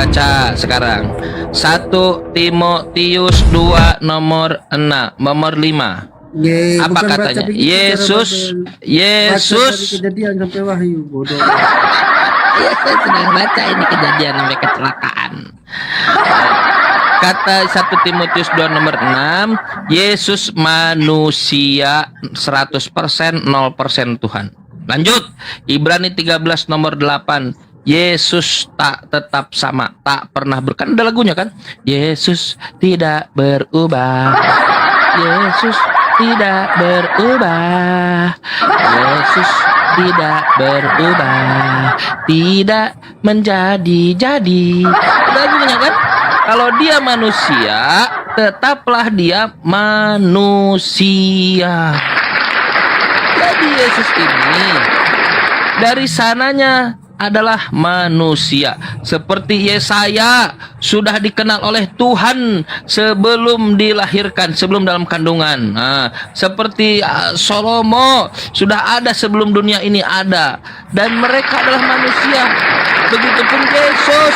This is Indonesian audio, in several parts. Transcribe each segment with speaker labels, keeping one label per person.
Speaker 1: baca sekarang. 1 Timotius 2 nomor 6, nomor 5. Apa
Speaker 2: Bukan baca
Speaker 1: katanya?
Speaker 2: begitu cara baca. Baca dari
Speaker 1: Yesus.
Speaker 2: Kejadian sampai Wahyu, bodoh.
Speaker 1: Ya, saya sedang baca ini kejadian sampai kecelakaan. Kata 1 Timotius 2 nomor 6, Yesus manusia 100%, 0% Tuhan. Lanjut, Ibrani 13 nomor 8, Yesus tak tetap sama, tak pernah berkan. Ada lagunya kan? Yesus tidak berubah. Yesus tidak berubah. Yesus tidak berubah. Tidak menjadi-jadi. Ada lagunya kan? Kalau dia manusia, tetaplah dia manusia. Jadi Yesus ini dari sananya adalah manusia. Seperti Yesaya sudah dikenal oleh Tuhan sebelum dilahirkan, sebelum dalam kandungan. Seperti Salomo sudah ada sebelum dunia ini ada. Dan mereka adalah manusia. Begitupun Yesus,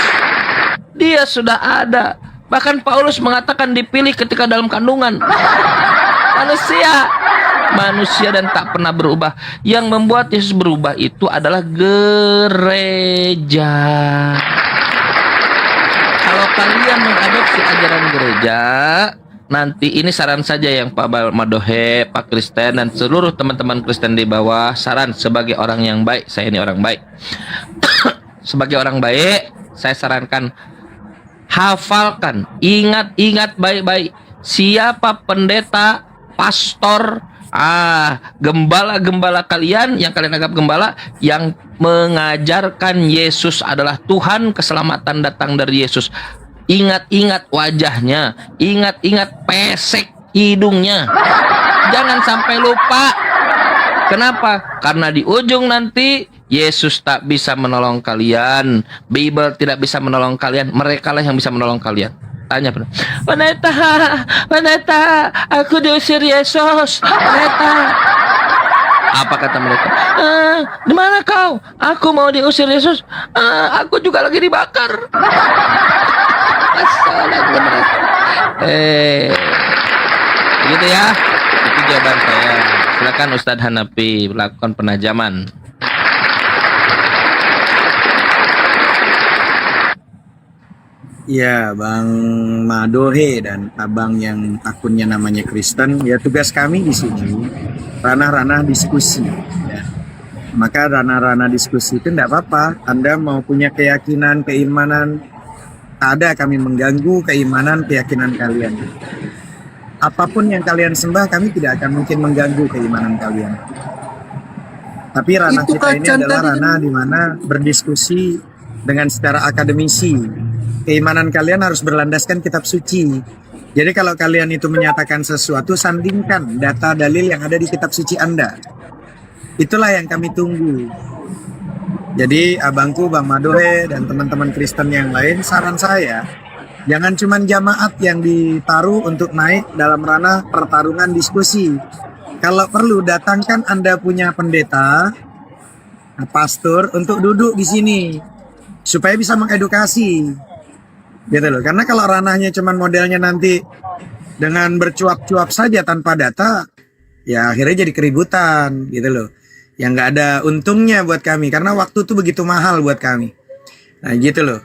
Speaker 1: dia sudah ada. Bahkan Paulus mengatakan dipilih ketika dalam kandungan. Manusia dan tak pernah berubah. Yang membuat Yesus berubah itu adalah gereja. Kalau kalian mengadopsi ajaran gereja, nanti ini saran saja yang Pak Madohe, Pak Kristen, dan seluruh teman-teman Kristen di bawah, saran sebagai orang yang baik. Saya ini orang baik. Sebagai orang baik, saya sarankan hafalkan, ingat baik-baik siapa pendeta, pastor, gembala-gembala kalian yang kalian anggap gembala, yang mengajarkan Yesus adalah Tuhan, keselamatan datang dari Yesus. Ingat-ingat wajahnya, ingat-ingat pesek hidungnya. Jangan sampai lupa. Kenapa? Karena di ujung nanti Yesus tak bisa menolong kalian, Bible tidak bisa menolong kalian, mereka lah yang bisa menolong kalian. Tanya pendeta, aku diusir Yesus. Pendeta, apa kata mereka? Di mana kau? Aku mau diusir Yesus. Aku juga lagi dibakar. Gitu ya. Itu jawaban saya. Silakan Ustadz Hanafi melakukan penajaman.
Speaker 3: Ya, Bang Madohe dan abang yang akunnya namanya Kristen, ya tugas kami di sini ranah-ranah diskusi. Ya. Maka ranah-ranah diskusi itu tidak apa-apa. Anda mau punya keyakinan, keimanan, tak ada kami mengganggu keimanan, keyakinan kalian. Apapun yang kalian sembah, kami tidak akan mungkin mengganggu keimanan kalian. Tapi ranah
Speaker 2: Itu
Speaker 3: kita ini
Speaker 2: kacan
Speaker 3: adalah
Speaker 2: tadi
Speaker 3: ranah di mana berdiskusi dengan secara akademisi. Keimanan kalian harus berlandaskan kitab suci. Jadi kalau kalian itu menyatakan sesuatu, sandingkan data dalil yang ada di kitab suci Anda. Itulah yang kami tunggu. Jadi abangku, Bang Madohe, dan teman-teman Kristen yang lain, saran saya, jangan cuma jamaat yang ditaruh untuk naik dalam ranah pertarungan diskusi. Kalau perlu, datangkan Anda punya pendeta, pastor, untuk duduk di sini. Supaya bisa mengedukasi. Gitu loh. Karena kalau ranahnya cuman modelnya nanti dengan bercuap-cuap saja tanpa data, ya akhirnya jadi keributan gitu loh. Yang nggak ada untungnya buat kami, karena waktu tuh begitu mahal buat kami. Nah gitu loh.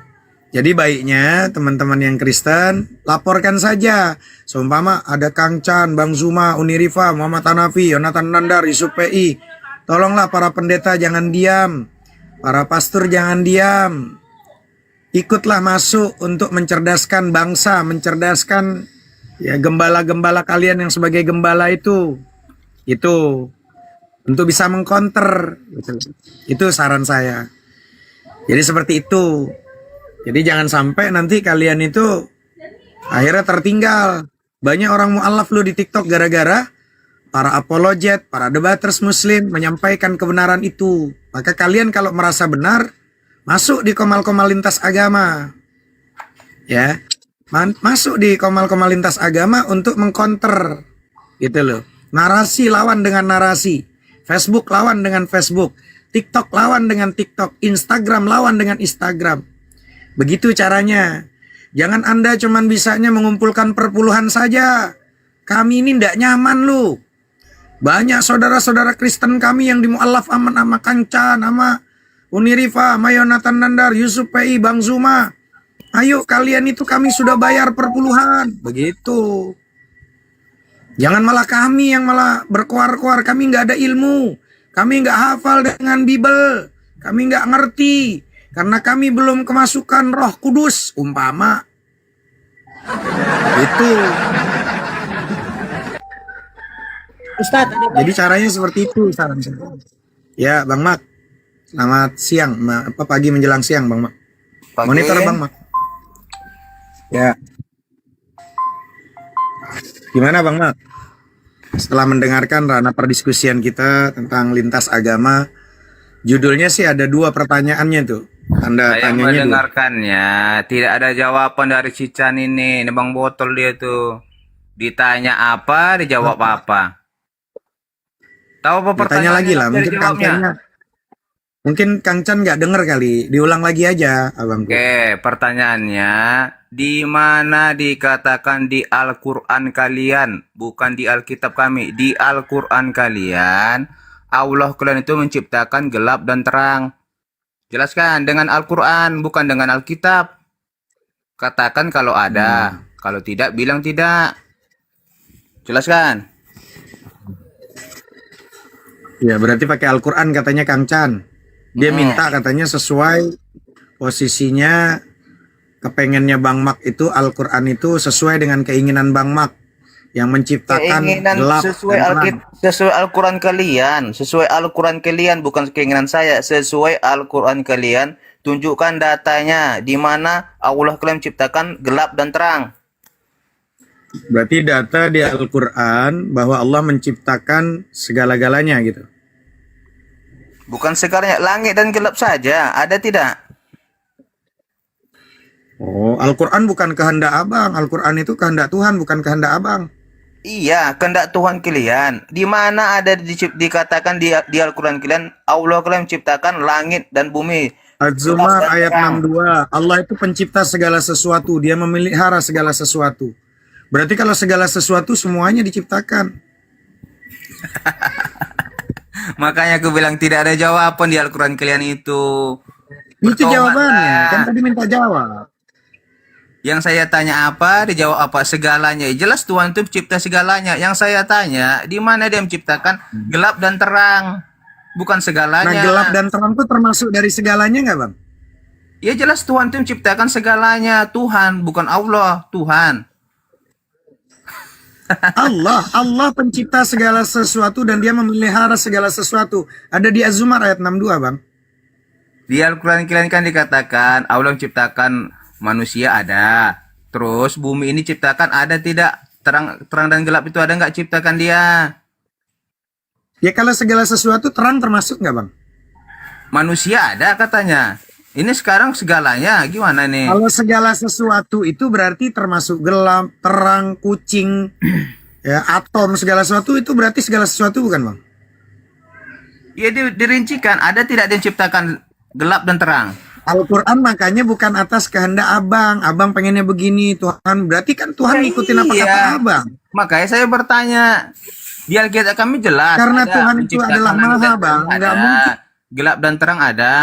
Speaker 3: Jadi baiknya teman-teman yang Kristen, laporkan saja. Seumpama ada Kang Chan, Bang Zuma, Unirifa, Muhammad Hanafi, Yonatan Nandar, Yusuf PI. Tolonglah para pendeta jangan diam. Para pastor jangan diam. Ikutlah masuk untuk mencerdaskan bangsa, mencerdaskan ya gembala-gembala kalian yang sebagai gembala itu untuk bisa mengcounter. Itu saran saya. Jadi seperti itu. Jadi jangan sampai nanti kalian itu akhirnya tertinggal. Banyak orang mu'alaf lu di TikTok gara-gara para apologet, para debaters muslim menyampaikan kebenaran itu. Maka kalian kalau merasa benar, masuk di komal-komal lintas agama. Ya. Masuk di komal-komal lintas agama untuk mengcounter. Gitu loh. Narasi lawan dengan narasi. Facebook lawan dengan Facebook. TikTok lawan dengan TikTok. Instagram lawan dengan Instagram. Begitu caranya. Jangan Anda cuman bisanya mengumpulkan perpuluhan saja. Kami ini ndak nyaman loh. Banyak saudara-saudara Kristen kami yang di Mu'alaf Aman sama Kancan, sama Unirifa, sama Yonatan Nandar, Yusuf PI, Bang Zuma. Ayo kalian itu kami sudah bayar perpuluhan. Begitu. Jangan malah kami yang malah berkoar-koar. Kami nggak ada ilmu. Kami nggak hafal dengan Bible. Kami nggak ngerti. Karena kami belum kemasukan Roh Kudus. Umpama. Itu.
Speaker 2: Ustadz, ada
Speaker 3: Jadi caranya seperti itu saran saya. Ya, Bang Mak. Selamat siang, pagi menjelang siang, Bang Mak.
Speaker 4: Pagi.
Speaker 3: Monitor Bang Mak. Ya. Gimana Bang Mak? Setelah mendengarkan ranah perdiskusian kita tentang lintas agama, judulnya sih ada 2 pertanyaannya tuh. Tanda
Speaker 4: Saya
Speaker 3: tanyanya 2.
Speaker 4: mendengarkannya, tidak ada jawaban dari Cican ini Bang Botol dia tuh. Ditanya apa, dijawab apa. Tahu apa
Speaker 3: Tanya
Speaker 4: pertanyaan
Speaker 3: lagi lah, mungkin Kang Chan nggak denger kali. Diulang lagi aja, Abang.
Speaker 4: Oke, pertanyaannya, di mana dikatakan di Al-Quran kalian, bukan di Alkitab kami, di Al-Quran kalian, Allah kalian itu menciptakan gelap dan terang. Jelaskan dengan Al-Quran, bukan dengan Alkitab. Katakan kalau ada, kalau tidak bilang tidak. Jelaskan.
Speaker 3: Ya, berarti pakai Al-Quran katanya Kang Chan. Dia minta katanya sesuai posisinya, kepengennya Bang Mak itu Al-Quran itu sesuai dengan keinginan Bang Mak yang menciptakan
Speaker 4: Keinginan
Speaker 3: gelap
Speaker 4: sesuai
Speaker 3: dan terang.
Speaker 4: sesuai Al-Quran kalian, sesuai Al-Quran kalian, bukan keinginan saya, sesuai Al-Quran kalian. Tunjukkan datanya di mana Allah kalian menciptakan gelap dan terang.
Speaker 3: Berarti data di Al-Quran bahwa Allah menciptakan segala-galanya gitu.
Speaker 4: Bukan segalanya, langit dan gelap saja, ada tidak?
Speaker 3: Oh, Al-Quran bukan kehendak Abang. Al-Quran itu kehendak Tuhan, bukan kehendak Abang.
Speaker 4: Iya, kehendak Tuhan kalian. Di mana ada dikatakan di Al-Quran kalian, Allah kalian menciptakan langit dan bumi.
Speaker 3: Az-Zumar
Speaker 4: Gelap dan
Speaker 3: ayat
Speaker 4: terang.
Speaker 3: 62. Allah itu pencipta segala sesuatu. Dia memelihara segala sesuatu. Berarti kalau segala sesuatu semuanya diciptakan.
Speaker 4: Makanya aku bilang tidak ada jawaban di Al-Quran kalian itu.
Speaker 3: Itu
Speaker 4: Bertobatlah.
Speaker 3: jawabannya. Kan tadi minta jawab.
Speaker 4: Yang saya tanya apa, dijawab apa, segalanya. Jelas Tuhan itu mencipta segalanya. Yang saya tanya, di mana dia menciptakan gelap dan terang, bukan segalanya.
Speaker 3: Nah, gelap dan terang itu termasuk dari segalanya nggak, Bang?
Speaker 4: Ya jelas Tuhan itu menciptakan segalanya. Tuhan, bukan Allah, Tuhan.
Speaker 3: Allah pencipta segala sesuatu dan dia memelihara segala sesuatu. Ada di Az-Zumar ayat 62, Bang.
Speaker 4: Di Al-Quran kalian kan dikatakan Allah menciptakan manusia ada. Terus bumi ini ciptakan ada tidak? Terang dan gelap itu ada nggak ciptakan dia?
Speaker 3: Ya kalau segala sesuatu terang termasuk nggak, Bang?
Speaker 4: Manusia ada katanya. Ini sekarang segalanya gimana nih?
Speaker 3: Kalau segala sesuatu itu berarti termasuk gelap, terang, kucing, ya atom, segala sesuatu itu berarti segala sesuatu bukan, Bang?
Speaker 4: Ya dirincikan, ada tidak dia ciptakan gelap dan terang?
Speaker 3: Al-Quran makanya bukan atas kehendak Abang. Abang pengennya begini, Tuhan. Berarti kan Tuhan
Speaker 4: Ya
Speaker 3: ngikutin apa
Speaker 4: iya.
Speaker 3: kata Abang.
Speaker 4: Makanya saya bertanya. Di Alkitab kami jelas.
Speaker 3: Karena
Speaker 4: ada
Speaker 3: Tuhan itu
Speaker 4: menciptakan
Speaker 3: adalah
Speaker 4: langit
Speaker 3: maha,
Speaker 4: dan
Speaker 3: Bang.
Speaker 4: terang
Speaker 3: Nggak
Speaker 4: ada.
Speaker 3: mungkin.
Speaker 4: Gelap dan terang ada.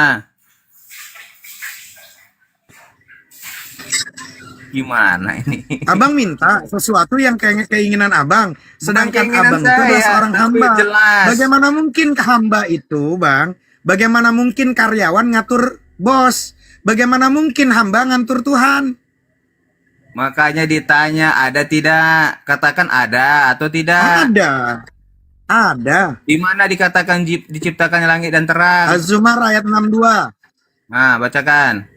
Speaker 4: Gimana ini?
Speaker 3: Abang minta sesuatu yang kayak keinginan Abang. Sedangkan
Speaker 4: keinginan
Speaker 3: Abang itu adalah
Speaker 4: saya,
Speaker 3: seorang
Speaker 4: tapi
Speaker 3: hamba.
Speaker 4: jelas.
Speaker 3: Bagaimana mungkin hamba itu, Bang? Bagaimana mungkin karyawan ngatur bos? Bagaimana mungkin hamba ngatur Tuhan?
Speaker 4: Makanya ditanya ada tidak? Katakan ada atau tidak?
Speaker 3: Ada. Ada.
Speaker 4: Di mana dikatakan diciptakannya langit dan terang?
Speaker 3: Az-Zumar ayat 62.
Speaker 4: Nah, bacakan.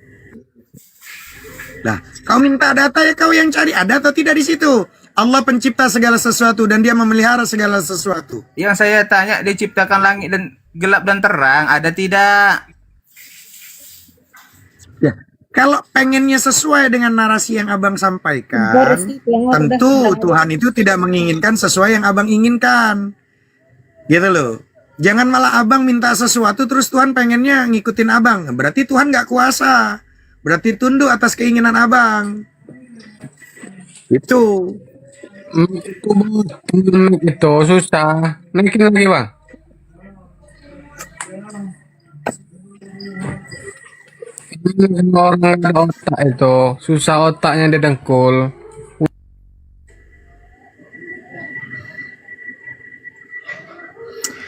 Speaker 3: Nah, kau minta data ya kau yang cari. Ada atau tidak di situ? Allah pencipta segala sesuatu dan dia memelihara segala sesuatu.
Speaker 4: Yang saya tanya diciptakan langit dan gelap dan terang, ada tidak?
Speaker 3: Ya, kalau pengennya sesuai dengan narasi yang Abang sampaikan, tentu Tuhan itu tidak menginginkan sesuai yang Abang inginkan. Gitu loh. Jangan malah Abang minta sesuatu terus Tuhan pengennya ngikutin Abang. Berarti Tuhan nggak kuasa. berarti tunduk atas keinginan abang. Itu.
Speaker 5: Itu susah. Naikin lagi bang. Orang ada otak itu susah, otaknya dia dengkul.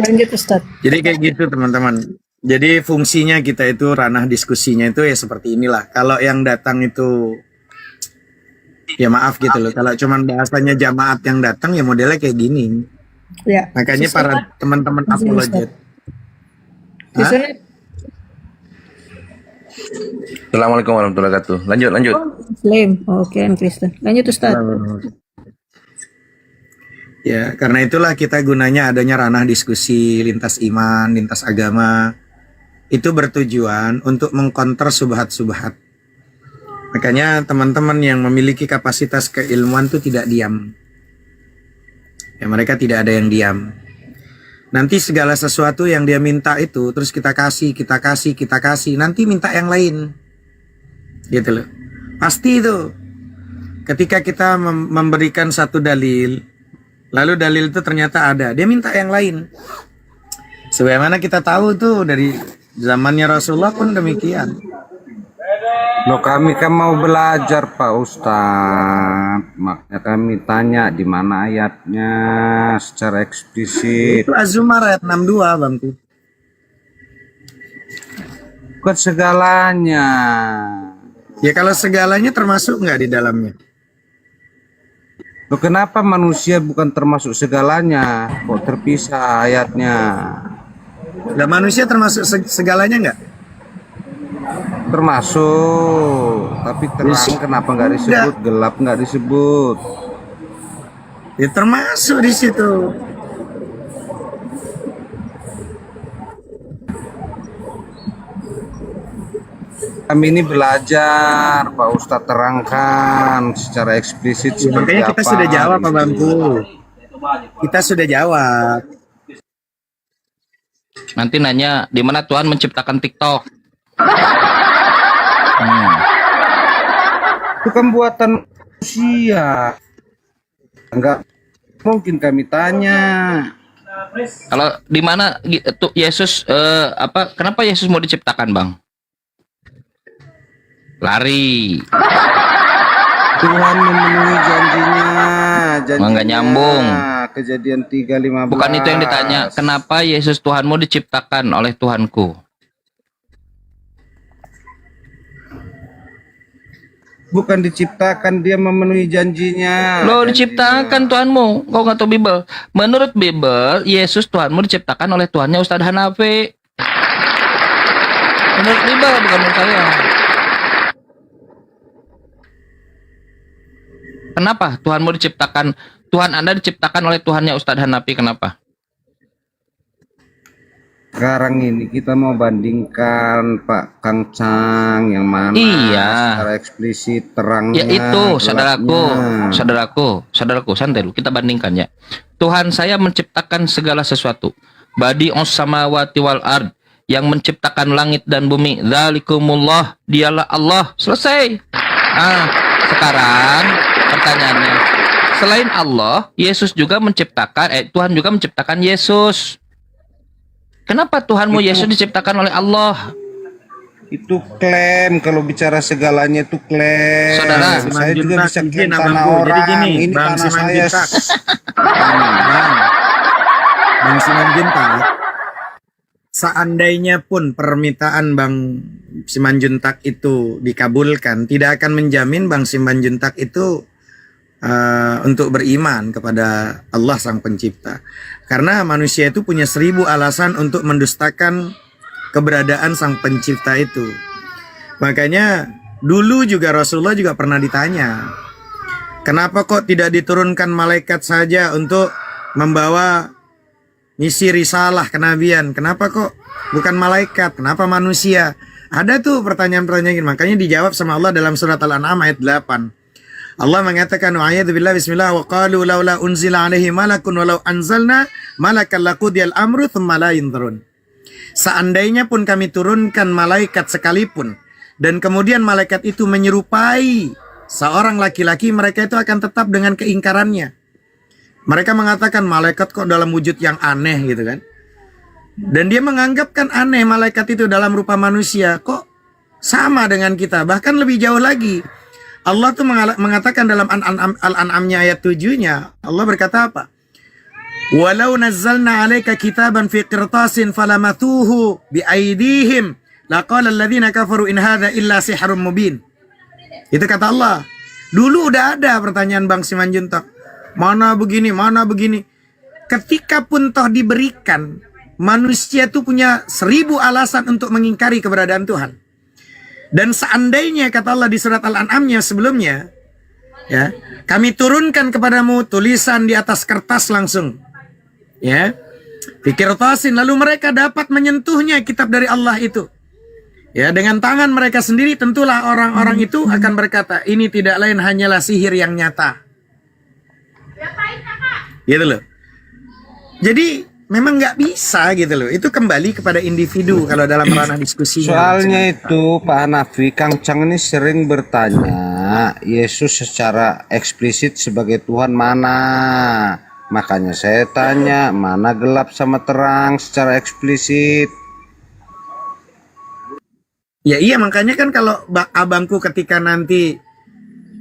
Speaker 2: Lanjut Ustaz.
Speaker 3: Jadi kayak gitu teman-teman. Jadi fungsinya kita itu ranah diskusinya itu ya seperti inilah. Kalau yang datang itu ya maaf gitu loh. Kalau cuman bahasanya jamaat yang datang ya modelnya kayak gini.
Speaker 2: Ya.
Speaker 3: Makanya
Speaker 2: Susunat.
Speaker 3: para teman-teman
Speaker 2: Izin,
Speaker 3: apologet. Hah?
Speaker 2: Susunat.
Speaker 1: Assalamualaikum warahmatullahi wabarakatuh. Lanjut.
Speaker 2: Muslim. Oke, Kristen. Lanjut Ustaz.
Speaker 3: Ya, karena itulah kita gunanya adanya ranah diskusi lintas iman, lintas agama. Itu bertujuan untuk mengkonter subhat-subhat. Makanya teman-teman yang memiliki kapasitas keilmuan itu tidak diam. Ya, mereka tidak ada yang diam. Nanti segala sesuatu yang dia minta itu terus kita kasih. Nanti minta yang lain. Gitu loh. Pasti itu. Ketika kita memberikan satu dalil, lalu dalil itu ternyata ada, dia minta yang lain. Sebagaimana kita tahu tuh dari zamannya Rasulullah pun demikian.
Speaker 5: Loh, kami kan mau belajar Pak Ustadz, makanya kami tanya di mana ayatnya secara eksplisit.
Speaker 3: Itu Az-Zumar ayat 62 bangku.
Speaker 5: Bukan segalanya.
Speaker 3: Ya kalau segalanya termasuk nggak di dalamnya?
Speaker 5: Loh, kenapa manusia bukan termasuk segalanya? Kok terpisah ayatnya?
Speaker 3: Lah manusia termasuk segalanya nggak?
Speaker 5: Termasuk, tapi terang kenapa nggak disebut? Gelap nggak disebut?
Speaker 3: Ya termasuk di situ. Ya,
Speaker 5: Kami ini belajar, Pak Ustadz terangkan secara eksplisit
Speaker 3: Ya,
Speaker 5: seperti
Speaker 3: makanya kita
Speaker 5: apa.
Speaker 3: sudah jawab Pak Bangku. Kita sudah jawab.
Speaker 1: Nanti nanya di mana Tuhan menciptakan TikTok.
Speaker 5: Itu kan buatan manusia. Enggak mungkin kami tanya.
Speaker 1: Kalau di mana tuh Yesus kenapa Yesus mau diciptakan, Bang? Lari.
Speaker 5: Tuhan memenuhi janjinya.
Speaker 1: Nggak nyambung.
Speaker 5: Kejadian 3:15.
Speaker 1: Bukan itu yang ditanya. Kenapa Yesus Tuhanmu diciptakan oleh Tuhanku?
Speaker 5: Bukan diciptakan, dia memenuhi janjinya.
Speaker 1: Lo diciptakan Tuhanmu. Kau nggak tahu Bible. Menurut Bible, Yesus Tuhanmu diciptakan oleh Tuhannya Ustadz Hanafi. Menurut Bible, bukan menurut saya. Kenapa Tuhanmu diciptakan? Tuhan Anda diciptakan oleh Tuhannya Ustadz Hanafi. Kenapa?
Speaker 5: Sekarang ini kita mau bandingkan Pak Kang Chang yang mana
Speaker 1: Iya.
Speaker 5: secara eksplisit terangnya.
Speaker 1: Ya itu,
Speaker 5: gelapnya.
Speaker 1: saudaraku, santai dulu. Kita bandingkan ya. Tuhan saya menciptakan segala sesuatu. Badi os samawati wal ard, yang menciptakan langit dan bumi. Dzalikumullah, dialah Allah. Selesai. Sekarang pertanyaannya, selain Allah, Yesus juga menciptakan, Tuhan juga menciptakan Yesus. Kenapa Tuhanmu Yesus diciptakan oleh Allah?
Speaker 5: Itu klaim, kalau bicara segalanya itu klaim.
Speaker 1: Saudara,
Speaker 5: saya juga bisa klaim
Speaker 3: izin
Speaker 5: tanah
Speaker 3: abangku. Jadi
Speaker 5: orang.
Speaker 3: gini,
Speaker 5: Ini
Speaker 3: Bang
Speaker 5: tanah saya.
Speaker 3: Simanjuntak. Bang Simanjuntak, seandainya pun permintaan Bang Simanjuntak itu dikabulkan, tidak akan menjamin Bang Simanjuntak itu untuk beriman kepada Allah Sang Pencipta. Karena manusia itu punya 1000 alasan untuk mendustakan keberadaan Sang Pencipta itu. Makanya dulu juga Rasulullah juga pernah ditanya, kenapa kok tidak diturunkan malaikat saja untuk membawa misi risalah kenabian? Kenapa kok bukan malaikat? Kenapa manusia? Ada tuh pertanyaan-pertanyaan, makanya dijawab sama Allah dalam surat Al-An'am ayat 8. Allah mengatakan, wa'ayadzubillah bismillah wa qalu laula unzila alaihi malakun walau anzalna malakan laqudiyal amru thumma la yunzarun. Seandainya pun kami turunkan malaikat sekalipun, dan kemudian malaikat itu menyerupai seorang laki-laki, mereka itu akan tetap dengan keingkarannya. Mereka mengatakan malaikat kok dalam wujud yang aneh gitu kan. Dan dia menganggap kan aneh malaikat itu dalam rupa manusia. Kok sama dengan kita, bahkan lebih jauh lagi. Allah tuh mengatakan dalam Al-An'amnya ayat 7-nya, Allah berkata apa? Walau nazzalna 'alaika kitaban fi qirtasin falamathuhu biaydihim laqala alladhina kafaru in hadza illa sihrun mubin. Itu kata Allah. Dulu udah ada pertanyaan Bang Simanjuntak. Mana begini, mana begini. Ketika pun toh diberikan, manusia itu punya 1000 alasan untuk mengingkari keberadaan Tuhan. Dan seandainya kata Allah di surat Al-An'amnya sebelumnya, ya, kami turunkan kepadamu tulisan di atas kertas langsung, ya, fikirtasin, lalu mereka dapat menyentuhnya kitab dari Allah itu, ya, dengan tangan mereka sendiri, tentulah orang-orang itu akan berkata, ini tidak lain hanyalah sihir yang nyata. Gitu loh. Jadi memang nggak bisa gitu loh. Itu kembali kepada individu kalau dalam ranah diskusi.
Speaker 5: Soalnya itu Pak Hanafi, Kang Chang ini sering bertanya Yesus secara eksplisit sebagai Tuhan mana. Makanya saya tanya, mana gelap sama terang secara eksplisit.
Speaker 3: Ya iya, makanya kan kalau abangku ketika nanti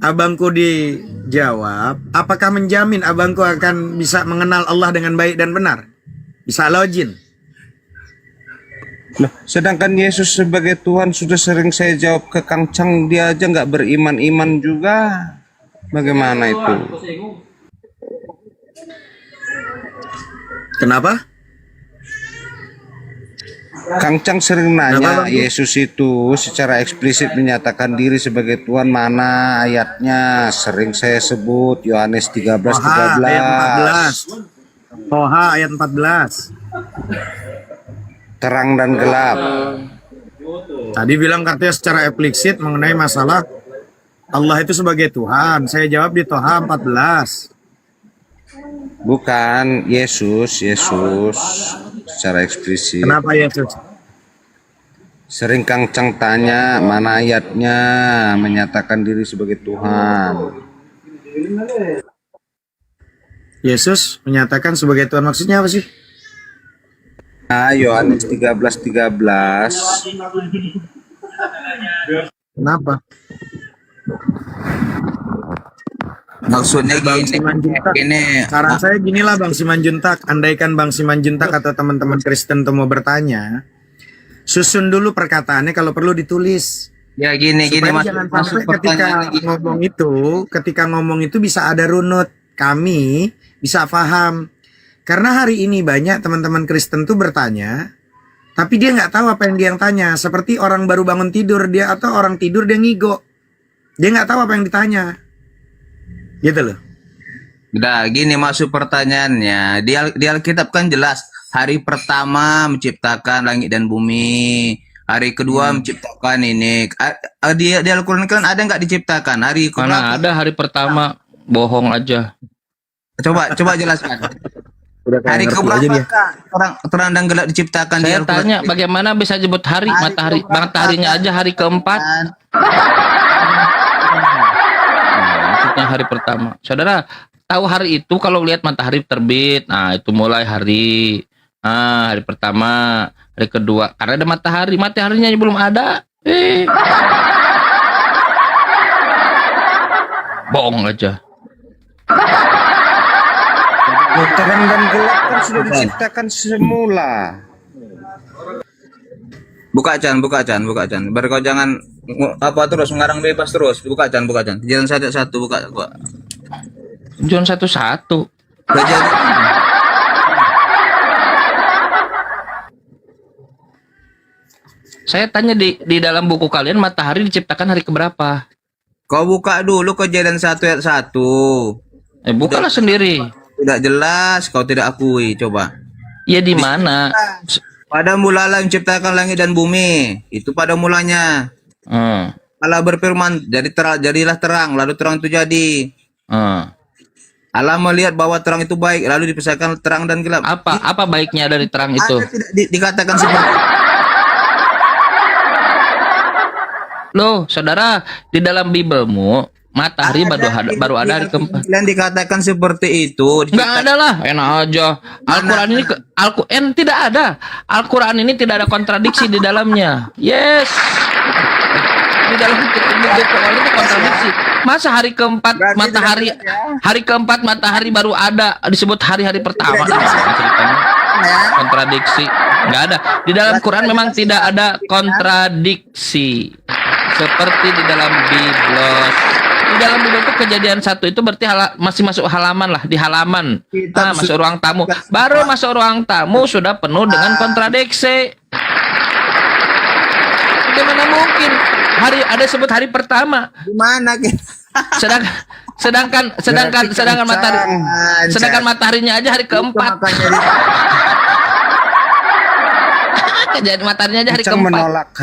Speaker 3: abangku dijawab, apakah menjamin abangku akan bisa mengenal Allah dengan baik dan benar? Bisa login.
Speaker 5: Loh, sedangkan Yesus sebagai Tuhan sudah sering saya jawab ke Kang Chang, dia aja nggak beriman-iman juga. Bagaimana itu?
Speaker 3: Kenapa?
Speaker 5: Kang Chang sering nanya
Speaker 3: Kenapa, Bang?
Speaker 5: Yesus itu secara eksplisit menyatakan diri sebagai Tuhan, mana ayatnya? Sering saya sebut Yohanes 13:13.
Speaker 3: Ayat 14. Toha ayat 14.
Speaker 5: Terang dan gelap.
Speaker 3: Tadi bilang katanya secara eksplisit mengenai masalah Allah itu sebagai Tuhan. Saya jawab di Toha 14.
Speaker 5: Bukan Yesus secara eksplisit.
Speaker 3: Kenapa Yesus?
Speaker 5: Sering Kang Chang tanya mana ayatnya menyatakan diri sebagai Tuhan.
Speaker 3: Yesus menyatakan sebagai Tuhan, maksudnya apa sih?
Speaker 5: Nah, Yohanes 13:13.
Speaker 3: Kenapa?
Speaker 4: Maksudnya
Speaker 3: Bang
Speaker 4: gini,
Speaker 3: Simanjuntak.
Speaker 4: ini
Speaker 3: Saran saya ginilah Bang Simanjuntak, andaikan Bang Simanjuntak atau teman-teman Kristen tuh mau bertanya, susun dulu perkataannya, kalau perlu ditulis.
Speaker 4: ya gini
Speaker 3: Supaya
Speaker 4: masuk
Speaker 3: jangan
Speaker 4: masuk
Speaker 3: sampai ketika ngomong itu bisa ada runut, kami bisa paham. Karena hari ini banyak teman-teman Kristen tuh bertanya, tapi dia nggak tahu apa yang dia tanya. Seperti orang baru bangun tidur dia, atau orang tidur dia ngigo. Dia nggak tahu apa yang ditanya. Gitu loh.
Speaker 4: Udah gini masuk pertanyaannya. Di Alkitab kan jelas hari pertama menciptakan langit dan bumi. Hari kedua menciptakan ini. Di Al-Quran kan ada nggak diciptakan hari
Speaker 1: Mana ada hari pertama, bohong aja.
Speaker 4: Coba jelaskan.
Speaker 3: Udah kayak
Speaker 4: Hari
Speaker 3: ngerti
Speaker 4: keberapa
Speaker 3: aja dia.
Speaker 4: terang dan gelap diciptakan di
Speaker 1: Saya
Speaker 4: Al-Quran?
Speaker 1: tanya bagaimana bisa jemput hari, mataharinya aja hari keempat. Maksudnya hari pertama. Saudara, tahu hari itu kalau lihat matahari terbit, nah itu mulai hari. Hari pertama, hari kedua, karena ada mataharinya belum ada. Bohong aja.
Speaker 5: Terang dan gelap kan sudah diciptakan semula.
Speaker 4: Buka Chan. Baru kau jangan apa terus ngarang bebas terus. Buka Chan. Jalan satu buka.
Speaker 1: John 1:1.
Speaker 4: Kejadian.
Speaker 1: Saya tanya di dalam buku kalian matahari diciptakan hari keberapa?
Speaker 4: Kau buka dulu Kejadian 1 ayat 1.
Speaker 1: Bukalah sendiri.
Speaker 4: Tidak jelas, kau tidak akui. Coba.
Speaker 1: Ya di mana?
Speaker 4: Pada mulanya menciptakan langit dan bumi. Itu pada mulanya. Allah berfirman, jadilah terang, lalu terang itu jadi. Allah melihat bahwa terang itu baik, lalu dipisahkan terang dan gelap.
Speaker 1: Apa baiknya dari terang itu?
Speaker 4: Ada tidak dikatakan seperti
Speaker 1: Loh, saudara, di dalam Biblemu matahari baru ada hari keempat.
Speaker 4: Dan dikatakan seperti itu.
Speaker 1: Nggak ada lah, enak aja. Al-Quran ini tidak ada. Al-Quran ini tidak ada kontradiksi di dalamnya. Yes. Di dalam Al itu kontradiksi. Masa hari keempat matahari baru ada disebut hari-hari pertama. Ceritanya kontradiksi. Nggak ada. Di dalam Quran memang tidak ada kontradiksi. Seperti di dalam Biblos. Di dalam Bibel itu kejadian 1 itu berarti masih masuk halaman lah, di halaman. Masuk ruang tamu. Baru masuk ruang tamu sudah penuh dengan kontradiksi. Bagaimana mungkin ada sebut hari pertama?
Speaker 4: Gimana?
Speaker 1: Sedangkan mataharinya aja hari keempat. Kejadian mataharinya aja hari
Speaker 5: Kang
Speaker 1: keempat.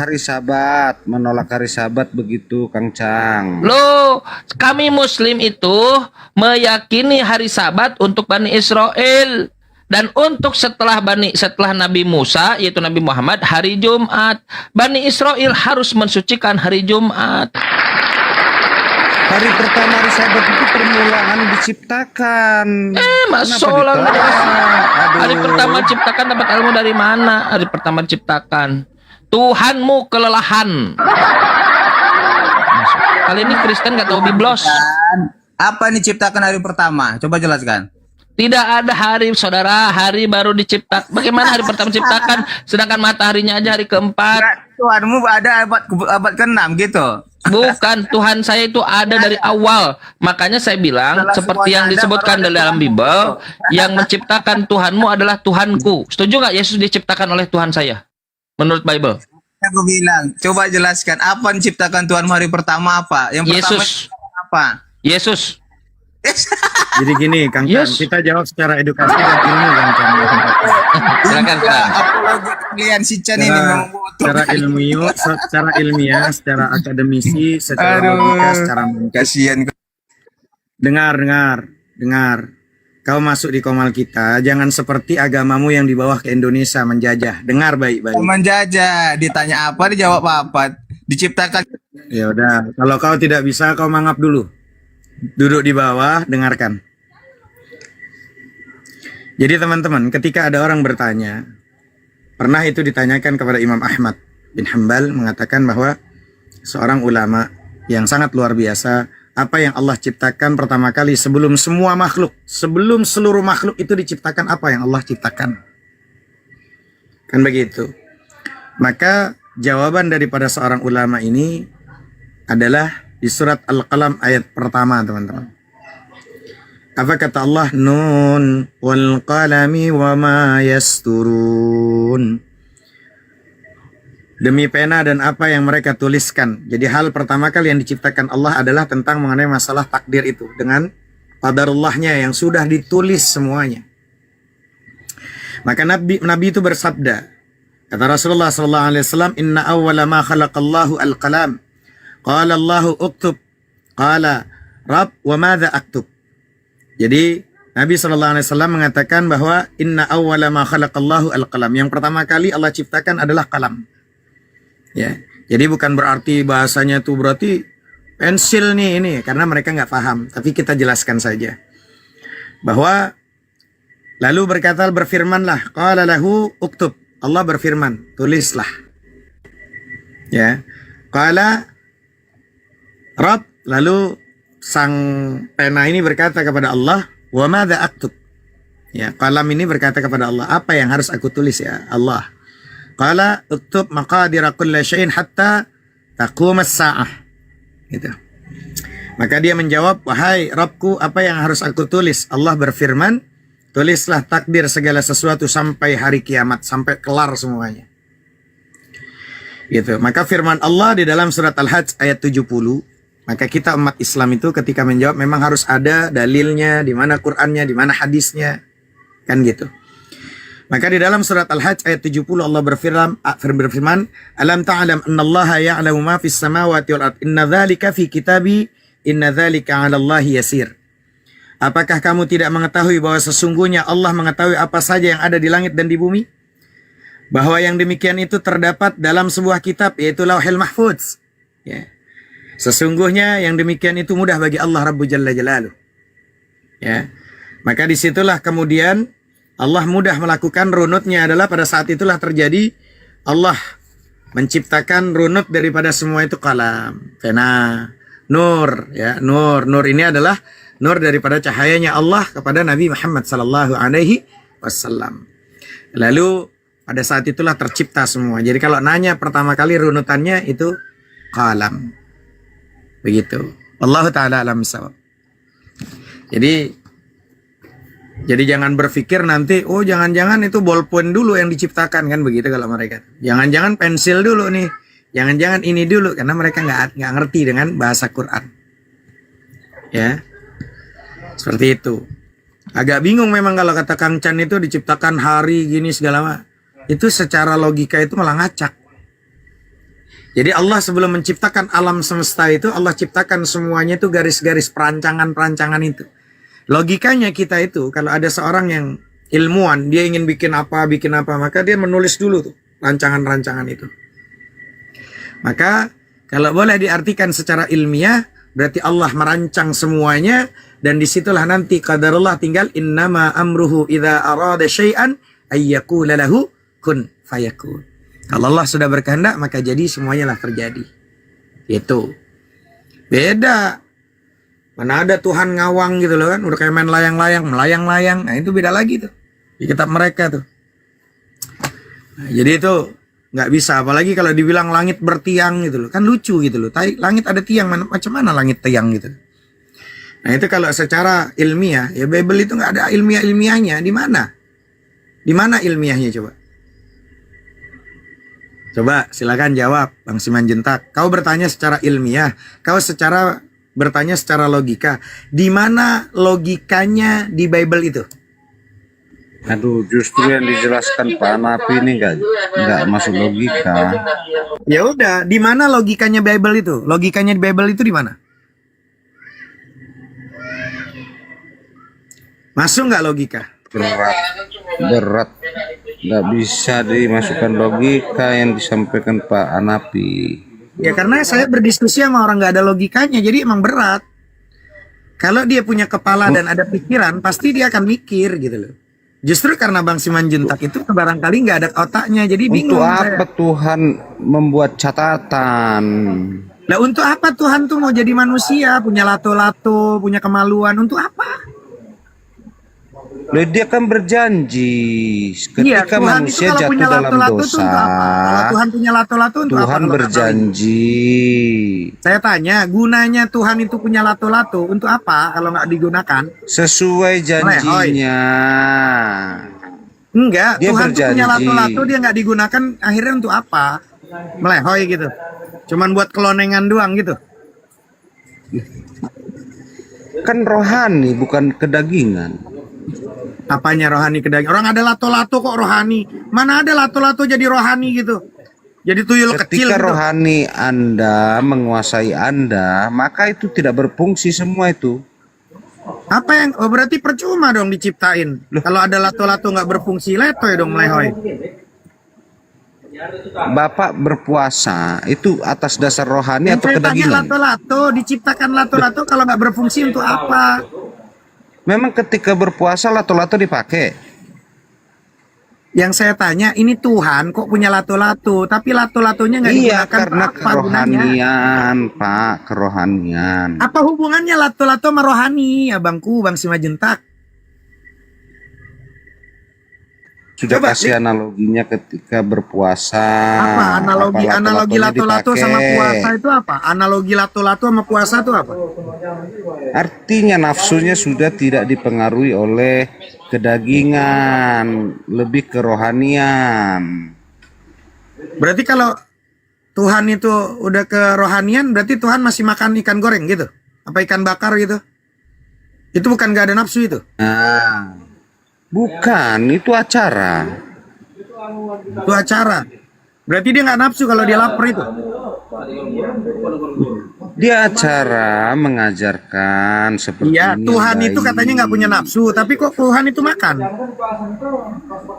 Speaker 5: menolak hari Sabat begitu, Kang Cang.
Speaker 1: Loh, kami Muslim itu meyakini hari Sabat untuk Bani Israel. Dan untuk setelah Nabi Musa, yaitu Nabi Muhammad, hari Jumat. Bani Israel harus mensucikan hari Jumat.
Speaker 5: Hari pertama hari Sabat itu permulaan diciptakan.
Speaker 1: Masalah. Hari pertama diciptakan dapat ilmu dari mana? Hari pertama diciptakan. Tuhanmu kelelahan. Kali ini Kristen nggak tahu Biblos.
Speaker 4: Apa ini ciptakan hari pertama? Coba jelaskan.
Speaker 1: Tidak ada hari, saudara. Hari baru diciptakan. Bagaimana hari pertama diciptakan? Sedangkan mataharinya aja hari keempat.
Speaker 4: Tuhanmu ada abad ke-6 gitu.
Speaker 1: Bukan, Tuhan saya itu ada dari awal. Makanya saya bilang, seperti yang disebutkan dalam Bible, yang menciptakan Tuhanmu adalah Tuhanku. Setuju nggak Yesus diciptakan oleh Tuhan saya? Menurut Bible.
Speaker 4: Aku bilang, coba jelaskan apa menciptakan Tuhanmu hari pertama apa? Yang pertama
Speaker 1: Yesus.
Speaker 4: apa?
Speaker 1: Yesus.
Speaker 3: Jadi gini, Kang Chan,
Speaker 1: Yes.
Speaker 3: kita jawab secara edukasi dan ilmu, Kang Chan.
Speaker 1: Silakan, Kang.
Speaker 4: Apalagi kalian si Chan ini memang
Speaker 3: Secara ilmiah, secara akademisi, secara logika, secara
Speaker 4: kasihan.
Speaker 3: dengar. Kau masuk di Komal kita, jangan seperti agamamu yang dibawa ke Indonesia menjajah. Dengar baik-baik.
Speaker 4: Menjajah, ditanya apa, dijawab apa. Diciptakan.
Speaker 3: Ya udah, kalau kau tidak bisa, kau mangap dulu. Duduk di bawah, dengarkan. Jadi teman-teman, ketika ada orang bertanya, pernah itu ditanyakan kepada Imam Ahmad bin Hanbal, mengatakan bahwa seorang ulama yang sangat luar biasa, apa yang Allah ciptakan pertama kali sebelum semua makhluk, sebelum seluruh makhluk itu diciptakan, apa yang Allah ciptakan? Kan begitu. Maka jawaban daripada seorang ulama ini adalah di surat Al-Qalam ayat pertama, teman-teman. Apa kata Allah? Nun wal qalami wa ma yasturun. Demi pena dan apa yang mereka tuliskan. Jadi hal pertama kali yang diciptakan Allah adalah tentang mengenai masalah takdir itu. Dengan qadarullahnya yang sudah ditulis semuanya. Maka Nabi itu bersabda. Kata Rasulullah SAW, Inna awwala ma khalaqallahu al-qalam. Qala Allahu uktub. Qala Rabb wa madza aktub. Jadi Nabi SAW mengatakan bahwa Inna awwala ma khalaqallahu al-qalam. Yang pertama kali Allah ciptakan adalah kalam. Ya, jadi bukan berarti bahasanya itu berarti pensil nih ini. Karena mereka nggak paham. Tapi kita jelaskan saja. Bahwa lalu berfirmanlah. Qala lahu uktub. Allah berfirman, tulislah. Ya. Qala Rabb, lalu sang pena ini berkata kepada Allah, wa madza aktub? Ya, kalam ini berkata kepada Allah, apa yang harus aku tulis ya Allah? Qala uktub maqadira kulli syai'in hatta taqum as-sa'ah. Gitu. Maka dia menjawab, wahai Rabbku, apa yang harus aku tulis? Allah berfirman, tulislah takdir segala sesuatu sampai hari kiamat, sampai kelar semuanya. Gitu. Maka firman Allah di dalam surat Al-Hajj ayat 70, maka kita umat Islam itu ketika menjawab memang harus ada dalilnya, di mana Qur'annya, di mana hadisnya, kan gitu. Maka di dalam surat Al-Hajj ayat 70 Allah berfirman, Alam ta'alam annallaha ya'lamu ma fis samawati wal ard, inna dzalika fi kitabi, inna dzalika 'ala Allahi yasir. Apakah kamu tidak mengetahui bahwa sesungguhnya Allah mengetahui apa saja yang ada di langit dan di bumi? Bahwa yang demikian itu terdapat dalam sebuah kitab, yaitu Lauhul Mahfuz. Ya. Sesungguhnya yang demikian itu mudah bagi Allah Rabbu Jalla Jalaluh. Ya. Maka disitulah kemudian Allah mudah melakukan runutnya adalah pada saat itulah terjadi Allah menciptakan runut daripada semua itu kalam, pena, nur, ya, nur. Nur ini adalah nur daripada cahayanya Allah kepada Nabi Muhammad sallallahu alaihi wasallam. Lalu pada saat itulah tercipta semua. Jadi kalau nanya pertama kali runutannya itu kalam. Begitu. Allah taala alam bisawab. Jadi jangan berpikir nanti, oh jangan-jangan itu bolpen dulu yang diciptakan, kan begitu kalau mereka. Jangan-jangan pensil dulu nih. Jangan-jangan ini dulu, karena mereka nggak ngerti dengan bahasa Quran. Ya, seperti itu. Agak bingung memang kalau kata Kang Chan itu diciptakan hari gini segala macam. Itu secara logika itu malah ngacak. Jadi Allah sebelum menciptakan alam semesta itu, Allah ciptakan semuanya itu garis-garis perancangan-perancangan itu. Logikanya kita itu, kalau ada seorang yang ilmuwan, dia ingin bikin apa, maka dia menulis dulu tuh rancangan-rancangan itu. Maka kalau boleh diartikan secara ilmiah, berarti Allah merancang semuanya, dan disitulah nanti qadarullah tinggal innama amruhu idza arada syai'an ayyaqula lahu kun fayakun. Kalau Allah sudah berkehendak, maka jadi semuanya lah terjadi. Itu beda. Mana ada Tuhan ngawang gitu loh kan, udah kayak main melayang-layang. Nah itu beda lagi tuh di kitab mereka tuh. Nah, jadi itu nggak bisa, apalagi kalau dibilang langit bertiang gitu loh, kan lucu gitu loh. Langit ada tiang, macam mana langit tiang gitu. Nah itu kalau secara ilmiah, ya Bible itu nggak ada ilmiahnya. Di mana? Di mana ilmiahnya coba? Coba silakan jawab, Bang Simanjuntak. Kau bertanya secara ilmiah, kau bertanya secara logika. Di mana logikanya di Bible itu?
Speaker 5: Aduh, justru yang dijelaskan Pak Napi ini nggak masuk logika.
Speaker 3: Ya udah, di mana logikanya Bible itu? Logikanya di Bible itu di mana? Masuk nggak logika?
Speaker 5: Berat. Nggak bisa dimasukkan logika yang disampaikan Pak Napi.
Speaker 3: Ya karena saya berdiskusi sama orang nggak ada logikanya, jadi emang berat. Kalau dia punya kepala dan ada pikiran, pasti dia akan mikir gitu loh. Justru karena Bang Simanjuntak itu barangkali nggak ada otaknya, jadi bingung.
Speaker 5: Untuk apa Tuhan membuat catatan?
Speaker 3: Nah untuk apa Tuhan tuh mau jadi manusia, punya lato-lato, punya kemaluan, untuk apa?
Speaker 5: Loh, dia kan berjanji ketika
Speaker 3: Tuhan
Speaker 5: manusia
Speaker 3: itu
Speaker 5: jatuh
Speaker 3: punya
Speaker 5: dalam
Speaker 3: lato-lato
Speaker 5: dosa,
Speaker 3: tuh untuk apa? Kalau Tuhan punya lato-lato untuk apa?
Speaker 5: Tuhan
Speaker 3: Kalau
Speaker 5: berjanji.
Speaker 3: saya tanya, gunanya Tuhan itu punya lato-lato untuk apa kalau nggak digunakan?
Speaker 5: Sesuai janjinya.
Speaker 3: Enggak,
Speaker 5: Dia
Speaker 3: Tuhan tuh punya
Speaker 5: berjanji.
Speaker 3: lato-lato, dia nggak digunakan, akhirnya untuk apa? Melehoy gitu. Cuman buat kelonengan doang gitu.
Speaker 5: Kan rohani bukan kedagingan.
Speaker 3: Apanya rohani kedaging? Orang ada lato-lato kok rohani. Mana ada lato-lato jadi rohani gitu. Jadi tuyul kecil
Speaker 5: Ketika
Speaker 3: gitu.
Speaker 5: rohani Anda menguasai Anda, maka itu tidak berfungsi semua itu.
Speaker 3: Apa yang berarti percuma dong diciptain. Kalau ada lato-lato nggak berfungsi, letoy dong melehoy.
Speaker 5: Bapak berpuasa itu atas dasar rohani atau
Speaker 3: Saya tanya
Speaker 5: kedagingan?
Speaker 3: lato-lato, diciptakan lato-lato kalau nggak berfungsi untuk apa?
Speaker 5: Memang ketika berpuasa lato-lato dipakai.
Speaker 3: Yang saya tanya, ini Tuhan kok punya lato-lato, tapi lato-latonya nggak
Speaker 5: Iya,
Speaker 3: digunakan
Speaker 5: karena
Speaker 3: apa gunanya?
Speaker 5: kerohanian, Pak, kerohanian.
Speaker 3: Apa hubungannya lato-lato sama rohani, abangku, Bang Simanjuntak?
Speaker 5: Sudah
Speaker 3: Coba,
Speaker 5: kasih analoginya ketika berpuasa.
Speaker 3: Apa analogi
Speaker 5: Apa
Speaker 3: analogi lato-lato
Speaker 5: dipakai.
Speaker 3: sama puasa itu apa? Analogi lato-lato sama puasa itu apa?
Speaker 5: Artinya nafsunya sudah tidak dipengaruhi oleh kedagingan, lebih kerohanian.
Speaker 3: Berarti kalau Tuhan itu udah ke rohanian, berarti Tuhan masih makan ikan goreng gitu? Apa ikan bakar gitu? Itu bukan gak ada nafsu itu?
Speaker 5: Nah, bukan, itu acara.
Speaker 3: Itu acara. Berarti dia nggak nafsu kalau dia lapar itu?
Speaker 5: Dia acara mengajarkan seperti
Speaker 3: Iya,
Speaker 5: ini
Speaker 3: Tuhan
Speaker 5: yang
Speaker 3: itu
Speaker 5: baik.
Speaker 3: katanya nggak punya nafsu, tapi kok Tuhan itu makan?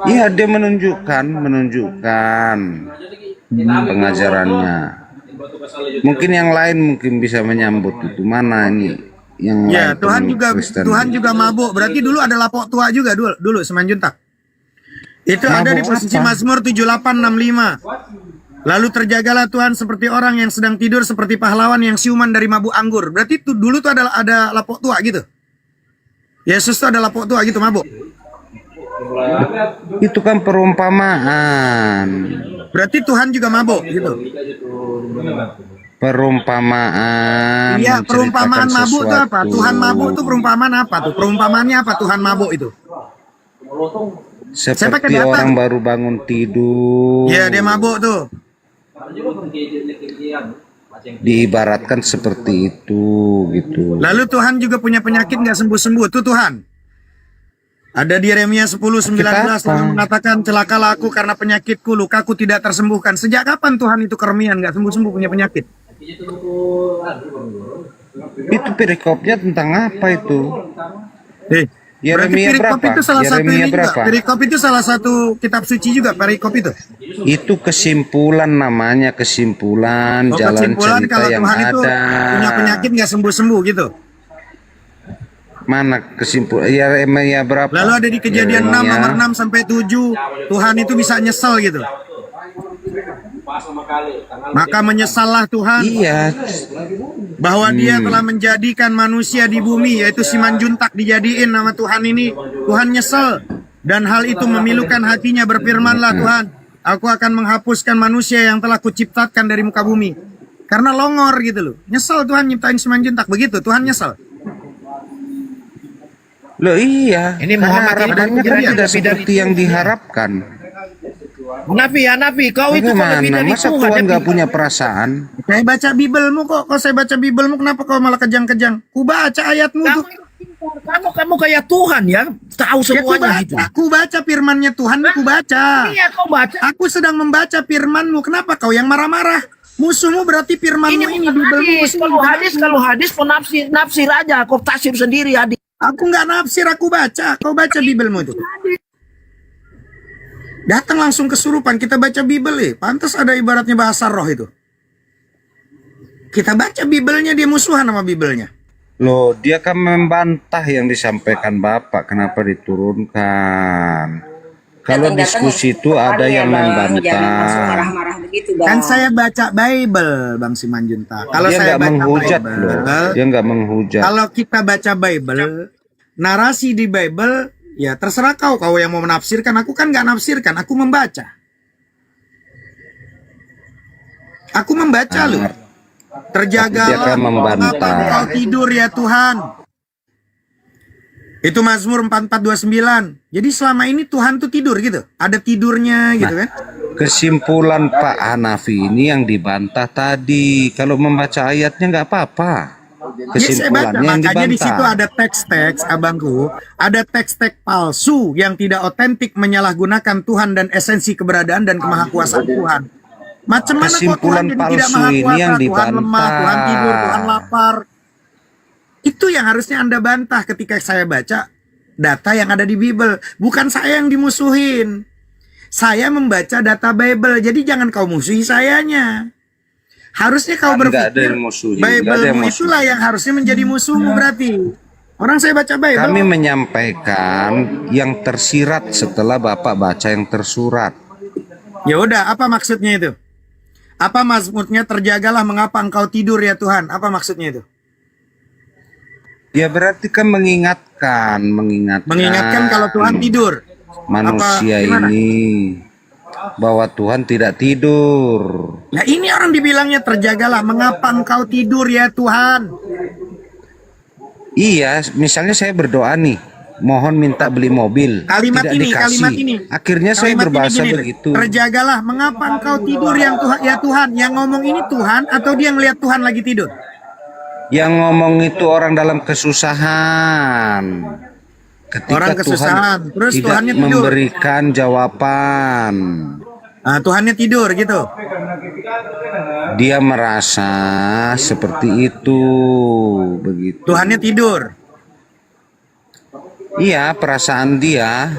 Speaker 5: Iya, dia menunjukkan pengajarannya. Mungkin yang lain mungkin bisa menyambut itu. Mana ini yang
Speaker 3: Ya,
Speaker 5: lain
Speaker 3: Tuhan
Speaker 5: teman
Speaker 3: juga
Speaker 5: Kristen?
Speaker 3: Tuhan juga mabuk. Berarti dulu ada lapok tua juga dulu Simanjuntak. Itu ada di
Speaker 5: Mabuk
Speaker 3: posisi
Speaker 5: apa?
Speaker 3: Mazmur 7865. Lalu terjagalah Tuhan seperti orang yang sedang tidur, seperti pahlawan yang siuman dari mabuk anggur. Berarti itu dulu tuh ada lapok tua gitu. Yesus tuh ada lapok tua gitu mabuk.
Speaker 5: Itu kan perumpamaan.
Speaker 3: Berarti Tuhan juga mabuk gitu.
Speaker 5: Perumpamaan.
Speaker 3: Iya, perumpamaan
Speaker 5: menceritakan
Speaker 3: mabuk itu apa?
Speaker 5: sesuatu.
Speaker 3: Tuhan mabuk itu perumpamaan apa tuh? Perumpamaannya apa Tuhan mabuk itu? Saya pakai
Speaker 5: Seperti
Speaker 3: data.
Speaker 5: orang baru bangun tidur.
Speaker 3: Iya, dia mabuk tuh.
Speaker 5: Diibaratkan seperti itu gitu.
Speaker 3: Lalu Tuhan juga punya penyakit nggak sembuh-sembuh tuh Tuhan. Ada di Yeremia 10:19
Speaker 5: Kita apa?
Speaker 3: lalu mengatakan celakalah aku karena penyakitku, lukaku tidak tersembuhkan. Sejak kapan Tuhan itu keremian nggak sembuh-sembuh punya penyakit?
Speaker 5: Itu perikopnya tentang apa itu?
Speaker 3: Berarti
Speaker 5: Yeremia
Speaker 3: perikop
Speaker 5: berapa?
Speaker 3: itu salah satu
Speaker 5: Yeremia
Speaker 3: ini juga.
Speaker 5: berapa?
Speaker 3: Perikop itu salah satu kitab suci juga, perikop itu.
Speaker 5: Itu kesimpulan namanya, kesimpulan
Speaker 3: Oh,
Speaker 5: jalan
Speaker 3: kesimpulan
Speaker 5: cerita
Speaker 3: kalau
Speaker 5: yang
Speaker 3: Tuhan itu
Speaker 5: ada.
Speaker 3: punya penyakit nggak sembuh-sembuh gitu.
Speaker 5: Mana kesimpulan? Yeremia berapa?
Speaker 3: Lalu ada di Kejadian 6
Speaker 5: Yeremia.
Speaker 3: nomor 6 sampai 7, Tuhan itu bisa nyesel gitu. Maka menyesallah Tuhan
Speaker 5: Iya,
Speaker 3: bahwa dia telah menjadikan manusia di bumi, yaitu Simanjuntak dijadiin nama Tuhan ini. Tuhan nyesel dan hal itu memilukan hatinya. Berfirmanlah Tuhan, aku akan menghapuskan manusia yang telah kuciptakan dari muka bumi. Karena longor gitu loh. Nyesel Tuhan nyiptain Simanjuntak, begitu Tuhan nyesel.
Speaker 5: loh iya.
Speaker 6: Ini
Speaker 5: Karena
Speaker 6: Muhammad ini
Speaker 5: harapannya kan
Speaker 3: dari-
Speaker 5: tidak seperti yang diharapkan.
Speaker 6: Nafi, kau itu kok lebih
Speaker 5: Bagaimana?
Speaker 6: dari
Speaker 5: Masa
Speaker 6: Tuhan.
Speaker 5: Tuhan
Speaker 6: Nafi.
Speaker 5: nggak punya perasaan?
Speaker 3: Saya baca Bibelmu kok saya baca Bibelmu kenapa kau malah kejang-kejang? Ku baca ayatmu
Speaker 6: Kamu,
Speaker 3: tuh.
Speaker 6: kamu kayak Tuhan ya, tahu
Speaker 3: Ya, ku
Speaker 6: semuanya gitu.
Speaker 3: baca, ku baca firmannya Tuhan, ku baca.
Speaker 6: Iya, kau baca.
Speaker 3: Aku sedang membaca firmanmu. Kenapa kau yang marah-marah? Musuhmu berarti firmanmu
Speaker 6: Ini
Speaker 3: ini,
Speaker 6: bukan
Speaker 3: Bibelmu
Speaker 6: hadis.
Speaker 3: musuh.
Speaker 6: Kalau hadis kau nafsir aja, kau tafsir sendiri hadis.
Speaker 3: Aku nggak nafsir, aku baca. Kau baca Bibelmu itu. Datang langsung kesurupan, kita baca Bibel Pantas ada ibaratnya bahasa roh itu. Kita baca Bibelnya, dia musuhan sama Bibelnya.
Speaker 5: Loh, dia kan membantah yang disampaikan Bapak. Kenapa diturunkan? Kalau diskusi itu ada yang
Speaker 7: Jangan langsung
Speaker 5: membantah.
Speaker 7: marah-marah begitu, Bang.
Speaker 3: Kan saya baca Bible, Bang Simanjuntak. Kalau
Speaker 5: Dia
Speaker 3: saya
Speaker 5: nggak
Speaker 3: baca
Speaker 5: menghujat
Speaker 3: Bible,
Speaker 5: loh. Dia nggak menghujat.
Speaker 3: kalau kita baca Bible, narasi di Bible, ya terserah kau yang mau menafsirkan. Aku kan nggak nafsirkan, aku membaca. Aku membaca loh.
Speaker 5: Dia
Speaker 3: Terjagalah
Speaker 5: kan membantah.
Speaker 3: mengapa engkau tidur ya Tuhan. Itu Mazmur 44:29. Jadi selama ini Tuhan tuh tidur gitu. Ada tidurnya gitu kan.
Speaker 5: Kesimpulan Pak Hanafi ini yang dibantah tadi. Kalau membaca ayatnya nggak apa-apa.
Speaker 3: Ya, saya baca.
Speaker 5: Kesimpulannya yang
Speaker 3: Makanya di situ
Speaker 5: dibantah.
Speaker 3: ada teks-teks, abangku, ada teks-teks palsu yang tidak otentik menyalahgunakan Tuhan dan esensi keberadaan dan kemahakuasaan Tuhan. Macam mana kok Tuhan
Speaker 5: Kesimpulan
Speaker 3: jadi tidak
Speaker 5: palsu
Speaker 3: maha
Speaker 5: ini
Speaker 3: kuasa?
Speaker 5: yang
Speaker 3: Tuhan lemah,
Speaker 5: dibantah.
Speaker 3: Tuhan tidur, Tuhan lapar. Itu yang harusnya Anda bantah ketika saya baca data yang ada di Bible. Bukan saya yang dimusuhin. Saya membaca data Bible. Jadi jangan kau musuhi sayanya. Harusnya kau
Speaker 5: Kan nggak ada
Speaker 3: berpikir
Speaker 5: yang musuhi, nggak ada yang
Speaker 3: Bible-mu
Speaker 5: musuhi.
Speaker 3: itulah yang harusnya menjadi musuhmu berarti. Orang saya baca Bible.
Speaker 5: Kami menyampaikan yang tersirat setelah Bapak baca yang tersurat.
Speaker 3: Ya udah, apa maksudnya itu? Apa maksudnya terjagalah mengapa engkau tidur ya Tuhan? Apa maksudnya itu?
Speaker 5: Ya berarti kan mengingatkan
Speaker 3: Mengingatkan kalau Tuhan tidur.
Speaker 5: manusia
Speaker 3: Apa, gimana?
Speaker 5: ini bahwa Tuhan tidak tidur.
Speaker 3: Nah ini orang dibilangnya terjagalah mengapa engkau tidur ya Tuhan?
Speaker 5: Iya, misalnya saya berdoa nih, mohon minta beli mobil,
Speaker 3: Kalimat
Speaker 5: tidak
Speaker 3: ini,
Speaker 5: dikasih.
Speaker 3: kalimat ini.
Speaker 5: Akhirnya saya
Speaker 3: Kalimat ini
Speaker 5: berbahasa
Speaker 3: gini,
Speaker 5: begitu.
Speaker 3: terjagalah mengapa engkau tidur yang Tuhan ya Tuhan? Yang ngomong ini Tuhan atau dia ngelihat Tuhan lagi tidur?
Speaker 5: Yang ngomong itu orang dalam kesusahan. Ketika
Speaker 3: Orang kesusahan,
Speaker 5: Tuhan
Speaker 3: terus
Speaker 5: tidak
Speaker 3: Tuhannya tidur.
Speaker 5: memberikan jawaban,
Speaker 3: Nah, Tuhannya tidur gitu.
Speaker 5: dia merasa seperti itu, begitu.
Speaker 3: Tuhannya tidur.
Speaker 5: Iya, perasaan dia,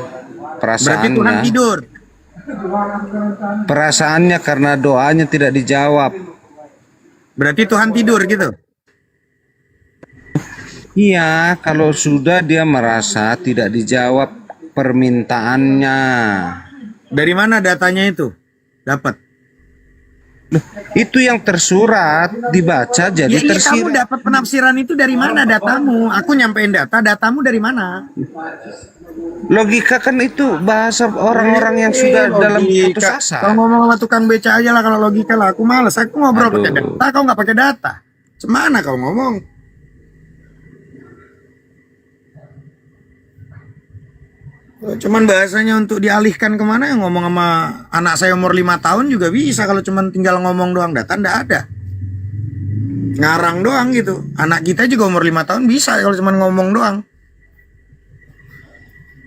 Speaker 3: Berarti Tuhan
Speaker 5: perasaannya,
Speaker 3: tidur.
Speaker 5: perasaannya karena doanya tidak dijawab.
Speaker 3: Berarti Tuhan tidur gitu.
Speaker 5: Iya, kalau sudah dia merasa tidak dijawab permintaannya.
Speaker 3: Dari mana datanya itu? Dapat.
Speaker 5: Itu yang tersurat, dibaca jadi
Speaker 3: Ya, iya, kamu
Speaker 5: tersirat.
Speaker 3: dapat penafsiran itu dari mana datamu? Aku nyampein datamu dari mana?
Speaker 5: Logika kan itu bahasa orang-orang yang sudah dalam putus asa.
Speaker 3: Kalau ngomong sama tukang beca aja lah kalau logika lah. Aku males. Aku ngobrol pakai
Speaker 5: Aduh.
Speaker 3: data. Kau nggak pakai data. Semana kau ngomong? Cuman bahasanya untuk dialihkan kemana, yang ngomong sama anak saya umur 5 tahun juga bisa. Kalau cuman tinggal ngomong doang, data ndak ada. Ngarang doang gitu. Anak kita juga umur 5 tahun bisa kalau cuman ngomong doang.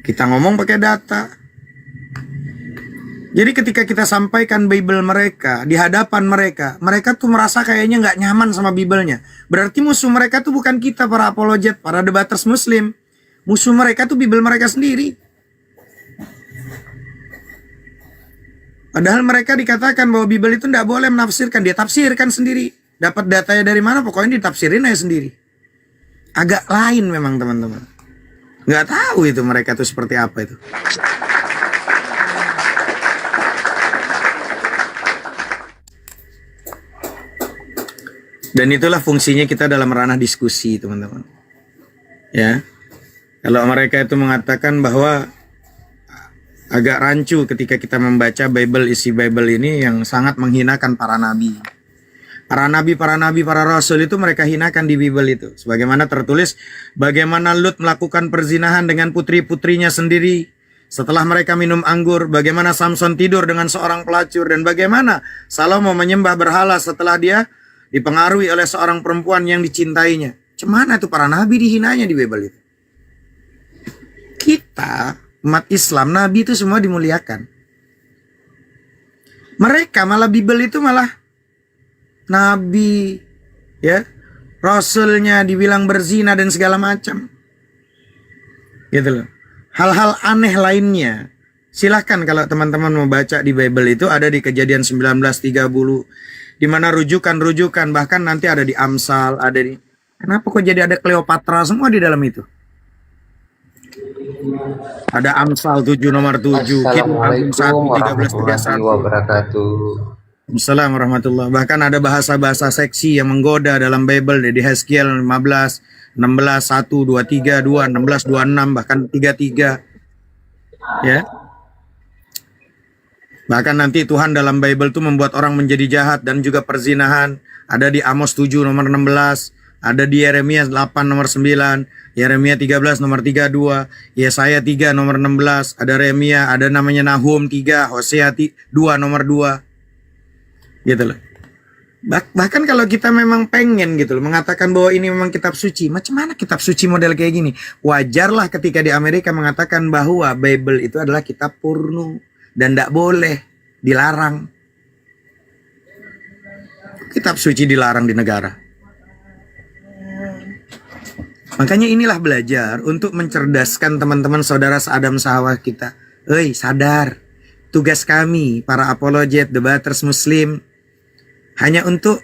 Speaker 3: Kita ngomong pakai data. Jadi ketika kita sampaikan Bible mereka di hadapan mereka, mereka tuh merasa kayaknya nggak nyaman sama Bible-nya. Berarti musuh mereka tuh bukan kita, para apologet, para debaters Muslim. Musuh mereka tuh Bible mereka sendiri. Padahal mereka dikatakan bahwa Bible itu tidak boleh menafsirkan. Dia tafsirkan sendiri. Dapat datanya dari mana, pokoknya ditafsirin aja sendiri. Agak lain memang teman-teman. Nggak tahu itu mereka tuh seperti apa itu. Dan itulah fungsinya kita dalam ranah diskusi teman-teman. Ya, kalau mereka itu mengatakan bahwa agak rancu ketika kita membaca Bible, isi Bible ini yang sangat menghinakan para nabi. Para nabi, para rasul itu mereka hinakan di Bible itu. Sebagaimana tertulis, bagaimana Lut melakukan perzinahan dengan putri-putrinya sendiri setelah mereka minum anggur. Bagaimana Samson tidur dengan seorang pelacur. Dan bagaimana Salomo menyembah berhala setelah dia dipengaruhi oleh seorang perempuan yang dicintainya. Cemana tuh para nabi dihinanya di Bible itu. Kita umat Islam, nabi itu semua dimuliakan. Mereka malah Bible itu malah nabi, ya, rasulnya dibilang berzina dan segala macam. Gitu loh. Hal-hal aneh lainnya. Silahkan kalau teman-teman mau baca di Bible itu ada di Kejadian 19:30, di mana rujukan-rujukan, bahkan nanti ada di Amsal, ada di. Kenapa kok jadi ada Cleopatra semua di dalam itu? Ada Amsal 7 nomor 7,
Speaker 5: Assalamualaikum warahmatullahi wabarakatuh.
Speaker 3: Assalamualaikum warahmatullahi. Bahkan ada bahasa-bahasa seksi yang menggoda dalam Bible di Hezkiel 15, 16, 1, 2, 3, 2, 16, 26, bahkan 33. Ya. Bahkan nanti Tuhan dalam Bible itu membuat orang menjadi jahat dan juga perzinahan. Ada di Amos 7 nomor 16, ada di Yeremia 8 nomor 9, Yeremia 13 nomor 32, Yesaya 3 nomor 16, ada Yeremia, ada namanya Nahum 3, Hosea 2 nomor 2. Gitu loh. Bahkan kalau kita memang pengen gitu loh mengatakan bahwa ini memang kitab suci, macam mana kitab suci model kayak gini? Wajarlah ketika di Amerika mengatakan bahwa Bible itu adalah kitab porno dan tidak boleh, dilarang. Kitab suci dilarang di negara. Makanya inilah belajar untuk mencerdaskan teman-teman saudara seadam sahawah kita. Hei, sadar. Tugas kami, para apologet, debaters Muslim, hanya untuk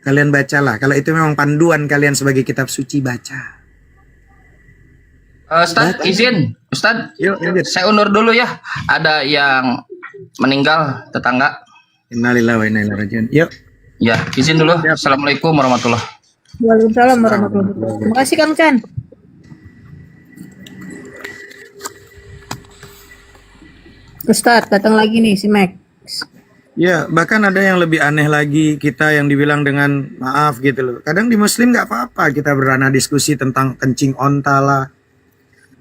Speaker 3: kalian bacalah. Kalau itu memang panduan kalian sebagai kitab suci, baca.
Speaker 1: Ustadz, izin. Ustadz,
Speaker 3: Yuk, lanjut.
Speaker 1: saya undur dulu ya. Ada yang meninggal, tetangga.
Speaker 3: Innalillahi wa inna ilaihi raji'un. Yuk.
Speaker 1: Ya, izin dulu. Assalamualaikum warahmatullahi.
Speaker 2: Waalaikumsalam warahmatullahi wabarakatuh. Terima kasih Kang Chan. Ustadz, datang lagi nih si Max.
Speaker 3: Ya, bahkan ada yang lebih aneh lagi, kita yang dibilang dengan maaf gitu loh. Kadang di Muslim nggak apa-apa kita berana diskusi tentang kencing onta lah.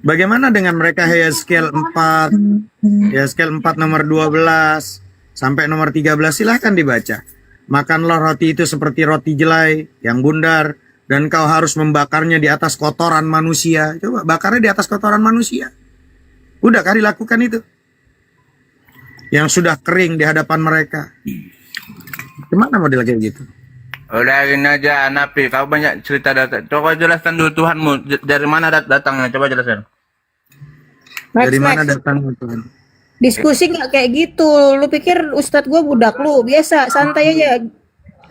Speaker 3: Bagaimana dengan mereka Yeskel 4, Yeskel 4 nomor 12 sampai nomor 13, silahkan dibaca. Makanlah roti itu seperti roti jelai yang bundar, dan kau harus membakarnya di atas kotoran manusia. Coba bakarnya di atas kotoran manusia. Udah kali lakukan itu. Yang sudah kering di hadapan mereka. Gimana model kayak gitu?
Speaker 4: Udah gini aja, Napi. Kau banyak cerita data. Coba jelaskan dulu Tuhanmu. Dari mana datangnya? Coba jelaskan.
Speaker 2: Max,
Speaker 3: Dari mana
Speaker 2: Max.
Speaker 3: datang Tuhan?
Speaker 2: Diskusi nggak kayak gitu. Lu pikir Ustadz gue budak lu? Biasa, santai aja.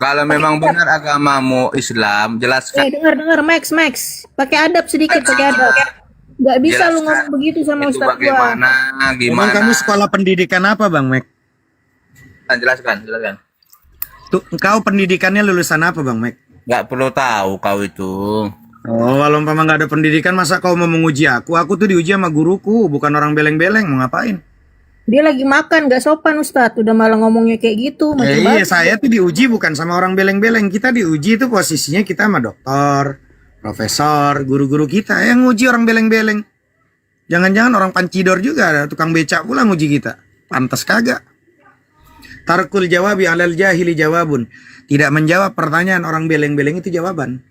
Speaker 4: Kalau memang benar agamamu Islam, jelaskan.
Speaker 2: Dengar Max. Pakai adab sedikit, pakai adab. Gak bisa lu
Speaker 4: Jelaskan.
Speaker 2: ngomong begitu sama
Speaker 4: Itu
Speaker 2: Ustaz gua.
Speaker 4: bagaimana,
Speaker 3: Emang
Speaker 4: gimana?
Speaker 3: kamu sekolah pendidikan apa Bang Mek?
Speaker 4: Jelaskan.
Speaker 3: Tuh, kau pendidikannya lulusan apa Bang Mek?
Speaker 4: Nggak perlu tahu kau itu.
Speaker 3: Oh, kalau umpama nggak ada pendidikan, masa kau mau menguji aku? Aku tuh diuji sama guruku, bukan orang beleng-beleng. Mau ngapain?
Speaker 2: Dia lagi makan, gak sopan Ustadz. Udah malah ngomongnya kayak gitu. Macam
Speaker 3: Iya, saya tuh diuji bukan sama orang beleng-beleng. Kita diuji itu posisinya kita sama dokter, profesor, guru-guru kita. Yang nguji orang beleng-beleng. Jangan-jangan orang pancidor juga, ada tukang becak pula nguji kita. Pantas kagak. Tarkul jawabi alal jahili jawabun. Tidak menjawab pertanyaan orang beleng-beleng itu jawaban.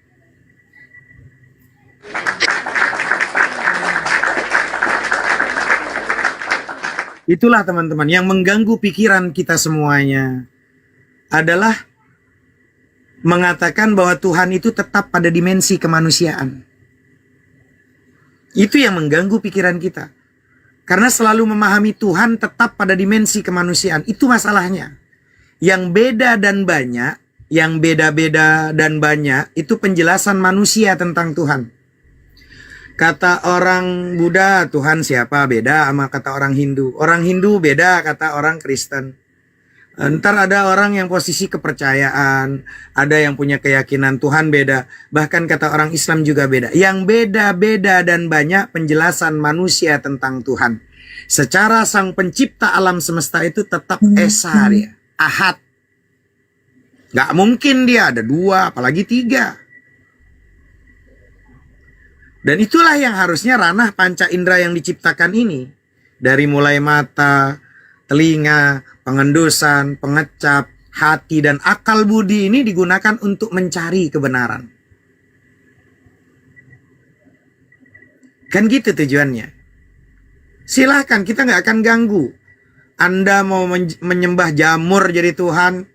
Speaker 3: Itulah teman-teman yang mengganggu pikiran kita semuanya adalah mengatakan bahwa Tuhan itu tetap pada dimensi kemanusiaan. Itu yang mengganggu pikiran kita. Karena selalu memahami Tuhan tetap pada dimensi kemanusiaan. Itu masalahnya. Yang beda dan banyak, yang beda-beda dan banyak, itu penjelasan manusia tentang Tuhan. Kata orang Buddha, Tuhan siapa? Beda sama kata orang Hindu. Orang Hindu beda kata orang Kristen. Ntar ada orang yang posisi kepercayaan, ada yang punya keyakinan Tuhan beda. Bahkan kata orang Islam juga beda. Yang beda-beda dan banyak penjelasan manusia tentang Tuhan. Secara sang pencipta alam semesta itu tetap esa dia. Ahad. Gak mungkin dia ada dua, apalagi tiga. Dan itulah yang harusnya ranah panca indera yang diciptakan ini. Dari mulai mata, telinga, pengendusan, pengecap, hati, dan akal budi ini digunakan untuk mencari kebenaran. Kan gitu tujuannya. Silahkan, kita nggak akan ganggu. Anda mau menyembah jamur jadi Tuhan.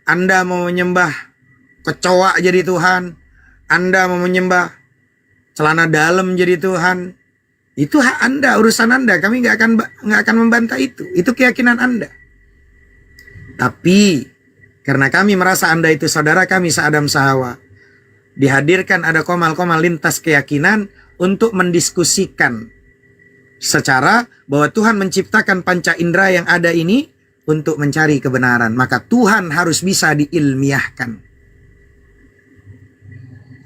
Speaker 3: Anda mau menyembah kecoa jadi Tuhan. Anda mau menyembah celana dalam jadi Tuhan. Itu hak Anda, urusan Anda. Kami nggak akan membantah itu. Itu keyakinan Anda. Tapi karena kami merasa Anda itu saudara kami se-Adam se-Hawa, dihadirkan ada komal-komal lintas keyakinan untuk mendiskusikan secara bahwa Tuhan menciptakan panca indera yang ada ini untuk mencari kebenaran. Maka Tuhan harus bisa diilmiahkan.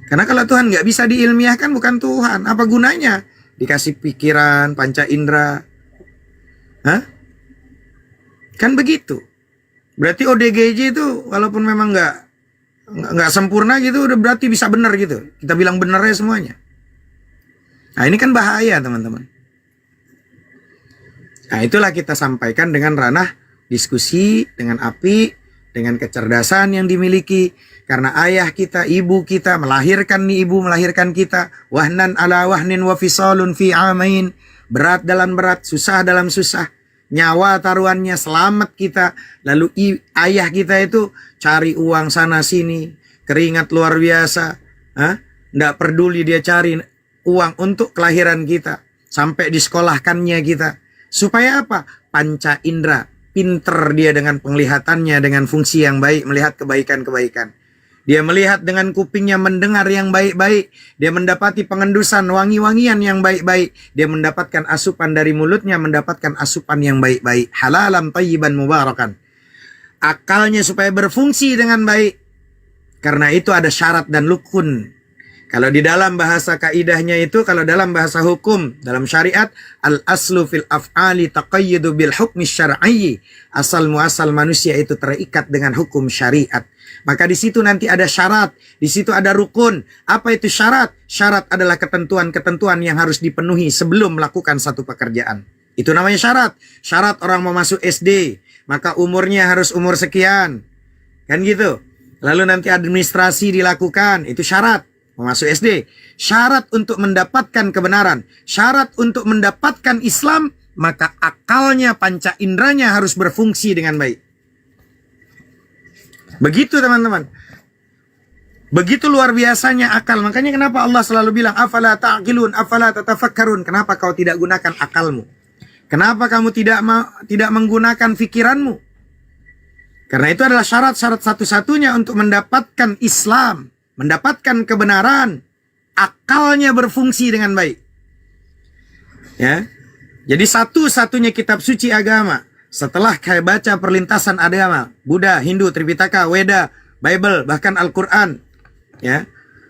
Speaker 3: Karena kalau Tuhan nggak bisa diilmiahkan bukan Tuhan. Apa gunanya? Dikasih pikiran, panca indera. Hah? Kan begitu. Berarti ODGJ itu walaupun memang nggak sempurna gitu, udah berarti bisa benar gitu. Kita bilang benarnya semuanya. Nah ini kan bahaya teman-teman. Nah itulah kita sampaikan dengan ranah diskusi, dengan api, dengan kecerdasan yang dimiliki. Karena ayah kita, ibu kita melahirkan nih, ibu melahirkan kita. Wahnan ala wahnin wa fisalun fi amain. Berat dalam berat, susah dalam susah. Nyawa taruhannya, selamat kita. Lalu ayah kita itu cari uang sana sini. Keringat luar biasa. Nggak peduli dia cari uang untuk kelahiran kita. Sampai disekolahkannya kita. Supaya apa? Panca indera. Pinter dia dengan penglihatannya, dengan fungsi yang baik. Melihat kebaikan-kebaikan. Dia melihat dengan kupingnya, mendengar yang baik-baik. Dia mendapati pengendusan, wangi-wangian yang baik-baik. Dia mendapatkan asupan dari mulutnya, mendapatkan asupan yang baik-baik. Halalan tayyiban mubarakan. Akalnya supaya berfungsi dengan baik. Karena itu ada syarat dan rukun. Kalau di dalam bahasa kaidahnya itu, kalau dalam bahasa hukum, dalam syariat, al-aslu fil af'ali taqayyudu bil hukmi syar'iyyi. Asal muasal manusia itu terikat dengan hukum syariat. Maka di situ nanti ada syarat, di situ ada rukun. Apa itu syarat? Syarat adalah ketentuan-ketentuan yang harus dipenuhi sebelum melakukan satu pekerjaan. Itu namanya syarat. Syarat orang mau masuk SD, maka umurnya harus umur sekian. Kan gitu. Lalu nanti administrasi dilakukan, itu syarat. Masuk SD. Syarat untuk mendapatkan kebenaran. Syarat untuk mendapatkan Islam. Maka akalnya, panca inderanya harus berfungsi dengan baik. Begitu teman-teman. Begitu luar biasanya akal. Makanya kenapa Allah selalu bilang, afala ta'qilun, afala tatafakkarun. Kenapa kau tidak gunakan akalmu? Kenapa kamu tidak menggunakan fikiranmu? Karena itu adalah syarat-syarat satu-satunya untuk mendapatkan Islam, mendapatkan kebenaran, akalnya berfungsi dengan baik. Ya. Jadi satu-satunya kitab suci agama setelah saya baca perlintasan agama, Buddha, Hindu, Tripitaka, Weda, Bible, bahkan Al-Quran, ya.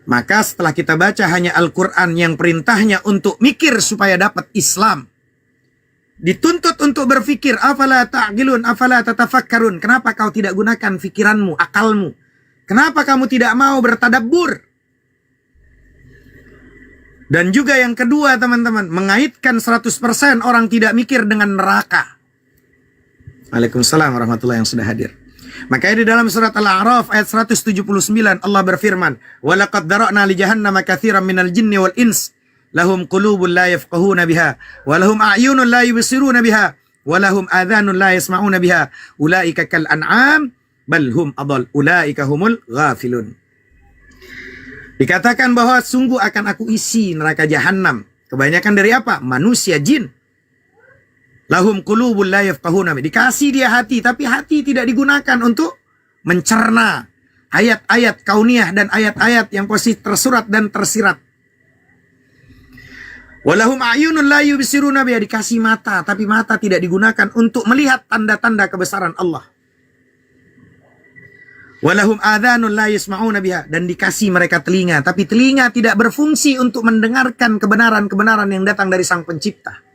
Speaker 3: Maka setelah kita baca hanya Al-Quran yang perintahnya untuk mikir supaya dapat Islam, dituntut untuk berfikir, afala ta'qilun, afala tatafakkarun. Kenapa kau tidak gunakan fikiranmu, akalmu? Kenapa kamu tidak mau bertadabbur? Dan juga yang kedua teman-teman, mengaitkan 100% orang tidak mikir dengan neraka. Waalaikumsalam warahmatullahi yang sudah hadir. Makanya di dalam surat Al-A'raf ayat 179 Allah berfirman, "Walaqad dara'na li jahannama katsiran minal jinni wal ins." Lahum qulubun la yafqahuna biha wa lahum a'yunun la yubsiruna biha wa lahum adhanun la yasma'una biha ulaika kal an'am bal hum adall ulaika humul ghafilun. Dikatakan bahwa sungguh akan aku isi neraka jahanam kebanyakan dari apa? Manusia, jin. Lahum qulubun la yafqahuna biha. Dikasih dia hati tapi hati tidak digunakan untuk mencerna ayat-ayat kauniyah dan ayat-ayat yang positif tersurat dan tersirat. Walahum a'yunun la yubsiruna biha, dikasih mata tapi mata tidak digunakan untuk melihat tanda-tanda kebesaran Allah. Walahum adhanun la yasma'una biha, dan dikasih mereka telinga tapi telinga tidak berfungsi untuk mendengarkan kebenaran-kebenaran yang datang dari Sang Pencipta.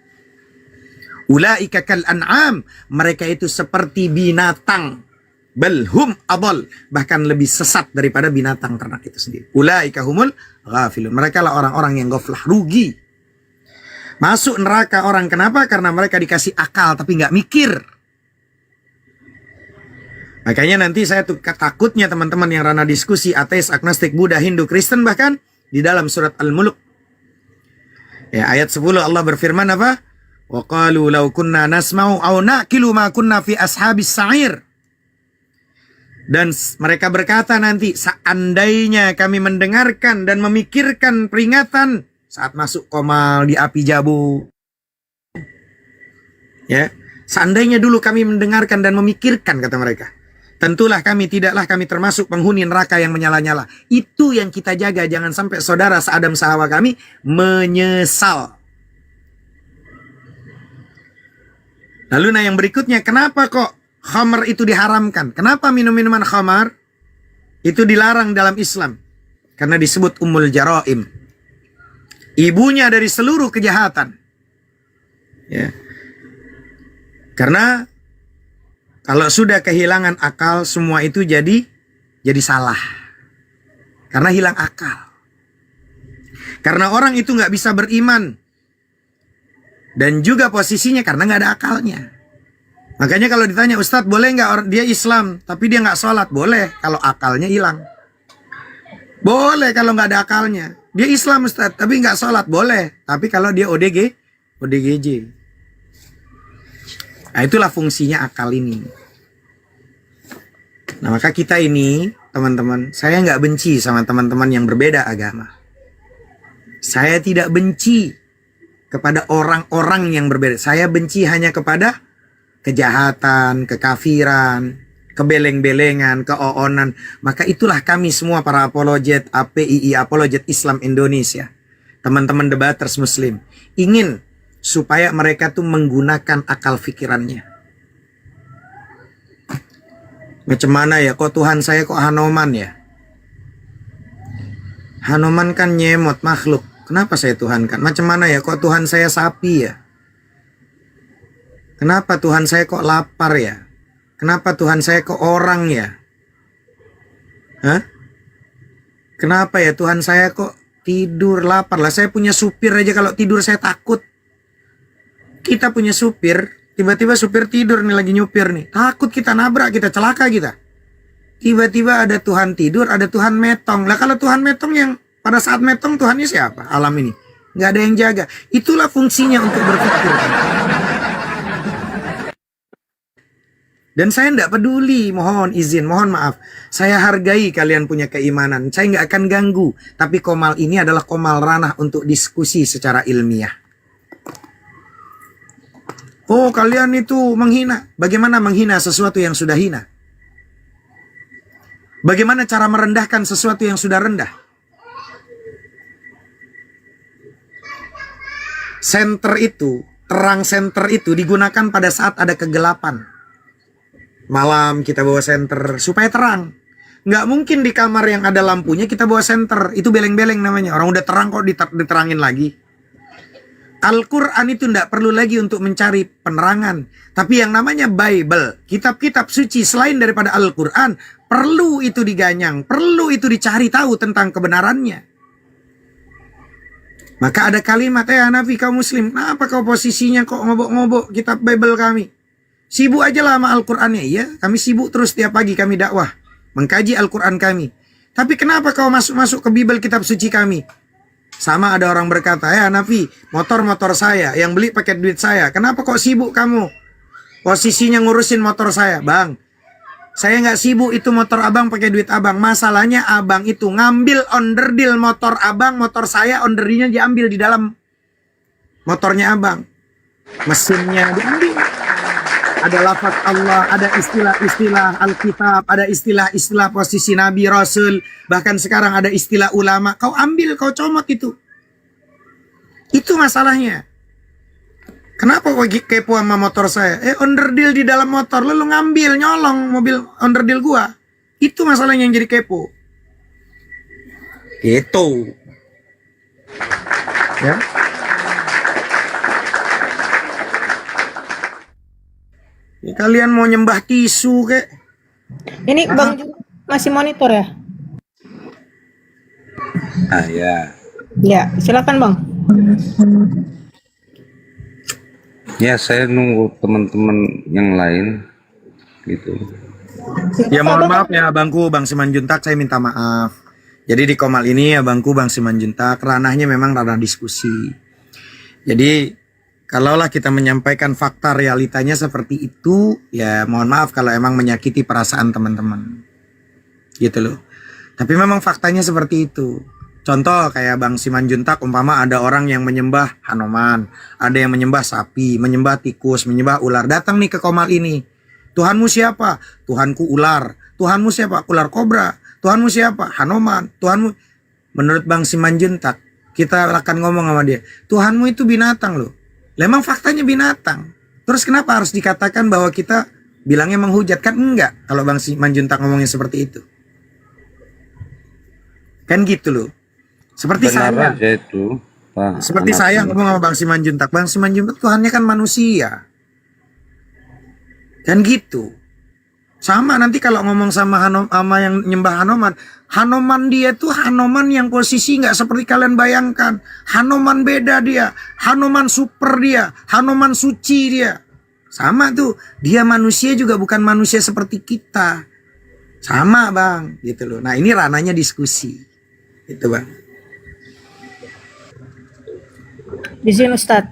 Speaker 3: Ulaika kal an'am, mereka itu seperti binatang. Bal hum adall, bahkan lebih sesat daripada binatang ternak itu sendiri. Ulaika humul ghafilun, mereka lah orang-orang yang ghaflah, rugi. Masuk neraka orang, kenapa? Karena mereka dikasih akal tapi nggak mikir. Makanya nanti saya tuh takutnya teman-teman yang ranah diskusi ateis, agnostik, Buddha, Hindu, Kristen, bahkan di dalam surat Al-Mulk ya, ayat 10 Allah berfirman apa? Wa qalu law kunna nasma'u aw naqilu ma kunna fi ashabis sa'ir. Dan mereka berkata nanti, seandainya kami mendengarkan dan memikirkan peringatan saat masuk komal di api jabu. Ya, seandainya dulu kami mendengarkan dan memikirkan, kata mereka, tentulah kami termasuk penghuni neraka yang menyala-nyala. Itu yang kita jaga, jangan sampai saudara seadam sahawa kami menyesal. Lalu yang berikutnya, kenapa kok khamar itu diharamkan? Kenapa minum-minuman khamar itu dilarang dalam Islam? Karena disebut ummul jaraim, ibunya dari seluruh kejahatan. Ya. Karena kalau sudah kehilangan akal, semua itu jadi salah. Karena hilang akal. Karena orang itu nggak bisa beriman. Dan juga posisinya karena nggak ada akalnya. Makanya kalau ditanya, Ustadz boleh nggak dia Islam tapi dia nggak sholat? Boleh kalau akalnya hilang. Boleh kalau nggak ada akalnya. Dia Islam Ustadz tapi nggak sholat? Boleh. Tapi kalau dia ODGJ. Nah itulah fungsinya akal ini. Nah maka kita ini teman-teman, saya nggak benci sama teman-teman yang berbeda agama. Saya tidak benci kepada orang-orang yang berbeda. Saya benci hanya kepada kejahatan, kekafiran, kebeleng-belengan, keoonan. Maka itulah kami semua para apologet APII, apologet Islam Indonesia, teman-teman debaters Muslim, ingin supaya mereka tuh menggunakan akal fikirannya. Macam mana ya, kok Tuhan saya kok Hanoman ya? Hanoman kan nyemot makhluk. Kenapa saya Tuhankan? Macam mana ya, kok Tuhan saya sapi ya? Kenapa Tuhan saya kok lapar ya? Kenapa Tuhan saya kok orang ya? Hah? Kenapa ya Tuhan saya kok tidur lapar? Lah saya punya supir aja kalau tidur saya takut. Kita punya supir, tiba-tiba supir tidur nih, lagi nyupir nih. Takut kita nabrak, kita celaka kita. Tiba-tiba ada Tuhan tidur, ada Tuhan metong. Lah kalau Tuhan metong, yang pada saat metong Tuhannya siapa? Alam ini. Nggak ada yang jaga. Itulah fungsinya untuk berpikir. Dan saya tidak peduli, mohon izin, mohon maaf. Saya hargai kalian punya keimanan. Saya nggak akan ganggu. Tapi komal ini adalah komal ranah untuk diskusi secara ilmiah. Oh kalian itu menghina. Bagaimana menghina sesuatu yang sudah hina? Bagaimana cara merendahkan sesuatu yang sudah rendah? Senter itu, terang senter itu digunakan pada saat ada kegelapan. Malam kita bawa senter supaya terang. Nggak mungkin di kamar yang ada lampunya kita bawa senter. Itu beleng-beleng namanya. Orang udah terang kok diterangin lagi. Al-Quran itu nggak perlu lagi untuk mencari penerangan. Tapi yang namanya Bible, kitab-kitab suci selain daripada Al-Quran, perlu itu diganyang, perlu itu dicari tahu tentang kebenarannya. Maka ada kalimat, Hanafi kau muslim, kenapa kau posisinya kok ngobok-ngobok kitab Bible kami? Sibuk aja lah sama Al-Qurannya. Iya, kami sibuk terus tiap pagi kami dakwah, mengkaji Al-Quran kami. Tapi kenapa kau masuk-masuk ke Bible kitab suci kami? Sama ada orang berkata, Hanafi, motor-motor saya yang beli pakai duit saya. Kenapa kok sibuk kamu? Posisinya ngurusin motor saya. Bang, saya nggak sibuk, itu motor abang pakai duit abang. Masalahnya abang itu ngambil onderdil motor abang, motor saya onderdilnya diambil di dalam motornya abang. Mesinnya diambil. Ada lafaz Allah, ada istilah-istilah Alkitab, ada istilah-istilah posisi Nabi, Rasul. Bahkan sekarang ada istilah ulama. Kau ambil, kau comot itu. Itu masalahnya. Kenapa kau kepo sama motor saya? Onderdil di dalam motor, lalu ngambil, nyolong mobil onderdil gua. Itu masalahnya yang jadi kepo. Gitu. Ya. Ya, kalian mau nyembah tisu kek?
Speaker 2: Ini Bang juga masih monitor ya?
Speaker 5: Ah ya.
Speaker 2: Ya, silakan Bang.
Speaker 5: Ya, saya nunggu teman-teman yang lain gitu.
Speaker 3: Ya mohon maaf ya abangku Bang Simanjuntak, saya minta maaf. Jadi di Komal ini abangku Bang Simanjuntak, ranahnya memang ranah diskusi. Jadi kalaulah kita menyampaikan fakta realitanya seperti itu, ya mohon maaf kalau emang menyakiti perasaan teman-teman. Gitu loh. Tapi memang faktanya seperti itu. Contoh kayak Bang Simanjuntak, umpama ada orang yang menyembah Hanoman, ada yang menyembah sapi, menyembah tikus, menyembah ular. Datang nih ke Komal ini. Tuhanmu siapa? Tuhanku ular. Tuhanmu siapa? Ular kobra. Tuhanmu siapa? Hanoman. Tuhanmu... Menurut Bang Simanjuntak, kita akan ngomong sama dia, Tuhanmu itu binatang loh. Memang faktanya binatang. Terus kenapa harus dikatakan bahwa kita bilangnya menghujat? Kan enggak kalau Bang Simanjuntak ngomongnya seperti itu. Kan gitu loh. Seperti
Speaker 5: Benar
Speaker 3: saya.
Speaker 5: aja itu, Pak.
Speaker 3: Seperti saya ngomong sama Bang Simanjuntak. Bang Simanjuntak Tuhannya kan manusia. Kan gitu. Sama nanti kalau ngomong sama sama yang nyembah Hanoman. Hanoman dia tuh Hanoman yang posisi nggak seperti kalian bayangkan. Hanoman beda dia. Hanoman super dia. Hanoman suci dia. Sama tuh. Dia manusia juga bukan manusia seperti kita. Sama Bang. Gitu loh. Nah ini ranahnya diskusi. Itu Bang.
Speaker 2: Izin Ustadz.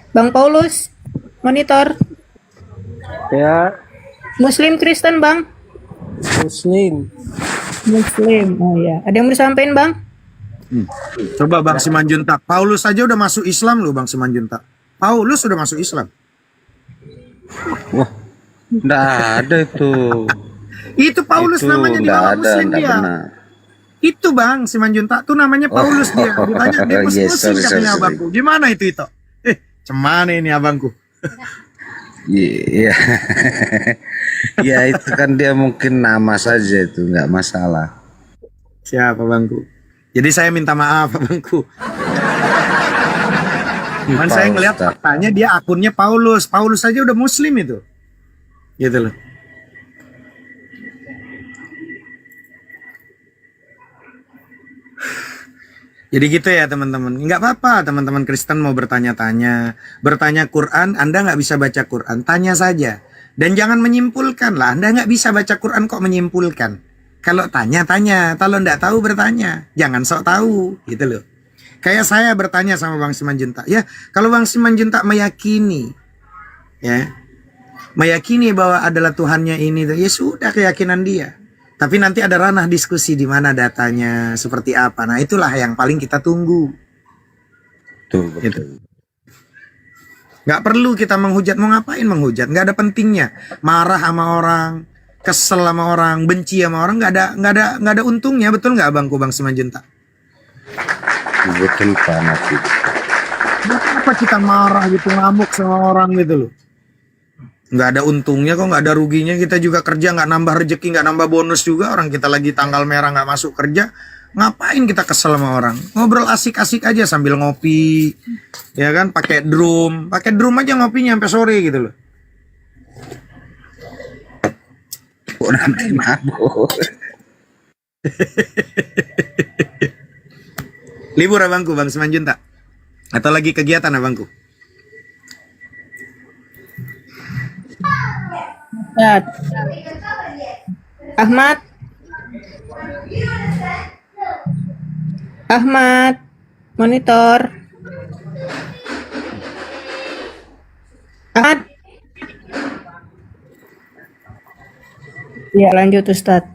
Speaker 2: Bang Paulus, monitor.
Speaker 7: Ya,
Speaker 2: Muslim Kristen Bang?
Speaker 7: Muslim.
Speaker 2: Muslim, oh ya. Ada yang mau disampaikan Bang?
Speaker 3: Coba Bang Simanjuntak. Paulus saja udah masuk Islam loh Bang Simanjuntak. Paulus udah masuk Islam.
Speaker 5: Wah, enggak ada itu.
Speaker 3: Itu Paulus
Speaker 5: Itu
Speaker 3: namanya di
Speaker 5: nggak
Speaker 3: bawah
Speaker 5: ada,
Speaker 3: Muslim
Speaker 5: nggak
Speaker 3: dia.
Speaker 5: benar.
Speaker 3: Itu Bang Simanjuntak tuh namanya Paulus dia. Ditanya dia
Speaker 5: Yes,
Speaker 3: Muslim
Speaker 5: sorry,
Speaker 3: katanya
Speaker 5: sorry.
Speaker 3: abangku. Gimana itu? Cemana ini abangku?
Speaker 5: Iya. Ya itu kan dia mungkin nama saja, itu nggak masalah.
Speaker 3: Siapa abangku? Jadi saya minta maaf abangku. Cuman saya ngelihat
Speaker 5: Ustaz.
Speaker 3: faktanya dia akunnya Paulus. Paulus saja udah Muslim itu. Gitu loh. Jadi gitu ya teman-teman. Nggak apa-apa teman-teman Kristen mau bertanya-tanya. Bertanya Quran, Anda nggak bisa baca Quran. Tanya saja. Dan jangan menyimpulkan lah. Anda nggak bisa baca Quran kok menyimpulkan. Kalau tanya-tanya. Kalau nggak tahu bertanya. Jangan sok tahu. Gitu loh. Kayak saya bertanya sama Bang Simanjuntak. Ya, kalau Bang Simanjuntak meyakini. Ya. Meyakini bahwa adalah Tuhannya ini. Ya sudah keyakinan dia. Tapi nanti ada ranah diskusi di mana datanya seperti apa. Nah itulah yang paling kita tunggu.
Speaker 5: Tuh,
Speaker 3: Gitu. Nggak perlu kita menghujat. Mau ngapain menghujat? Nggak ada pentingnya. Marah sama orang. kesel sama orang, benci sama orang, nggak ada untungnya, betul nggak abangku Bang Simanjuntak?
Speaker 5: Betul Pak Hanafi.
Speaker 3: Kenapa kita marah gitu, ngamuk sama orang gitu loh? Nggak ada untungnya kok, nggak ada ruginya. Kita juga kerja, nggak nambah rezeki, nggak nambah bonus juga. Orang kita lagi tanggal merah nggak masuk kerja, ngapain kita kesel sama orang? Ngobrol asik-asik aja sambil ngopi, ya kan? Pakai drum aja ngopinya sampai sore gitu loh.
Speaker 5: Kok namanya mabuk?
Speaker 3: Libur abangku Bang Simanjuntak? Atau lagi kegiatan abangku?
Speaker 2: Ya. Ahmad. Ahmad. Monitor. Ahmad. Ya, lanjut Ustadz.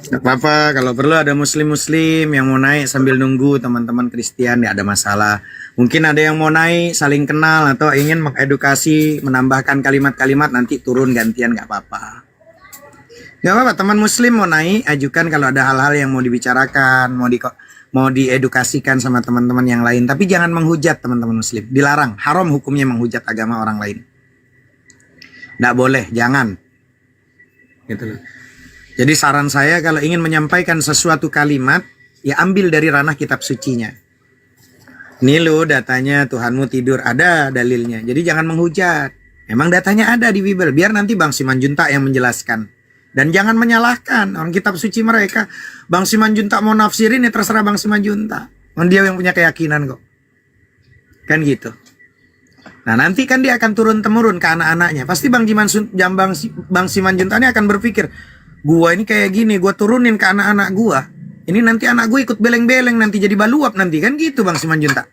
Speaker 3: Gak apa-apa, kalau perlu ada muslim-muslim yang mau naik sambil nunggu teman-teman Kristen, ya ada masalah. Mungkin ada yang mau naik saling kenal atau ingin mengedukasi, menambahkan kalimat-kalimat, nanti turun gantian, gak apa-apa. Gak apa-apa, teman muslim mau naik, ajukan kalau ada hal-hal yang mau dibicarakan, mau diedukasikan sama teman-teman yang lain. Tapi jangan menghujat teman-teman muslim, dilarang, haram hukumnya menghujat agama orang lain. Gak boleh, jangan. Gitu loh. Jadi saran saya kalau ingin menyampaikan sesuatu kalimat, ya ambil dari ranah kitab sucinya. Nih lo datanya Tuhanmu tidur, ada dalilnya. Jadi jangan menghujat. Emang datanya ada di Bible, biar nanti Bang Simanjuntak yang menjelaskan. Dan jangan menyalahkan orang kitab suci mereka. Bang Simanjuntak mau nafsirin, ya terserah Bang Simanjuntak. Dia yang punya keyakinan kok. Kan gitu. Nah nanti kan dia akan turun-temurun ke anak-anaknya. Pasti Bang Simanjuntak ini akan berpikir, gua ini kayak gini, gua turunin ke anak-anak gua. Ini nanti anak gua ikut beleng-beleng, nanti jadi baluap nanti. Kan gitu Bang Simanjuntak.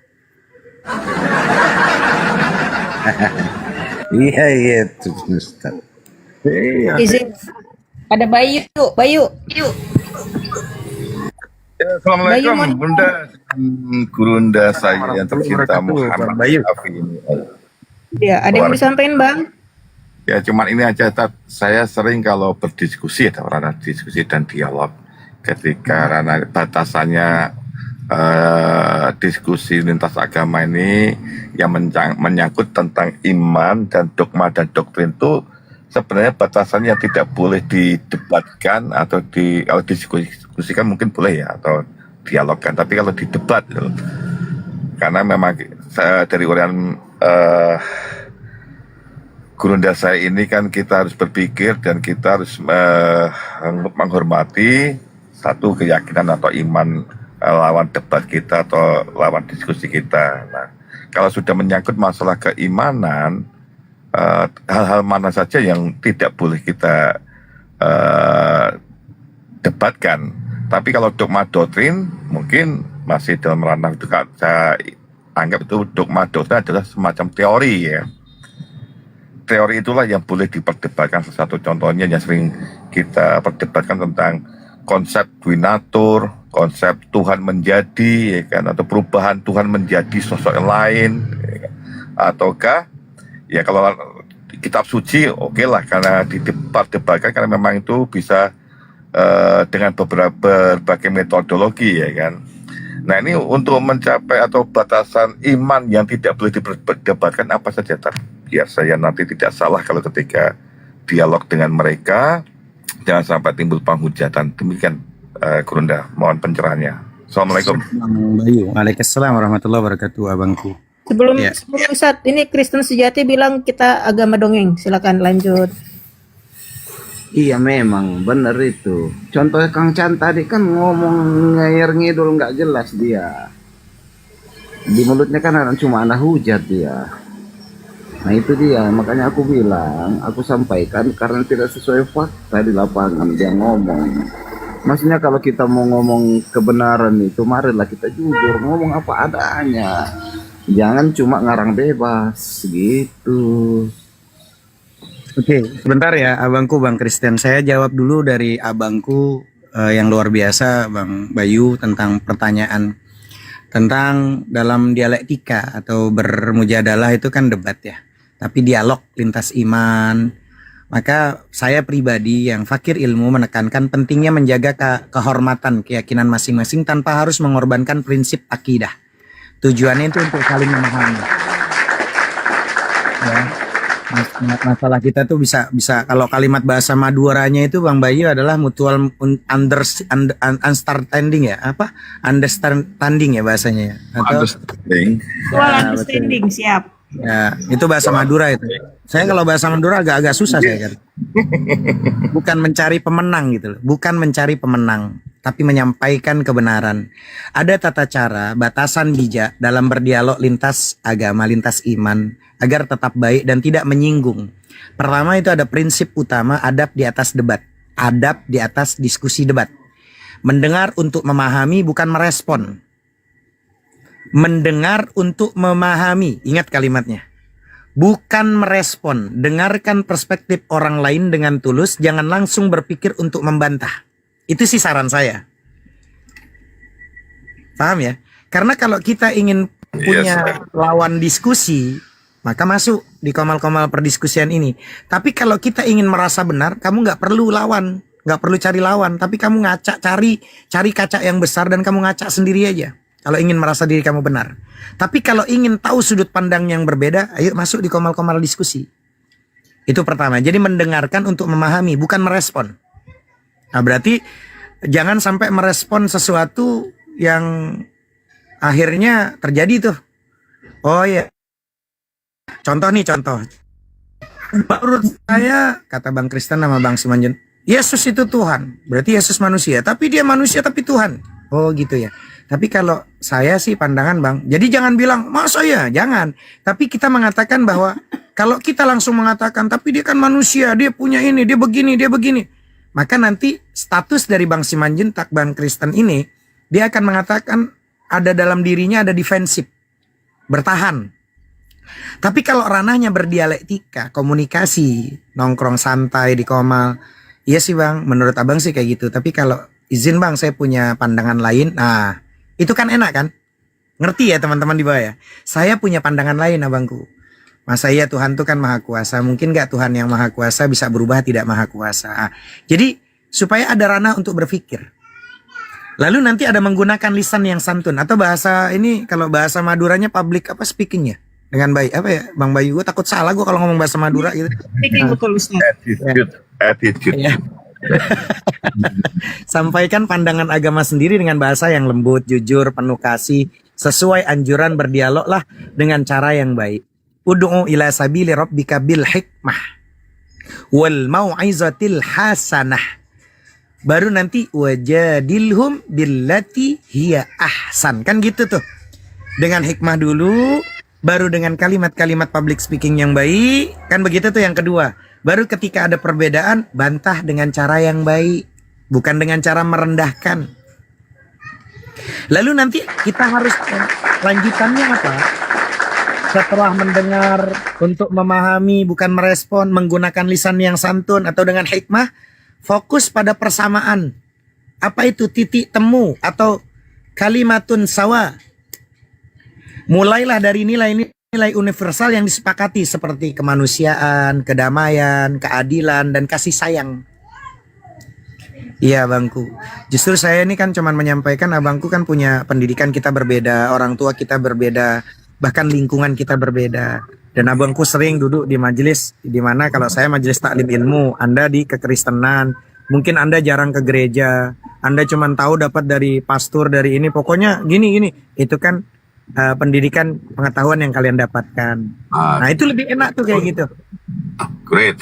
Speaker 5: Iya itu Ustaz.
Speaker 2: Izin. Ada Bayu.
Speaker 8: Ya, Assalamualaikum
Speaker 2: Bayu,
Speaker 8: Bunda, Gurunda saya yang tercinta Muhammad
Speaker 3: Bayu.
Speaker 8: Afi ini.
Speaker 2: Ya, ada yang disampaikan Bang?
Speaker 8: Ya cuman ini aja, saya sering kalau berdiskusi atau ranah diskusi dan dialog, ketika ranah batasannya diskusi lintas agama ini yang menyangkut tentang iman dan dogma dan doktrin itu sebenarnya batasannya tidak boleh didebatkan atau kalau diskusikan mungkin boleh ya atau dialogkan, tapi kalau didebat gitu. Karena memang dari uraian Gurunda saya ini kan kita harus berpikir dan kita harus menghormati satu keyakinan atau iman lawan debat kita atau lawan diskusi kita. Nah, kalau sudah menyangkut masalah keimanan, hal-hal mana saja yang tidak boleh kita debatkan. Tapi kalau dogma doktrin mungkin masih dalam ranah itu, saya anggap itu dogma doktrin adalah semacam teori ya. Teori itulah yang boleh diperdebatkan. Satu contohnya yang sering kita perdebatkan tentang konsep duinatur, konsep Tuhan menjadi, ya kan, atau perubahan Tuhan menjadi sosok yang lain, ya kan? Ataukah ya kalau kitab suci oke lah karena didebatkan karena memang itu bisa dengan berbagai metodologi ya kan. Nah ini untuk mencapai atau batasan iman yang tidak boleh diperdebatkan apa saja, biar saya nanti tidak salah kalau ketika dialog dengan mereka jangan sampai timbul penghujatan. Demikian Gurunda, mohon pencerahannya. Assalamualaikum.
Speaker 3: Bayu. Waalaikumsalam warahmatullahi wabarakatuh abangku.
Speaker 2: Sebelum
Speaker 3: Ya.
Speaker 2: Ustadz, ini Kristen sejati bilang kita agama dongeng. Silakan lanjut.
Speaker 5: Iya memang benar itu. Contohnya Kang Chan tadi kan ngomong ngayer ngidul nggak jelas dia. Di mulutnya kan cuma anak hujat dia. Nah itu dia, makanya aku bilang, aku sampaikan karena tidak sesuai fakta di lapangan dia ngomong. Maksudnya kalau kita mau ngomong kebenaran itu, marilah kita jujur, ngomong apa adanya. Jangan cuma ngarang bebas gitu.
Speaker 3: Oke, sebentar ya abangku Bang Kristen. Saya jawab dulu dari abangku yang luar biasa Bang Bayu tentang pertanyaan tentang dalam dialektika atau bermujadalah itu kan debat ya. Tapi dialog lintas iman, Maka saya pribadi yang fakir ilmu menekankan pentingnya menjaga kehormatan keyakinan masing-masing tanpa harus mengorbankan prinsip akidah. Tujuannya itu untuk saling memahami. Ya. Masalah kita tuh bisa kalau kalimat bahasa Maduranya itu Bang Bayu adalah mutual understanding ya, apa? Understanding ya bahasanya ya. Atau
Speaker 8: Understanding.
Speaker 2: Understanding, siap.
Speaker 3: ya, itu bahasa Madura itu. Saya kalau bahasa Madura agak-agak susah saya kan. Bukan mencari pemenang gitu loh. Bukan mencari pemenang, tapi menyampaikan kebenaran. Ada tata cara, batasan bijak dalam berdialog lintas agama, lintas iman, agar tetap baik dan tidak menyinggung. Pertama itu ada prinsip utama, adab di atas debat. Adab di atas diskusi debat. Mendengar untuk memahami, bukan merespon. Mendengar untuk memahami, ingat kalimatnya. Bukan merespon. Dengarkan perspektif orang lain dengan tulus, jangan langsung berpikir untuk membantah. Itu sih saran saya. Paham ya? Karena kalau kita ingin punya lawan diskusi, maka masuk di komal-komal perdiskusian ini. Tapi kalau kita ingin merasa benar, kamu nggak perlu lawan, nggak perlu cari lawan. Tapi kamu ngacak, cari kaca yang besar dan kamu ngacak sendiri aja. Kalau ingin merasa diri kamu benar. Tapi kalau ingin tahu sudut pandang yang berbeda, ayo masuk di komal-komal diskusi. Itu pertama. Jadi mendengarkan untuk memahami, bukan merespon. Nah berarti jangan sampai merespon sesuatu yang akhirnya terjadi tuh. Oh ya. Contoh. Menurut saya, kata Bang Kristen sama Bang Simanjun, Yesus itu Tuhan. Berarti Yesus manusia. Tapi dia manusia tapi Tuhan. Oh gitu ya. Tapi kalau saya sih pandangan Bang, jadi jangan bilang, masa ya? Jangan. Tapi kita mengatakan bahwa, kalau kita langsung mengatakan, tapi dia kan manusia, dia punya ini, dia begini. Maka nanti status dari Bang Simanjun, tak Bang Kristen ini, dia akan mengatakan, ada dalam dirinya ada defensif. Bertahan. Tapi kalau ranahnya berdialektika, komunikasi, nongkrong santai di komal, iya sih Bang, menurut Abang sih kayak gitu. Tapi kalau izin Bang, saya punya pandangan lain, nah itu kan enak kan? Ngerti ya teman-teman di bawah ya? Saya punya pandangan lain abangku. Masa iya Tuhan itu kan maha kuasa, mungkin gak Tuhan yang maha kuasa bisa berubah tidak maha kuasa. Jadi supaya ada ranah untuk berpikir. Lalu nanti ada menggunakan lisan yang santun, atau bahasa ini, kalau bahasa Maduranya public apa speakingnya dengan baik, apa ya Bang Bayu, gue takut salah gue kalau ngomong bahasa Madura gitu.
Speaker 2: Speaking betul Ustaz.
Speaker 8: Attitude.
Speaker 3: Ya. Sampaikan pandangan agama sendiri dengan bahasa yang lembut, jujur, penuh kasih, sesuai anjuran berdialoglah dengan cara yang baik. Ud'u ila sabili rabbika bil hikmah wal mau'izatil hasanah. Baru nanti wajadilhum billati hiya ahsan. Kan gitu tuh. Dengan hikmah dulu, baru dengan kalimat-kalimat public speaking yang baik. Kan begitu tuh yang kedua. Baru ketika ada perbedaan, bantah dengan cara yang baik. Bukan dengan cara merendahkan. Lalu nanti kita harus lanjutannya apa? Setelah mendengar, untuk memahami, bukan merespon, menggunakan lisan yang santun atau dengan hikmah, fokus pada persamaan. Apa itu titik temu atau kalimatun sawa? Mulailah dari nilai universal yang disepakati seperti kemanusiaan, kedamaian, keadilan, dan kasih sayang. Iya abangku, justru saya ini kan cuman menyampaikan, abangku kan punya pendidikan kita berbeda, orang tua kita berbeda, bahkan lingkungan kita berbeda. Dan abangku sering duduk di majelis, di mana kalau saya majelis taklim ilmu, Anda di kekristenan, mungkin Anda jarang ke gereja, Anda cuman tahu dapat dari pastor, dari ini, pokoknya gini, itu kan pendidikan pengetahuan yang kalian dapatkan. Nah itu lebih enak tuh kayak gitu.
Speaker 8: Great.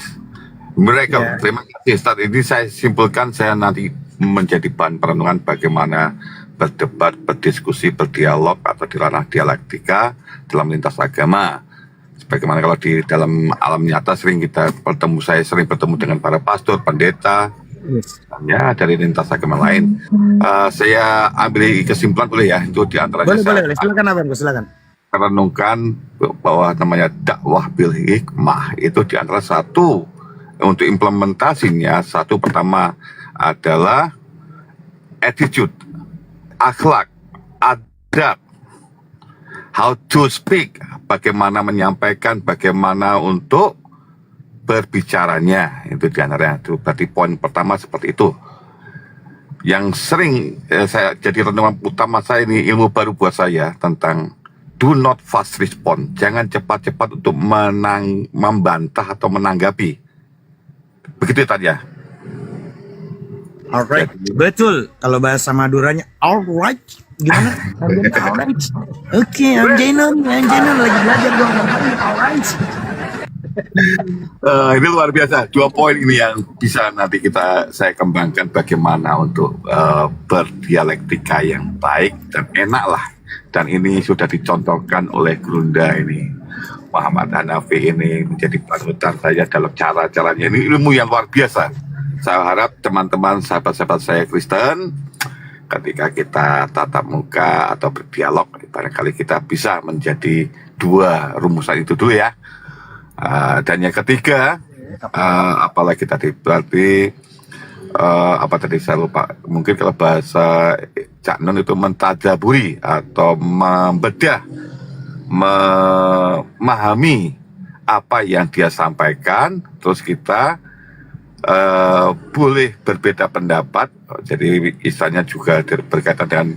Speaker 8: Mereka, terima kasih Ustaz. Ini saya simpulkan, saya nanti menjadi bahan perenungan bagaimana berdebat, berdiskusi, berdialog atau di ranah dialektika dalam lintas agama. Bagaimana kalau di dalam alam nyata saya sering bertemu dengan para pastor, pendeta, ya dari lintas agama lain. Saya ambil kesimpulan boleh ya, itu diantaranya
Speaker 3: boleh, silakan abangku, silakan.
Speaker 8: Merenungkan bahwa namanya dakwah bil hikmah itu diantara satu untuk implementasinya, satu pertama adalah attitude, akhlak, adab, how to speak, bagaimana menyampaikan, bagaimana untuk berbicaranya, itu diantaranya. Itu berarti poin pertama seperti itu. Yang sering saya jadi renungan utama saya ini, ilmu baru buat saya tentang do not fast respond. Jangan cepat-cepat untuk membantah atau menanggapi. Begitu tadi ya.
Speaker 3: Alright, betul. Kalau bahasa Maduranya, alright. Gimana? Alright. Oke, I'm Jainon lagi belajar dong. Alright.
Speaker 8: Ini luar biasa. 2 poin ini yang bisa nanti saya kembangkan bagaimana untuk berdialektika yang baik dan enak lah. Dan ini sudah dicontohkan oleh Gurunda ini, Muhammad Hanafi ini menjadi panutan saya dalam cara-caranya. Ini ilmu yang luar biasa. Saya harap teman-teman sahabat-sahabat saya Kristen, ketika kita tatap muka atau berdialog, barangkali kita bisa menjadi 2 rumusan itu dulu ya. Dan yang ketiga, apalagi tadi berarti apa tadi saya lupa. Mungkin kalau bahasa Cak Nun itu mentadaburi atau membedah, memahami apa yang dia sampaikan, terus kita boleh berbeda pendapat. Jadi istilahnya juga berkaitan dengan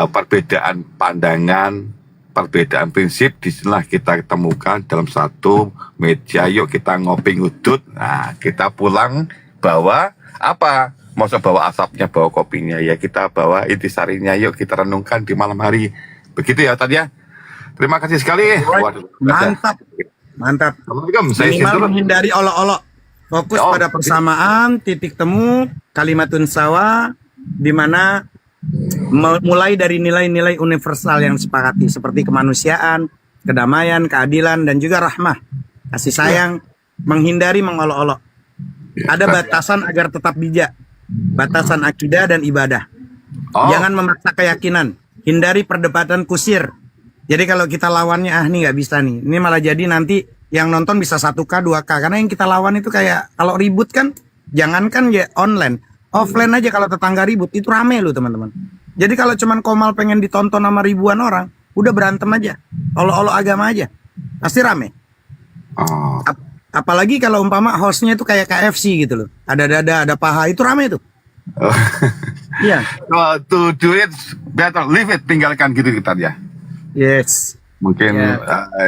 Speaker 8: perbedaan pandangan, perbedaan prinsip. Disinilah kita temukan dalam satu meja. Yuk kita ngopi ngudut. Nah, kita pulang bawa apa? Masa bawa asapnya, bawa kopinya, ya kita bawa intisarinya. Yuk kita renungkan di malam hari. Begitu ya tadi ya. Terima kasih sekali. Waduh,
Speaker 3: Mantap.
Speaker 8: Assalamualaikum. Saya
Speaker 3: Minimal
Speaker 8: Sindur.
Speaker 3: menghindari olok-olok. Fokus pada persamaan, titik temu, kalimatun sawa, di mana mulai dari nilai-nilai universal yang disepakati seperti kemanusiaan, kedamaian, keadilan, dan juga rahmah, kasih sayang, menghindari mengolok-olok. Ada batasan agar tetap bijak, batasan akidah dan ibadah. Jangan memaksa keyakinan, hindari perdebatan kusir. Jadi kalau kita lawannya, nih nggak bisa nih, ini malah jadi nanti yang nonton bisa 1K, 2K, karena yang kita lawan itu kayak kalau ribut kan, jangankan ya online, offline aja kalau tetangga ribut itu rame loh teman-teman. Jadi kalau cuman Komal pengen ditonton sama ribuan orang, udah berantem aja, olok-olok agama aja, pasti rame. Apalagi kalau umpama hostnya itu kayak KFC gitu loh, ada dada, ada paha, itu rame tuh. Iya.
Speaker 8: To do it better, leave it, tinggalkan gitu kita ya.
Speaker 3: Yes.
Speaker 8: Mungkin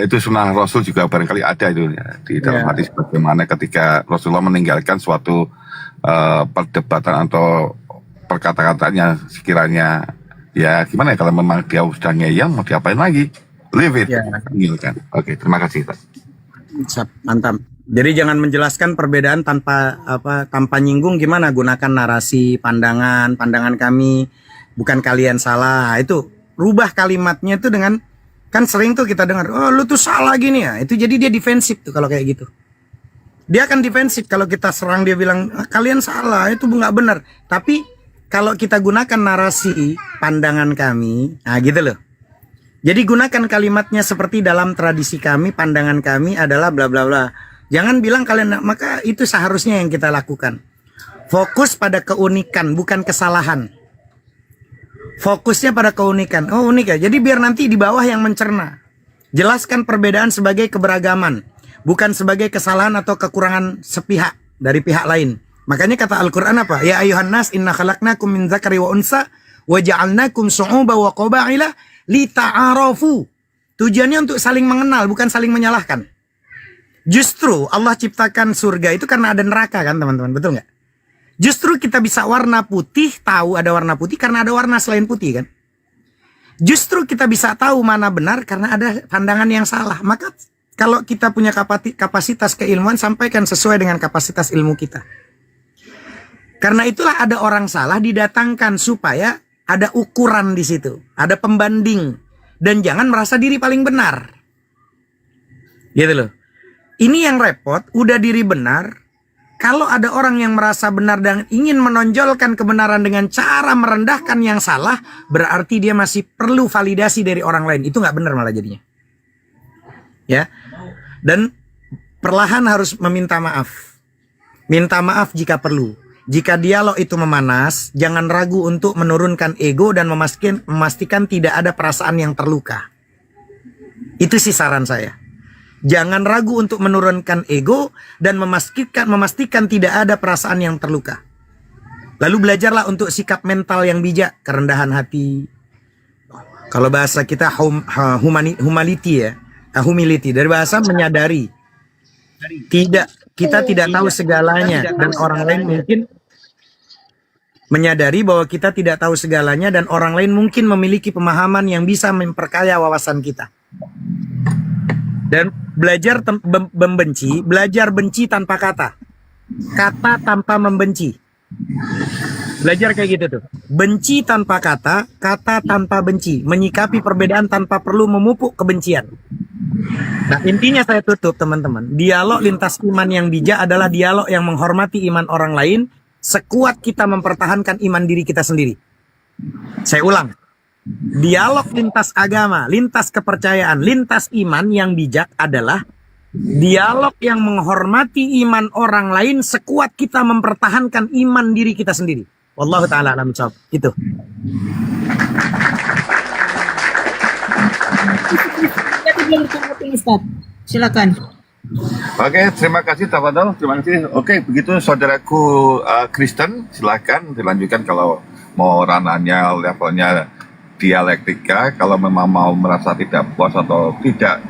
Speaker 8: itu sunnah Rasul juga barangkali ada itu ya, di dalam hadis bagaimana ketika Rasulullah meninggalkan suatu perdebatan atau perkata-katanya sekiranya ya gimana ya, kalau memang dia sudah ngeyel mau diapain lagi, leave it, tinggalkan. Oke, terima kasih.
Speaker 3: Mantap. Jadi jangan menjelaskan perbedaan tanpa nyinggung, gimana, gunakan narasi pandangan kami, bukan kalian salah. Itu rubah kalimatnya itu dengan, kan sering tuh kita dengar, oh lu tuh salah gini ya. Itu jadi dia defensif tuh kalau kayak gitu. Dia akan defensif kalau kita serang, dia bilang kalian salah, itu nggak benar. Tapi kalau kita gunakan narasi pandangan kami, nah gitu loh. Jadi gunakan kalimatnya seperti dalam tradisi kami, pandangan kami adalah bla bla bla. Jangan bilang kalian, maka itu seharusnya yang kita lakukan. Fokus pada keunikan, bukan kesalahan. Fokusnya pada keunikan. Oh unik ya. Jadi biar nanti di bawah yang mencerna. Jelaskan perbedaan sebagai keberagaman, bukan sebagai kesalahan atau kekurangan sepihak dari pihak lain. Makanya kata Al-Quran apa? Ya ayuhan nas inna khalaqnakum min dzakari wa unsa wa ja'alnakum syu'uban wa qabaila lita'arafu. Tujuannya untuk saling mengenal, bukan saling menyalahkan. Justru Allah ciptakan surga itu karena ada neraka kan teman-teman, betul nggak? Justru kita bisa warna putih, tahu ada warna putih karena ada warna selain putih kan. Justru kita bisa tahu mana benar karena ada pandangan yang salah. Maka kalau kita punya kapasitas keilmuan, sampaikan sesuai dengan kapasitas ilmu kita. Karena itulah ada orang salah didatangkan supaya ada ukuran di situ, ada pembanding, dan jangan merasa diri paling benar. Gitu loh. Ini yang repot, udah diri benar. Kalau ada orang yang merasa benar dan ingin menonjolkan kebenaran dengan cara merendahkan yang salah, berarti dia masih perlu validasi dari orang lain. Itu nggak benar malah jadinya. Ya. Dan perlahan harus meminta maaf. Minta maaf jika perlu. Jika dialog itu memanas, jangan ragu untuk menurunkan ego dan memastikan tidak ada perasaan yang terluka. Itu sih saran saya. Jangan ragu untuk menurunkan ego dan memastikan tidak ada perasaan yang terluka. Lalu belajarlah untuk sikap mental yang bijak, kerendahan hati. Kalau bahasa kita humility ya, humility dari bahasa menyadari. Kita tidak tahu segalanya dan orang lain mungkin menyadari bahwa kita tidak tahu segalanya dan orang lain mungkin memiliki pemahaman yang bisa memperkaya wawasan kita. Dan belajar membenci, belajar benci tanpa kata. Kata tanpa membenci. Belajar kayak gitu tuh. Benci tanpa kata, kata tanpa benci. Menyikapi perbedaan tanpa perlu memupuk kebencian. Nah, intinya saya tutup teman-teman. Dialog lintas iman yang bijak adalah dialog yang menghormati iman orang lain sekuat kita mempertahankan iman diri kita sendiri. Saya ulang. Dialog lintas agama, lintas kepercayaan, lintas iman yang bijak adalah dialog yang menghormati iman orang lain sekuat kita mempertahankan iman diri kita sendiri. Wallahu ta'ala alam bishawab. Itu.
Speaker 2: Silakan.
Speaker 8: Oke, terima kasih Tafadhol. Terima kasih. Oke, begitu saudaraku Kristen, silakan dilanjutkan kalau mau ranahnya, levelnya dialektika. Kalau memang mau merasa tidak puas atau tidak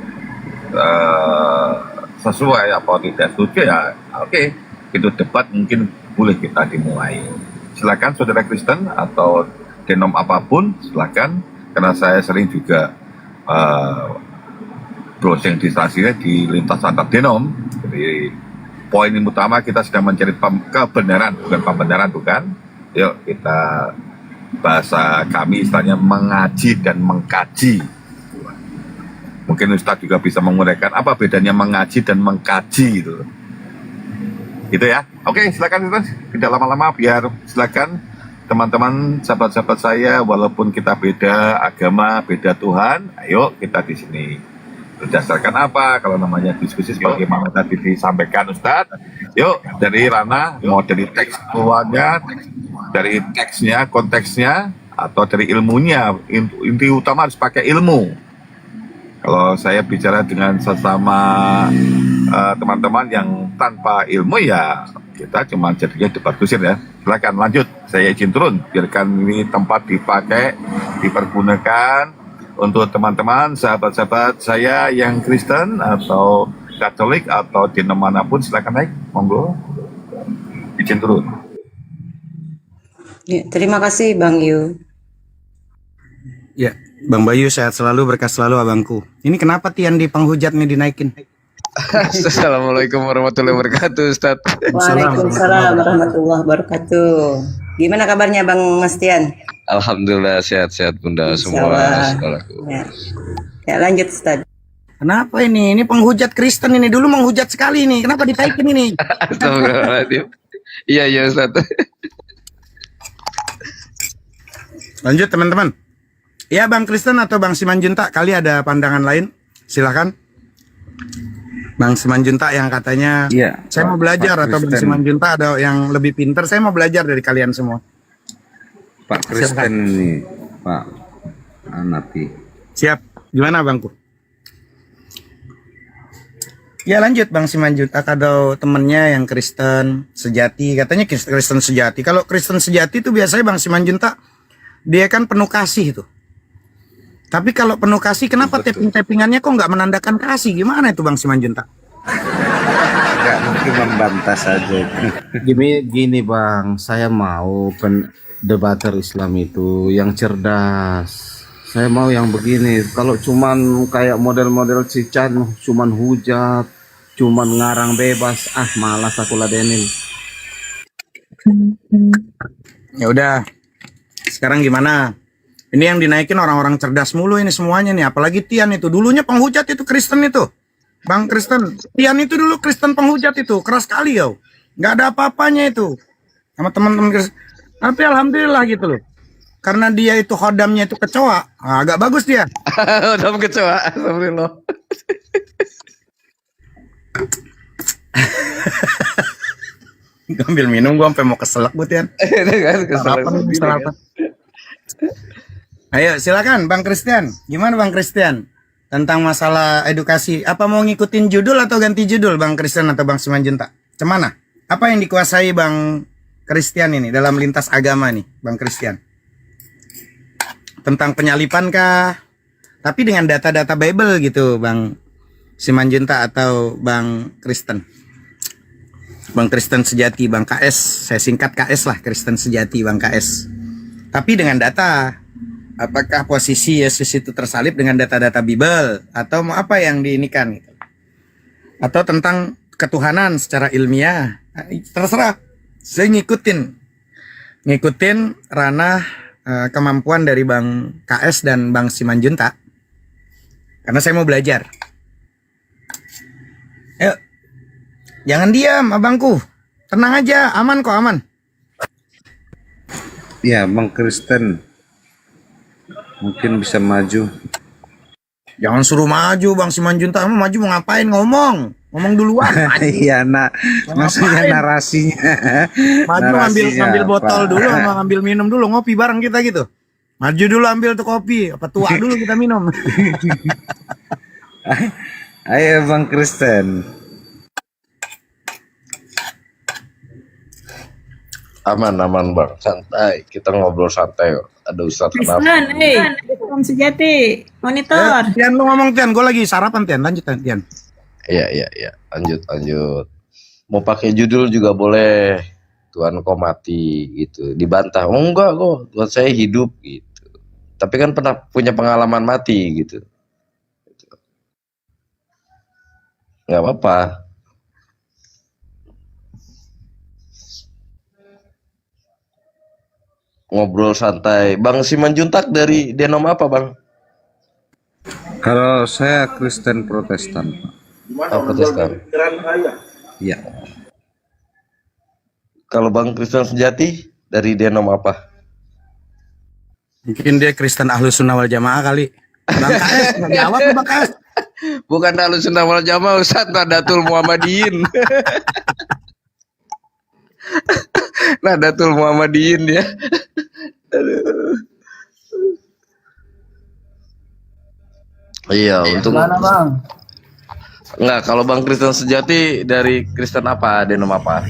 Speaker 8: sesuai atau tidak setuju ya, oke, itu debat mungkin boleh kita dimulai. Silakan saudara Kristen atau denom apapun, silakan. Karena saya sering juga browsing di stasiunnya di lintas antar denom. Jadi poin yang utama kita sedang mencari kebenaran, bukan pembenaran, bukan. Yuk kita bahasa kami istilahnya mengaji dan mengkaji. Mungkin Ustadz juga bisa menguraikan apa bedanya mengaji dan mengkaji gitu. Gitu ya. Oke, silakan Ustadz. Tidak lama-lama biar silakan teman-teman sahabat-sahabat saya, walaupun kita beda agama, beda Tuhan, ayo kita di sini. Berdasarkan apa? Kalau namanya diskusi sebagaimana tadi disampaikan Ustadz, yuk dari ranah, mau dari teks keluarnya, dari teksnya, konteksnya, atau dari ilmunya. Inti utama harus pakai ilmu. Kalau saya bicara dengan sesama teman-teman yang tanpa ilmu ya kita cuma jadinya debat kusir ya. Silakan lanjut, saya izin turun. Biarkan ini tempat dipakai, dipergunakan untuk teman-teman, sahabat-sahabat saya yang Kristen atau Katolik atau di manapun, silakan naik, monggo. Izin turun.
Speaker 9: Ya, terima kasih Bang Yu.
Speaker 3: Ya, Bang Bayu sehat selalu, berkah selalu abangku. Ini kenapa Tian di penghujat nih dinaikin?
Speaker 10: Assalamualaikum warahmatullahi wabarakatuh, Ustaz.
Speaker 9: Waalaikumsalam warahmatullahi wabarakatuh. Gimana kabarnya Bang Mastian?
Speaker 10: Alhamdulillah sehat-sehat Bunda semua.
Speaker 9: Ya. Ya lanjut Ustaz.
Speaker 3: Kenapa ini? Ini penghujat Kristen ini. Dulu menghujat sekali nih. Kenapa ditaikin ini?
Speaker 10: Astagfirullahaladzim. Iya Ustaz.
Speaker 3: Lanjut teman-teman. Ya Bang Kristen atau Bang Simanjuntak, kali ada pandangan lain? Silakan. Bang Simanjuntak yang katanya,
Speaker 5: Iya,
Speaker 3: saya mau belajar, atau Bang Simanjuntak ada yang lebih pintar, saya mau belajar dari kalian semua.
Speaker 5: Pak Kristen ini, Pak Anapi.
Speaker 3: Siap. Gimana Bangku? Ya lanjut Bang Simanjuntak, atau temennya yang Kristen sejati, katanya Kristen sejati. Kalau Kristen sejati itu biasanya Bang Simanjuntak, dia kan penuh kasih itu. Tapi kalau penuh kasih, kenapa tapping-tappingannya kok nggak menandakan kasih? Gimana itu Bang Simanjuntak?
Speaker 5: Nggak mungkin membantah saja. Gini Bang, saya mau debater Islam itu yang cerdas. Saya mau yang begini. Kalau cuman kayak model-model Cican, cuman hujat, cuman ngarang bebas, malas aku ladenin.
Speaker 3: Ya udah. Sekarang gimana? Ini yang dinaikin orang-orang cerdas mulu ini semuanya nih. Apalagi Tian itu. Dulunya penghujat itu Kristen itu. Bang Kristen. Tian itu dulu Kristen penghujat itu. Keras sekali yo. Nggak ada apa-apanya itu. Sama teman-teman Kristen. Tapi alhamdulillah gitu loh. Karena dia itu khodamnya itu kecoa. Agak bagus dia.
Speaker 10: Khodam kecoa. Alhamdulillah.
Speaker 3: Gue ambil minum, gue sampai mau keselak bu Tian. Ayo silakan Bang Christian. Gimana Bang Christian? tentang masalah edukasi. Apa mau ngikutin judul atau ganti judul Bang Kristen atau Bang Simanjuntak? Cemana? Apa yang dikuasai Bang Christian ini dalam lintas agama nih, Bang Christian? Tentang penyalipan kah? Tapi dengan data-data Bible gitu, Bang Simanjuntak atau Bang Kristen? Bang Kristen sejati, Bang KS. Saya singkat KS lah, Kristen sejati, Bang KS. Tapi dengan data. Apakah posisi Yesus itu tersalib dengan data-data Bible? Atau mau apa yang diinikan? Gitu? Atau tentang ketuhanan secara ilmiah? Terserah. Saya ngikutin ranah kemampuan dari Bang KS dan Bang Simanjuntak. Karena saya mau belajar. Ayo. Jangan diam abangku. Tenang aja, aman kok, aman.
Speaker 5: Ya, Bang Kristen mungkin bisa maju.
Speaker 3: Jangan suruh maju Bang Simanjuntak, maju mau ngapain, ngomong duluan.
Speaker 5: Iya, maksudnya narasinya.
Speaker 3: Maju ngambil botol dulu, sama ngambil minum dulu, ngopi bareng kita gitu. Maju dulu ambil tuh kopi, apa tua dulu kita minum.
Speaker 5: Ayo Bang Kristen.
Speaker 10: Aman Bang, santai. Kita ngobrol santai kok. Ada Ustadz Hanafi.
Speaker 2: Kristen sejati, monitor.
Speaker 3: Tian lu ngomong Tian, gue lagi sarapan Tian, lanjut Tian.
Speaker 10: Iya. Lanjut. Mau pakai judul juga boleh. Tuhan kau mati gitu. Dibantah. Oh enggak kok, Tuhan saya hidup gitu. Tapi kan pernah punya pengalaman mati gitu. Nggak apa-apa. Ngobrol santai. Bang Simanjuntak dari denom apa Bang?
Speaker 5: Kalau saya Kristen Protestan, Pak.
Speaker 10: Oh, Protestan.
Speaker 5: Iya.
Speaker 10: Kalau Bang Kristen sejati dari denom apa?
Speaker 3: Mungkin dia Kristen Ahlus Sunnah wal Jamaah kali. Bang KS, nggak jawab tuh Bang KS.
Speaker 10: Bukan Ahlus Sunnah wal Jamaah, Ustaz, Nadatul Muhammadiyin. Nadatul Muhammadiyin ya. Aduh. Iya, untuk
Speaker 6: Mana Bang?
Speaker 10: Enggak, kalau Bang Kristen sejati dari Kristen apa, denom apa?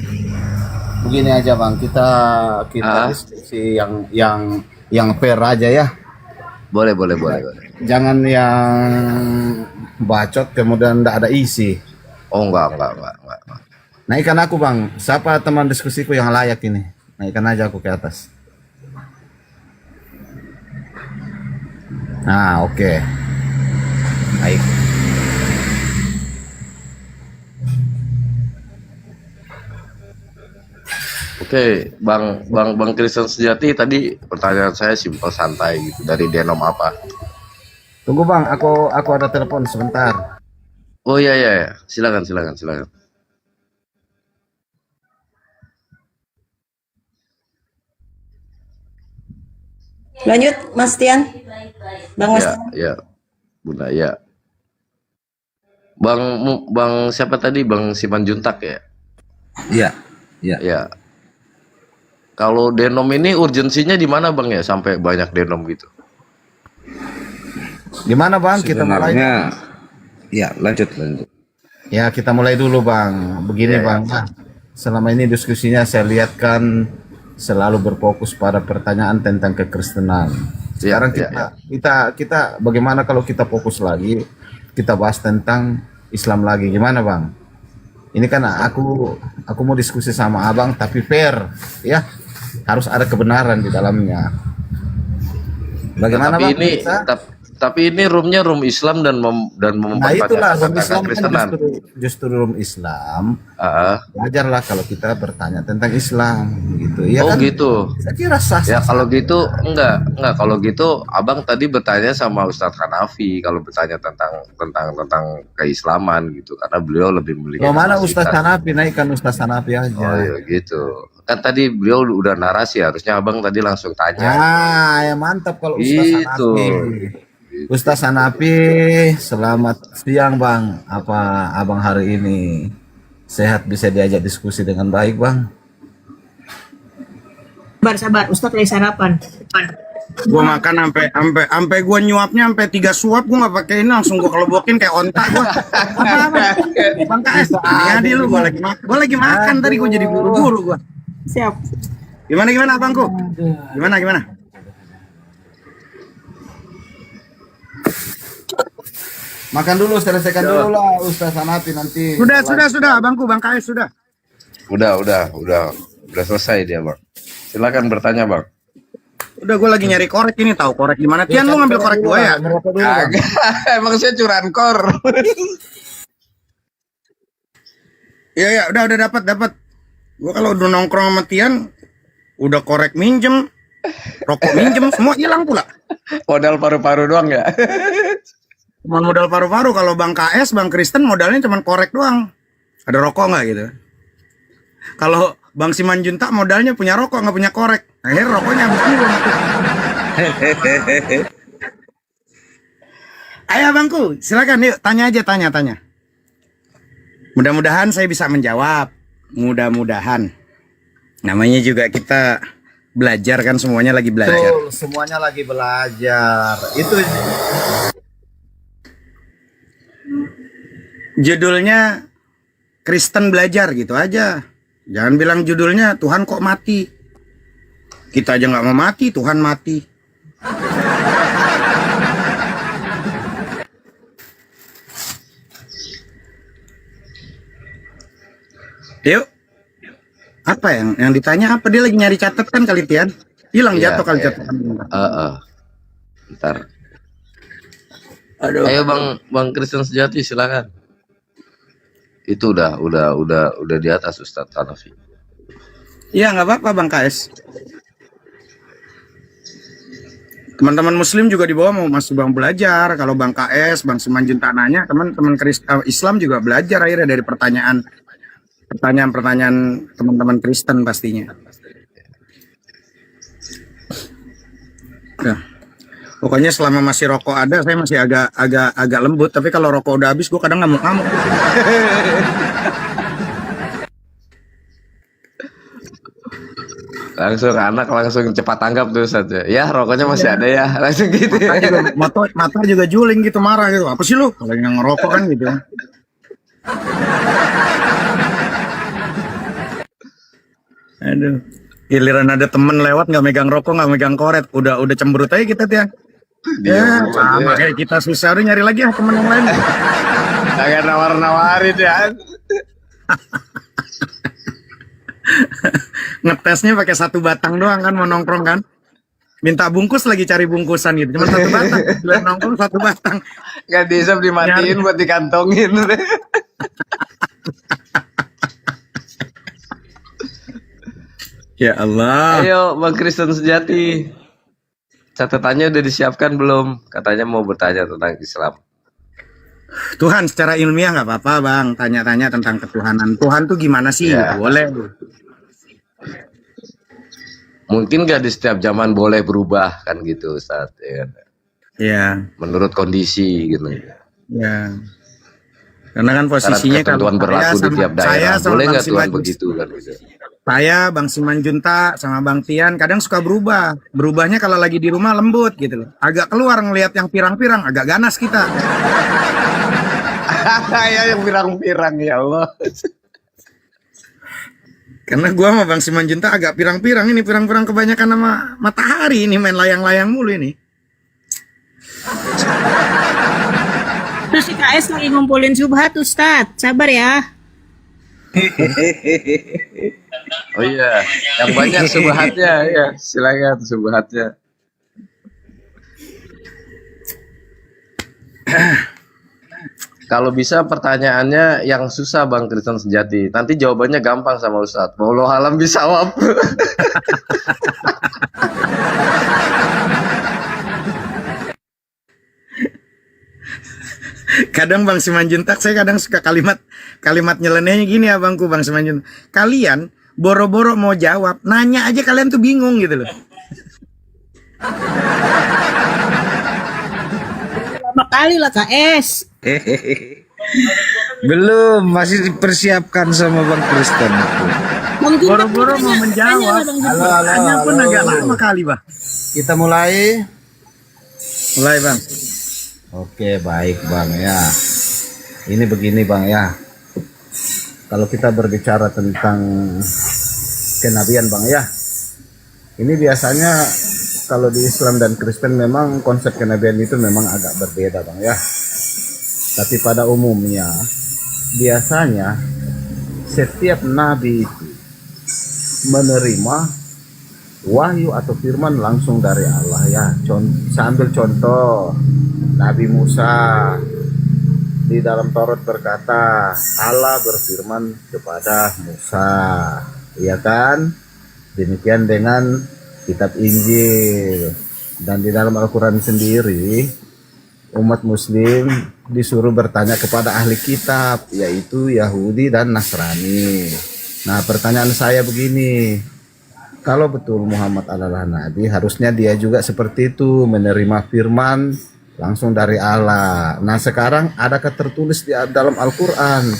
Speaker 6: Begini aja Bang, kita diskusi yang fair aja ya.
Speaker 10: Boleh.
Speaker 6: Jangan yang bacot kemudian tidak ada isi.
Speaker 10: Oh, enggak.
Speaker 6: Naikkan aku Bang, siapa teman diskusiku yang layak ini? Naikkan aja aku ke atas. Nah, oke. Baik.
Speaker 10: Oke, Bang Kristen sejati tadi pertanyaan saya simpel santai gitu, dari denom apa?
Speaker 6: Tunggu Bang, aku ada telepon sebentar.
Speaker 10: Oh iya. Silakan.
Speaker 9: Lanjut Mas Tian. Bang Mas.
Speaker 10: Ya. Bunda ya. Bang siapa tadi? Bang Simanjuntak ya?
Speaker 5: Iya.
Speaker 10: Ya. Kalau denom ini urgensinya di mana Bang ya sampai banyak denom gitu?
Speaker 6: Gimana Bang? Kita mulai.
Speaker 5: Sebenarnya, ya lanjut.
Speaker 6: Ya, kita mulai dulu Bang. Begini
Speaker 10: Ya.
Speaker 6: Bang. Selama ini diskusinya saya lihat kan selalu berfokus pada pertanyaan tentang kekristenan. Sekarang kita bagaimana kalau kita fokus lagi, kita bahas tentang Islam lagi, gimana Bang? Ini kan aku mau diskusi sama Abang tapi fair, ya. Harus ada kebenaran di dalamnya. Bagaimana Bang?
Speaker 10: Tapi ini roomnya room Islam dan
Speaker 6: Nah itulah room
Speaker 10: tentang
Speaker 6: Islam kan
Speaker 10: kekristenan.
Speaker 6: justru room Islam. Wajarlah kalau kita bertanya tentang Islam gitu. Ya
Speaker 10: Oh
Speaker 6: kan?
Speaker 10: gitu.
Speaker 6: Saya kira sah.
Speaker 10: Ya kalau gitu enggak kalau gitu Abang tadi bertanya sama Ustadz Hanafi kalau bertanya tentang keislaman gitu karena beliau lebih memiliki
Speaker 6: Mana
Speaker 10: kapasitas.
Speaker 6: Ustadz Hanafi, naikkan Ustadz Hanafi aja.
Speaker 10: Oh iya gitu. Kan tadi beliau udah narasi, harusnya Abang tadi langsung tanya.
Speaker 6: Ya mantap kalau Ustadz
Speaker 10: Gitu.
Speaker 6: Hanafi. Ustadz Hanafi, selamat siang Bang. Apa Abang hari ini sehat, bisa diajak diskusi dengan baik Bang?
Speaker 2: Sabar, Ustadz lagi sarapan.
Speaker 3: Gua makan sampai gua nyuapnya sampai 3 suap, gua nggak pakai ini, langsung gua kelebokin kayak ontak gua. Apa? Bang KS, ngadi lu, gua lagi makan tadi, gua jadi buru-buru gua.
Speaker 2: Siap.
Speaker 3: Gimana abangku? Gimana?
Speaker 6: Makan dulu, selesaikan dulu lah Ustaz Hanafi nanti.
Speaker 3: Sudah, abangku, Bang KS sudah.
Speaker 10: Udah selesai dia, Bang. Silakan bertanya, Bang.
Speaker 3: Udah, gue lagi nyari korek ini, tahu korek di mana? Tian, lu ngambil korek gua ya?
Speaker 10: Kagak. Emang saya curanmor.
Speaker 3: Iya, udah dapat. Gua kalau udah nongkrong sama Tian, udah korek minjem, rokok minjem, semua hilang pula.
Speaker 10: Modal paru-paru doang ya.
Speaker 3: Cuman modal paru-paru. Kalau Bang KS, Bang Kristen modalnya cuman korek doang. Ada rokok nggak gitu? Kalau Bang Simanjuntak modalnya punya rokok, nggak punya korek. Akhirnya rokoknya habis dulu. Ayo abangku, silakan yuk, tanya aja, tanya. Mudah-mudahan saya bisa menjawab. Mudah-mudahan. Namanya juga kita belajar kan, semuanya lagi belajar.
Speaker 6: Betul, semuanya lagi belajar. Itu
Speaker 3: judulnya Kristen belajar gitu aja. Jangan bilang judulnya Tuhan kok mati. Kita aja nggak mau mati, Tuhan mati. Yuk. Apa yang ditanya apa? Dia lagi nyari catatan kali, Tian. Hilang
Speaker 10: Iya,
Speaker 3: jatuh kali
Speaker 10: iya.
Speaker 3: catatan.
Speaker 10: Ntar.
Speaker 3: Aduh.
Speaker 10: Ayo Bang Kristen Sejati, silakan. Itu udah di atas Ustadz Hanafi.
Speaker 3: Iya, nggak apa-apa Bang KS. Teman-teman Muslim juga di bawah mau masuk Bang belajar. Kalau Bang KS, Bang Simanjuntak nanya, teman-teman Islam juga belajar akhirnya dari pertanyaan teman-teman Kristen pastinya. Nah, pokoknya selama masih rokok ada, saya masih agak lembut. Tapi kalau rokok udah habis, gue kadang ngamuk-ngamuk.
Speaker 10: langsung cepat tanggap tuh Ustaz ya. Ya, rokoknya masih ada ya. Langsung gitu.
Speaker 3: Mata juga juling gitu, marah gitu. Apa sih lu? Kalau yang ngerokok kan gitu. Aduh. Giliran ada temen lewat nggak megang rokok, nggak megang koret, udah cemberut aja kita Tian. Ya, sama kayak kita susah, udah nyari lagi ya temen yang lain.
Speaker 10: Agak nawar-nawarin ya.
Speaker 3: Ngetesnya pakai 1 batang doang kan, mau nongkrong kan. Minta bungkus lagi cari bungkusan gitu, cuma 1 batang. Bila nongkrong 1 batang.
Speaker 10: Nggak diisap, dimatiin buat dikantongin.
Speaker 3: Ya Allah.
Speaker 10: Ayo Bang Kristen Sejati. Catatannya udah disiapkan belum? Katanya mau bertanya tentang Islam.
Speaker 3: Tuhan secara ilmiah nggak apa-apa Bang, tanya-tanya tentang ketuhanan. Tuhan tuh gimana sih?
Speaker 10: Ya.
Speaker 3: Boleh.
Speaker 10: Mungkin nggak di setiap zaman boleh berubah kan gitu Ustaz ya.
Speaker 3: Ya.
Speaker 10: Menurut kondisi gitu.
Speaker 3: Ya. Karena kan posisinya
Speaker 10: Syarat ketentuan berlaku di tiap daerah. Boleh nggak Tuhan begitu kan gitu.
Speaker 3: Saya, Bang Simanjuntak, sama Bang Tian kadang suka berubah. Berubahnya kalau lagi di rumah lembut gitu loh. Agak keluar ngelihat yang pirang-pirang, agak ganas kita.
Speaker 10: Ya yang pirang-pirang ya Allah.
Speaker 3: Karena gua sama Bang Simanjuntak agak pirang-pirang ini, pirang-pirang kebanyakan sama matahari ini, main layang-layang mulu ini.
Speaker 2: Terus si KS lagi ngumpulin subhat Ustadz. Sabar ya.
Speaker 10: Oh iya, yang banyak subhatnya ya, silakan subhatnya. Kalau bisa pertanyaannya yang susah Bang Kristen Sejati. Nanti jawabannya gampang sama Ustadz. Wallahu alam bisawab.
Speaker 3: Kadang Bang Simanjuntak, saya kadang suka kalimat nyelenehnya gini ya Bangku, Bang Simanjuntak. Kalian boro-boro mau jawab, nanya aja kalian tuh bingung gitu loh.
Speaker 2: Lama kali lah KS.
Speaker 5: Belum, masih dipersiapkan sama Bang Kristen itu.
Speaker 2: Bang Kintab
Speaker 3: Boro-boro mau menjawab.
Speaker 5: Halo, halo,
Speaker 3: Tanya pun
Speaker 5: halo.
Speaker 3: agak lama kali, Bang.
Speaker 5: Kita mulai.
Speaker 3: Mulai, Bang.
Speaker 5: Oke, baik Bang ya. Ini begini Bang ya. Kalau kita berbicara tentang kenabian Bang ya. Ini biasanya kalau di Islam dan Kristen memang konsep kenabian itu memang agak berbeda Bang ya. Tapi pada umumnya biasanya setiap nabi itu menerima wahyu atau firman langsung dari Allah ya. Saya ambil contoh Nabi Musa di dalam Taurat berkata Allah berfirman kepada Musa, ya kan? Demikian dengan kitab Injil, dan di dalam Al-Quran sendiri umat Muslim disuruh bertanya kepada ahli kitab, yaitu Yahudi dan Nasrani. Nah, pertanyaan saya begini, kalau betul Muhammad adalah Nabi, harusnya dia juga seperti itu, menerima firman langsung dari Allah. Nah, sekarang adakah tertulis di dalam Al-Quran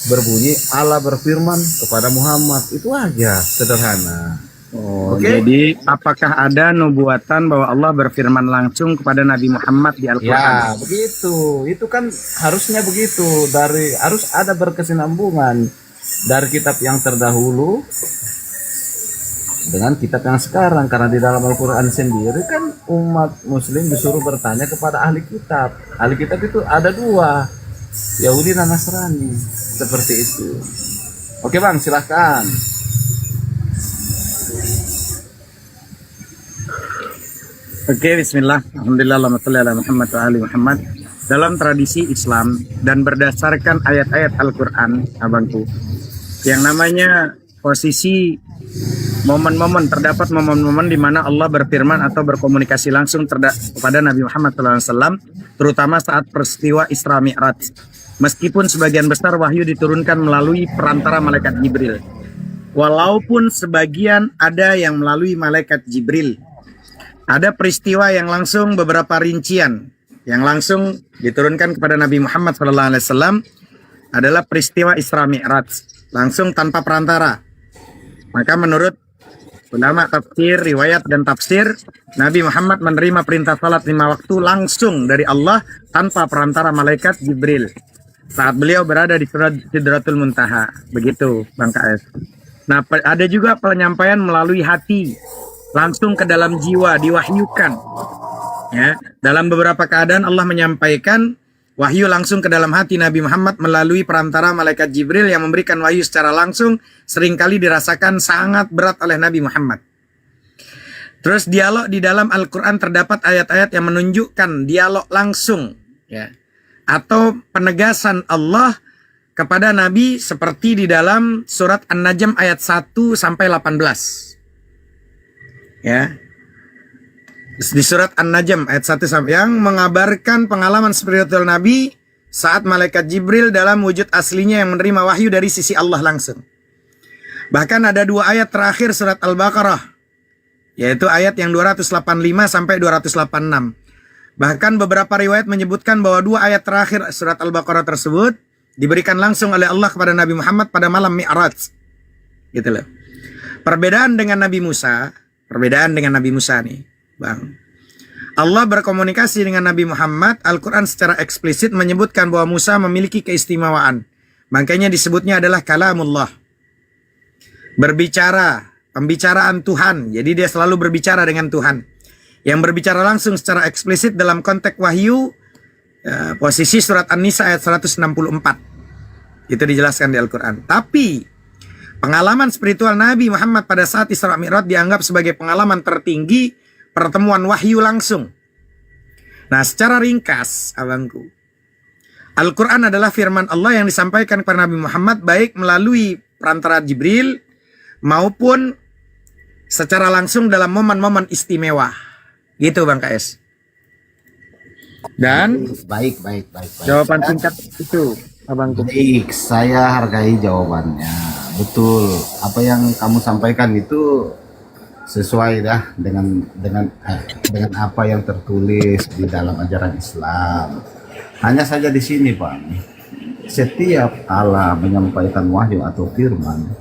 Speaker 5: berbunyi Allah berfirman kepada Muhammad? Itu aja, sederhana.
Speaker 3: Oh,
Speaker 5: Oke.
Speaker 3: jadi apakah ada nubuatan bahwa Allah berfirman langsung kepada Nabi Muhammad di Al-Quran?
Speaker 5: Ya, begitu. Itu kan harusnya begitu. Harus ada berkesinambungan dari kitab yang terdahulu dengan kitab yang sekarang, karena di dalam Al-Quran sendiri kan umat muslim disuruh bertanya kepada ahli kitab. Ahli kitab itu ada dua, Yahudi dan Nasrani, seperti itu. Oke Bang, silahkan.
Speaker 3: Oke, bismillah. Alhamdulillah, Allahumma sholli ala Muhammad wa ali Muhammad. Dalam tradisi Islam dan berdasarkan ayat-ayat Al-Quran, abangku, yang namanya posisi momen-momen, terdapat momen-momen di mana Allah berfirman atau berkomunikasi langsung kepada Nabi Muhammad SAW, terutama saat peristiwa Isra Mi'raj. Meskipun sebagian besar wahyu diturunkan melalui perantara malaikat Jibril. Walaupun sebagian ada yang melalui malaikat Jibril. Ada peristiwa yang langsung beberapa rincian yang langsung diturunkan kepada Nabi Muhammad SAW adalah peristiwa Isra Mi'raj, langsung tanpa perantara. Maka menurut ulama tafsir, riwayat dan tafsir, Nabi Muhammad menerima perintah salat 5 waktu langsung dari Allah tanpa perantara malaikat Jibril saat beliau berada di Sidratul Muntaha. Begitu Bang KS. Nah, ada juga penyampaian melalui hati, langsung ke dalam jiwa, diwahyukan. Ya, dalam beberapa keadaan Allah menyampaikan wahyu langsung ke dalam hati Nabi Muhammad melalui perantara malaikat Jibril yang memberikan wahyu secara langsung, seringkali dirasakan sangat berat oleh Nabi Muhammad. Terus dialog di dalam Al-Quran terdapat ayat-ayat yang menunjukkan dialog langsung, ya, atau penegasan Allah kepada Nabi seperti di dalam surat An-Najm ayat 1 sampai 18. Ya, di surat An-Najm ayat 1 sampai yang mengabarkan pengalaman spiritual Nabi saat malaikat Jibril dalam wujud aslinya yang menerima wahyu dari sisi Allah langsung. Bahkan ada 2 ayat terakhir surat Al-Baqarah, yaitu ayat yang 285 sampai 286. Bahkan beberapa riwayat menyebutkan bahwa 2 ayat terakhir surat Al-Baqarah tersebut diberikan langsung oleh Allah kepada Nabi Muhammad pada malam Mi'raj. Gitu loh. Perbedaan dengan Nabi Musa nih, Bang. Allah berkomunikasi dengan Nabi Muhammad. Al-Quran secara eksplisit menyebutkan bahwa Musa memiliki keistimewaan. Makanya disebutnya adalah kalamullah. Berbicara, pembicaraan Tuhan. Jadi dia selalu berbicara dengan Tuhan. Yang berbicara langsung secara eksplisit dalam konteks wahyu, posisi surat An-Nisa ayat 164. Itu dijelaskan di Al-Quran. Tapi pengalaman spiritual Nabi Muhammad pada saat Isra Mi'raj dianggap sebagai pengalaman tertinggi pertemuan wahyu langsung. Nah, secara ringkas, abangku, Al-Quran adalah firman Allah yang disampaikan kepada Nabi Muhammad baik melalui perantara Jibril maupun secara langsung dalam momen-momen istimewa. Gitu Bang KS. Dan
Speaker 5: Baik.
Speaker 3: jawaban singkat itu, abangku.
Speaker 5: Baik, saya hargai jawabannya. Betul, apa yang kamu sampaikan itu sesuai dah dengan apa yang tertulis di dalam ajaran Islam. Hanya saja di sini, Pak, setiap Allah menyampaikan wahyu atau firman,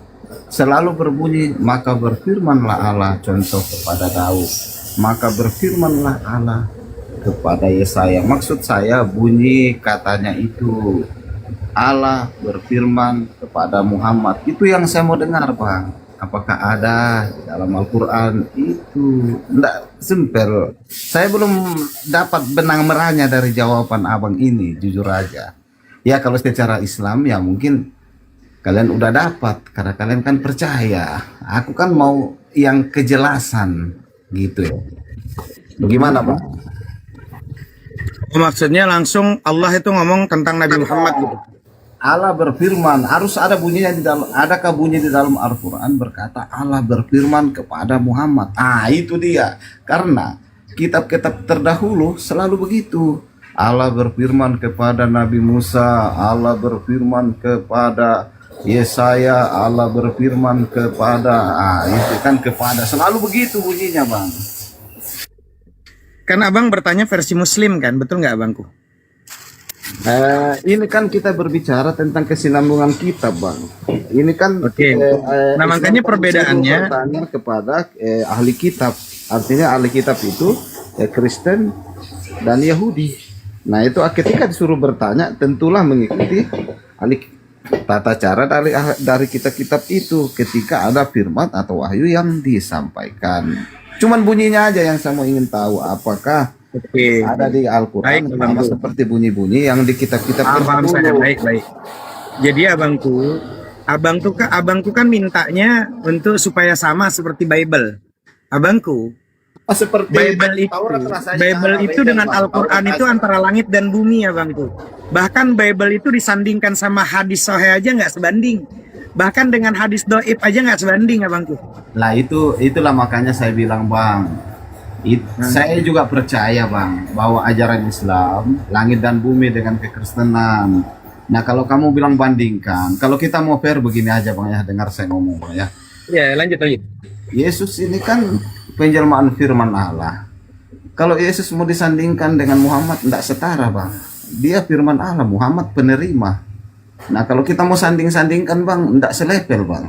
Speaker 5: selalu berbunyi, maka berfirmanlah Allah, contoh kepada Daud, maka berfirmanlah Allah kepada Yesaya. Maksud saya bunyi katanya itu Allah berfirman kepada Muhammad. Itu yang saya mau dengar, Bang. Apakah ada dalam Al-Quran itu? Enggak, simpel. Saya belum dapat benang merahnya dari jawaban abang ini, jujur aja. Ya kalau secara Islam ya mungkin kalian udah dapat, karena kalian kan percaya. Aku kan mau yang kejelasan gitu ya. Bagaimana, Bang?
Speaker 3: Maksudnya langsung Allah itu ngomong tentang Nabi Muhammad gitu.
Speaker 5: Allah berfirman, harus ada bunyinya di dalam, adakah bunyi di dalam Al-Quran berkata Allah berfirman kepada Muhammad. Itu dia, karena kitab-kitab terdahulu selalu begitu. Allah berfirman kepada Nabi Musa, Allah berfirman kepada Yesaya, Allah berfirman kepada, itu kan kepada, selalu begitu bunyinya, Bang.
Speaker 3: Kan abang bertanya versi Muslim kan, betul nggak abangku?
Speaker 5: Ini kan kita berbicara tentang kesinambungan kitab, Bang. Ini kan
Speaker 3: Oke. Nah, makanya perbedaannya
Speaker 5: bertanya kepada ahli kitab. Artinya ahli kitab itu Kristen dan Yahudi. Nah, itu ketika disuruh bertanya tentulah mengikuti ahli tata cara dari kitab-kitab itu ketika ada firman atau wahyu yang disampaikan. Cuman bunyinya aja yang saya mau ingin tahu, apakah ada di Al-Quran sama seperti bunyi-bunyi yang di kitab-kitab
Speaker 3: paham saya,
Speaker 5: terdahulu.
Speaker 3: baik. Jadi abangku kan mintanya untuk supaya sama seperti Bible. Abangku,
Speaker 5: Seperti
Speaker 3: Bible itu dengan Al-Quran itu antara langit dan bumi, abangku. Bahkan Bible itu disandingkan sama hadis sahih aja nggak sebanding. Bahkan dengan hadis doib aja nggak sebanding, abangku.
Speaker 5: Lah itulah makanya saya bilang, Bang. Saya juga percaya, Bang, bahwa ajaran Islam langit dan bumi dengan kekristenan. Nah, kalau kamu bilang bandingkan, kalau kita mau fair begini aja, Bang, ya, dengar saya ngomong, Bang, ya.
Speaker 3: Ya, lanjut.
Speaker 5: Yesus ini kan penjelmaan firman Allah. Kalau Yesus mau disandingkan dengan Muhammad, tidak setara, Bang. Dia firman Allah, Muhammad penerima. Nah, kalau kita mau sanding-sandingkan, Bang, tidak selevel, Bang.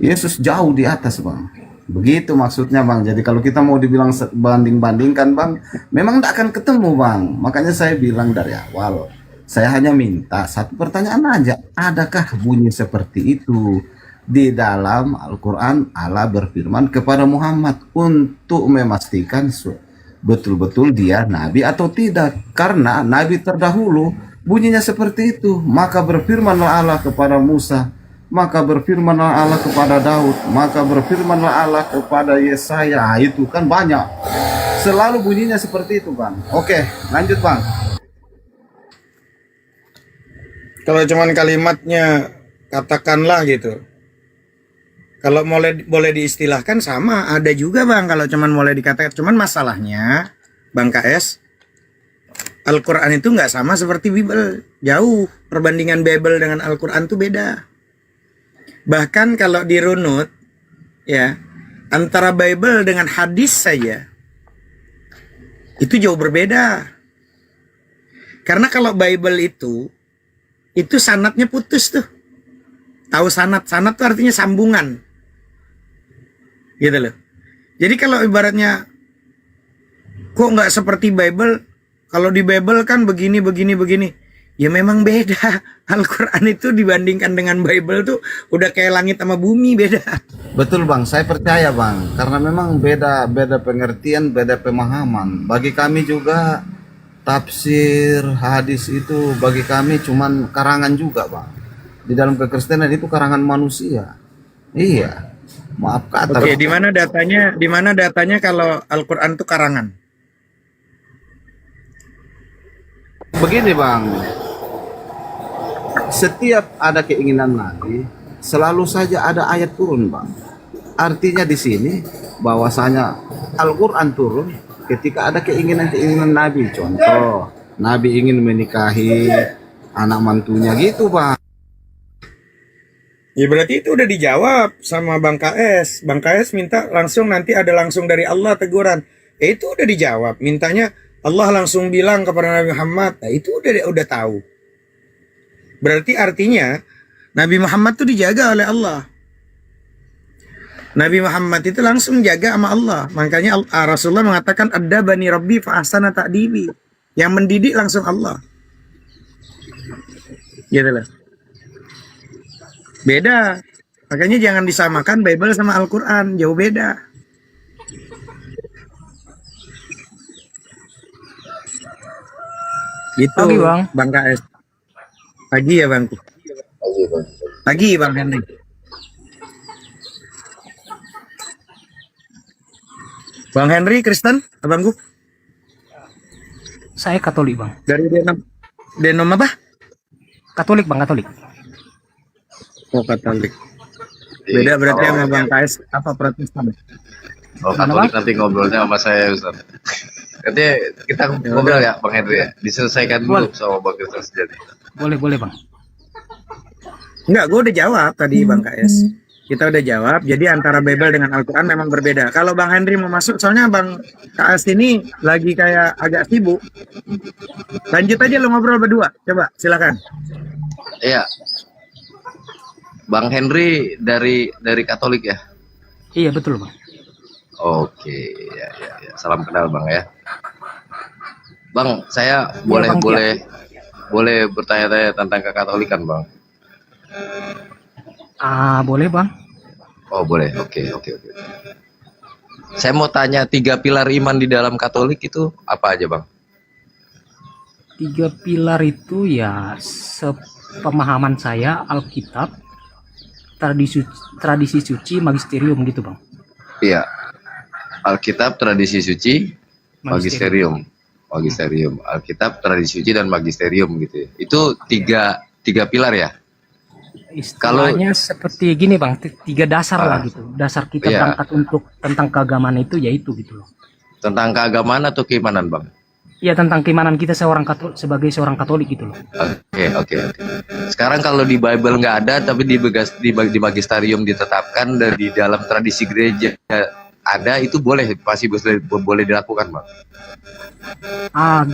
Speaker 5: Yesus jauh di atas, Bang. Begitu maksudnya, Bang. Jadi kalau kita mau dibilang banding-bandingkan, Bang, memang tidak akan ketemu, Bang. Makanya saya bilang dari awal, saya hanya minta satu pertanyaan aja. Adakah bunyi seperti itu di dalam Al-Quran? Allah berfirman kepada Muhammad untuk memastikan betul-betul dia nabi atau tidak. Karena nabi terdahulu bunyinya seperti itu. Maka berfirmanlah Allah kepada Musa, maka berfirmanlah Allah kepada Daud, maka berfirmanlah Allah kepada Yesaya. Itu kan banyak, selalu bunyinya seperti itu, Bang. Oke, lanjut, Bang.
Speaker 3: Kalau cuman kalimatnya katakanlah gitu. Kalau boleh diistilahkan sama, ada juga, Bang, kalau cuman boleh dikatakan. Cuman masalahnya, Bang KS, Al-Quran itu nggak sama seperti Bible. Jauh. Perbandingan Bible dengan Al-Quran itu beda. Bahkan kalau dirunut, ya, antara Bible dengan hadis saja, itu jauh berbeda. Karena kalau Bible itu sanadnya putus tuh. Tahu sanad tuh artinya sambungan. Gitu loh. Jadi kalau ibaratnya, kok nggak seperti Bible? Kalau di Bible kan begini. Ya memang beda. Al-Quran itu dibandingkan dengan Bible tuh udah kayak langit sama bumi, beda.
Speaker 5: Betul, Bang, saya percaya, Bang, karena memang beda pengertian, beda pemahaman. Bagi kami juga tafsir hadis itu bagi kami cuman karangan juga, Bang. Di dalam kekristenan itu karangan manusia. Iya. Maaf kata.
Speaker 3: Oke, di mana datanya kalau Al-Quran itu karangan?
Speaker 5: Begini, Bang. Setiap ada keinginan Nabi, selalu saja ada ayat turun, Bang. Artinya di sini bahwasanya Al-Quran turun ketika ada keinginan Nabi. Contoh, Nabi ingin menikahi anak mantunya gitu, Bang.
Speaker 3: Ya berarti itu udah dijawab sama Bang KS. Bang KS minta langsung, nanti ada langsung dari Allah teguran. Itu udah dijawab. Mintanya Allah langsung bilang kepada Nabi Muhammad. Nah, itu udah tahu. Berarti artinya Nabi Muhammad tuh dijaga oleh Allah. Nabi Muhammad itu langsung jaga sama Allah. Makanya Rasulullah mengatakan ada bani Rabbi fa ahsana ta'dibi. Yang mendidik langsung Allah. Gitu loh. Beda. Makanya jangan disamakan Bible sama Al-Quran. Jauh beda. Gitu.
Speaker 7: Pagi, Bang.
Speaker 3: Bang KS. Pagi ya Bang. Pagi Bang Henry. Bang Henry Kristen, abangku.
Speaker 7: Saya Katolik, Bang.
Speaker 3: Dari Denom apa?
Speaker 7: Katolik, Bang, Katolik.
Speaker 3: Oh, Katolik. Beda berarti sama Bang KS apa Protestan?
Speaker 10: Oh, Katolik nanti ngobrolnya sama saya, Ustaz. Nanti kita ngobrol ya, Bang Henry ya. Diselesaikan dulu sama Bang Kristen sejati.
Speaker 7: Boleh, Bang.
Speaker 3: Enggak, gue udah jawab tadi Bang KS. Kita udah jawab, jadi antara Bible dengan Al-Quran memang berbeda. Kalau Bang Henry mau masuk, soalnya Bang KS ini lagi kayak agak sibuk. Lanjut aja lo ngobrol berdua, coba silakan.
Speaker 10: Iya. Bang Henry dari Katolik ya?
Speaker 7: Iya, betul, Bang.
Speaker 10: Oke, ya. Salam kenal Bang ya. Bang, saya boleh
Speaker 7: Bang,
Speaker 10: boleh bertanya-tanya tentang kekatolikan, Bang?
Speaker 7: Boleh, Bang.
Speaker 10: Oh, boleh. Oke. Saya mau tanya 3 pilar iman di dalam Katolik itu apa aja, Bang?
Speaker 7: 3 pilar itu ya sepemahaman saya Alkitab, tradisi suci, magisterium gitu, Bang.
Speaker 10: Iya. Alkitab, tradisi suci, magisterium. Alkitab, tradisi suci dan magisterium gitu ya. Itu tiga pilar ya?
Speaker 7: Istilahnya seperti gini, Bang, 3 dasar lah gitu. Dasar kita berangkat untuk tentang keagamaan itu yaitu gitu loh.
Speaker 10: Tentang keagamaan atau keimanan, Bang?
Speaker 7: Iya, tentang keimanan kita sebagai seorang Katolik gitu loh.
Speaker 10: Oke. Sekarang kalau di Bible nggak ada, tapi di magisterium ditetapkan dan di dalam tradisi gereja ada, itu pasti boleh dilakukan, Bang.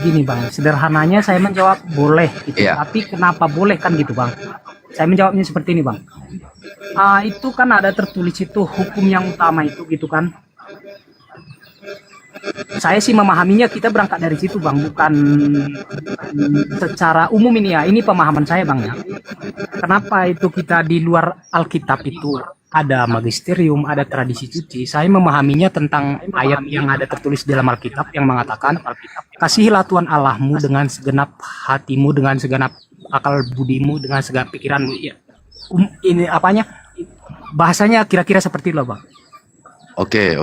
Speaker 7: Gini, Bang, sederhananya saya menjawab boleh gitu.
Speaker 10: Iya.
Speaker 7: Tapi kenapa boleh kan gitu, Bang? Saya menjawabnya seperti ini, Bang. Itu kan ada tertulis itu hukum yang utama itu gitu kan. Saya sih memahaminya kita berangkat dari situ, Bang, bukan secara umum ini ya. Ini pemahaman saya, Bang ya. Kenapa itu kita di luar Alkitab itu ada magisterium, ada tradisi suci. Saya memahaminya tentang ayat yang ada tertulis dalam Alkitab yang mengatakan, kasihilah Tuhan Allahmu dengan segenap hatimu, dengan segenap akal budimu, dengan segenap pikiranmu. Ya. Ini apanya? Bahasanya kira-kira seperti itu, Bang.
Speaker 10: Oke,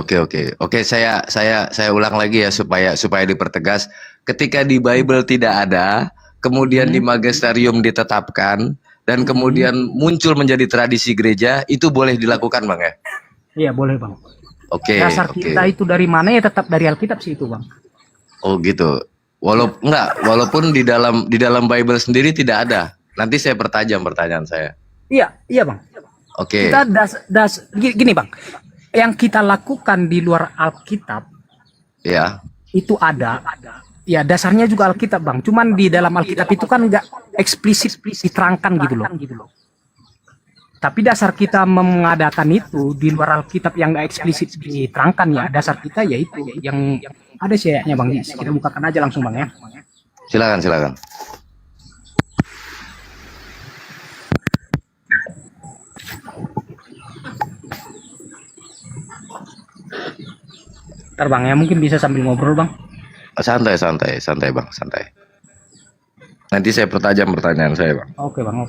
Speaker 10: saya ulang lagi ya supaya dipertegas. Ketika di Bible tidak ada, kemudian di magisterium ditetapkan dan kemudian muncul menjadi tradisi gereja, itu boleh dilakukan, Bang ya?
Speaker 7: Iya, boleh, Bang.
Speaker 10: Oke.
Speaker 7: Dasar kita itu dari mana ya, tetap dari Alkitab sih itu, Bang.
Speaker 10: Oh gitu. Walaupun di dalam Bible sendiri tidak ada. Nanti saya pertajam pertanyaan saya.
Speaker 7: Iya, Bang.
Speaker 10: Oke.
Speaker 7: Kita gini, Bang. Yang kita lakukan di luar Alkitab,
Speaker 10: Ya.
Speaker 7: itu ada. Ya, dasarnya juga Alkitab, Bang. Cuman di dalam Alkitab itu kan nggak eksplisit diterangkan gitu loh. Tapi dasar kita mengadakan itu di luar Alkitab yang nggak eksplisit diterangkan ya. Dasar kita yaitu yang ada sih ayatnya, Bang. Kita bukakan aja langsung, Bang ya.
Speaker 10: Silakan.
Speaker 7: Ntar, Bang ya, mungkin bisa sambil ngobrol, Bang.
Speaker 10: Santai Bang, santai. Nanti saya pertajam pertanyaan saya, Bang.
Speaker 7: Oke, Bang.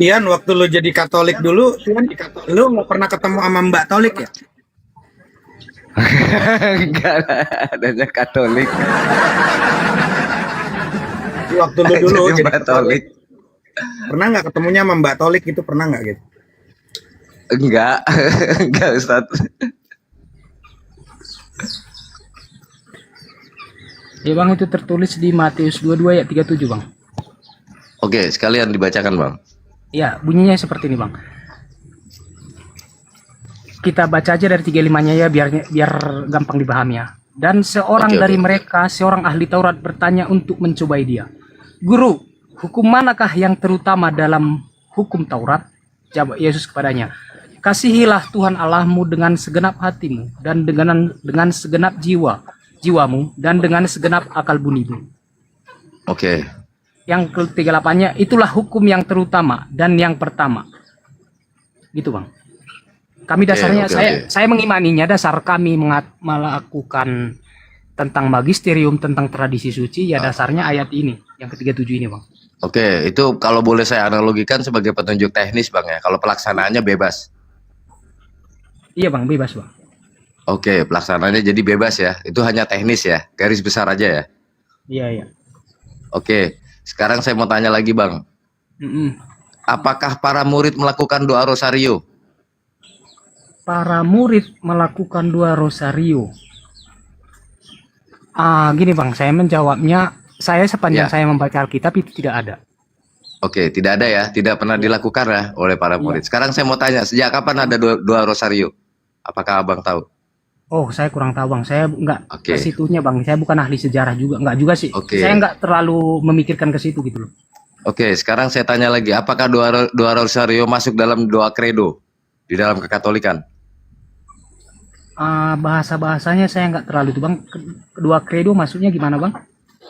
Speaker 3: Ian, waktu lu jadi Katolik dulu, lu nggak pernah ketemu sama Mbak Tolik ya?
Speaker 10: Enggak adanya Katolik.
Speaker 3: Waktu lu dulu
Speaker 10: Jadi
Speaker 3: jadi
Speaker 10: Katolik.
Speaker 3: Pernah nggak ketemunya sama Mbak Tolik itu, pernah nggak gitu?
Speaker 10: Enggak Ustaz.
Speaker 7: Ya, Bang, itu tertulis di Matius 22 ayat 37, Bang.
Speaker 10: Oke, sekalian dibacakan, Bang.
Speaker 7: Ya, bunyinya seperti ini, Bang. Kita baca aja dari 35-nya ya biar gampang dipahami ya. Dan seorang
Speaker 10: Oke,
Speaker 7: dari
Speaker 10: oke.
Speaker 7: mereka, seorang ahli Taurat bertanya untuk mencobai dia. Guru, hukum manakah yang terutama dalam hukum Taurat? Jawab Yesus kepadanya, kasihilah Tuhan Allahmu dengan segenap hatimu dan dengan segenap jiwamu dan dengan segenap akal bunimu.
Speaker 10: Oke.
Speaker 7: Yang ke-38-nya, itulah hukum yang terutama dan yang pertama. Gitu Bang. Kami dasarnya,
Speaker 10: oke.
Speaker 7: saya mengimaninya, dasar kami melakukan tentang magisterium, tentang tradisi suci, ya dasarnya ayat ini, yang ke-37 ini Bang.
Speaker 10: Oke, itu kalau boleh saya analogikan sebagai petunjuk teknis Bang ya. Kalau pelaksanaannya bebas.
Speaker 7: Iya Bang, bebas Bang.
Speaker 10: Oke, pelaksanaannya jadi bebas ya. Itu hanya teknis ya, garis besar aja ya.
Speaker 7: Iya, iya.
Speaker 10: Oke, sekarang saya mau tanya lagi Bang.
Speaker 7: Mm-mm.
Speaker 10: Apakah para murid melakukan doa rosario?
Speaker 7: Para murid melakukan doa rosario. Gini Bang, saya menjawabnya, saya sepanjang
Speaker 10: Ya.
Speaker 7: saya membaca Alkitab itu tidak ada.
Speaker 10: Oke, tidak ada ya, tidak pernah dilakukan ya oleh para murid. Sekarang saya mau tanya, sejak kapan ada doa rosario? Apakah Abang tahu?
Speaker 7: Oh, saya kurang tahu Bang. Saya nggak
Speaker 10: Oke.
Speaker 7: ke situnya Bang. Saya bukan ahli sejarah juga, nggak juga sih.
Speaker 10: Oke.
Speaker 7: Saya nggak terlalu memikirkan ke situ gitu loh.
Speaker 10: Oke, sekarang saya tanya lagi, apakah doa rosario masuk dalam doa credo di dalam kekatolikan?
Speaker 7: Bahasa-bahasanya saya nggak terlalu itu Bang. Kedua credo maksudnya gimana Bang?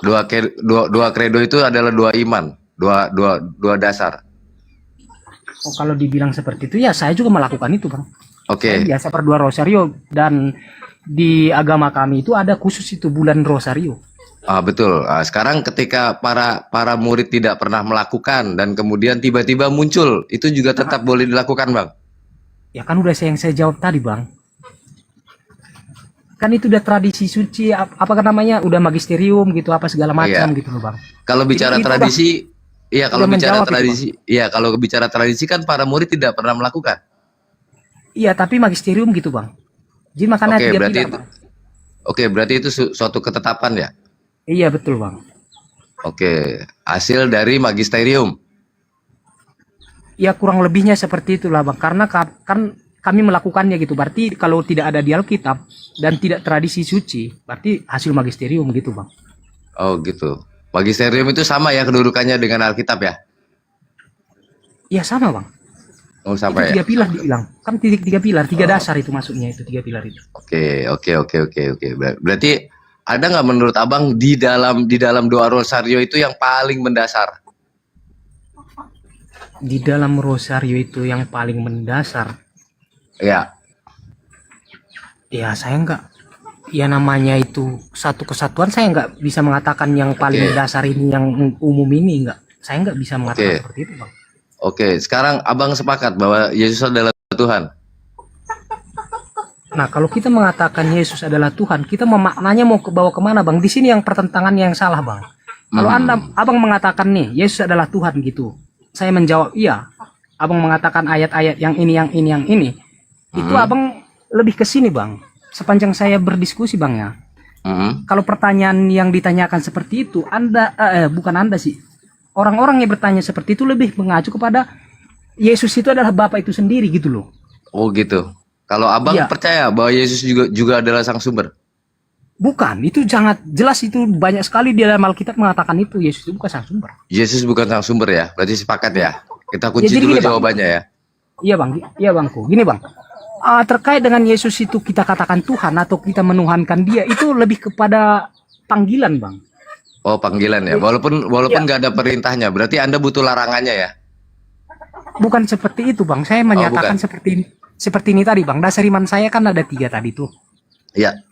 Speaker 10: Doa credo itu adalah doa iman, doa dasar.
Speaker 7: Oh, kalau dibilang seperti itu ya saya juga melakukan itu Bang. Saya
Speaker 10: Oke,
Speaker 7: biasa berdoa rosario, dan di agama kami itu ada khusus itu bulan rosario.
Speaker 10: betul. Sekarang ketika para murid tidak pernah melakukan dan kemudian tiba-tiba muncul, itu juga tetap boleh dilakukan, Bang.
Speaker 7: Ya kan udah yang saya jawab tadi Bang. Kan itu udah tradisi suci, apa namanya, udah magisterium gitu, apa segala macam
Speaker 10: Iya.
Speaker 7: gitu loh Bang.
Speaker 10: Kalau bicara
Speaker 7: itu
Speaker 10: tradisi, iya kalau
Speaker 7: udah
Speaker 10: bicara
Speaker 7: menjawab itu,
Speaker 10: tradisi, iya kalau bicara tradisi kan para murid tidak pernah melakukan.
Speaker 7: Iya, tapi magisterium gitu Bang. Jadi makanya
Speaker 10: Oke,
Speaker 7: tiga
Speaker 10: berarti
Speaker 7: pilar,
Speaker 10: itu,
Speaker 7: Bang.
Speaker 10: oke, berarti itu suatu ketetapan ya.
Speaker 7: Iya betul Bang.
Speaker 10: Oke, hasil dari magisterium.
Speaker 7: Ya kurang lebihnya seperti itulah Bang. Karena kan kami melakukannya gitu. Berarti kalau tidak ada di Alkitab dan tidak tradisi suci, berarti hasil magisterium gitu Bang.
Speaker 10: Oh gitu. Magisterium itu sama ya kedudukannya dengan Alkitab ya?
Speaker 7: Iya sama Bang.
Speaker 10: Oh
Speaker 7: Itu
Speaker 10: sama ya.
Speaker 7: tiga pilar dibilang. Kan tiga pilar, tiga dasar itu masuknya, itu tiga pilar itu.
Speaker 10: Oke. Berarti ada nggak menurut Abang di dalam doa rosario itu yang paling mendasar?
Speaker 7: Di dalam rosario itu yang paling mendasar.
Speaker 10: Ya.
Speaker 7: Ya saya enggak. Ya namanya itu satu kesatuan, saya nggak bisa mengatakan yang paling
Speaker 10: Oke.
Speaker 7: mendasar ini, yang umum ini enggak. Saya nggak bisa mengatakan
Speaker 10: Oke.
Speaker 7: seperti itu Bang.
Speaker 10: Oke, sekarang Abang sepakat bahwa Yesus adalah Tuhan.
Speaker 7: Nah, kalau kita mengatakan Yesus adalah Tuhan, kita memaknanya mau bawa kemana, Bang? Di sini yang pertentangan yang salah, Bang. Kalau Abang mengatakan nih, Yesus adalah Tuhan gitu, saya menjawab iya. Abang mengatakan ayat-ayat yang ini, itu Abang lebih ke sini, Bang. Sepanjang saya berdiskusi, Bang ya. Kalau pertanyaan yang ditanyakan seperti itu, bukan Anda sih. Orang-orang yang bertanya seperti itu lebih mengacu kepada Yesus itu adalah Bapa itu sendiri gitu loh.
Speaker 10: Oh gitu. Kalau Abang
Speaker 7: Iya.
Speaker 10: percaya bahwa Yesus juga adalah sang sumber?
Speaker 7: Bukan, itu sangat jelas, itu banyak sekali di dalam Alkitab mengatakan itu Yesus itu bukan sang sumber.
Speaker 10: Yesus bukan sang sumber ya? Berarti sepakat ya? Kita kunci
Speaker 7: jadi
Speaker 10: dulu
Speaker 7: gini, Bang.
Speaker 10: jawabannya ya.
Speaker 7: Iya Bangku. Gini Bang, terkait dengan Yesus itu kita katakan Tuhan atau kita menuhankan dia, itu lebih kepada panggilan Bang.
Speaker 10: Oh panggilan ya. Walaupun nggak ada perintahnya, berarti Anda butuh larangannya ya?
Speaker 7: Bukan seperti itu Bang, saya menyatakan
Speaker 10: bukan.
Speaker 7: seperti ini tadi Bang. Dasar iman saya kan ada 3 tadi tuh.
Speaker 10: Iya.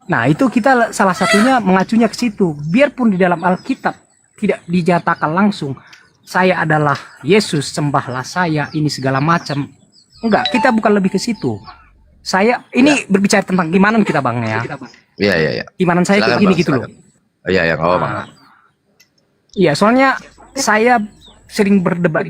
Speaker 7: Nah itu kita salah satunya mengacunya ke situ. Biarpun di dalam Alkitab tidak dinyatakan langsung, saya adalah Yesus, sembahlah saya, ini segala macam. Enggak, kita bukan lebih ke situ. Saya ini berbicara tentang gimana kita Bang ya.
Speaker 10: Iya.
Speaker 7: Gimana saya kayak
Speaker 10: Silakan,
Speaker 7: gini
Speaker 10: Bang,
Speaker 7: gitu loh.
Speaker 10: silakan. Iya, yang Bang.
Speaker 7: Iya, soalnya saya sering berdebat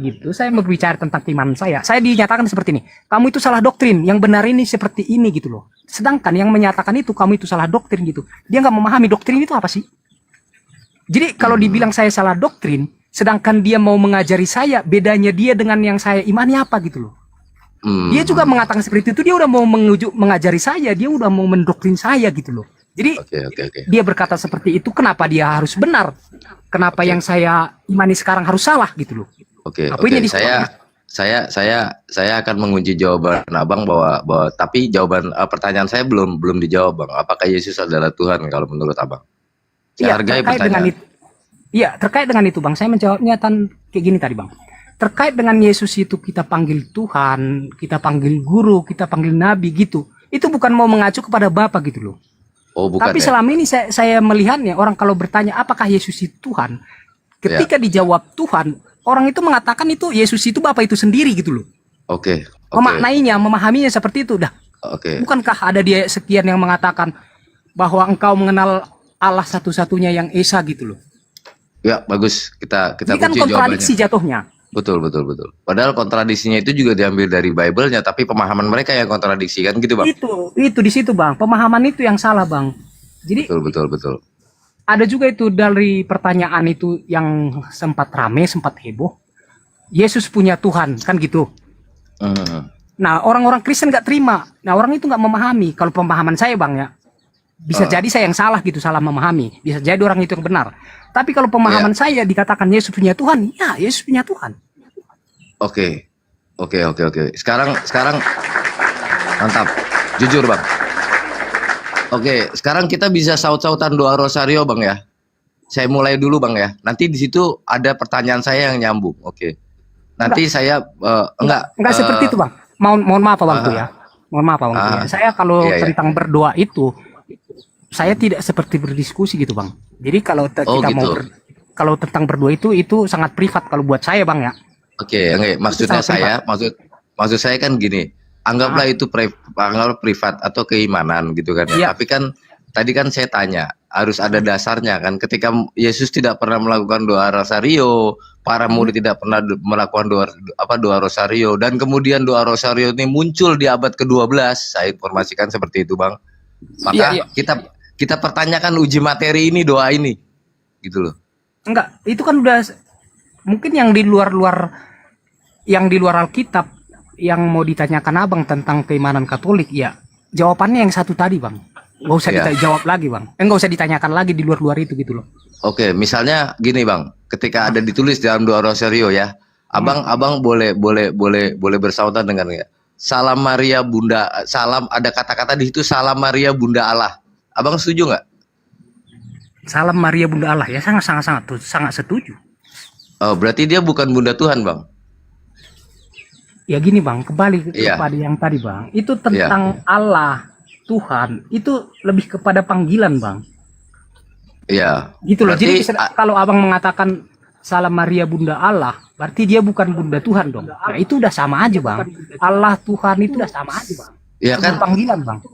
Speaker 7: gitu. Saya berbicara tentang keimanan saya. Saya dinyatakan seperti ini. Kamu itu salah doktrin. Yang benar ini seperti ini gitu loh. Sedangkan yang menyatakan itu kamu itu salah doktrin gitu. Dia nggak memahami doktrin itu apa sih. Jadi kalau dibilang saya salah doktrin, sedangkan dia mau mengajari saya, bedanya dia dengan yang saya imani apa gitu loh. Dia juga mengatakan seperti itu, dia udah mau mengajari saya, dia udah mau mendoktrin saya gitu loh. Jadi
Speaker 10: Oke.
Speaker 7: dia berkata seperti itu, kenapa dia harus benar? Kenapa yang saya imani sekarang harus salah gitu loh?
Speaker 10: Oke.
Speaker 7: Apanya di
Speaker 10: Saya akan mengunci jawaban Abang bahwa tapi jawaban pertanyaan saya belum dijawab, Bang. Apakah Yesus adalah Tuhan kalau menurut Abang? Saya hargai pertanyaan.
Speaker 7: Iya, terkait dengan itu, Bang. Saya menjawabnya kayak gini tadi, Bang. Terkait dengan Yesus itu kita panggil Tuhan, kita panggil guru, kita panggil nabi gitu. Itu bukan mau mengacu kepada Bapa gitu loh.
Speaker 10: Oh, bukan.
Speaker 7: Tapi
Speaker 10: Ya?
Speaker 7: selama ini saya melihatnya orang kalau bertanya apakah Yesus itu Tuhan, ketika dijawab Tuhan, orang itu mengatakan itu Yesus itu Bapa itu sendiri gitu loh.
Speaker 10: Oke.
Speaker 7: Memaknainya, memahaminya seperti itu dah.
Speaker 10: Oke.
Speaker 7: Bukankah ada dia sekian yang mengatakan bahwa engkau mengenal Allah satu-satunya yang esa gitu loh.
Speaker 10: Ya, bagus. Kita
Speaker 7: Ini kan
Speaker 10: kunci
Speaker 7: kontradiksi
Speaker 10: jawabannya.
Speaker 7: jatuhnya.
Speaker 10: Betul. Padahal kontradisinya itu juga diambil dari Bible-nya, tapi pemahaman mereka yang kontradiksi kan gitu, Bang.
Speaker 7: Itu di situ, Bang. Pemahaman itu yang salah, Bang. Jadi
Speaker 10: Betul.
Speaker 7: ada juga itu dari pertanyaan itu yang sempat rame, sempat heboh. Yesus punya Tuhan, kan gitu. Nah, orang-orang Kristen nggak terima. Nah, orang itu nggak memahami. Kalau pemahaman saya, Bang, ya, bisa jadi saya yang salah gitu, salah memahami. Bisa jadi orang itu yang benar. Tapi kalau pemahaman saya dikatakan Yesus punya Tuhan, ya Yesus punya Tuhan.
Speaker 10: Oke. Sekarang mantap. Jujur, Bang. Oke, sekarang kita bisa saut-sautan doa rosario, Bang ya. Saya mulai dulu, Bang ya. Nanti di situ ada pertanyaan saya yang nyambung. Oke. Nanti saya enggak
Speaker 7: seperti itu, Bang. Mohon maaf, Bang tuh ya. Mohon maaf, Bang. Tuh ya. Saya kalau tentang berdoa itu saya tidak seperti berdiskusi gitu, Bang. Jadi kalau kalau tentang berdoa itu sangat privat kalau buat saya, Bang ya.
Speaker 10: Oke, maksudnya maksud saya kan gini. Anggaplah itu privat atau keimanan gitu kan ya. Tapi kan tadi kan saya tanya, harus ada dasarnya kan. Ketika Yesus tidak pernah melakukan doa rosario, para murid tidak pernah melakukan doa rosario, dan kemudian doa rosario ini muncul di abad ke-12, saya informasikan seperti itu, Bang. Maka kita pertanyakan uji materi ini, doa ini. Gitu loh.
Speaker 7: Enggak, itu kan udah mungkin yang di luar Alkitab yang mau ditanyakan Abang tentang keimanan Katolik, ya jawabannya yang satu tadi, Bang. Nggak usah dijawab lagi, Bang. Nggak usah ditanyakan lagi di luar itu gitu loh.
Speaker 10: Oke, misalnya gini, Bang. Ketika ada ditulis dalam doa rosario ya, abang boleh bersautan dengan ya. Salam Maria Bunda, salam, ada kata-kata di situ Salam Maria Bunda Allah. Abang setuju nggak?
Speaker 7: Salam Maria Bunda Allah ya, sangat setuju.
Speaker 10: Oh, berarti dia bukan Bunda Tuhan, Bang.
Speaker 7: Ya gini, Bang, kembali kepada yang tadi, Bang. Itu tentang Allah, Tuhan, itu lebih kepada panggilan, Bang.
Speaker 10: Iya.
Speaker 7: Gitu loh. Jadi kalau Abang mengatakan Salam Maria Bunda Allah, berarti dia bukan Bunda Tuhan dong. Nah, itu udah sama aja, Bang. Allah Tuhan itu udah sama aja, Bang.
Speaker 10: Iya kan?
Speaker 7: Panggilan, Bang.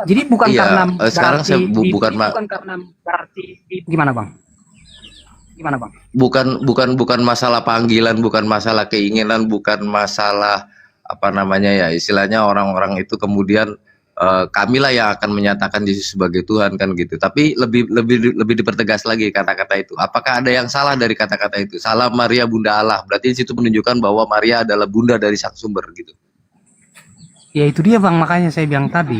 Speaker 7: Jadi bukan karena
Speaker 10: sekarang saya bukan
Speaker 7: karena berarti gimana, Bang? Gimana, Bang?
Speaker 10: Bukan masalah panggilan, bukan masalah keinginan, bukan masalah apa namanya ya, istilahnya orang-orang itu kemudian kamilah yang akan menyatakan Yesus sebagai Tuhan kan gitu. Tapi lebih dipertegas lagi kata-kata itu. Apakah ada yang salah dari kata-kata itu? Salam Maria Bunda Allah. Berarti di situ menunjukkan bahwa Maria adalah bunda dari sang sumber gitu.
Speaker 7: Ya itu dia, Bang, makanya saya bilang tadi.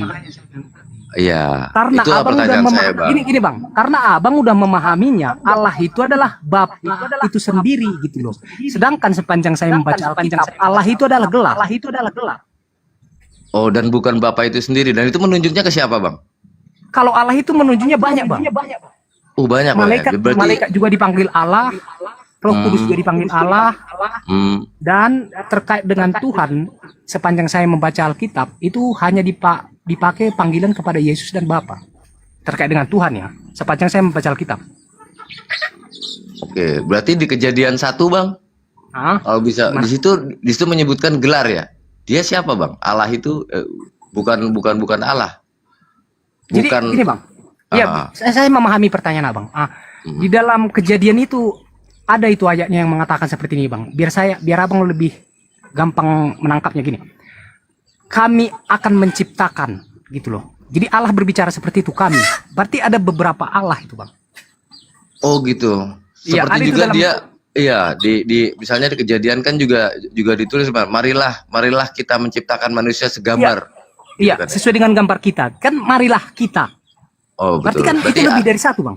Speaker 10: Iya.
Speaker 7: Karena
Speaker 10: itulah
Speaker 7: Abang udah gini, Bang. Karena Abang udah memahaminya, Allah itu adalah Bapa itu sendiri gitu loh. Sedangkan sepanjang saya membaca Alkitab, Allah itu adalah gelap. Allah itu adalah gelap.
Speaker 10: Oh, dan bukan Bapa itu sendiri. Dan itu menunjuknya ke siapa, Bang?
Speaker 7: Kalau Allah itu menunjuknya banyak, Bang.
Speaker 10: Oh, banyak, Bang.
Speaker 7: Malaikat juga dipanggil Allah, Roh Kudus juga dipanggil Allah. Dan terkait dengan Tuhan, sepanjang saya membaca Alkitab, itu hanya dipakai panggilan kepada Yesus dan Bapa. Terkait dengan Tuhan ya, sepanjang saya membaca Alkitab.
Speaker 10: Oke, berarti di Kejadian 1, Bang. Kalau bisa di situ menyebutkan gelar ya. Dia siapa, Bang? Allah itu bukan Allah.
Speaker 7: Jadi ini, Bang. Iya, saya memahami pertanyaan Abang. Di dalam Kejadian itu ada itu ayatnya yang mengatakan seperti ini, Bang. Biar Abang lebih gampang menangkapnya gini. Kami akan menciptakan gitu loh. Jadi Allah berbicara seperti itu, kami. Berarti ada beberapa Allah itu, Bang.
Speaker 10: Oh gitu.
Speaker 7: Ya,
Speaker 10: Seperti juga Iya, di misalnya di Kejadian kan juga ditulis, marilah kita menciptakan manusia segambar.
Speaker 7: Iya,
Speaker 10: Gitu kan.
Speaker 7: sesuai dengan gambar kita. Kan marilah kita.
Speaker 10: Oh,
Speaker 7: Berarti
Speaker 10: betul.
Speaker 7: kan itu lebih dari satu, Bang.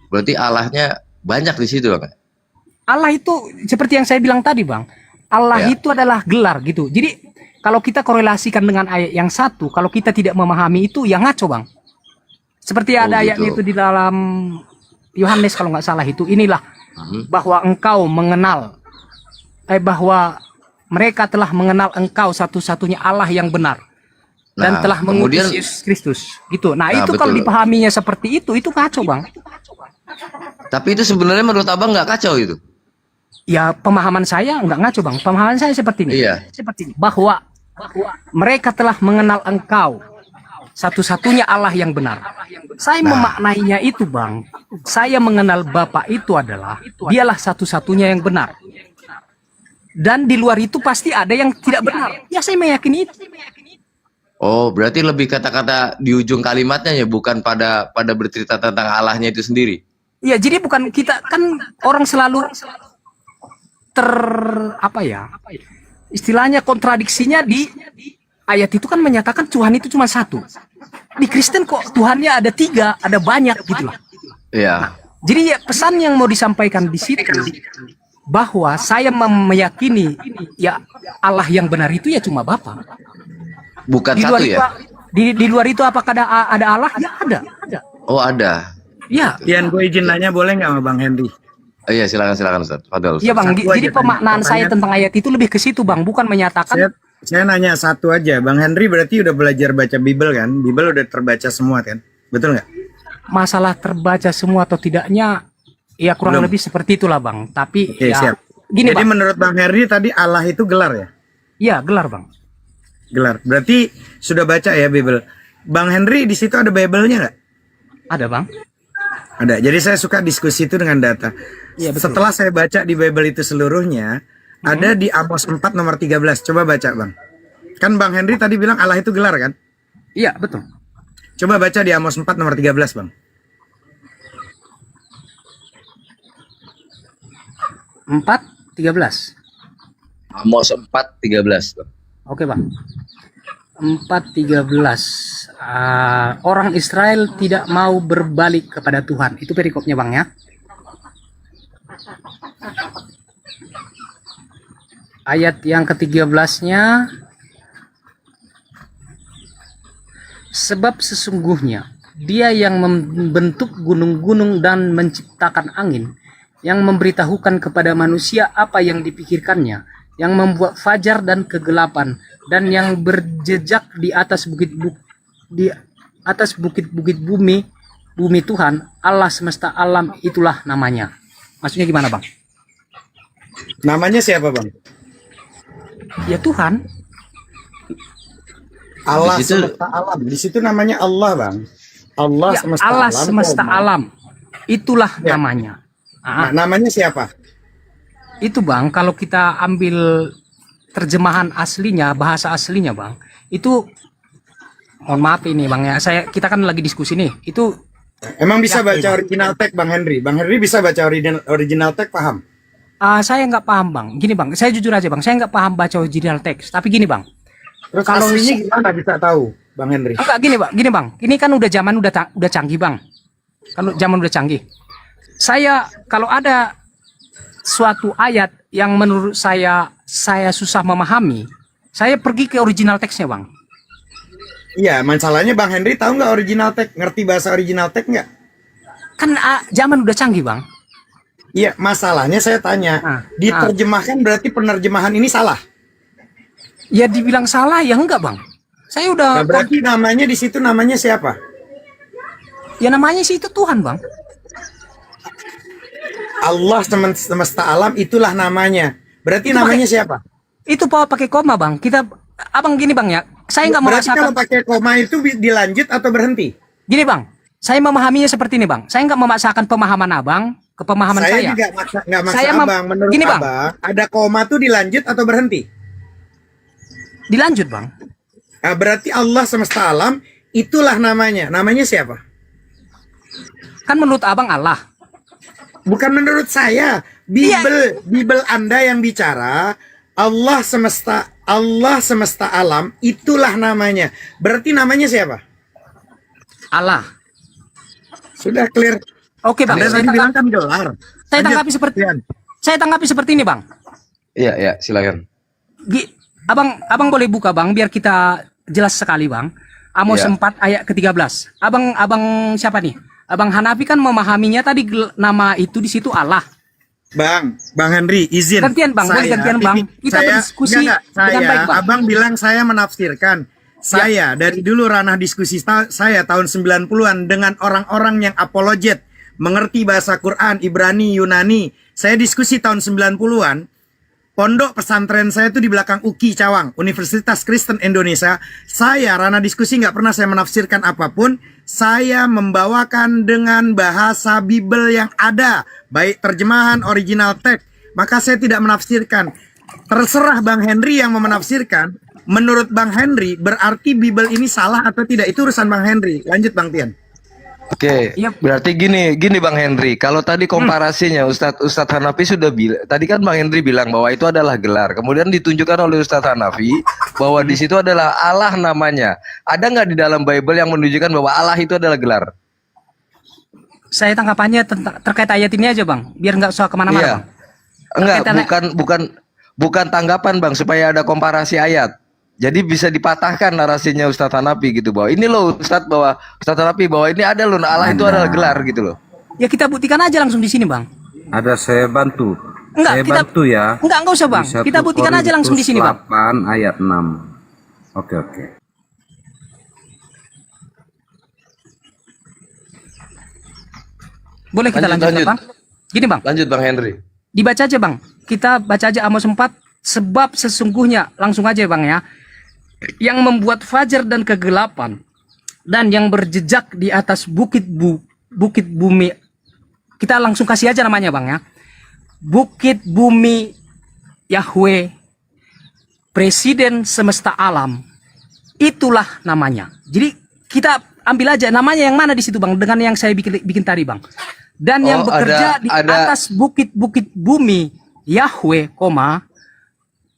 Speaker 10: Berarti Allahnya banyak di situ, Bang.
Speaker 7: Allah itu seperti yang saya bilang tadi, Bang. Allah
Speaker 10: Ya.
Speaker 7: itu adalah gelar gitu. Jadi kalau kita korelasikan dengan ayat yang satu, kalau kita tidak memahami itu, ya ngaco, Bang. Seperti
Speaker 10: Oh,
Speaker 7: ada ayatnya
Speaker 10: gitu.
Speaker 7: itu di dalam Yohanes kalau nggak salah itu, inilah bahwa engkau mengenal, bahwa mereka telah mengenal engkau satu-satunya Allah yang benar dan
Speaker 10: Nah,
Speaker 7: telah mengutus
Speaker 10: kemudian-
Speaker 7: Yesus Kristus. Gitu. Nah,
Speaker 10: Nah,
Speaker 7: itu kalau
Speaker 10: betul.
Speaker 7: dipahaminya seperti itu ngaco, Bang.
Speaker 10: Tapi itu sebenarnya menurut Abang nggak kacau itu?
Speaker 7: Ya pemahaman saya nggak ngaco, Bang. Pemahaman saya seperti ini.
Speaker 10: Iya.
Speaker 7: Seperti ini. Bahwa mereka telah mengenal engkau satu-satunya Allah yang benar. Saya memaknainya itu, Bang. Saya mengenal Bapa itu adalah dialah satu-satunya yang benar. Dan di luar itu pasti ada yang tidak benar. Ya saya meyakini itu.
Speaker 10: Oh, berarti lebih kata-kata di ujung kalimatnya ya, bukan pada bercerita tentang Allahnya itu sendiri.
Speaker 7: Ya jadi bukan kita, kan orang selalu istilahnya kontradiksinya di ayat itu kan menyatakan Tuhan itu cuma satu. Di Kristen kok Tuhannya ada 3, ada banyak gitu loh.
Speaker 10: Iya.
Speaker 7: Jadi ya pesan yang mau disampaikan di situ bahwa saya meyakini ya Allah yang benar itu ya cuma Bapa.
Speaker 10: Bukan
Speaker 7: Di luar
Speaker 10: satu
Speaker 7: itu,
Speaker 10: ya?
Speaker 7: di luar itu apakah ada Allah? Ya ada.
Speaker 10: Oh, ada.
Speaker 7: Ya.
Speaker 3: Ian, gue izin nanya boleh nggak sama Bang Henry?
Speaker 10: Oh, iya, silakan Ustaz. Fadol.
Speaker 7: Iya Bang,
Speaker 3: Satu
Speaker 7: jadi
Speaker 3: aja
Speaker 7: pemaknaan saya
Speaker 3: pertanyaan.
Speaker 7: tentang ayat itu lebih ke situ Bang, bukan menyatakan
Speaker 3: Saya nanya satu aja, Bang Henry berarti udah belajar baca Bible kan? Bible udah terbaca semua kan? Betul nggak?
Speaker 7: masalah terbaca semua atau tidaknya, ya kurang
Speaker 3: Belum.
Speaker 7: lebih seperti itulah Bang. Tapi
Speaker 3: Oke,
Speaker 7: ya
Speaker 3: siap.
Speaker 7: gini
Speaker 3: Jadi
Speaker 7: Bang,
Speaker 3: menurut Bang Henry tadi Allah itu gelar ya?
Speaker 7: ya gelar Bang.
Speaker 3: Gelar. Berarti sudah baca ya Bible. Bang Henry di situ ada Bible-nya nggak?
Speaker 7: Ada Bang.
Speaker 3: Ada. Jadi saya suka diskusi itu dengan data.
Speaker 7: Iya, betul.
Speaker 3: Setelah saya baca di Bible itu seluruhnya, ada di Amos 4 nomor 13. Coba baca Bang. Kan Bang Henry tadi bilang Allah itu gelar kan?
Speaker 7: Iya betul.
Speaker 3: Coba baca di Amos 4 nomor 13 Bang.
Speaker 7: 4:13.
Speaker 10: Amos 4:13.
Speaker 7: Oke Bang. 4:13. Orang Israel tidak mau berbalik kepada Tuhan. Itu perikopnya Bang ya. Ayat yang ke-13-nya, sebab sesungguhnya Dia yang membentuk gunung-gunung dan menciptakan angin, yang memberitahukan kepada manusia apa yang dipikirkannya, yang membuat fajar dan kegelapan, dan yang berjejak di atas bukit-bukit bumi Tuhan Allah semesta alam, itulah namanya. Maksudnya gimana Bang?
Speaker 3: Namanya siapa Bang?
Speaker 7: Ya Tuhan.
Speaker 3: Allah
Speaker 10: Di situ-
Speaker 3: semesta alam. Di situ namanya Allah Bang. Allah
Speaker 7: Ya,
Speaker 3: semesta
Speaker 7: Allah
Speaker 3: alam.
Speaker 7: semesta
Speaker 3: koma.
Speaker 7: alam, itulah
Speaker 3: Ya.
Speaker 7: namanya.
Speaker 3: Nah, namanya siapa?
Speaker 7: Itu Bang, kalau kita ambil terjemahan aslinya, bahasa aslinya Bang, itu mohon maaf ini Bang ya, kita kan lagi diskusi nih. Itu
Speaker 3: Emang bisa
Speaker 7: Ya,
Speaker 3: baca
Speaker 7: iya.
Speaker 3: original text Bang Henry? Bang Henry bisa baca original text paham?
Speaker 7: saya nggak paham Bang. Gini Bang, saya jujur aja Bang, saya nggak paham baca original teks. Tapi gini Bang,
Speaker 3: Terus
Speaker 7: Kalau
Speaker 3: aslinya
Speaker 7: si-
Speaker 3: gimana bisa tahu Bang Henry?
Speaker 7: enggak gini Bang. Ini kan udah zaman udah canggih Bang. Kalau zaman udah canggih. Saya kalau ada suatu ayat yang menurut saya susah memahami, saya pergi ke original teksnya Bang.
Speaker 3: Iya, masalahnya Bang Henry tahu nggak original text? Ngerti bahasa original text nggak?
Speaker 7: Kan zaman udah canggih Bang.
Speaker 3: Iya, masalahnya saya tanya, diterjemahkan berarti penerjemahan ini salah.
Speaker 7: Ya dibilang salah ya enggak Bang. Saya udah
Speaker 3: Nah, berarti namanya di situ namanya siapa?
Speaker 7: ya namanya sih itu Tuhan Bang.
Speaker 3: Allah semesta alam itulah namanya. Berarti
Speaker 7: Itu
Speaker 3: namanya siapa?
Speaker 7: Itu pakai koma Bang. Abang gini Bang ya. Saya nggak
Speaker 3: Berarti
Speaker 7: memaksakan.
Speaker 3: kalau pakai koma itu dilanjut atau berhenti?
Speaker 7: Gini Bang. Saya memahaminya seperti ini Bang. Saya nggak memaksakan pemahaman Abang ke pemahaman saya.
Speaker 3: Saya juga nggak maksa
Speaker 7: Saya
Speaker 3: Abang. Menurut
Speaker 7: gini, Bang.
Speaker 3: Abang, ada koma tuh dilanjut atau berhenti?
Speaker 7: Dilanjut Bang.
Speaker 3: Nah, berarti Allah semesta alam itulah namanya. Namanya siapa?
Speaker 7: Kan menurut Abang Allah.
Speaker 3: Bukan menurut saya. Bible Anda yang bicara Allah semesta alam, itulah namanya. Berarti namanya siapa?
Speaker 7: Allah.
Speaker 3: Sudah clear.
Speaker 7: Oke bang,
Speaker 3: Anda tadi bilang kan gelar.
Speaker 7: saya
Speaker 3: Lanjut,
Speaker 7: tanggapi seperti
Speaker 3: Tian.
Speaker 7: saya tanggapi seperti ini bang.
Speaker 10: Iya, silakan.
Speaker 7: Abang boleh buka bang, biar kita jelas sekali bang. Amos
Speaker 10: Ya.
Speaker 7: 4 ayat ke-13. Abang siapa nih? Abang Hanafi kan memahaminya tadi nama itu di situ Allah.
Speaker 3: Bang Henry, izin.
Speaker 7: Gantian, Bang. Boleh gantian, Bang. Kita berdiskusi dengan baik, Bang.
Speaker 3: Abang bilang saya menafsirkan. Saya dari dulu ranah diskusi saya tahun 90-an dengan orang-orang yang apologet, mengerti bahasa Quran, Ibrani, Yunani. Saya diskusi tahun 90-an. Pondok pesantren saya itu di belakang UKI Cawang, Universitas Kristen Indonesia. Saya ranah diskusi nggak pernah saya menafsirkan apapun. Saya membawakan dengan bahasa Bible yang ada, baik terjemahan original teks. Maka saya tidak menafsirkan. Terserah Bang Henry yang menafsirkan. Menurut Bang Henry, berarti Bible ini salah atau tidak, itu urusan Bang Henry. Lanjut Bang Tian.
Speaker 10: Oke, berarti gini Bang Henry. Kalau tadi komparasinya Ustadz Hanafi sudah bilang, tadi kan Bang Henry bilang bahwa itu adalah gelar. Kemudian ditunjukkan oleh Ustadz Hanafi bahwa di situ adalah Allah namanya. Ada nggak di dalam Bible yang menunjukkan bahwa Allah itu adalah gelar?
Speaker 7: Saya tanggapannya terkait ayat ini aja bang, biar nggak usah kemana-mana
Speaker 10: Iya.
Speaker 7: bang.
Speaker 10: Enggak, bukan tanggapan Bang, supaya ada komparasi ayat. Jadi bisa dipatahkan narasinya Ustadz Hanafi gitu, bahwa ini loh Ustadz Hanafi bahwa ini ada loh, Allah itu adalah gelar gitu loh.
Speaker 7: Ya kita buktikan aja langsung di sini bang.
Speaker 5: Ada saya bantu.
Speaker 7: Enggak,
Speaker 5: Saya
Speaker 7: kita
Speaker 5: bantu ya.
Speaker 7: enggak usah bang.
Speaker 5: Di 1
Speaker 7: Kita buktikan aja langsung di sini bang.
Speaker 5: Korintus 8 ayat 6. Oke.
Speaker 7: Boleh kita lanjut bang? Gini bang.
Speaker 10: Lanjut Bang Henry.
Speaker 7: Dibaca aja bang. Kita baca aja Amos 4. Sebab sesungguhnya, langsung aja bang ya, yang membuat fajar dan kegelapan, dan yang berjejak di atas bukit bumi. Kita langsung kasih aja namanya bang ya. Bukit bumi Yahweh, Presiden semesta alam. Itulah namanya. Jadi kita ambil aja namanya yang mana di situ bang, dengan yang saya bikin tadi bang. Dan yang bekerja di atas bukit-bukit bumi Yahweh,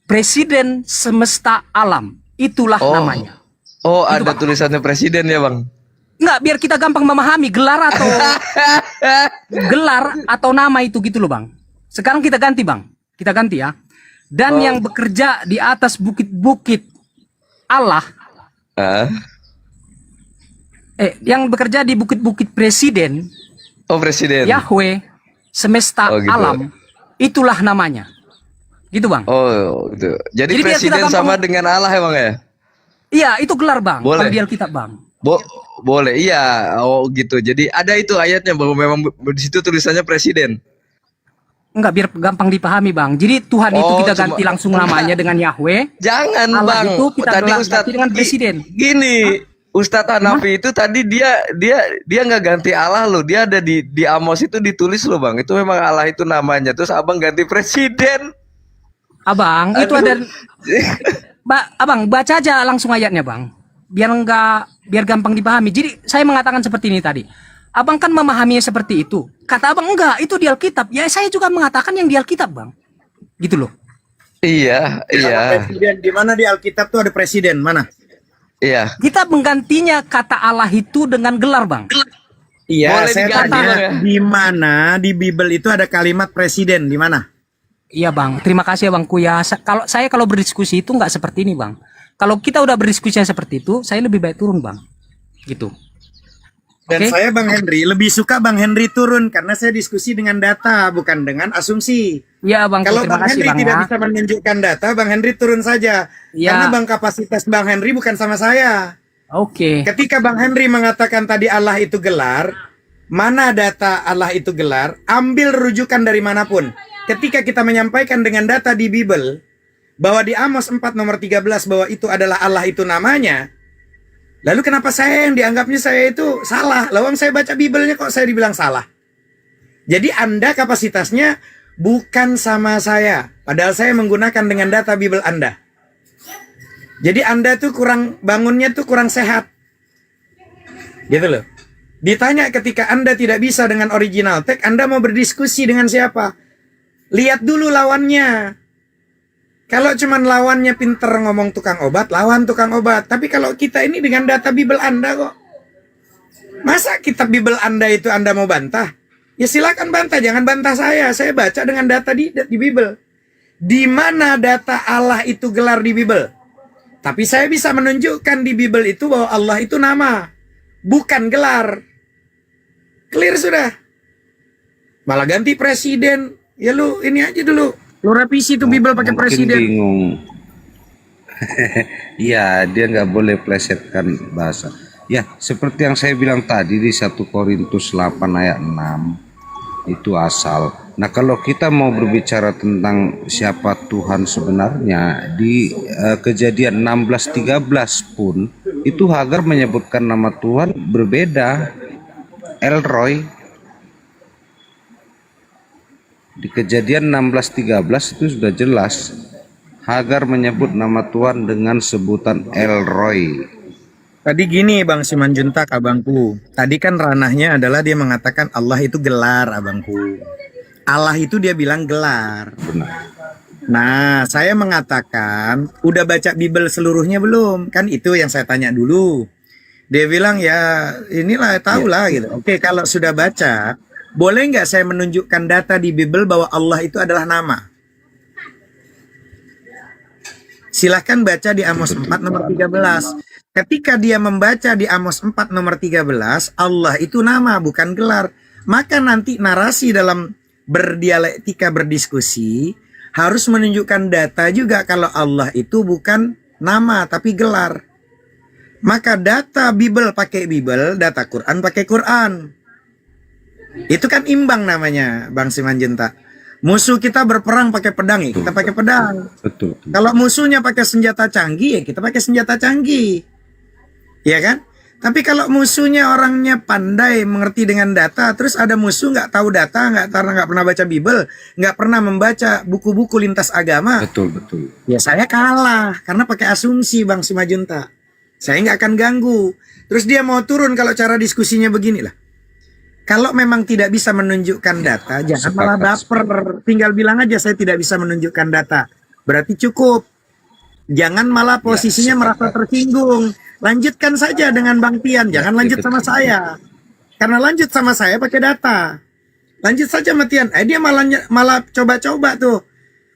Speaker 7: Presiden semesta alam. Itulah namanya.
Speaker 10: Oh,
Speaker 7: itu,
Speaker 10: ada
Speaker 7: Bang.
Speaker 10: tulisannya presiden ya Bang?
Speaker 7: Enggak, biar kita gampang memahami gelar atau nama itu gitu loh bang. Sekarang kita ganti bang. Kita ganti ya. Dan yang bekerja di atas bukit-bukit Allah. Yang bekerja di bukit-bukit presiden.
Speaker 10: Oh, presiden.
Speaker 7: Yahweh semesta
Speaker 10: gitu.
Speaker 7: alam. Itulah namanya. Gitu bang.
Speaker 10: Oh, gitu. Jadi presiden sama dengan Allah ya Bang ya?
Speaker 7: Iya, itu gelar bang.
Speaker 10: Boleh.
Speaker 7: Di Alkitab bang.
Speaker 10: Boleh, iya. Oh gitu. Jadi ada itu ayatnya bahwa memang di situ tulisannya presiden.
Speaker 7: Enggak, biar gampang dipahami bang. Jadi Tuhan itu kita ganti langsung namanya dengan Yahweh.
Speaker 10: Jangan
Speaker 7: Allah
Speaker 10: Bang.
Speaker 7: itu kita
Speaker 10: Tadi
Speaker 7: ganti dengan presiden.
Speaker 10: Gini, Ustadz Hanafi itu tadi dia nggak ganti Allah loh. Dia ada di Amos itu ditulis loh Bang. Itu memang Allah itu namanya. Terus Abang ganti presiden.
Speaker 7: Abang, itu ada Abang baca aja langsung ayatnya bang, biar gampang dipahami. Jadi saya mengatakan seperti ini tadi. Abang kan memahaminya seperti itu. Kata abang enggak, itu di Alkitab. Ya saya juga mengatakan yang di Alkitab bang, gitu loh.
Speaker 10: Iya.
Speaker 3: Presiden di mana di Alkitab tuh ada presiden mana?
Speaker 10: Iya.
Speaker 7: Kita menggantinya kata Allah itu dengan gelar bang.
Speaker 3: Iya,
Speaker 10: boleh
Speaker 3: saya
Speaker 10: diganti,
Speaker 3: tanya
Speaker 10: Bang, ya?
Speaker 3: di mana di Bible itu ada kalimat presiden di mana?
Speaker 7: Iya bang, terima kasih ya bang Kuya. Kalau berdiskusi itu nggak seperti ini bang. Kalau kita udah berdiskusi seperti itu, saya lebih baik turun bang, gitu.
Speaker 3: Dan saya Bang Henry lebih suka Bang Henry turun karena saya diskusi dengan data bukan dengan asumsi.
Speaker 7: Iya bang.
Speaker 3: Kalau
Speaker 7: Bang
Speaker 3: Henry tidak
Speaker 7: ya.
Speaker 3: bisa menunjukkan data, Bang Henry turun saja.
Speaker 7: Ya.
Speaker 3: Karena Bang kapasitas Bang Henry bukan sama saya.
Speaker 7: Oke.
Speaker 3: Ketika Bang Henry mengatakan tadi Allah itu gelar, mana data Allah itu gelar? Ambil rujukan dari manapun. Ketika kita menyampaikan dengan data di Bible bahwa di Amos 4 nomor 13 bahwa itu adalah Allah itu namanya, lalu kenapa saya yang dianggapnya saya itu salah? Lalu saya baca Bible-nya kok saya dibilang salah? Jadi Anda kapasitasnya bukan sama saya, padahal saya menggunakan dengan data Bible Anda. Jadi Anda tuh bangunnya tuh kurang sehat. Gitu loh. Ditanya ketika Anda tidak bisa dengan original teks, Anda mau berdiskusi dengan siapa? Lihat dulu lawannya. Kalau cuman lawannya pinter ngomong tukang obat, lawan tukang obat. Tapi kalau kita ini dengan data Bible Anda kok. Masa kitab Bible Anda itu Anda mau bantah? Ya silakan bantah, jangan bantah saya. Saya baca dengan data di Bible. Di mana data Allah itu gelar di Bible? Tapi saya bisa menunjukkan di Bible itu bahwa Allah itu nama, bukan gelar. Clear sudah. Malah ganti presiden. Ya lu ini aja dulu. Lu revisi tuh Bible pakai
Speaker 5: Mungkin
Speaker 3: presiden.
Speaker 5: bingung. Iya, dia nggak boleh plesetkan bahasa. Ya, seperti yang saya bilang tadi di 1 Korintus 8 ayat 6 itu asal. Nah, kalau kita mau berbicara tentang siapa Tuhan sebenarnya di Kejadian 16:13 pun itu Hagar menyebutkan nama Tuhan berbeda. El Roy. Di Kejadian 16:13 itu sudah jelas Hagar menyebut nama Tuhan dengan sebutan El Roy.
Speaker 3: Tadi gini Bang Simanjuntak abangku. Tadi kan ranahnya adalah dia mengatakan Allah itu gelar abangku. Allah itu dia bilang gelar.
Speaker 5: Benar.
Speaker 3: Nah, saya mengatakan udah baca Bible seluruhnya belum? Kan itu yang saya tanya dulu. Dia bilang ya inilah tahu lah gitu. Oke, kalau sudah baca, boleh nggak saya menunjukkan data di Bible bahwa Allah itu adalah nama? Silahkan baca di Amos 4 nomor 13. Ketika dia membaca di Amos 4 nomor 13, Allah itu nama bukan gelar. Maka nanti narasi dalam berdialektika berdiskusi harus menunjukkan data juga kalau Allah itu bukan nama tapi gelar. Maka data Bible pakai Bible, data Quran pakai Quran. Itu kan imbang namanya, Bang Simanjuntak. Musuh kita berperang pakai pedang ya, kita pakai pedang.
Speaker 5: Betul.
Speaker 3: Kalau musuhnya pakai senjata canggih ya kita pakai senjata canggih. Ya kan? Tapi kalau musuhnya orangnya pandai mengerti dengan data, terus ada musuh nggak tahu data, nggak pernah baca Bible, nggak pernah membaca buku-buku lintas agama.
Speaker 5: Betul.
Speaker 3: Ya saya kalah karena pakai asumsi Bang Simanjuntak. Saya nggak akan ganggu. Terus dia mau turun kalau cara diskusinya beginilah. Kalau memang tidak bisa menunjukkan data, jangan malah baper. Tinggal bilang aja saya tidak bisa menunjukkan data. Berarti cukup. Jangan malah posisinya merasa tersinggung. Lanjutkan saja dengan Bang Tian. Jangan lanjut sama saya. Karena lanjut sama saya pakai data. Lanjut saja sama Tian. Dia malah coba-coba tuh.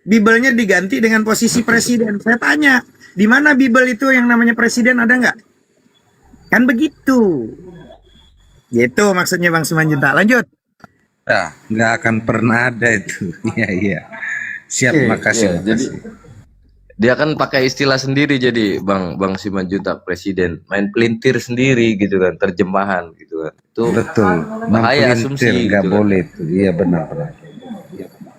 Speaker 3: Bible-nya diganti dengan posisi presiden. Saya tanya, di mana Bible itu yang namanya presiden ada nggak? Kan begitu. Gitu maksudnya Bang Simanjuntak. Lanjut.
Speaker 5: Ya, nggak akan pernah ada itu. Iya. Siap, makasih.
Speaker 10: Jadi dia kan pakai istilah sendiri jadi Bang Simanjuntak presiden main pelintir sendiri gitu kan, terjemahan gitu kan. Itu
Speaker 5: Betul.
Speaker 10: bahaya asumsi
Speaker 5: nggak
Speaker 10: gitu
Speaker 5: boleh itu. Iya benar.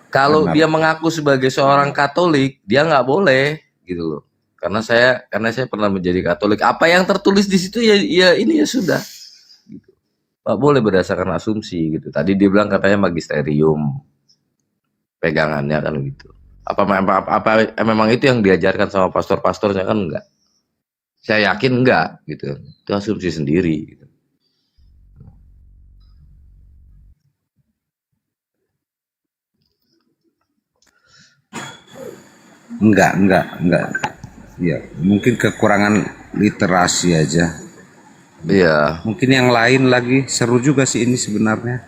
Speaker 10: Kalau
Speaker 5: Benar.
Speaker 10: dia mengaku sebagai seorang Katolik, dia nggak boleh gitu loh. Karena saya pernah menjadi Katolik. Apa yang tertulis di situ ya ini ya sudah. Gitu. Nggak boleh berdasarkan asumsi gitu. Tadi dia bilang katanya magisterium pegangannya kan gitu. Apa memang itu yang diajarkan sama pastor-pastornya kan enggak? Saya yakin enggak gitu. Itu asumsi sendiri gitu.
Speaker 5: Enggak. Ya, mungkin kekurangan literasi aja.
Speaker 10: Iya.
Speaker 5: Mungkin yang lain lagi seru juga sih ini sebenarnya.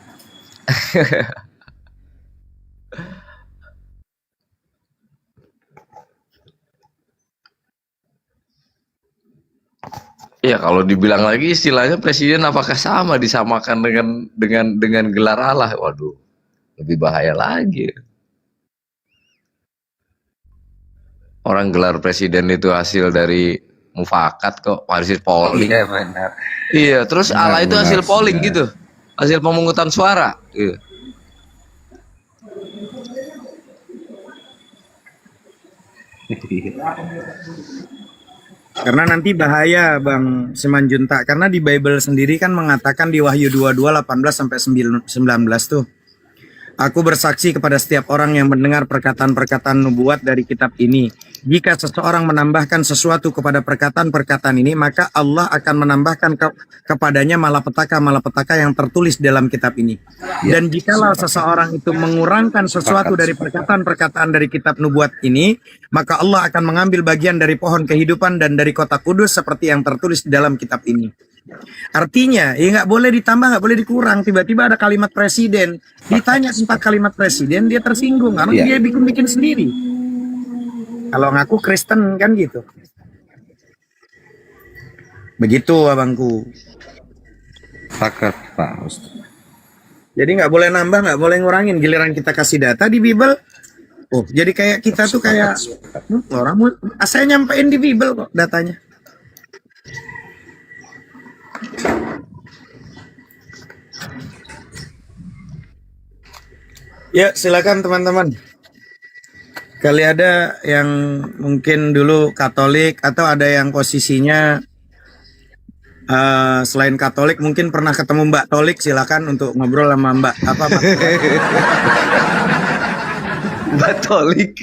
Speaker 10: Iya, kalau dibilang lagi istilahnya presiden apakah sama disamakan dengan gelar Allah? Waduh, lebih bahaya lagi. Orang gelar presiden itu hasil dari mufakat kok, hasil polling.
Speaker 5: Iya benar.
Speaker 10: Iya, terus Allah itu
Speaker 5: Benar,
Speaker 10: hasil polling
Speaker 5: benar.
Speaker 10: gitu, hasil pemungutan suara. Gitu.
Speaker 3: Karena nanti bahaya Bang Simanjuntak. Karena di Bible sendiri kan mengatakan di Wahyu 22 18 sampai 19 tuh. Aku bersaksi kepada setiap orang yang mendengar perkataan-perkataan nubuat dari kitab ini. jika seseorang menambahkan sesuatu kepada perkataan-perkataan ini, maka Allah akan menambahkan kepadanya malapetaka-malapetaka yang tertulis dalam kitab ini. Dan jikalau seseorang itu mengurangkan sesuatu dari perkataan-perkataan dari kitab nubuat ini, maka Allah akan mengambil bagian dari pohon kehidupan dan dari kota kudus seperti yang tertulis di dalam kitab ini. Artinya, ya nggak boleh ditambah, nggak boleh dikurang. Tiba-tiba ada kalimat presiden, ditanya 4 kalimat presiden, dia tersinggung karena dia bikin sendiri. Kalau ngaku Kristen kan gitu. Begitu abangku.
Speaker 5: Sepakat Pak Ustaz.
Speaker 3: Jadi nggak boleh nambah, nggak boleh ngurangin. Giliran kita kasih data di Bible, oh jadi kayak kita tuh kayak orang. Saya nyampein di Bible kok datanya. Ya silakan teman-teman. Kali ada yang mungkin dulu Katolik atau ada yang posisinya selain Katolik, mungkin pernah ketemu Mbak Tolik, silakan untuk ngobrol sama Mbak apa Mbak?
Speaker 10: Mbak Tolik.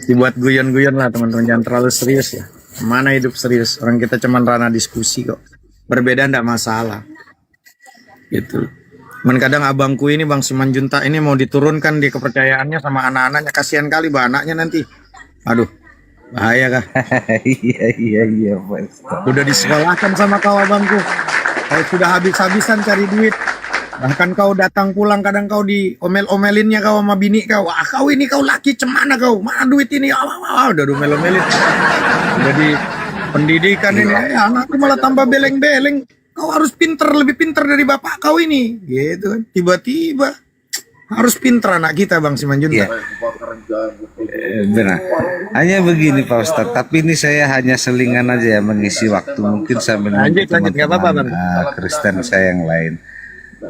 Speaker 3: Dibuat guyon-guyon lah teman-teman, jangan terlalu serius ya. Mana hidup serius, orang kita cuman ranah diskusi kok. Berbeda ndak masalah. Gitu. Cuman kadang abangku ini Bang Simanjuntak ini mau diturunkan di kepercayaannya sama anak-anaknya, kasihan kali anaknya nanti. Aduh, bahaya kah?
Speaker 5: Iya Pak.
Speaker 3: Udah disekolahkan sama kau abangku. Kau sudah habis-habisan cari duit. Bahkan kau datang pulang kadang kau diomel-omelinnya kau sama bini kau. Wah, kau ini kau laki cemana kau? Mana duit ini? Udah omel-omelin. Udah di pendidikan ini, anakku malah tambah beleng-beleng. Kau harus pinter, lebih pinter dari bapak kau ini. Gitu kan. Tiba-tiba harus pinter anak kita Bang Simanjuntak.
Speaker 5: Benar. Hanya begini Pak Ustadz, tapi ini saya hanya selingan aja ya mengisi waktu, mungkin sambil
Speaker 3: Lanjut, nggak apa-apa, Bang.
Speaker 5: Kristen saya yang lain.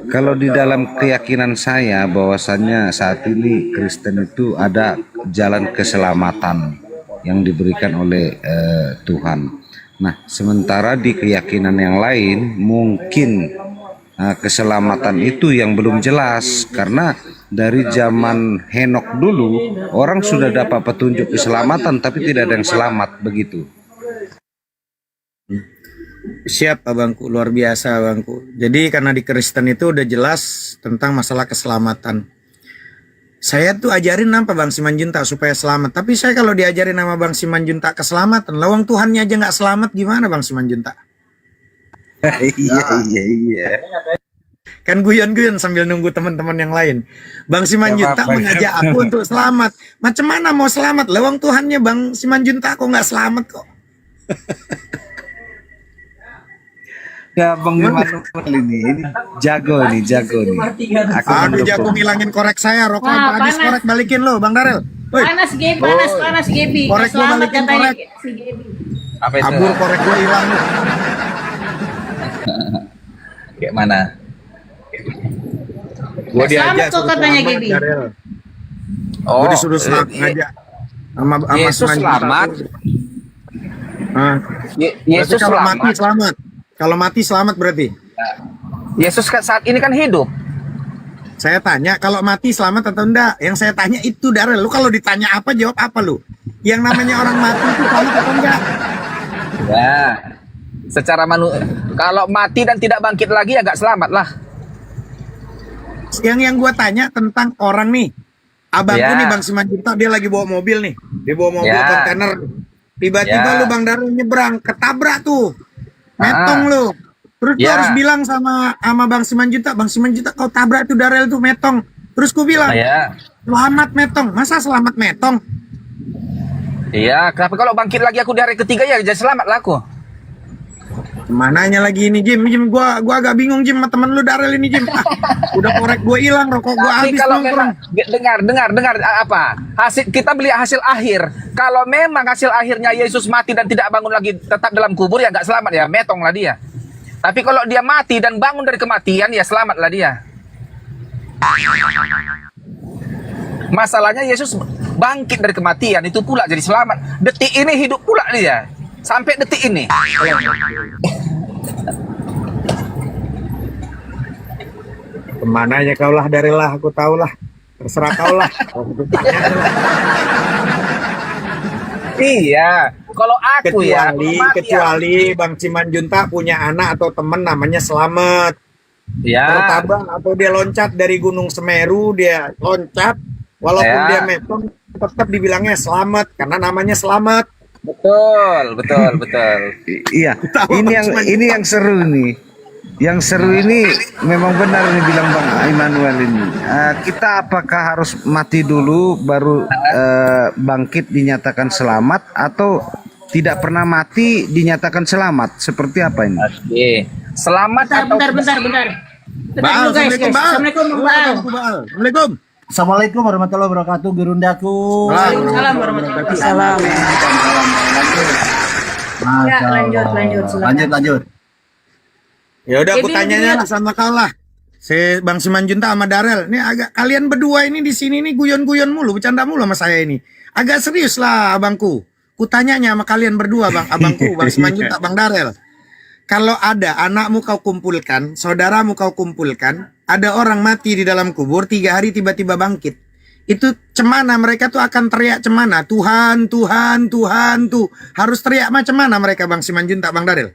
Speaker 5: Kalau di dalam keyakinan saya bahwasannya saat ini Kristen itu ada jalan keselamatan yang diberikan oleh Tuhan. Nah, sementara di keyakinan yang lain mungkin keselamatan itu yang belum jelas, karena dari zaman Henok dulu orang sudah dapat petunjuk keselamatan tapi tidak ada yang selamat begitu.
Speaker 3: Siap abangku, luar biasa abangku. Jadi karena di Kristen itu udah jelas tentang masalah keselamatan. Saya tuh ajarin apa Bang Simanjuntak supaya selamat. Tapi saya kalau diajarin sama Bang Simanjuntak keselamatan, lawang Tuhannya aja nggak selamat, gimana Bang Simanjuntak?
Speaker 5: Iya.
Speaker 3: Kan guyon-guyon sambil nunggu teman-teman yang lain. Bang Simanjuntak mengajak aku untuk selamat. Macam mana mau selamat? Lawang Tuhannya Bang Simanjuntak kok nggak selamat kok.
Speaker 5: Ya Bang Manuel ini jago nih.
Speaker 3: Aduh jago ngilangin korek saya, rokok habis korek balikin lo Bang Darel.
Speaker 2: Panas Gebi.
Speaker 3: Korek lo
Speaker 2: Selamat
Speaker 3: balikin
Speaker 2: katanya
Speaker 3: korek.
Speaker 2: si Gebi.
Speaker 4: Apa itu?
Speaker 3: Kabur korek gue hilang.
Speaker 4: Kayak mana?
Speaker 3: Gue diajak
Speaker 2: Selamat kok katanya
Speaker 3: selamat,
Speaker 2: Gebi.
Speaker 3: Darel.
Speaker 4: Oh,
Speaker 3: Gue disuruh ngajak sama
Speaker 4: Yesus selamat.
Speaker 3: Berarti
Speaker 4: Yesus
Speaker 3: kalau
Speaker 4: selamat.
Speaker 3: mati selamat. Kalau mati selamat berarti.
Speaker 4: Yesus saat ini kan hidup.
Speaker 3: Saya tanya kalau mati selamat atau enggak. Yang saya tanya itu Darel. Lu kalau ditanya apa jawab apa lu? Yang namanya orang mati itu selamat atau enggak?
Speaker 4: Ya. Secara kalau mati dan tidak bangkit lagi ya nggak selamat lah.
Speaker 3: Yang gua tanya tentang orang nih. Abangku
Speaker 4: Ya.
Speaker 3: nih Bang Simanjuntak, dia lagi bawa mobil nih. Dia bawa mobil
Speaker 4: Ya.
Speaker 3: kontainer. Tiba-tiba
Speaker 4: Ya.
Speaker 3: lu Bang Darel nyebrang, ketabrak tuh. Metong lu. Terus gua
Speaker 4: Ya.
Speaker 3: harus bilang sama Bang Simanjuntak, Bang Simanjuntak kau tabrak tuh Darel tuh metong. Terus gua bilang,
Speaker 4: Ya.
Speaker 3: selamat metong. Masa selamat metong?
Speaker 4: Iya, kenapa kalau bangkit lagi aku di hari ketiga ya jadi selamat lah aku.
Speaker 3: Mananya lagi ini Jim, gua agak bingung Jim sama temen lu Darel ini Jim. Udah korek gua hilang, rokok gua
Speaker 4: Tapi
Speaker 3: habis
Speaker 4: kalau
Speaker 3: nongkrong.
Speaker 4: memang dengar apa? Kita beli hasil akhir. Kalau memang hasil akhirnya Yesus mati dan tidak bangun lagi tetap dalam kubur ya nggak selamat ya, metong lah dia. Tapi kalau dia mati dan bangun dari kematian ya selamatlah dia. Masalahnya Yesus bangkit dari kematian itu pula jadi selamat. Detik ini hidup pula dia. Sampai detik ini.
Speaker 3: Kemananya kau lah Darel lah, aku tahu lah. Terserah kau lah.
Speaker 4: Iya, kalau aku ya,
Speaker 3: Kecuali Bang Simanjuntak punya anak atau teman namanya Slamet. Kalau
Speaker 4: ya,
Speaker 3: Tabang atau dia loncat dari Gunung Semeru, dia loncat walaupun
Speaker 4: Ya.
Speaker 3: dia mepong tetap dibilangnya Slamet karena namanya Slamet.
Speaker 4: betul.
Speaker 5: Iya,
Speaker 3: Tahu,
Speaker 5: ini yang seru nih. Yang seru ini memang benar nih bilang Bang Immanuel ini. Kita apakah harus mati dulu baru bangkit dinyatakan selamat atau tidak pernah mati dinyatakan selamat? Seperti apa ini?
Speaker 4: Oke. Selamat atau
Speaker 2: Bentar
Speaker 3: Baal,
Speaker 2: dulu guys.
Speaker 3: Assalamualaikum, Baal.
Speaker 2: Assalamualaikum Bang Baal.
Speaker 3: Assalamualaikum.
Speaker 6: Assalamualaikum warahmatullahi wabarakatuh, Gerundaku.
Speaker 2: Waalaikumsalam warahmatullahi wabarakatuh. Ya, lanjut. Silakan.
Speaker 6: Lanjut.
Speaker 3: Ya udah aku
Speaker 2: Jadi,
Speaker 3: tanyanya
Speaker 2: dia-
Speaker 3: lah sama kau lah. Si Bang Simanjuntak sama Darel. Ini agak kalian berdua ini di sini nih guyon-guyon mulu, bercanda mulu sama saya ini. Agak serius lah abangku. Kutanyanya sama kalian berdua, abangku, Bang Simanjuntak, Bang Darel. Kalau ada anakmu kau kumpulkan, saudaramu kau kumpulkan, ada orang mati di dalam kubur 3 hari tiba-tiba bangkit. Itu cemana mereka tuh akan teriak cemana? Tuhan tuh. Harus teriak macam mana mereka Bang Simanjuntak, Bang Darel?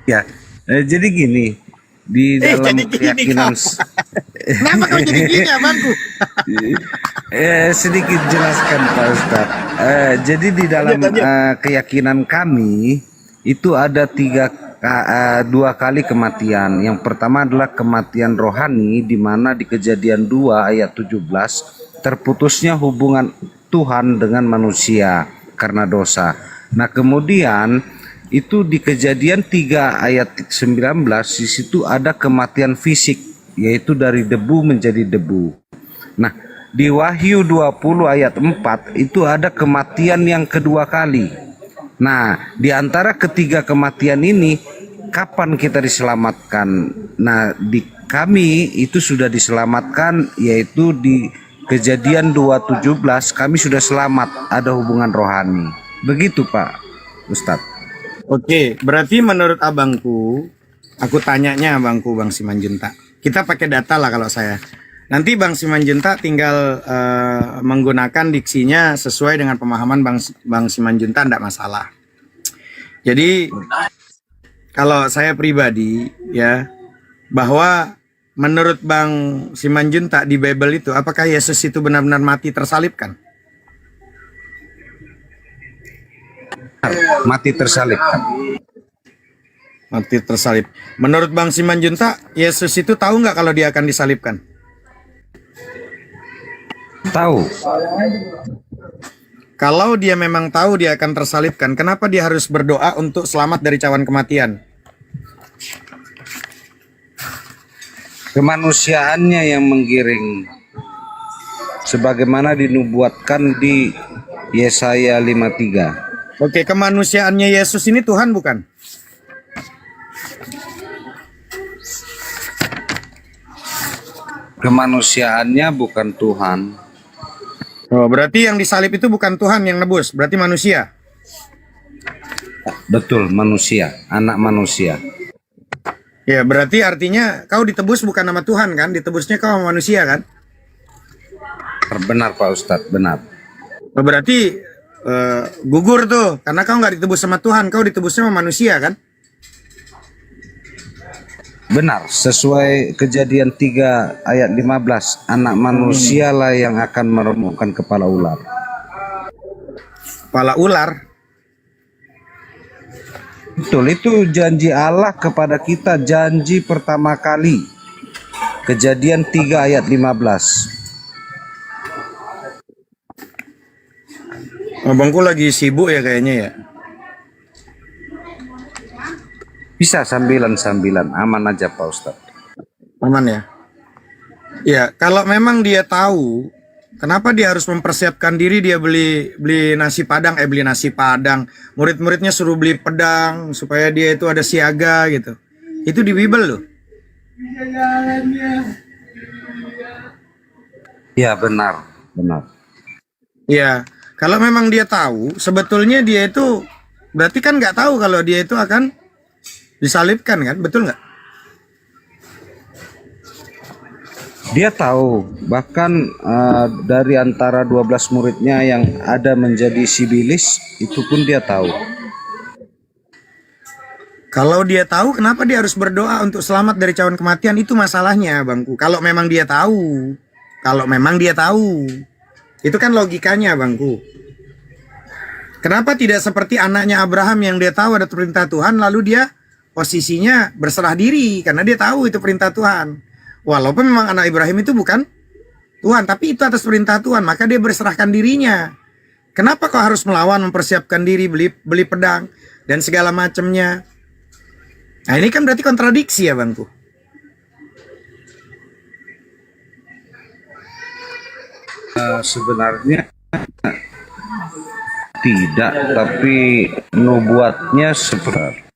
Speaker 5: Ya, jadi gini di dalam
Speaker 3: jadi gini
Speaker 5: keyakinan
Speaker 3: Kenapa kau jadi gini abangku?
Speaker 5: sedikit jelaskan Pak Ustadz. Jadi di dalam keyakinan kami itu ada 2 kali kematian. Yang pertama adalah kematian rohani, di mana di Kejadian 2 ayat 17 terputusnya hubungan Tuhan dengan manusia karena dosa. Nah kemudian itu di Kejadian 3 ayat 19 di situ ada kematian fisik, yaitu dari debu menjadi debu. Nah di Wahyu 20 ayat 4 itu ada kematian yang kedua kali. Nah di antara ketiga kematian ini kapan kita diselamatkan? Nah di kami itu sudah diselamatkan, yaitu di Kejadian 2:17 kami sudah selamat, ada hubungan rohani. Begitu Pak Ustadz.
Speaker 3: Oke, berarti menurut abangku, aku tanyanya abangku Bang Simanjuntak. Kita pakai data lah kalau saya. Nanti Bang Simanjuntak tinggal menggunakan diksinya sesuai dengan pemahaman Bang Simanjuntak, tidak masalah. Jadi kalau saya pribadi ya, bahwa menurut Bang Simanjuntak di Bible itu, apakah Yesus itu benar-benar mati tersalibkan?
Speaker 5: Mati tersalibkan.
Speaker 3: Mati tersalib. Menurut Bang Simanjuntak, Yesus itu tahu nggak kalau dia akan disalibkan?
Speaker 5: Tahu.
Speaker 3: Kalau dia memang tahu dia akan tersalibkan, kenapa dia harus berdoa untuk selamat dari cawan kematian?
Speaker 5: Kemanusiaannya yang menggiring, sebagaimana dinubuatkan di Yesaya 53.
Speaker 3: Oke, kemanusiaannya Yesus ini Tuhan bukan?
Speaker 5: Kemanusiaannya bukan Tuhan.
Speaker 3: Oh, berarti yang disalib itu bukan Tuhan yang nebus, berarti manusia.
Speaker 5: Betul, manusia, anak manusia.
Speaker 3: Ya, berarti artinya kau ditebus bukan nama Tuhan kan? Ditebusnya kau sama manusia kan?
Speaker 5: Benar Pak Ustadz, benar.
Speaker 3: Oh, berarti gugur tuh, karena kau nggak ditebus sama Tuhan, kau ditebusnya sama manusia kan?
Speaker 5: Benar, sesuai Kejadian 3 ayat 15, anak manusia lah yang akan meremukkan kepala ular.
Speaker 3: Kepala ular.
Speaker 5: Betul, itu janji Allah kepada kita, janji pertama kali. Kejadian 3 ayat 15.
Speaker 3: Abangku lagi sibuk ya kayaknya ya.
Speaker 5: Bisa sambilan-sambilan, aman aja Pak Ustadz.
Speaker 3: Aman ya. Ya, kalau memang dia tahu, kenapa dia harus mempersiapkan diri, dia beli nasi padang, beli nasi padang. Murid-muridnya suruh beli pedang supaya dia itu ada siaga gitu. Itu di Bible loh.
Speaker 5: Ya benar, benar.
Speaker 3: Ya, kalau memang dia tahu, sebetulnya dia itu berarti kan nggak tahu kalau dia itu akan disalibkan kan, betul nggak?
Speaker 5: Dia tahu, bahkan dari antara 12 muridnya yang ada menjadi sibilis, itu pun dia tahu.
Speaker 3: Kalau dia tahu, kenapa dia harus berdoa untuk selamat dari cawan kematian? Itu masalahnya, Bangku. Kalau memang dia tahu, itu kan logikanya, Bangku. Kenapa tidak seperti anaknya Abraham yang dia tahu ada perintah Tuhan, lalu dia posisinya berserah diri karena dia tahu itu perintah Tuhan. Walaupun memang anak Ibrahim itu bukan Tuhan, tapi itu atas perintah Tuhan, maka dia berserahkan dirinya. Kenapa kau harus melawan, mempersiapkan diri, beli pedang dan segala macamnya? Nah, ini kan berarti kontradiksi ya, Bangku.
Speaker 5: Sebenarnya tidak, tapi nubuatnya seperti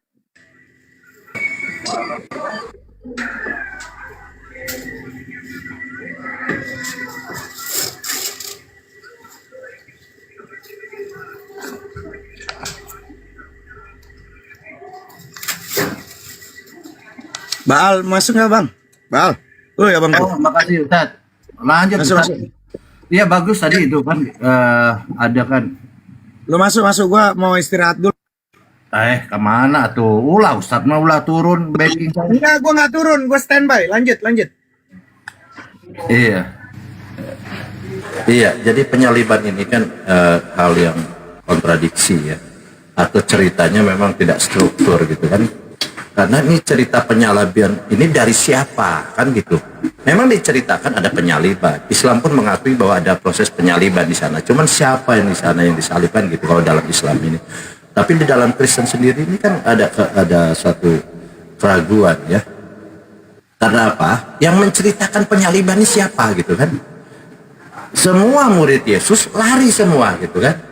Speaker 3: Baal, masuk nggak, Bang? Baal. Oh ya, Bang.
Speaker 11: Oh, makasih Ustaz. Lanjut
Speaker 3: Masuk,
Speaker 11: Ustaz.
Speaker 3: masuk.
Speaker 11: Iya bagus tadi itu kan ada kan.
Speaker 3: Lu masuk, gua mau istirahat dulu.
Speaker 11: Kemana tuh? Ulah Ustaz mau ulah turun backing saya.
Speaker 3: Enggak, gua nggak turun, gua standby. Lanjut.
Speaker 11: Iya. Iya, jadi penyaliban ini kan hal yang kontradiksi ya. Atau ceritanya memang tidak struktur gitu kan. Karena ini cerita penyaliban ini dari siapa kan gitu. Memang diceritakan ada penyaliban. Islam pun mengakui bahwa ada proses penyaliban di sana. Cuman siapa yang di sana yang disalibkan gitu kalau dalam Islam ini. Tapi di dalam Kristen sendiri ini kan ada suatu keraguan ya. Karena apa? Yang menceritakan penyaliban ini siapa gitu kan? Semua murid Yesus lari semua gitu kan?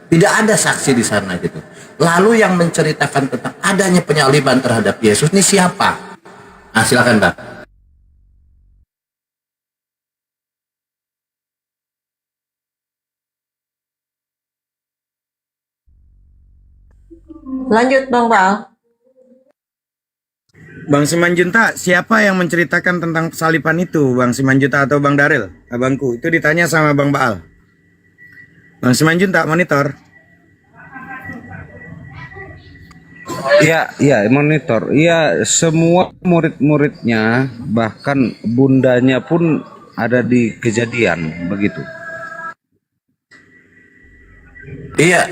Speaker 11: Tidak ada saksi di sana gitu. Lalu yang menceritakan tentang adanya penyaliban terhadap Yesus ini siapa? Nah, silakan Bang.
Speaker 9: Lanjut Bang Baal.
Speaker 3: Bang Simanjunta, siapa yang menceritakan tentang persalipan itu? Bang Simanjunta atau Bang Daril? Abangku, itu ditanya sama Bang Baal. Bang Simanjunta, monitor.
Speaker 5: Iya, monitor. Iya, semua murid-muridnya, bahkan bundanya pun ada di kejadian begitu.
Speaker 11: Iya.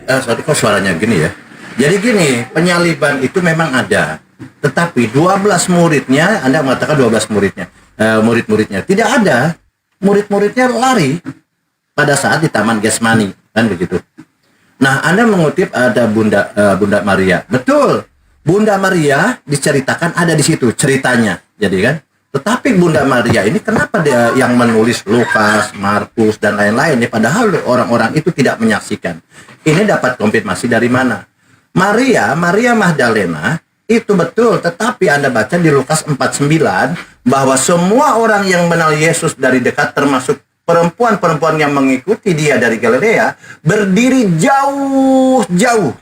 Speaker 11: Sorry kok suaranya gini ya. Jadi gini, penyaliban itu memang ada. Tetapi 12 muridnya, Anda mengatakan 12 muridnya, murid-muridnya tidak ada. Murid-muridnya lari pada saat di Taman Getsemani, kan begitu. Nah, Anda mengutip ada Bunda Maria. Betul. Bunda Maria diceritakan ada di situ ceritanya. Jadi kan. Tetapi Bunda Maria ini kenapa dia yang menulis Lukas, Markus dan lain-lain ya, padahal orang-orang itu tidak menyaksikan. Ini dapat konfirmasi dari mana? Maria Magdalena itu betul, tetapi Anda baca di Lukas 49 bahwa semua orang yang mengenal Yesus dari dekat termasuk perempuan-perempuan yang mengikuti dia dari Galilea berdiri jauh-jauh.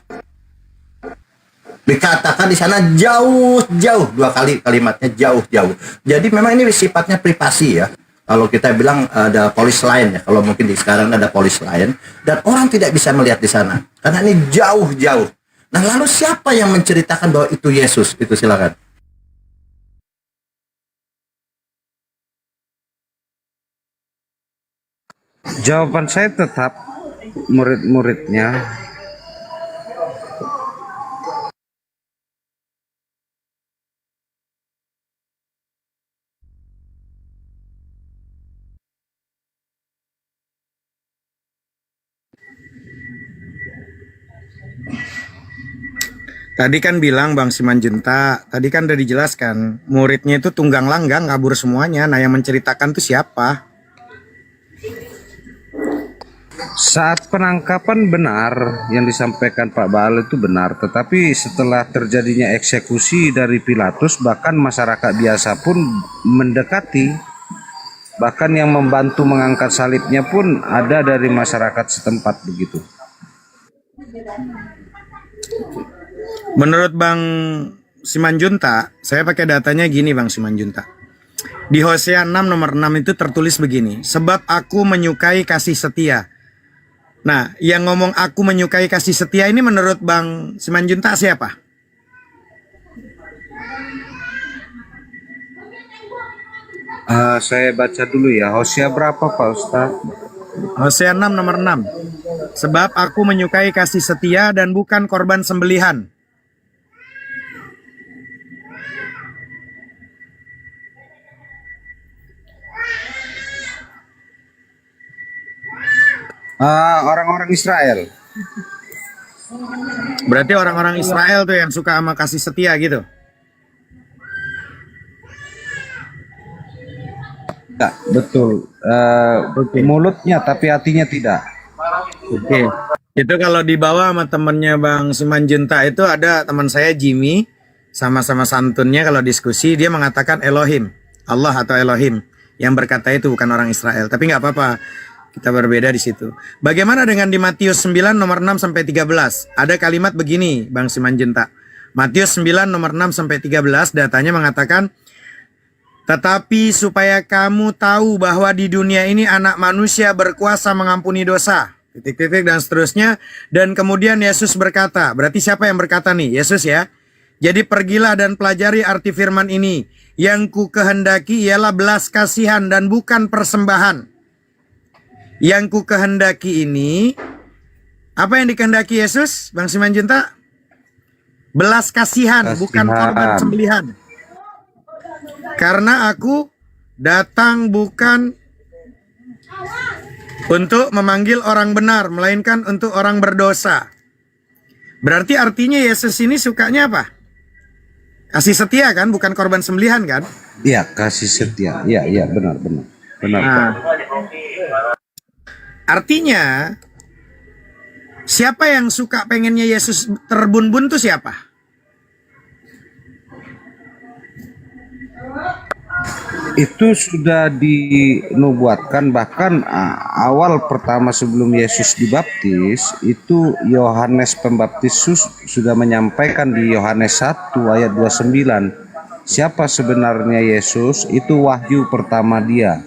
Speaker 11: Dikatakan di sana jauh-jauh, 2 kali kalimatnya jauh-jauh. Jadi memang ini sifatnya privasi ya. Kalau kita bilang ada polis lain ya, kalau mungkin di sekarang ada polis lain dan orang tidak bisa melihat di sana karena ini jauh-jauh. Nah, lalu siapa yang menceritakan bahwa itu Yesus? Itu silakan.
Speaker 5: Jawaban saya tetap murid-muridnya.
Speaker 3: Tadi kan bilang Bang Simanjunta, tadi kan udah dijelaskan, muridnya itu tunggang langgang, kabur semuanya. Nah, yang menceritakan itu siapa?
Speaker 5: Saat penangkapan benar yang disampaikan Pak Baal itu benar, tetapi setelah terjadinya eksekusi dari Pilatus, bahkan masyarakat biasa pun mendekati, bahkan yang membantu mengangkat salibnya pun ada dari masyarakat setempat begitu.
Speaker 3: Menurut Bang Simanjunta, saya pakai datanya gini Bang Simanjunta. Di Hosea 6 nomor 6 itu tertulis begini, sebab aku menyukai kasih setia. Nah, yang ngomong aku menyukai kasih setia ini menurut Bang Simanjuntak siapa?
Speaker 5: Saya baca dulu ya. Hosea berapa Pak Ustadz?
Speaker 3: Hosea 6 nomor 6. Sebab aku menyukai kasih setia dan bukan korban sembelihan.
Speaker 5: Orang-orang Israel.
Speaker 3: Berarti orang-orang Israel tuh yang suka sama kasih setia gitu.
Speaker 5: Tidak, betul. Mulutnya tapi hatinya tidak.
Speaker 3: Oke. Itu kalau dibawa sama temennya Bang Simanjuntak itu ada teman saya Jimmy, sama-sama santunnya kalau diskusi dia mengatakan Elohim, Allah atau Elohim. Yang berkata itu bukan orang Israel, tapi nggak apa-apa. Kita berbeda di situ. Bagaimana dengan di Matius 9 nomor 6 sampai 13? Ada kalimat begini, Bang Simanjuntak. Matius 9 nomor 6 sampai 13 datanya mengatakan, tetapi supaya kamu tahu bahwa di dunia ini anak manusia berkuasa mengampuni dosa. Titik-titik dan seterusnya. Dan kemudian Yesus berkata, berarti siapa yang berkata nih? Yesus ya. Jadi pergilah dan pelajari arti firman ini. Yang ku kehendaki ialah belas kasihan dan bukan persembahan. Yang ku kehendaki ini, apa yang dikehendaki Yesus, Bang Simanjuntak? Belas kasihan, bukan korban sembelihan. Karena aku datang bukan untuk memanggil orang benar, melainkan untuk orang berdosa. Berarti artinya Yesus ini sukanya apa? Kasih setia kan, bukan korban sembelihan kan?
Speaker 5: Iya, kasih setia. Iya, benar.
Speaker 3: Nah, artinya siapa yang suka pengennya Yesus terbun-bun tuh siapa?
Speaker 5: Itu sudah dinubuatkan bahkan awal pertama sebelum Yesus dibaptis itu Yohanes Pembaptis sudah menyampaikan di Yohanes 1 ayat 29 siapa sebenarnya Yesus, itu wahyu pertama dia.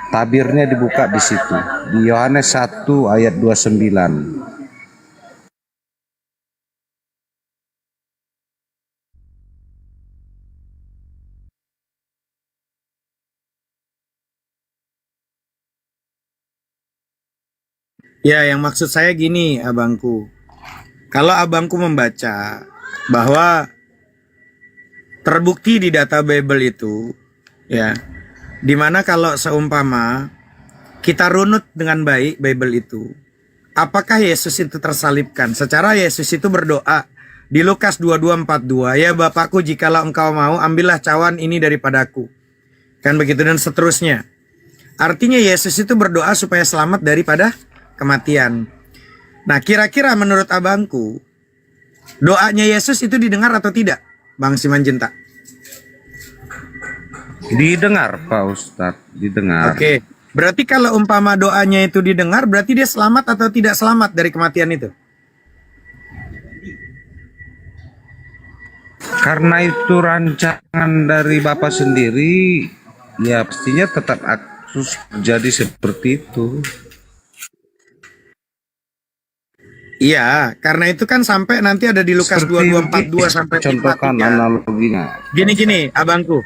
Speaker 5: Tabirnya dibuka di situ di Yohanes 1 ayat 29.
Speaker 3: Ya, yang maksud saya gini, abangku. Kalau abangku membaca bahwa terbukti di data Bible itu, ya, dimana kalau seumpama kita runut dengan baik Bible itu, apakah Yesus itu tersalibkan? Secara Yesus itu berdoa di Lukas 22:42, ya Bapakku jikalau engkau mau, ambillah cawan ini daripadaku. Kan begitu dan seterusnya. Artinya Yesus itu berdoa supaya selamat daripada kematian. Nah, kira-kira menurut abangku, doanya Yesus itu didengar atau tidak, Bang Simanjuntak?
Speaker 5: Didengar, Pak Ustadz, didengar.
Speaker 3: Oke, berarti kalau umpama doanya itu didengar, berarti dia selamat atau tidak selamat dari kematian itu?
Speaker 5: Karena itu rancangan dari Bapak sendiri, ya pastinya tetap harus terjadi seperti itu.
Speaker 3: Iya, karena itu kan sampai nanti ada di Lukas 22:42 sampai 43.
Speaker 5: Contohkan analoginya.
Speaker 3: Gini, abangku.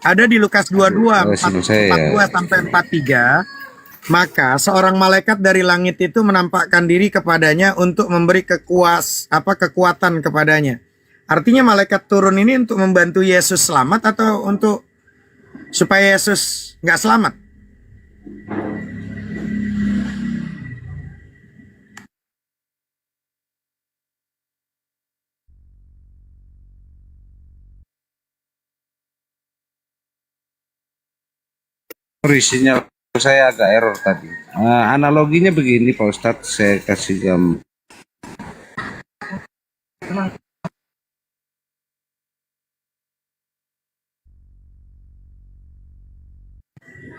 Speaker 3: Ada di Lukas 22:42 sampai 43. Maka seorang malaikat dari langit itu menampakkan diri kepadanya untuk memberi kekuatan kepadanya. Artinya malaikat turun ini untuk membantu Yesus selamat atau untuk supaya Yesus nggak selamat?
Speaker 5: Isinya saya agak error tadi. Analoginya begini Pak Ustadz, saya kasih gambar.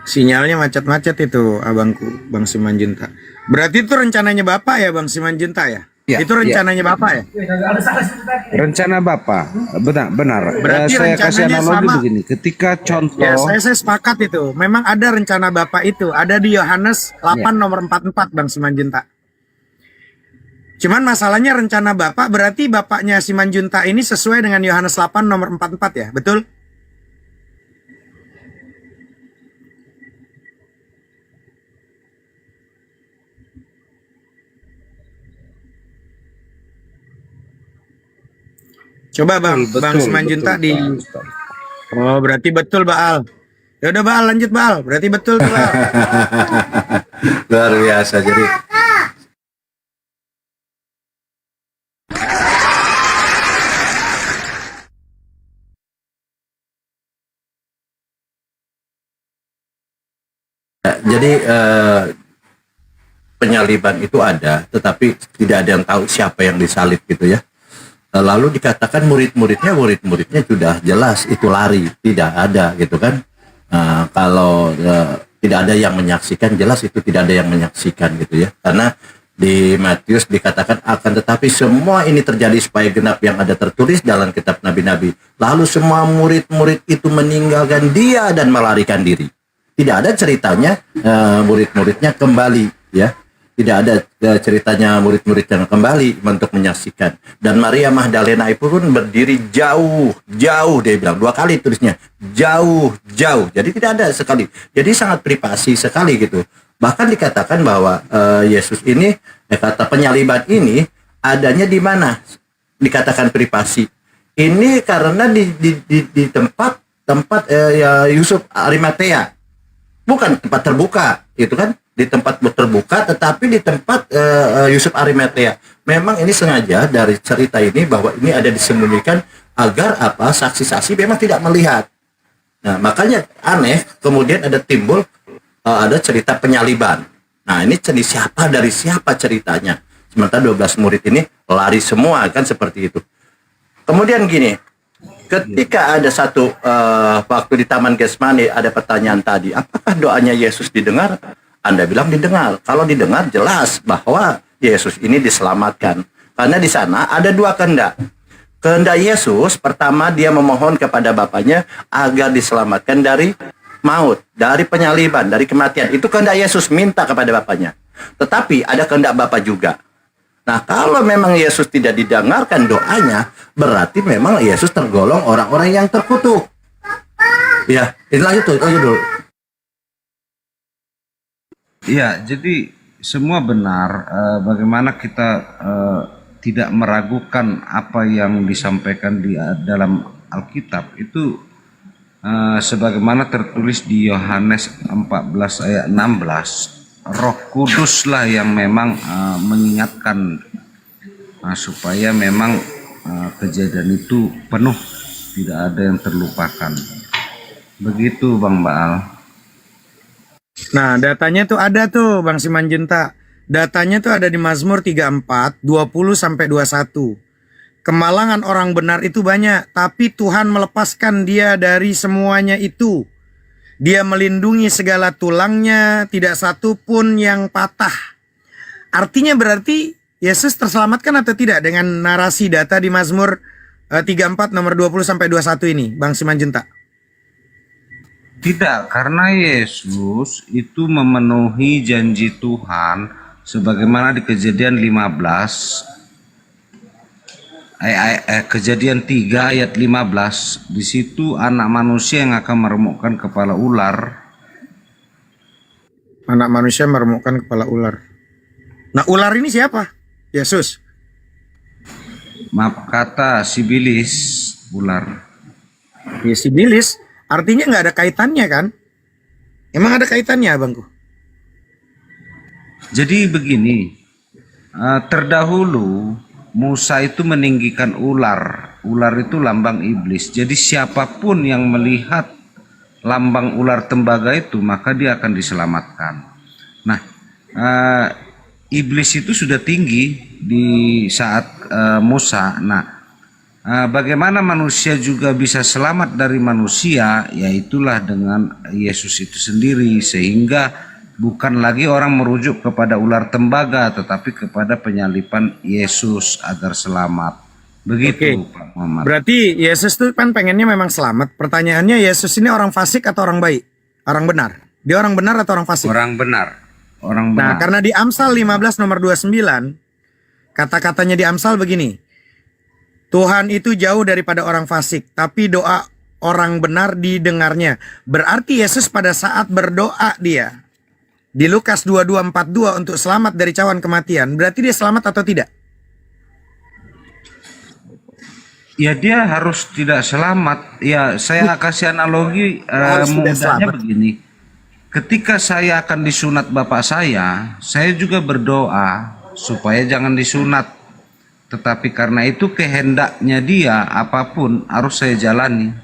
Speaker 3: Sinyalnya macet-macet itu abangku, Bang Simanjuntak. Berarti itu rencananya Bapak ya Bang Simanjuntak ya?
Speaker 5: Ya,
Speaker 3: Itu rencananya Bapak ya?
Speaker 5: rencana Bapak, benar.
Speaker 3: Berarti
Speaker 5: Saya kasih
Speaker 3: rencananya
Speaker 5: analogi
Speaker 3: sama.
Speaker 5: begini, ketika contoh,
Speaker 3: Ya, saya sepakat itu. Memang ada rencana Bapak itu. Ada di Yohanes 8 nomor 44, Bang Simanjuntak. Cuman masalahnya rencana Bapak berarti Bapaknya Simanjuntak ini sesuai dengan Yohanes 8 nomor 44 ya, betul? Coba Bang, Bang Simanjuntak di... Oh, berarti betul Baal. Ya udah Baal, lanjut Baal. Berarti betul tuh Baal.
Speaker 11: Luar biasa. Jadi penyaliban itu ada, tetapi tidak ada yang tahu siapa yang disalib gitu ya. Lalu dikatakan murid-muridnya sudah jelas itu lari, tidak ada gitu kan. Kalau tidak ada yang menyaksikan, jelas itu tidak ada yang menyaksikan gitu ya. Karena di Matius dikatakan akan tetapi semua ini terjadi supaya genap yang ada tertulis dalam kitab nabi-nabi. Lalu semua murid-murid itu meninggalkan dia dan melarikan diri. Tidak ada ceritanya murid-muridnya kembali ya. Tidak ada ceritanya murid-murid yang kembali untuk menyaksikan. Dan Maria Magdalena itu pun berdiri jauh dia bilang 2 kali tulisnya jauh. Jadi tidak ada sekali. Jadi sangat privasi sekali gitu. Bahkan dikatakan bahwa Yesus ini kata penyaliban ini adanya di mana? Dikatakan privasi. Ini karena di tempat ya Yusuf Arimatea. Bukan tempat terbuka, gitu kan? Di tempat terbuka, tetapi di tempat Yusuf Arimatea. Memang ini sengaja dari cerita ini bahwa ini ada disembunyikan agar apa? Saksi-saksi memang tidak melihat. Nah, makanya aneh. Kemudian ada timbul ada cerita penyaliban. Nah, ini siapa dari siapa ceritanya? Sementara 12 murid ini lari semua kan seperti itu. Kemudian gini. Ketika ada satu waktu di Taman Getsemani ada pertanyaan tadi, apakah doanya Yesus didengar? Anda bilang didengar. Kalau didengar jelas bahwa Yesus ini diselamatkan. Karena di sana ada 2 kehendak. Kehendak Yesus pertama dia memohon kepada Bapaknya agar diselamatkan dari maut, dari penyaliban, dari kematian. Itu kehendak Yesus minta kepada Bapaknya. Tetapi ada kehendak Bapa juga. Nah, kalau memang Yesus tidak didengarkan doanya, berarti memang Yesus tergolong orang-orang yang terkutuk. Ya, ini lanjut dulu.
Speaker 5: ya jadi semua benar. Bagaimana kita tidak meragukan apa yang disampaikan di dalam Alkitab itu sebagaimana tertulis di Yohanes 14 ayat 16. Roh Kuduslah yang memang mengingatkan supaya memang kejadian itu penuh, tidak ada yang terlupakan. Begitu Bang Baal.
Speaker 3: Nah, datanya tuh ada tuh Bang Simanjuntak. Datanya tuh ada di Mazmur 34, 20 sampai 21. Kemalangan orang benar itu banyak, tapi Tuhan melepaskan dia dari semuanya itu. Dia melindungi segala tulangnya, tidak satu pun yang patah. Artinya berarti Yesus terselamatkan atau tidak dengan narasi data di Mazmur 34 nomor 20 sampai 21 ini, Bang Simanjuntak?
Speaker 5: Tidak, karena Yesus itu memenuhi janji Tuhan sebagaimana di Kejadian 15 Kejadian 3 ayat 15. Di situ anak manusia yang akan meremukkan kepala ular.
Speaker 3: Anak manusia meremukkan kepala ular. Nah, ular ini siapa? Yesus.
Speaker 5: Maaf kata sibilis, ular.
Speaker 3: Ya, sibilis. Artinya nggak ada kaitannya kan? Emang ada kaitannya, Abangku?
Speaker 5: Jadi begini, terdahulu Musa itu meninggikan ular. Ular itu lambang iblis. Jadi siapapun yang melihat lambang ular tembaga itu, maka dia akan diselamatkan. Nah, iblis itu sudah tinggi di saat Musa. Nah, bagaimana manusia juga bisa selamat dari manusia? Yaitulah dengan Yesus itu sendiri. Sehingga bukan lagi orang merujuk kepada ular tembaga, tetapi kepada penyaliban Yesus agar selamat. Begitu, Pak Muhammad.
Speaker 3: Berarti Yesus tuh kan pengennya memang selamat. Pertanyaannya, Yesus ini orang fasik atau orang baik? Orang benar. Dia orang benar atau orang fasik?
Speaker 5: Orang benar. Orang
Speaker 3: Nah,
Speaker 5: benar.
Speaker 3: karena di Amsal 15 nomor 29, kata-katanya di Amsal begini. Tuhan itu jauh daripada orang fasik, tapi doa orang benar didengarnya. Berarti Yesus pada saat berdoa dia di Lukas 22:42 untuk selamat dari cawan kematian, berarti dia selamat atau tidak?
Speaker 5: Ya, dia harus tidak selamat. Ya, saya kasih analogi
Speaker 3: Harus tidak
Speaker 5: mudahnya
Speaker 3: selamat.
Speaker 5: begini. Ketika saya akan disunat bapak saya juga berdoa supaya jangan disunat. Tetapi karena itu kehendaknya dia, apapun harus saya jalani.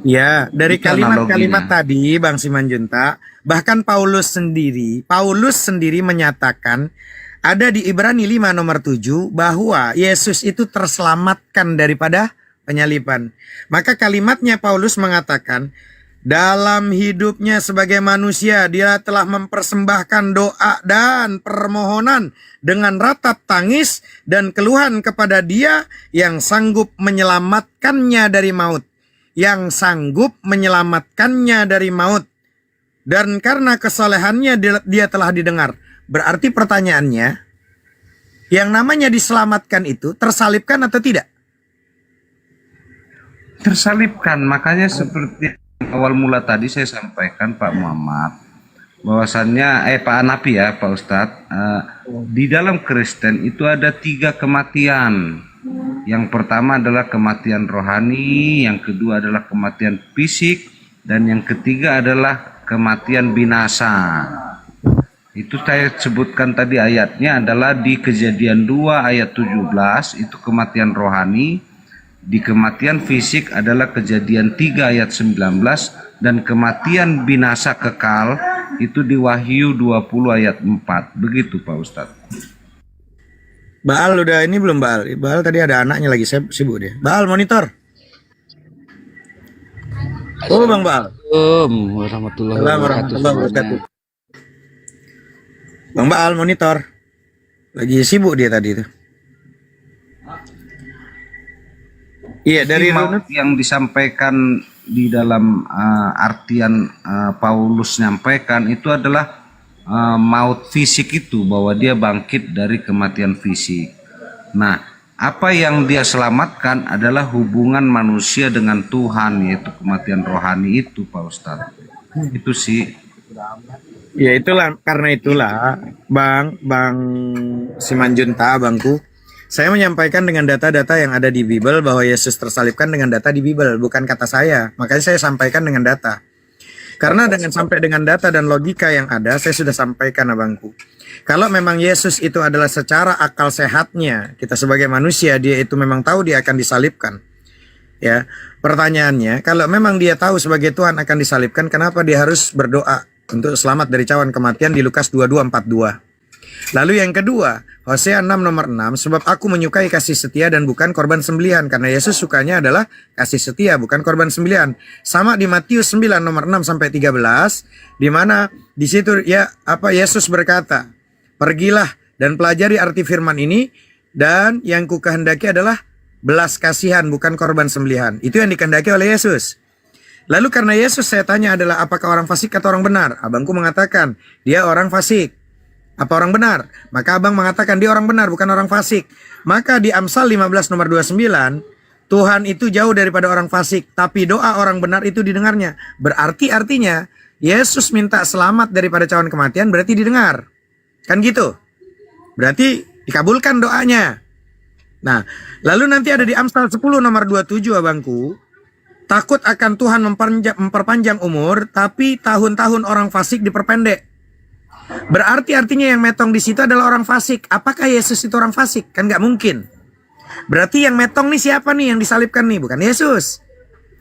Speaker 3: Ya, dari
Speaker 5: Itu
Speaker 3: kalimat-kalimat
Speaker 5: analoginya.
Speaker 3: tadi Bang Simanjuntak, bahkan Paulus sendiri menyatakan ada di Ibrani 5 nomor 7 bahwa Yesus itu terselamatkan daripada penyaliban. Maka kalimatnya Paulus mengatakan, dalam hidupnya sebagai manusia dia telah mempersembahkan doa dan permohonan dengan ratap tangis dan keluhan kepada Dia yang sanggup menyelamatkannya dari maut. Yang sanggup menyelamatkannya dari maut. Dan karena kesalehannya dia telah didengar. Berarti pertanyaannya, yang namanya diselamatkan itu tersalibkan atau tidak?
Speaker 5: Tersalibkan, makanya seperti awal mula tadi saya sampaikan Pak Muhammad, bahwasannya Pak Anapi ya Pak Ustadz, di dalam Kristen itu ada 3 kematian. Yang pertama adalah kematian rohani, yang kedua adalah kematian fisik, dan yang ketiga adalah kematian binasa. Itu saya sebutkan tadi ayatnya adalah di Kejadian 2 ayat 17, itu kematian rohani. Di kematian fisik adalah Kejadian 3 ayat 19, dan kematian binasa kekal itu di Wahyu 20 ayat 4. Begitu Pak Ustadz.
Speaker 3: Baal udah ini belum Baal? Baal tadi ada anaknya lagi, saya sibuk dia. Baal monitor. Oh Bang Baal.
Speaker 12: Assalamualaikum warahmatullahi
Speaker 3: Warahmatullahi wabarakatuh. Bang Baal monitor. Lagi sibuk dia tadi itu. Iya, dari
Speaker 5: maut yang disampaikan di dalam artian Paulus nyampaikan itu adalah maut fisik, itu bahwa dia bangkit dari kematian fisik. Nah, apa yang dia selamatkan adalah hubungan manusia dengan Tuhan, yaitu kematian rohani itu Pak Ustadz. Itu sih.
Speaker 3: Ya itulah, karena itulah Bang Simanjunta, Bangku, saya menyampaikan dengan data-data yang ada di Bible bahwa Yesus tersalibkan dengan data di Bible, bukan kata saya. Makanya saya sampaikan dengan data. Karena sampai dengan data dan logika yang ada, saya sudah sampaikan Abangku. Kalau memang Yesus itu adalah secara akal sehatnya, kita sebagai manusia, dia itu memang tahu dia akan disalibkan. Ya, pertanyaannya, kalau memang dia tahu sebagai Tuhan akan disalibkan, kenapa dia harus berdoa untuk selamat dari cawan kematian di Lukas 22:42? Lalu yang kedua, Hosea 6 nomor 6, sebab aku menyukai kasih setia dan bukan korban sembelihan. Karena Yesus sukanya adalah kasih setia, bukan korban sembelihan. Sama di Matius 9 nomor 6 sampai 13, di mana di situ Yesus berkata, pergilah dan pelajari arti firman ini, dan yang kukehendaki adalah belas kasihan, bukan korban sembelihan. Itu yang dikehendaki oleh Yesus. Lalu karena Yesus saya tanya adalah apakah orang fasik atau orang benar? Abangku mengatakan dia orang fasik. Apa orang benar? Maka abang mengatakan dia orang benar, bukan orang fasik. Maka di Amsal 15 nomor 29, Tuhan itu jauh daripada orang fasik, tapi doa orang benar itu didengarnya. Berarti artinya Yesus minta selamat daripada cawan kematian, berarti didengar. Kan gitu? Berarti dikabulkan doanya. Nah, lalu nanti ada di Amsal 10 nomor 27 abangku, takut akan Tuhan memperpanjang umur, tapi tahun-tahun orang fasik diperpendek. Berarti artinya yang metong di situ adalah orang fasik. Apakah Yesus itu orang fasik? Kan nggak mungkin. Berarti yang metong nih siapa nih yang disalibkan nih? Bukan Yesus.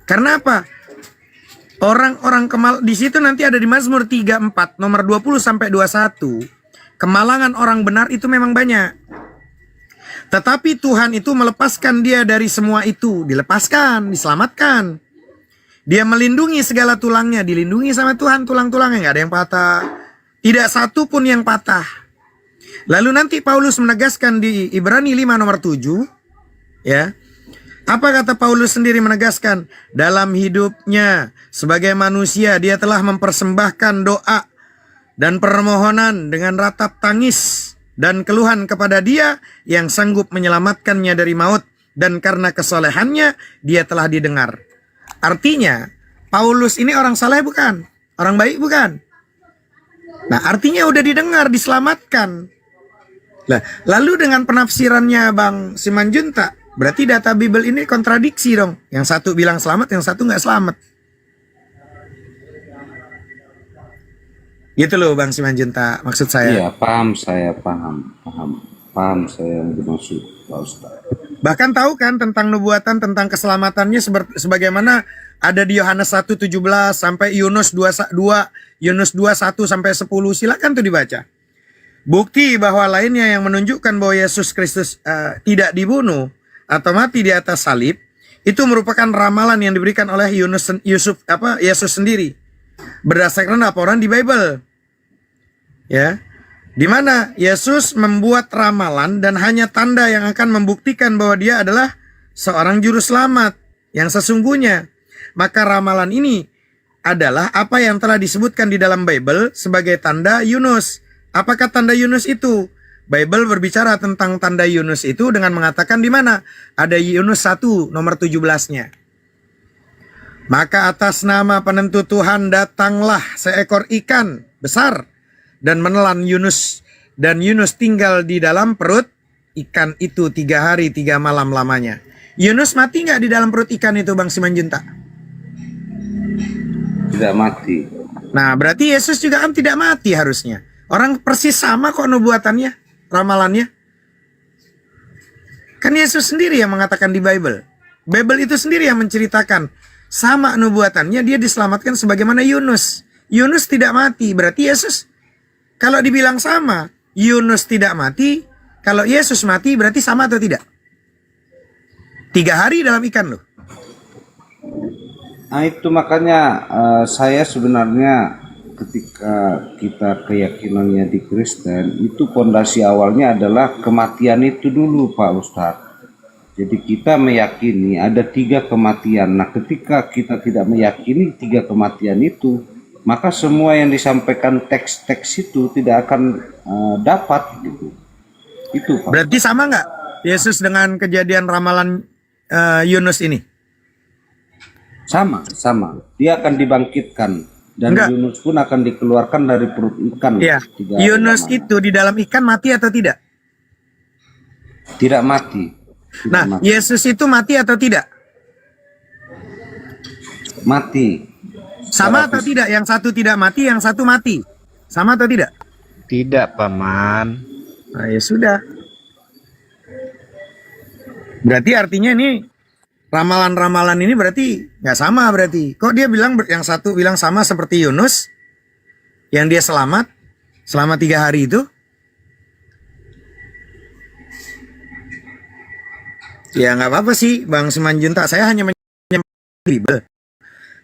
Speaker 3: Karena apa? Orang-orang di situ nanti ada di Mazmur 34 nomor 20 sampai 21. Kemalangan orang benar itu memang banyak. Tetapi Tuhan itu melepaskan dia dari semua itu. Dilepaskan, diselamatkan. Dia melindungi segala tulangnya. Dilindungi sama Tuhan tulang-tulangnya. Nggak ada yang patah. Tidak satu pun yang patah. Lalu nanti Paulus menegaskan di Ibrani 5 nomor 7, ya. Apa kata Paulus sendiri menegaskan? Dalam hidupnya sebagai manusia dia telah mempersembahkan doa dan permohonan dengan ratap tangis dan keluhan kepada Dia yang sanggup menyelamatkannya dari maut, dan karena kesolehannya dia telah didengar. Artinya Paulus ini orang saleh bukan? Orang baik bukan? Nah, artinya udah didengar, diselamatkan. Nah, lalu dengan penafsirannya Bang Simanjuntak, berarti data Bible ini kontradiksi dong. Yang satu bilang selamat, yang satu nggak selamat. Gitu loh Bang Simanjuntak, maksud saya.
Speaker 5: Iya, paham saya, paham saya yang dimaksud Pak Ustaz.
Speaker 3: Bahkan tahu kan tentang nubuatan, tentang keselamatannya sebagaimana ada di Yohanes 1:17 sampai Yunus 2, Yunus 2:1 sampai 10. Silakan tuh dibaca. Bukti bahwa lainnya yang menunjukkan bahwa Yesus Kristus tidak dibunuh atau mati di atas salib itu merupakan ramalan yang diberikan oleh Yesus sendiri berdasarkan laporan di Bible. Ya. Di mana Yesus membuat ramalan dan hanya tanda yang akan membuktikan bahwa dia adalah seorang juru selamat yang sesungguhnya. Maka ramalan ini adalah apa yang telah disebutkan di dalam Bible sebagai tanda Yunus. Apakah tanda Yunus itu? Bible berbicara tentang tanda Yunus itu dengan mengatakan di mana? Ada Yunus 1 nomor 17-nya. Maka atas nama penentu Tuhan datanglah seekor ikan besar dan menelan Yunus, dan Yunus tinggal di dalam perut ikan itu 3 hari 3 malam lamanya. Yunus mati nggak di dalam perut ikan itu Bang Simanjuntak?
Speaker 5: Tidak mati.
Speaker 3: Nah berarti Yesus juga kan tidak mati harusnya. Orang persis sama kok nubuatannya, ramalannya. Kan Yesus sendiri yang mengatakan di Bible. Bible itu sendiri yang menceritakan sama nubuatannya, dia diselamatkan sebagaimana Yunus. Yunus tidak mati, berarti Yesus. Kalau dibilang sama, Yunus tidak mati, kalau Yesus mati berarti sama atau tidak? 3 hari dalam ikan loh.
Speaker 5: Nah itu makanya saya sebenarnya ketika kita keyakinannya di Kristen, itu fondasi awalnya adalah kematian itu dulu Pak Ustadz. Jadi kita meyakini ada 3 kematian. Nah ketika kita tidak meyakini 3 kematian itu, maka semua yang disampaikan teks-teks itu tidak akan dapat gitu. Itu Pak.
Speaker 3: Berarti sama nggak Yesus dengan kejadian ramalan Yunus ini?
Speaker 5: Sama. Dia akan dibangkitkan. Dan
Speaker 3: Enggak.
Speaker 5: Yunus pun akan dikeluarkan dari perut ikan.
Speaker 3: Iya. Yunus itu di dalam ikan mati atau tidak?
Speaker 5: Tidak mati.
Speaker 3: Nah, Yesus itu mati atau tidak?
Speaker 5: Mati.
Speaker 3: Sama atau tidak? Yang satu tidak mati, yang satu mati. Sama atau tidak?
Speaker 12: Tidak, Paman.
Speaker 3: Nah, ya sudah. Berarti artinya ini ramalan-ramalan ini berarti nggak sama berarti. Kok dia bilang yang satu bilang sama seperti Yunus, yang dia selamat selama 3 hari itu? Ya nggak apa-apa sih Bang Simanjuntak. Saya hanya menyampaikan Bible.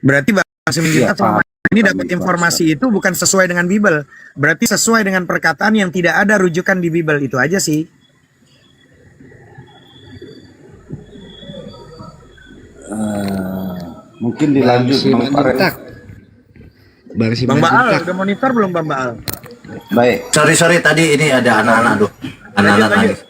Speaker 3: Berarti Bang Simanjuntak selama ini dapat informasi itu bukan sesuai dengan Bible. Berarti sesuai dengan perkataan yang tidak ada rujukan di Bible. Itu aja sih.
Speaker 5: Mungkin dilanjut Bang Farel.
Speaker 3: Bang Baal, udah monitor belum Bang Baal?
Speaker 5: Baik.
Speaker 11: Sorry tadi ini ada anak-anak tuh. Anak-anak nangis.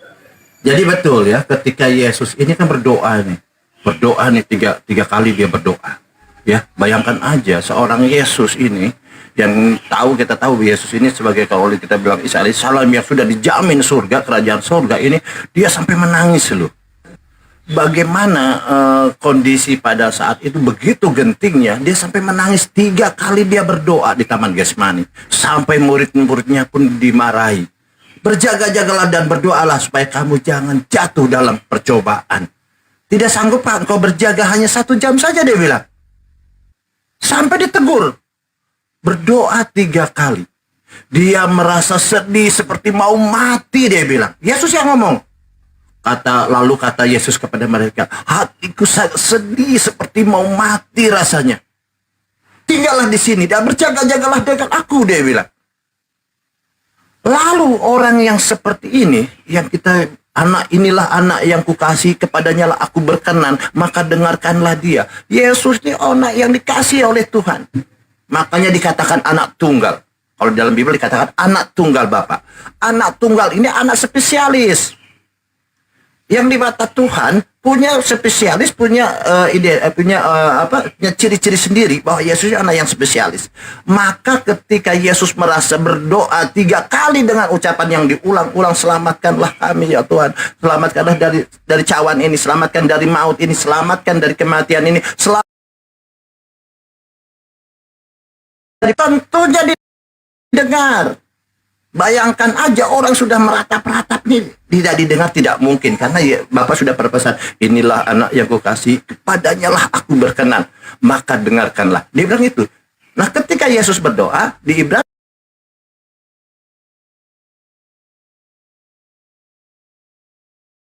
Speaker 11: Jadi betul ya, ketika Yesus ini kan berdoa nih. Berdoa nih tiga kali dia berdoa. Ya, bayangkan aja seorang Yesus ini yang kita tahu Yesus ini sebagai kalau kita bilang Isa alaihissalam yang sudah dijamin surga, kerajaan surga ini, dia sampai menangis loh. Bagaimana kondisi pada saat itu begitu gentingnya, dia sampai menangis 3 kali dia berdoa di Taman Getsemani. Sampai murid-muridnya pun dimarahi. Berjaga-jagalah dan berdoalah supaya kamu jangan jatuh dalam percobaan. Tidak sanggup engkau berjaga hanya 1 jam saja, dia bilang. Sampai ditegur. Berdoa 3 kali. Dia merasa sedih seperti mau mati, dia bilang. Yesus yang ngomong. Lalu kata Yesus kepada mereka, hatiku sedih seperti mau mati rasanya. Tinggallah di sini dan berjaga-jagalah dengan aku, dia bilang. Lalu orang yang seperti ini, yang kita, anak inilah anak yang kukasih, kepadanya lah aku berkenan, maka dengarkanlah dia. Yesus ini anak yang dikasih oleh Tuhan. Makanya dikatakan anak tunggal. Kalau dalam Bible dikatakan anak tunggal Bapa. Anak tunggal ini anak spesialis. Yang di mata Tuhan punya spesialis, punya punya ciri-ciri sendiri bahwa Yesus anak yang spesialis. Maka ketika Yesus merasa berdoa 3 kali dengan ucapan yang diulang-ulang, selamatkanlah kami ya Tuhan, selamatkanlah dari cawan ini, selamatkan dari maut ini, selamatkan dari kematian ini, tentunya didengar. Bayangkan aja orang sudah meratap-ratap nih, tidak didengar tidak mungkin, karena ya, Bapak sudah berpesan, inilah anak yang kukasih, kepadanya lah aku berkenan, maka dengarkanlah. Dia bilang itu. Nah ketika Yesus berdoa di Ibrani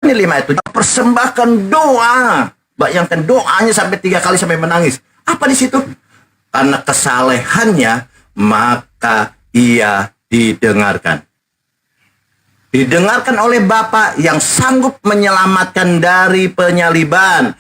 Speaker 11: 5 itu persembahkan doa. Bayangkan doanya sampai 3 kali sampai menangis. Apa di situ? Karena kesalehannya maka ia didengarkan. Didengarkan oleh Bapa yang sanggup menyelamatkan dari penyaliban.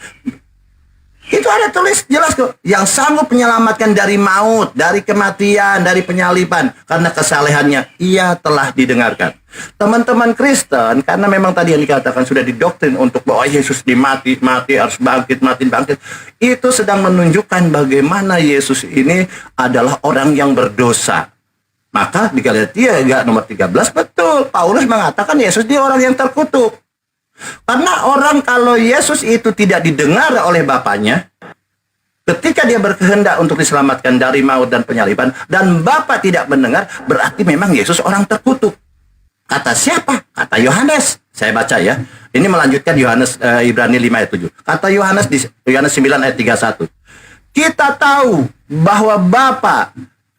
Speaker 11: Itu ada tulis jelas kok. Yang sanggup menyelamatkan dari maut, dari kematian, dari penyaliban. Karena kesalehannya ia telah didengarkan. Teman-teman Kristen, karena memang tadi yang dikatakan sudah didoktrin untuk bahwa Yesus mati harus bangkit, bangkit. Itu sedang menunjukkan bagaimana Yesus ini adalah orang yang berdosa. Maka di Galatia nomor 13 betul Paulus mengatakan Yesus dia orang yang terkutuk. Karena orang kalau Yesus itu tidak didengar oleh Bapaknya, ketika dia berkehendak untuk diselamatkan dari maut dan penyaliban, dan Bapa tidak mendengar, berarti memang Yesus orang terkutuk. Kata siapa? Kata Yohanes. Saya baca ya. Ini melanjutkan Yohanes Ibrani 5 ayat 7. Kata Yohanes di Yohanes 9 ayat 31. Kita tahu bahwa Bapa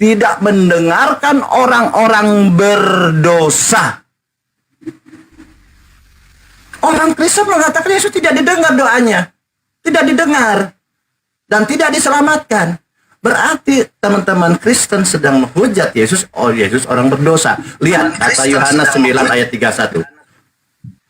Speaker 11: tidak mendengarkan orang-orang berdosa. Orang Kristen mengatakan Yesus tidak didengar doanya. Tidak didengar. Dan tidak diselamatkan. Berarti teman-teman Kristen sedang menghujat Yesus. Oh, Yesus orang berdosa. Lihat kata Yohanes 9 ayat 31.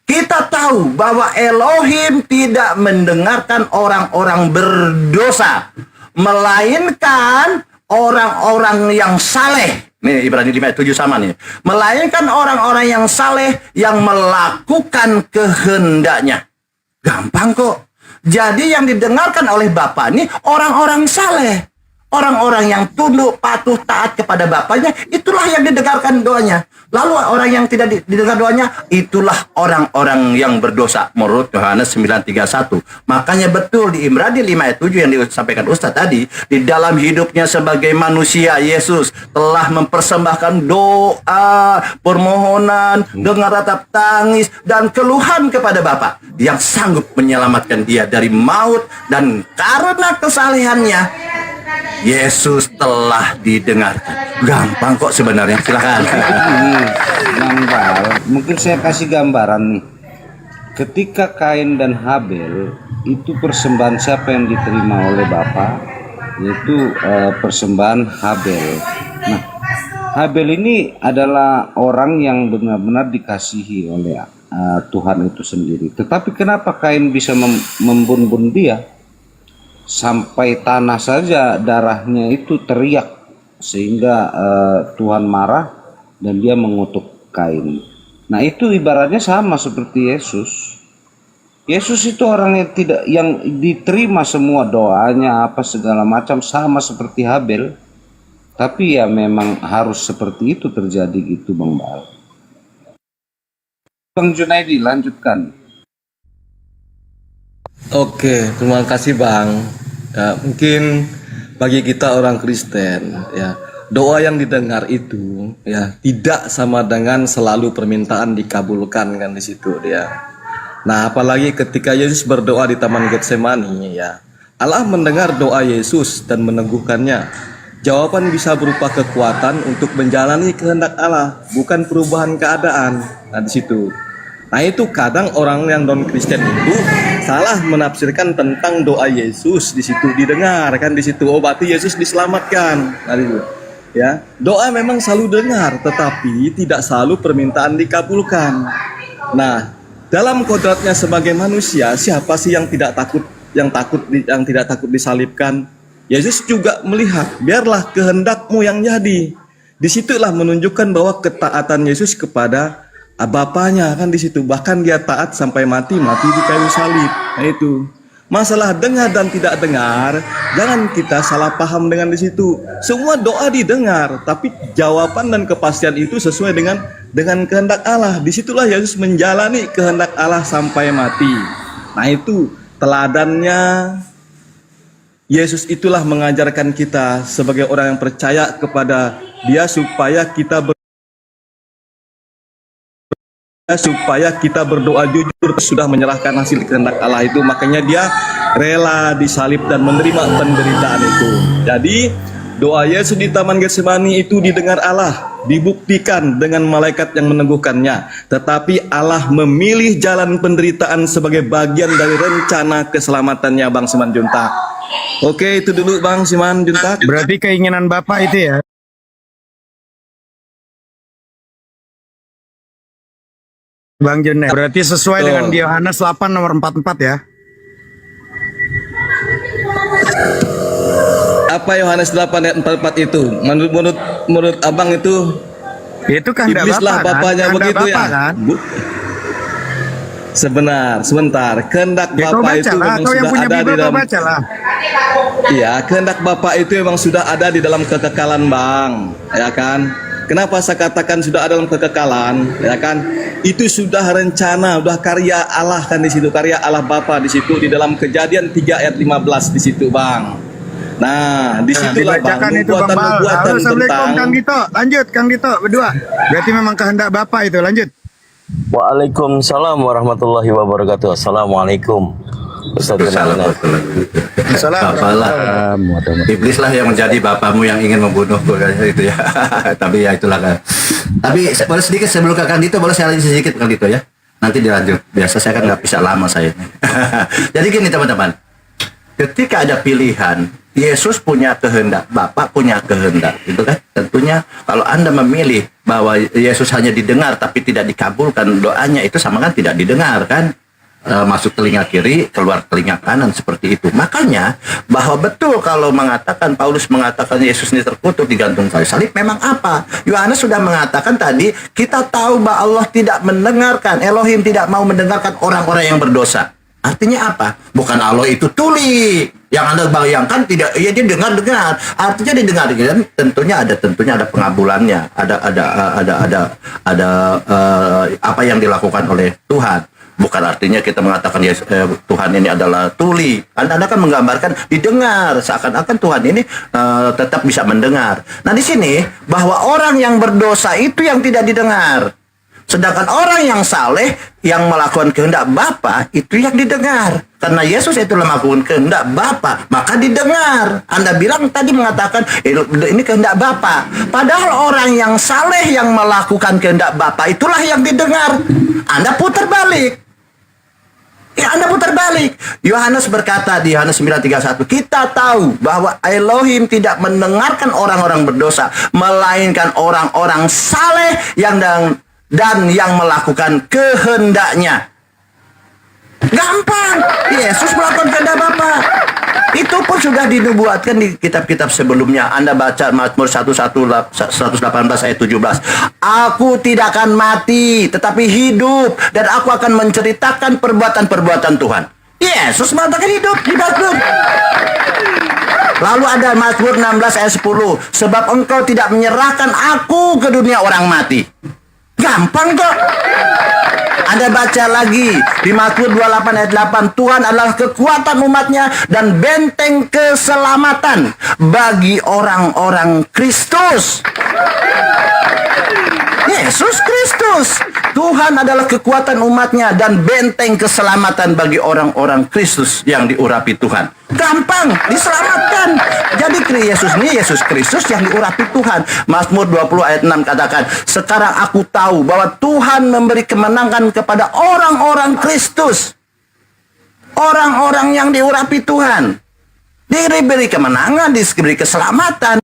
Speaker 11: Kita tahu bahwa Elohim tidak mendengarkan orang-orang berdosa. Melainkan orang-orang yang saleh. Nih Ibrani 5 ayat 7 sama nih. Melainkan orang-orang yang saleh yang melakukan kehendaknya. Gampang kok. Jadi yang didengarkan oleh Bapa ini orang-orang saleh. Orang-orang yang tunduk, patuh, taat kepada Bapaknya, itulah yang didengarkan doanya. Lalu orang yang tidak didengar doanya, itulah orang-orang yang berdosa. Menurut Yohanes 9:31. Makanya betul di Ibrani 5 ayat 7 yang disampaikan Ustaz tadi, di dalam hidupnya sebagai manusia, Yesus telah mempersembahkan doa, permohonan, dengan ratap tangis, dan keluhan kepada Bapa yang sanggup menyelamatkan dia dari maut, dan karena kesalehannya, Yesus telah didengarkan. Gampang kok sebenarnya. Silakan.
Speaker 5: Gambar. Mungkin saya kasih gambaran nih. Ketika Kain dan Habel itu persembahan siapa yang diterima oleh Bapa? Yaitu persembahan Habel. Nah, Habel ini adalah orang yang benar-benar dikasihi oleh Tuhan itu sendiri. Tetapi kenapa Kain bisa membunuh dia? Sampai tanah saja darahnya itu teriak sehingga Tuhan marah dan dia mengutuk Kain. Nah itu ibaratnya sama seperti Yesus. Yesus itu orang yang diterima semua doanya apa segala macam, sama seperti Habel. Tapi ya memang harus seperti itu terjadi gitu Bang Bal. Bang Junaidi lanjutkan.
Speaker 13: Oke, terima kasih Bang. Ya, mungkin bagi kita orang Kristen, ya doa yang didengar itu, ya tidak sama dengan selalu permintaan dikabulkan kan di situ dia. Nah, apalagi ketika Yesus berdoa di Taman Getsemani, ya Allah mendengar doa Yesus dan meneguhkannya. Jawaban bisa berupa kekuatan untuk menjalani kehendak Allah, bukan perubahan keadaan. Nah, di situ. Nah itu kadang orang yang non Kristen itu salah menafsirkan tentang doa Yesus di situ didengar kan di situ. Oh berarti Yesus diselamatkan. Nah, itu. ya, doa memang selalu dengar, tetapi tidak selalu permintaan dikabulkan. Nah, dalam kodratnya sebagai manusia, siapa sih yang tidak takut, yang tidak takut disalibkan? Yesus juga melihat, biarlah kehendakmu yang jadi. Disitulah menunjukkan bahwa ketaatan Yesus kepada Bapaknya kan di situ. Bahkan dia taat sampai mati di kayu salib. Nah itu. Masalah dengar dan tidak dengar, jangan kita salah paham dengan di situ. Semua doa didengar, tapi jawaban dan kepastian itu sesuai dengan kehendak Allah. Disitulah Yesus menjalani kehendak Allah sampai mati. Nah itu teladannya. Yesus itulah mengajarkan kita sebagai orang yang percaya kepada Dia supaya kita berdoa jujur, sudah menyerahkan hasil kehendak Allah itu. Makanya dia rela disalib dan menerima penderitaan itu. Jadi doa Yesus di Taman Getsemani itu didengar Allah, dibuktikan dengan malaikat yang meneguhkannya. Tetapi Allah memilih jalan penderitaan sebagai bagian dari rencana keselamatannya, Bang Siman Juntak. Oke, itu dulu Bang Siman Juntak.
Speaker 3: Berarti keinginan Bapak itu ya. Bang Jun, berarti sesuai dengan di Yohanes 8 nomor 44 ya.
Speaker 13: Apa Yohanes 8 ayat 44 itu? Menurut Abang itu
Speaker 3: kehendak
Speaker 13: iblislah
Speaker 3: Bapak,
Speaker 13: bapaknya
Speaker 3: kan?
Speaker 13: begitu
Speaker 3: Bapak,
Speaker 13: ya.
Speaker 3: kan?
Speaker 13: Sebentar. Kehendak Bapak itu memang sudah ada di dalam. Iya, kehendak Bapak itu memang sudah ada di dalam kekekalan, Bang. Ya kan? Kenapa saya katakan sudah ada dalam kekekalan? Ya kan? Itu sudah rencana, sudah karya Allah kan di situ, karya Allah Bapa di situ di dalam Kejadian 3 ayat 15 di situ, Bang. Nah, di situlah Bang, nubuatan
Speaker 3: Assalamualaikum
Speaker 13: tentang.
Speaker 3: Kang Dito. Lanjut Kang Dito berdua. Berarti memang kehendak Bapak itu. Lanjut.
Speaker 10: Waalaikumsalam warahmatullahi wabarakatuh. Assalamualaikum. Ustaz
Speaker 11: Salam. Iblis lah yang menjadi bapakmu yang ingin membunuhku itu ya. Tapi ya itulah kan. Tapi boleh sedikit sebelum ke Kang Dito, boleh saya lanjut sedikit Kang Dito ya. Nanti dilanjut. Biasa saya kan nggak bisa lama saya. Jadi gini teman-teman. Ketika ada pilihan, Yesus punya kehendak, Bapak punya kehendak, gitu kan? Tentunya kalau Anda memilih bahwa Yesus hanya didengar tapi tidak dikabulkan doanya, itu sama kan tidak didengar kan? Masuk telinga kiri, keluar telinga kanan, seperti itu. Makanya bahwa betul kalau mengatakan, Paulus mengatakan Yesus ini terkutuk digantung kayu salib, memang apa? Yohanes sudah mengatakan tadi, kita tahu bahwa Allah tidak mendengarkan, Elohim tidak mau mendengarkan orang-orang yang berdosa. Artinya apa? Bukan Allah itu tuli. Yang Anda bayangkan tidak, ya dia dengar. Artinya didengar, dan tentunya ada pengabulannya, ada apa yang dilakukan oleh Tuhan. Bukan artinya kita mengatakan ya, Tuhan ini adalah tuli. Anda kan menggambarkan didengar, seakan-akan Tuhan ini tetap bisa mendengar. Nah di sini bahwa orang yang berdosa itu yang tidak didengar, sedangkan orang yang saleh yang melakukan kehendak Bapa itu yang didengar. Karena Yesus itu melakukan kehendak Bapa, maka didengar. Anda bilang tadi mengatakan ini kehendak Bapa. Padahal orang yang saleh yang melakukan kehendak Bapa itulah yang didengar. Anda putar balik. Anda putar balik. Yohanes berkata di Yohanes 9:31, kita tahu bahwa Elohim tidak mendengarkan orang-orang berdosa, melainkan orang-orang saleh dan yang melakukan kehendaknya. Gampang. Yesus melakukan kehendak Bapa. Itu pun sudah dinubuatkan di kitab-kitab sebelumnya. Anda baca Mazmur 118 ayat 17. Aku tidak akan mati, tetapi hidup, dan aku akan menceritakan perbuatan-perbuatan Tuhan. Yesus mengatakan hidup di Mazmur. Lalu ada Mazmur 16 ayat 10. Sebab engkau tidak menyerahkan aku ke dunia orang mati. Gampang kok. Anda baca lagi di Mazmur 28 ayat 8. Tuhan adalah kekuatan umatnya dan benteng keselamatan bagi orang-orang Kristus. Yesus Kristus. Tuhan adalah kekuatan umatnya dan benteng keselamatan bagi orang-orang Kristus yang diurapi Tuhan. Gampang, diselamatkan. Jadi Yesus Kristus yang diurapi Tuhan. Mazmur 20 ayat 6 katakan, sekarang aku tahu bahwa Tuhan memberi kemenangan kepada orang-orang Kristus. Orang-orang yang diurapi Tuhan. Diberi kemenangan, diberi keselamatan.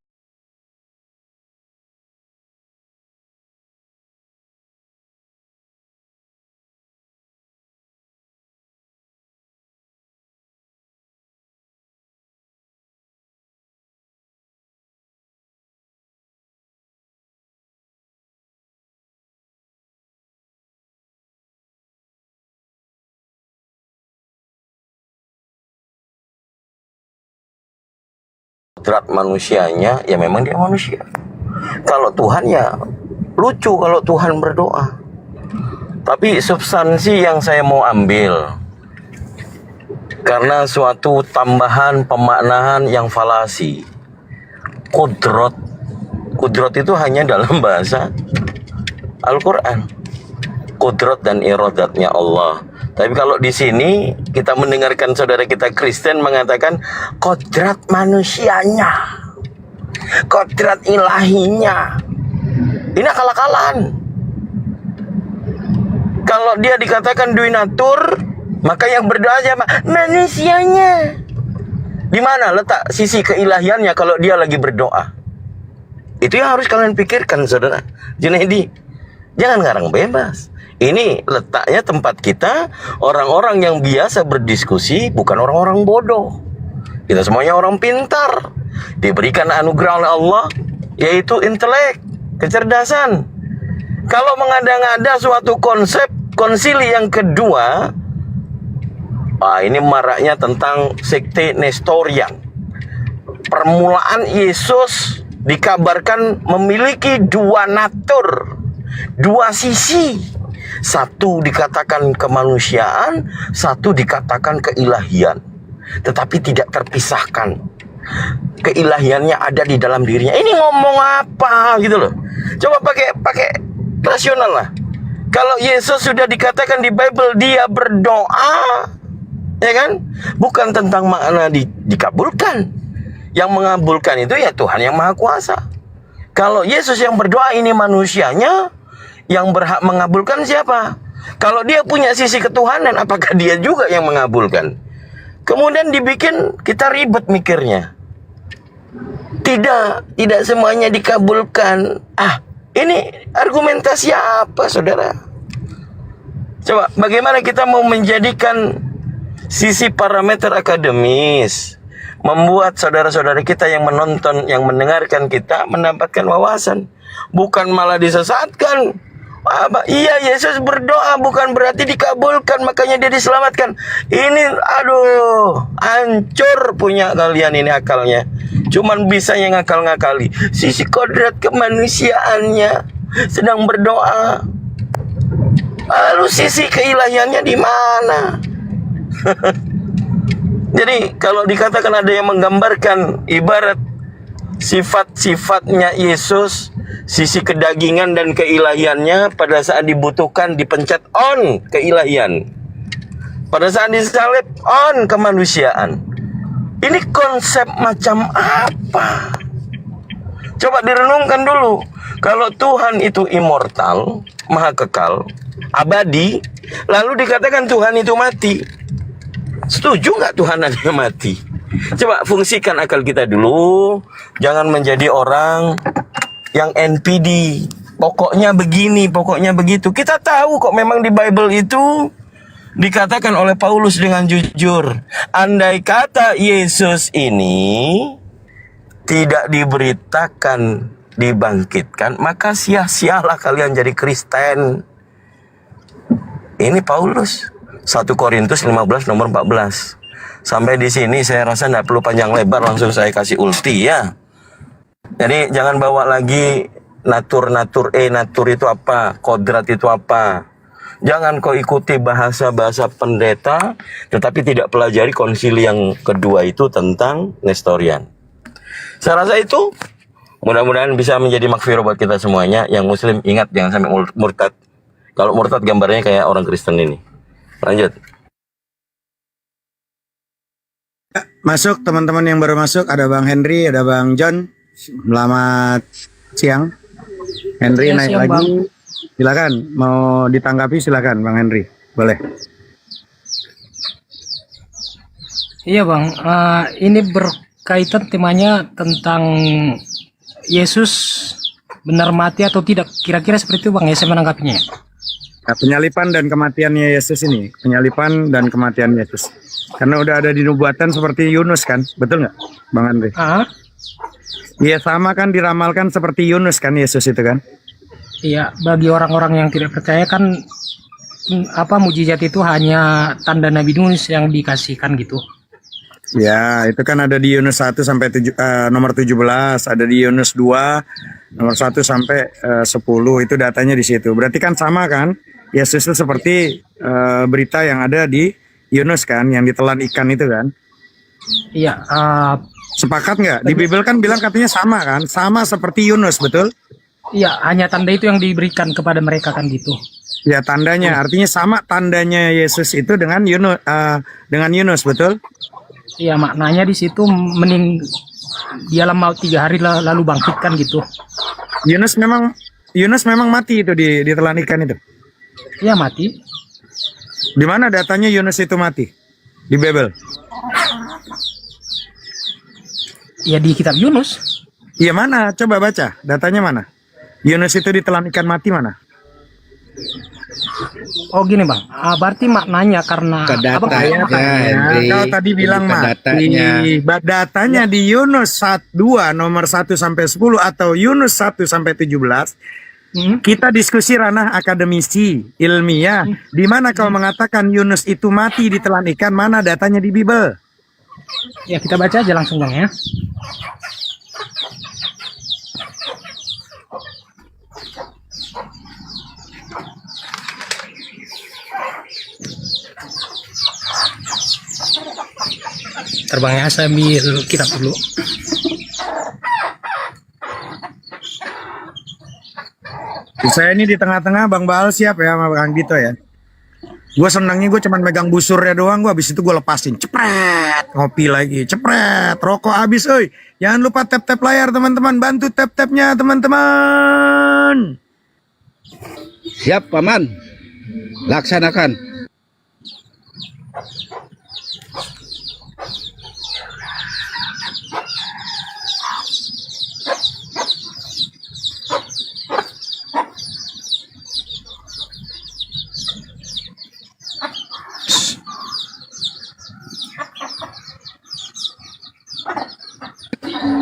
Speaker 10: kodrat manusianya, ya memang dia manusia. Kalau Tuhan ya lucu kalau Tuhan berdoa. Tapi substansi yang saya mau ambil, karena suatu tambahan pemaknaan yang falasi. Kudrat itu hanya dalam bahasa Al-Quran. Kudrat dan iradatnya Allah. Tapi kalau di sini kita mendengarkan saudara kita Kristen mengatakan kodrat manusianya, kodrat ilahinya. Ini akal-akalan. Kalau dia dikatakan duinatur, maka yang berdoa siapa? Manusianya. Di mana letak sisi keilahiannya kalau dia lagi berdoa? Itu yang harus kalian pikirkan, saudara. Junaidi, jangan ngarang bebas. Ini letaknya tempat kita, orang-orang yang biasa berdiskusi, bukan orang-orang bodoh. Kita semuanya orang pintar, diberikan anugerah oleh Allah, yaitu intelek, kecerdasan. Kalau mengada-ngada suatu konsili yang kedua, ini maraknya tentang sekte Nestorian. Permulaan Yesus dikabarkan memiliki dua natur, dua sisi. Satu dikatakan kemanusiaan, satu dikatakan keilahian. Tetapi tidak terpisahkan. Keilahiannya ada di dalam dirinya. Ini ngomong apa gitu loh. Coba pakai rasional lah. Kalau Yesus sudah dikatakan di Bible dia berdoa, ya kan? Bukan tentang makna dikabulkan. Yang mengabulkan itu ya Tuhan yang Maha Kuasa. Kalau Yesus yang berdoa, ini manusianya, yang berhak mengabulkan siapa? Kalau dia punya sisi ketuhanan, apakah dia juga yang mengabulkan? Kemudian dibikin kita ribet mikirnya. Tidak semuanya dikabulkan. Ini argumentasi apa, saudara? Coba, bagaimana kita mau menjadikan sisi parameter akademis, membuat saudara-saudara kita yang menonton, yang mendengarkan kita mendapatkan wawasan, bukan malah disesatkan. Iya, Yesus berdoa bukan berarti dikabulkan, makanya dia diselamatkan. Ini hancur punya kalian ini akalnya. Cuman bisa yang ngakal-ngakali sisi kodrat kemanusiaannya, sedang berdoa. Lalu sisi keilahiannya di mana? Jadi kalau dikatakan ada yang menggambarkan ibarat sifat-sifatnya Yesus, sisi kedagingan dan keilahiannya, pada saat dibutuhkan dipencet on keilahian, pada saat disalib on kemanusiaan. Ini konsep macam apa? Coba direnungkan dulu. Kalau Tuhan itu immortal, maha kekal, abadi, lalu dikatakan Tuhan itu mati, setuju nggak Tuhan ada mati? Coba fungsikan akal kita dulu. Jangan menjadi orang yang NPD. Pokoknya begini, pokoknya begitu. Kita tahu kok memang di Bible itu dikatakan oleh Paulus dengan jujur, andai kata Yesus ini tidak diberitakan dibangkitkan, maka sia-sialah kalian jadi Kristen. Ini Paulus, 1 Korintus 15 nomor 14. Sampai di sini saya rasa tidak perlu panjang lebar, langsung saya kasih ulti ya. Jadi jangan bawa lagi natur itu apa, kodrat itu apa. Jangan kau ikuti bahasa-bahasa pendeta, tetapi tidak pelajari konsili yang kedua itu tentang Nestorian. Saya rasa itu mudah-mudahan bisa menjadi makfirah buat kita semuanya. Yang Muslim ingat jangan sampai murtad. Kalau murtad gambarnya kayak orang Kristen ini. Lanjut.
Speaker 3: Masuk teman-teman yang baru masuk, ada Bang Henry, ada Bang John. Selamat siang. Henry naik
Speaker 7: siang,
Speaker 3: lagi.
Speaker 7: Bang.
Speaker 3: Silakan, mau ditanggapi silakan Bang Henry. Boleh.
Speaker 7: Iya Bang, ini berkaitan temanya tentang Yesus benar mati atau tidak. Kira-kira seperti itu Bang ya, saya menanggapinya.
Speaker 3: Nah, penyalipan dan kematiannya Yesus ini, penyalipan dan kematian Yesus. Karena udah ada di nubuatan seperti Yunus kan, betul nggak, Bang Andre? Iya sama kan, diramalkan seperti Yunus kan Yesus itu kan?
Speaker 7: Iya, bagi orang-orang yang tidak percaya kan mujizat itu hanya tanda Nabi Yunus yang dikasihkan gitu.
Speaker 3: Ya, itu kan ada di Yunus 1 sampai nomor 17, ada di Yunus 2 nomor 1 sampai 10, itu datanya di situ. Berarti kan sama kan? Yesus itu seperti berita yang ada di Yunus kan, yang ditelan ikan itu kan?
Speaker 7: Iya,
Speaker 3: Sepakat nggak? Di Bible kan bilang katanya sama kan? Sama seperti Yunus, betul?
Speaker 7: iya, hanya tanda itu yang diberikan kepada mereka kan gitu.
Speaker 3: Ya, tandanya, artinya sama tandanya Yesus itu dengan Yunus, betul?
Speaker 7: Iya, maknanya di situ dia lama 3 hari lalu bangkitkan gitu.
Speaker 3: Yunus memang mati itu ditelan ikan itu.
Speaker 7: Iya, mati.
Speaker 3: Di mana datanya Yunus itu mati? Di Bible.
Speaker 7: Ya di kitab Yunus.
Speaker 3: Iya, mana? Coba baca. Datanya mana? Yunus itu ditelan ikan mati mana?
Speaker 7: Oh gini bang, berarti maknanya karena
Speaker 3: Kau tadi bilang mati. Datanya di Yunus 2 nomor 1 sampai 10 atau Yunus 1 sampai 17. Kita diskusi ranah akademisi, ilmiah. Di mana kau mengatakan Yunus itu mati ditelan ikan, mana datanya di Bible?
Speaker 7: Ya kita baca aja langsung bang ya. Terbangnya saya ambil kitab dulu.
Speaker 3: Saya ini di tengah-tengah, Bang Baal siap ya sama Bang Dito ya. Gue senangnya gue cuman megang busurnya doang, gue habis itu gue lepasin, cepret, ngopi lagi, cepret, rokok habis, oi. Jangan lupa tap-tap layar teman-teman, bantu tap-tapnya teman-teman.
Speaker 12: Siap, Paman. Laksanakan.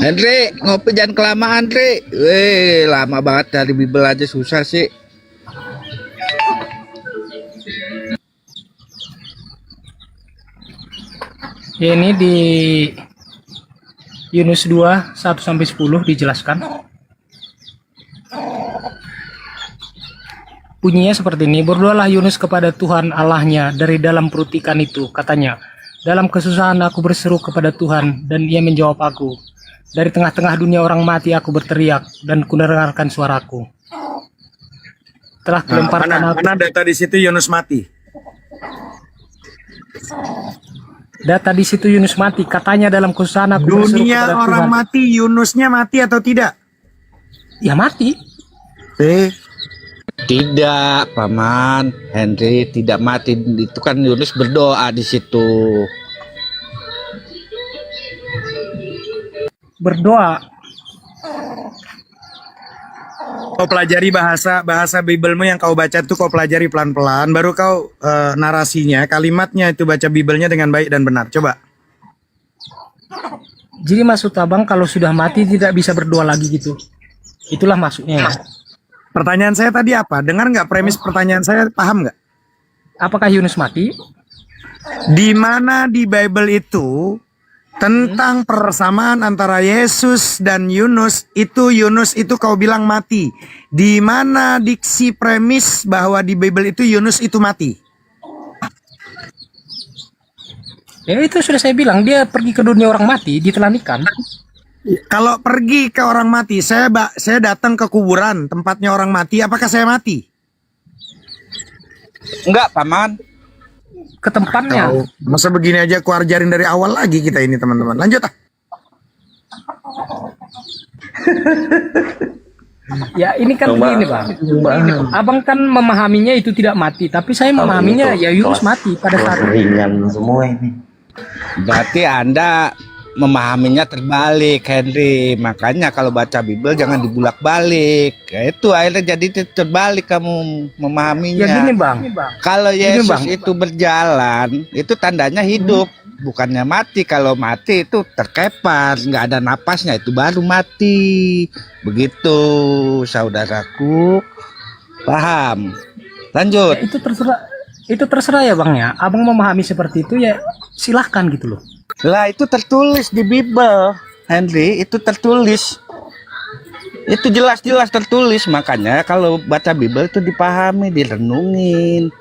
Speaker 12: Andre, ngopi jangan kelamaan, Andre. Weh, lama banget dari Bible aja susah sih.
Speaker 7: Ini di Yunus 2 1 sampai 10 dijelaskan. Bunyinya seperti ini, berdoalah Yunus kepada Tuhan Allahnya dari dalam perut ikan itu, katanya, dalam kesusahan aku berseru kepada Tuhan dan ia menjawab aku. Dari tengah-tengah dunia orang mati aku berteriak dan kudengarkan suaraku. Telah kelemparkan
Speaker 3: mana data di situ Yunus mati?
Speaker 7: Data di situ Yunus mati, katanya dalam kesusahan aku berseru
Speaker 3: Dunia
Speaker 7: kepada
Speaker 3: orang
Speaker 7: Tuhan.
Speaker 3: mati, Yunusnya mati atau tidak?
Speaker 7: Ya mati.
Speaker 12: Tidak, Paman. Henry tidak mati. Itu kan Yunus berdoa di situ.
Speaker 7: Berdoa.
Speaker 3: Kau pelajari bahasa Biblemu yang kau baca itu kau pelajari pelan-pelan, baru kau narasinya, kalimatnya itu baca Biblenya dengan baik dan benar. Coba.
Speaker 7: Jadi maksud abang kalau sudah mati tidak bisa berdoa lagi gitu. Itulah maksudnya ya.
Speaker 3: Pertanyaan saya tadi apa? Dengar nggak premis pertanyaan saya? Paham nggak?
Speaker 7: Apakah Yunus mati?
Speaker 3: Di mana di Bible itu tentang persamaan antara Yesus dan Yunus itu kau bilang mati. Di mana diksi premis bahwa di Bible itu Yunus itu mati?
Speaker 7: Ya itu sudah saya bilang, dia pergi ke dunia orang mati, ditelan ikan.
Speaker 3: Kalau pergi ke orang mati, saya datang ke kuburan tempatnya orang mati, apakah saya mati?
Speaker 12: Enggak, Paman.
Speaker 7: Ke tempatnya.
Speaker 3: Masa begini aja aku ajarin dari awal lagi kita ini teman-teman. Lanjut ah.
Speaker 7: Ya ini kan begini bang. Abang kan memahaminya itu tidak mati, tapi saya memahaminya ya Yunus mati pada saat
Speaker 10: ringan semua ini.
Speaker 12: Berarti Anda memahaminya terbalik, Henry. Makanya kalau baca Bible jangan dibulak-balik. Ya, itu akhirnya jadi terbalik kamu memahaminya.
Speaker 7: Ya gini bang.
Speaker 12: Kalau
Speaker 7: Gini,
Speaker 12: Yesus
Speaker 7: Bang.
Speaker 12: itu berjalan, itu tandanya hidup, bukannya mati. Kalau mati itu terkepar, nggak ada napasnya, itu baru mati. Begitu, saudaraku. Paham? Lanjut.
Speaker 7: Ya, itu terserah ya bang ya. Abang memahami seperti itu ya silahkan gitu loh.
Speaker 12: Lah itu tertulis di Bible, Henry, itu tertulis. Itu jelas-jelas tertulis, makanya kalau baca Bible itu dipahami, direnungin.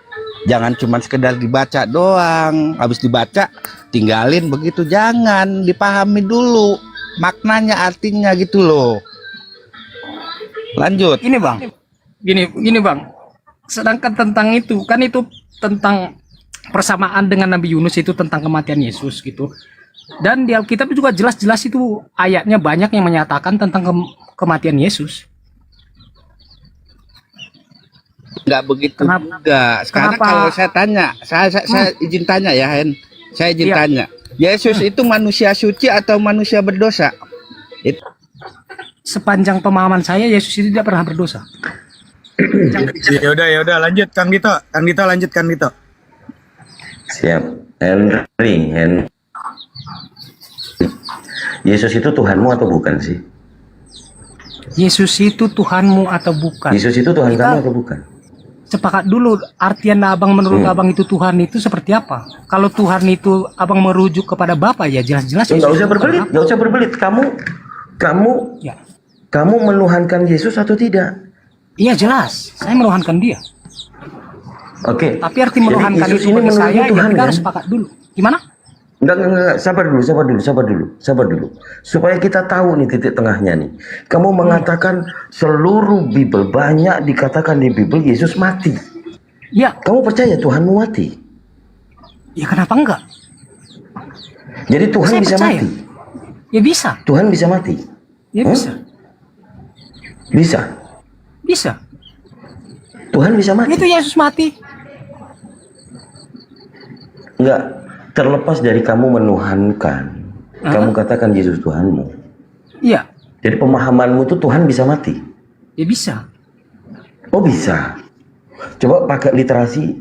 Speaker 12: Jangan cuma sekedar dibaca doang, habis dibaca tinggalin begitu, jangan, dipahami dulu maknanya, artinya gitu loh. Lanjut.
Speaker 7: Ini bang, gini bang. Sedangkan tentang itu kan itu tentang persamaan dengan Nabi Yunus, itu tentang kematian Yesus gitu. Dan di Alkitab juga jelas-jelas itu ayatnya banyak yang menyatakan tentang kematian Yesus.
Speaker 12: Nggak begitu juga. Sekarang
Speaker 7: kenapa?
Speaker 12: kalau saya tanya, saya izin tanya ya, Hen. Saya izin tanya. Yesus itu manusia suci atau manusia berdosa?
Speaker 7: Sepanjang pemahaman saya, Yesus itu tidak pernah berdosa.
Speaker 3: Ya udah lanjut Kang Dito. Lanjut Kang Dito.
Speaker 10: Siap. Henry. Yesus itu Tuhanmu atau bukan sih?
Speaker 7: Yesus itu Tuhanmu atau bukan?
Speaker 10: Yesus itu Tuhan kamu atau bukan?
Speaker 7: Sepakat dulu, artian abang menurut abang itu Tuhan itu seperti apa? Kalau Tuhan itu abang merujuk kepada Bapa, ya jelas-jelas.
Speaker 10: Nggak usah berbelit. Kamu menuhankan Yesus atau tidak?
Speaker 7: Iya jelas, saya menuhankan dia.
Speaker 10: Oke.
Speaker 7: Tapi arti menuhankan
Speaker 10: Yesus
Speaker 7: itu
Speaker 10: ini
Speaker 7: bagi saya,
Speaker 10: menurut Tuhan,
Speaker 7: ya kita
Speaker 10: kan?
Speaker 7: harus sepakat dulu. Gimana?
Speaker 10: Enggak. Sabar dulu. Supaya kita tahu nih titik tengahnya nih. Kamu mengatakan seluruh Bible, banyak dikatakan di Bible Yesus mati.
Speaker 7: Ya.
Speaker 10: Kamu percaya Tuhanmu mati?
Speaker 7: Ya kenapa enggak?
Speaker 10: Jadi Tuhan
Speaker 7: Saya
Speaker 10: bisa
Speaker 7: percaya.
Speaker 10: mati?
Speaker 7: Ya bisa.
Speaker 10: Tuhan bisa mati?
Speaker 7: Ya bisa.
Speaker 10: Bisa? Tuhan bisa mati?
Speaker 7: Itu Yesus mati.
Speaker 10: Enggak. Terlepas dari kamu menuhankan, kamu katakan Yesus Tuhanmu.
Speaker 7: Iya.
Speaker 10: Jadi pemahamanmu itu Tuhan bisa mati?
Speaker 7: Ya bisa.
Speaker 10: Oh bisa. Coba pakai literasi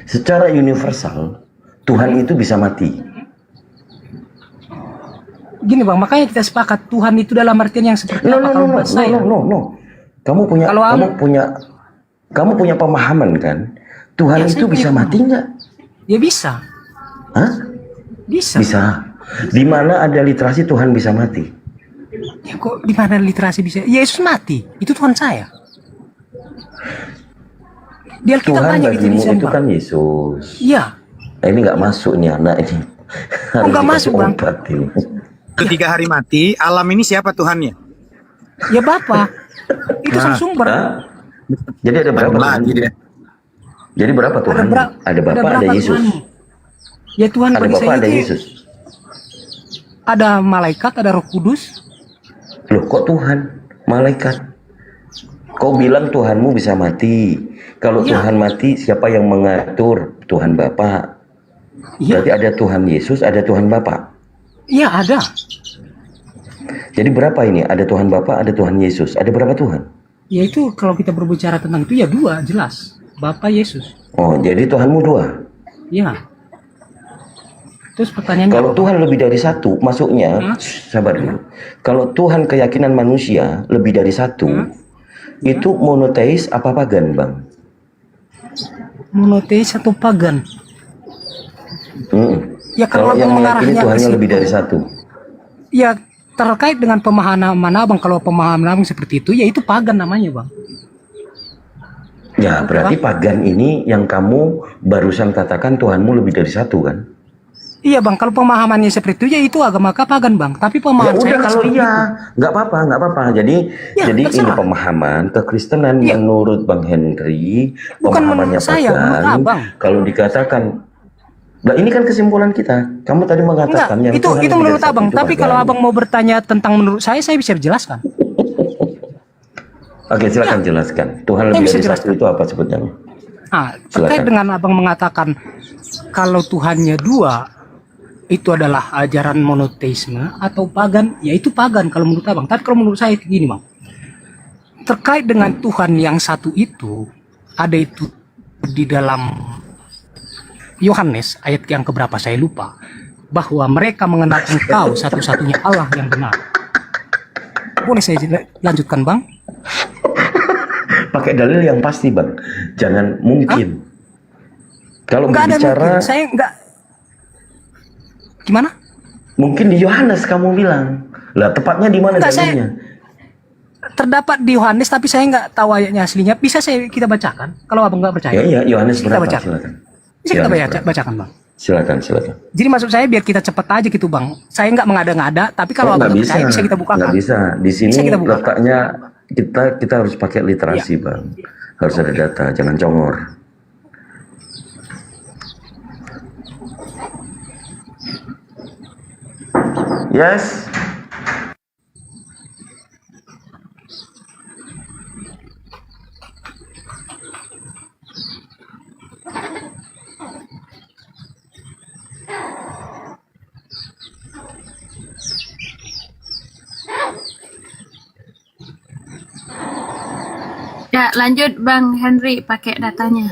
Speaker 10: secara universal, Tuhan itu bisa mati.
Speaker 7: Gini bang, makanya kita sepakat Tuhan itu dalam artian yang seperti apa kalau buat saya.
Speaker 10: No. Kamu punya pemahaman kan? Tuhan
Speaker 7: Ya,
Speaker 10: itu
Speaker 7: saya
Speaker 10: bisa
Speaker 7: punya
Speaker 10: mati nggak?
Speaker 7: Ya bisa.
Speaker 10: Hah?
Speaker 7: Bisa.
Speaker 10: Di mana ada literasi Tuhan bisa mati?
Speaker 7: Ya kok di mana literasi bisa? Yesus mati. Itu Tuhan saya. Di Alkitab
Speaker 10: Tuhan
Speaker 7: banyak
Speaker 10: bagimu
Speaker 7: dijadikan,
Speaker 10: itu
Speaker 7: Bang.
Speaker 10: kan Yesus.
Speaker 7: Iya.
Speaker 10: Nah, ini nggak masuk nih anak ini. Harus
Speaker 7: nggak
Speaker 10: dikasih
Speaker 7: masuk, Bang?
Speaker 10: obat ini.
Speaker 3: Ketika hari mati, alam ini siapa Tuhannya?
Speaker 7: Ya Bapa. Itu sang sumber.
Speaker 10: Jadi ada berapa Tuhan? Jadi berapa Tuhan? Ada Bapa, ada Yesus.
Speaker 7: Tuhanmu? Ya Tuhan
Speaker 10: Ada
Speaker 7: bagi
Speaker 10: Bapa,
Speaker 7: saya
Speaker 10: ada
Speaker 7: itu
Speaker 10: Yesus.
Speaker 7: ada malaikat, ada Roh Kudus.
Speaker 10: Loh kok Tuhan? Malaikat? Kau bilang Tuhanmu bisa mati. Kalau Tuhan mati, siapa yang mengatur? Tuhan Bapa. Berarti ada Tuhan Yesus, ada Tuhan Bapa.
Speaker 7: Iya ada.
Speaker 10: Jadi berapa ini? Ada Tuhan Bapa, ada Tuhan Yesus. Ada berapa Tuhan?
Speaker 7: Ya itu kalau kita berbicara tentang itu ya dua jelas. Bapa Yesus.
Speaker 10: Oh, jadi Tuhanmu dua.
Speaker 7: Iya. Terus pertanyaannya
Speaker 10: Kalau Tuhan lebih dari satu, masuknya, sabar dulu. Kalau Tuhan keyakinan manusia lebih dari satu, itu monoteis apa pagan, Bang?
Speaker 7: monoteis atau pagan? Ya
Speaker 10: Kalau
Speaker 7: kalau
Speaker 10: yang
Speaker 7: abang
Speaker 10: meyakini
Speaker 7: mengarahnya
Speaker 10: Tuhannya
Speaker 7: ke
Speaker 10: lebih
Speaker 7: situ,
Speaker 10: dari satu.
Speaker 7: ya terkait dengan pemahaman abang. Kalau pemahaman abang seperti itu, ya itu pagan namanya bang.
Speaker 10: Ya, berarti pagan ini yang kamu barusan katakan Tuhanmu lebih dari satu, kan?
Speaker 7: Iya bang, kalau pemahamannya seperti itu, ya itu agama pagan bang. Tapi
Speaker 10: Ya
Speaker 7: pemahaman
Speaker 10: udah
Speaker 7: saya
Speaker 10: kalau
Speaker 7: seperti
Speaker 10: iya,
Speaker 7: itu.
Speaker 10: nggak apa-apa. Jadi ini
Speaker 7: terserah.
Speaker 10: pemahaman kekristenan menurut Bang Henry,
Speaker 7: Bukan
Speaker 10: pemahamannya
Speaker 7: menurut saya, menurut
Speaker 10: pagan.
Speaker 7: abang.
Speaker 10: Kalau dikatakan, nah ini kan kesimpulan kita. Kamu tadi mengatakan yang
Speaker 7: itu
Speaker 10: Tuhan
Speaker 7: itu
Speaker 10: lebih
Speaker 7: menurut
Speaker 10: dari satu
Speaker 7: abang.
Speaker 10: itu
Speaker 7: Tapi
Speaker 10: pagan.
Speaker 7: kalau abang mau bertanya tentang menurut saya bisa jelaskan.
Speaker 10: Oke, silakan jelaskan. Tuhan
Speaker 7: Saya
Speaker 10: lebih
Speaker 7: bisa
Speaker 10: dari satu itu apa sebetulnya?
Speaker 7: Terkait
Speaker 10: Silakan.
Speaker 7: dengan abang mengatakan kalau Tuhannya dua, itu adalah ajaran monoteisme atau pagan, ya itu pagan kalau menurut abang. Tapi kalau menurut saya gini bang, terkait dengan Tuhan yang satu itu, ada itu di dalam Yohanes ayat yang keberapa saya lupa, bahwa mereka mengenal Engkau satu-satunya Allah yang benar. Boleh saya lanjutkan bang?
Speaker 10: Pakai dalil yang pasti, Bang. Jangan mungkin. Kalau
Speaker 7: Nggak ada
Speaker 10: berbicara
Speaker 7: mungkin. Saya nggak. Gimana?
Speaker 10: Mungkin di Yohanes kamu bilang. Lah tepatnya di mana
Speaker 7: Enggak,
Speaker 10: dalilnya?
Speaker 7: Terdapat di Yohanes, tapi saya nggak tahu ayatnya aslinya. Bisa kita bacakan? Kalau abang nggak percaya.
Speaker 10: Ya, Yohanes
Speaker 7: kita
Speaker 10: berapa?
Speaker 7: bacakan.
Speaker 10: Silakan.
Speaker 7: Bisa kita
Speaker 10: Yohanes
Speaker 7: bacakan, Bang.
Speaker 10: Silakan.
Speaker 7: Jadi maksud saya biar kita cepet aja gitu, Bang. Saya nggak mengada-ngada, tapi kalau abang nggak percaya bisa kita bukakan.
Speaker 10: Nggak bisa. Di sini
Speaker 7: Bisa kita bukakan.
Speaker 10: letaknya kita harus pakai literasi, Bang. Harus ada data, jangan congor. Yes.
Speaker 14: Ya, lanjut Bang Henry pakai datanya.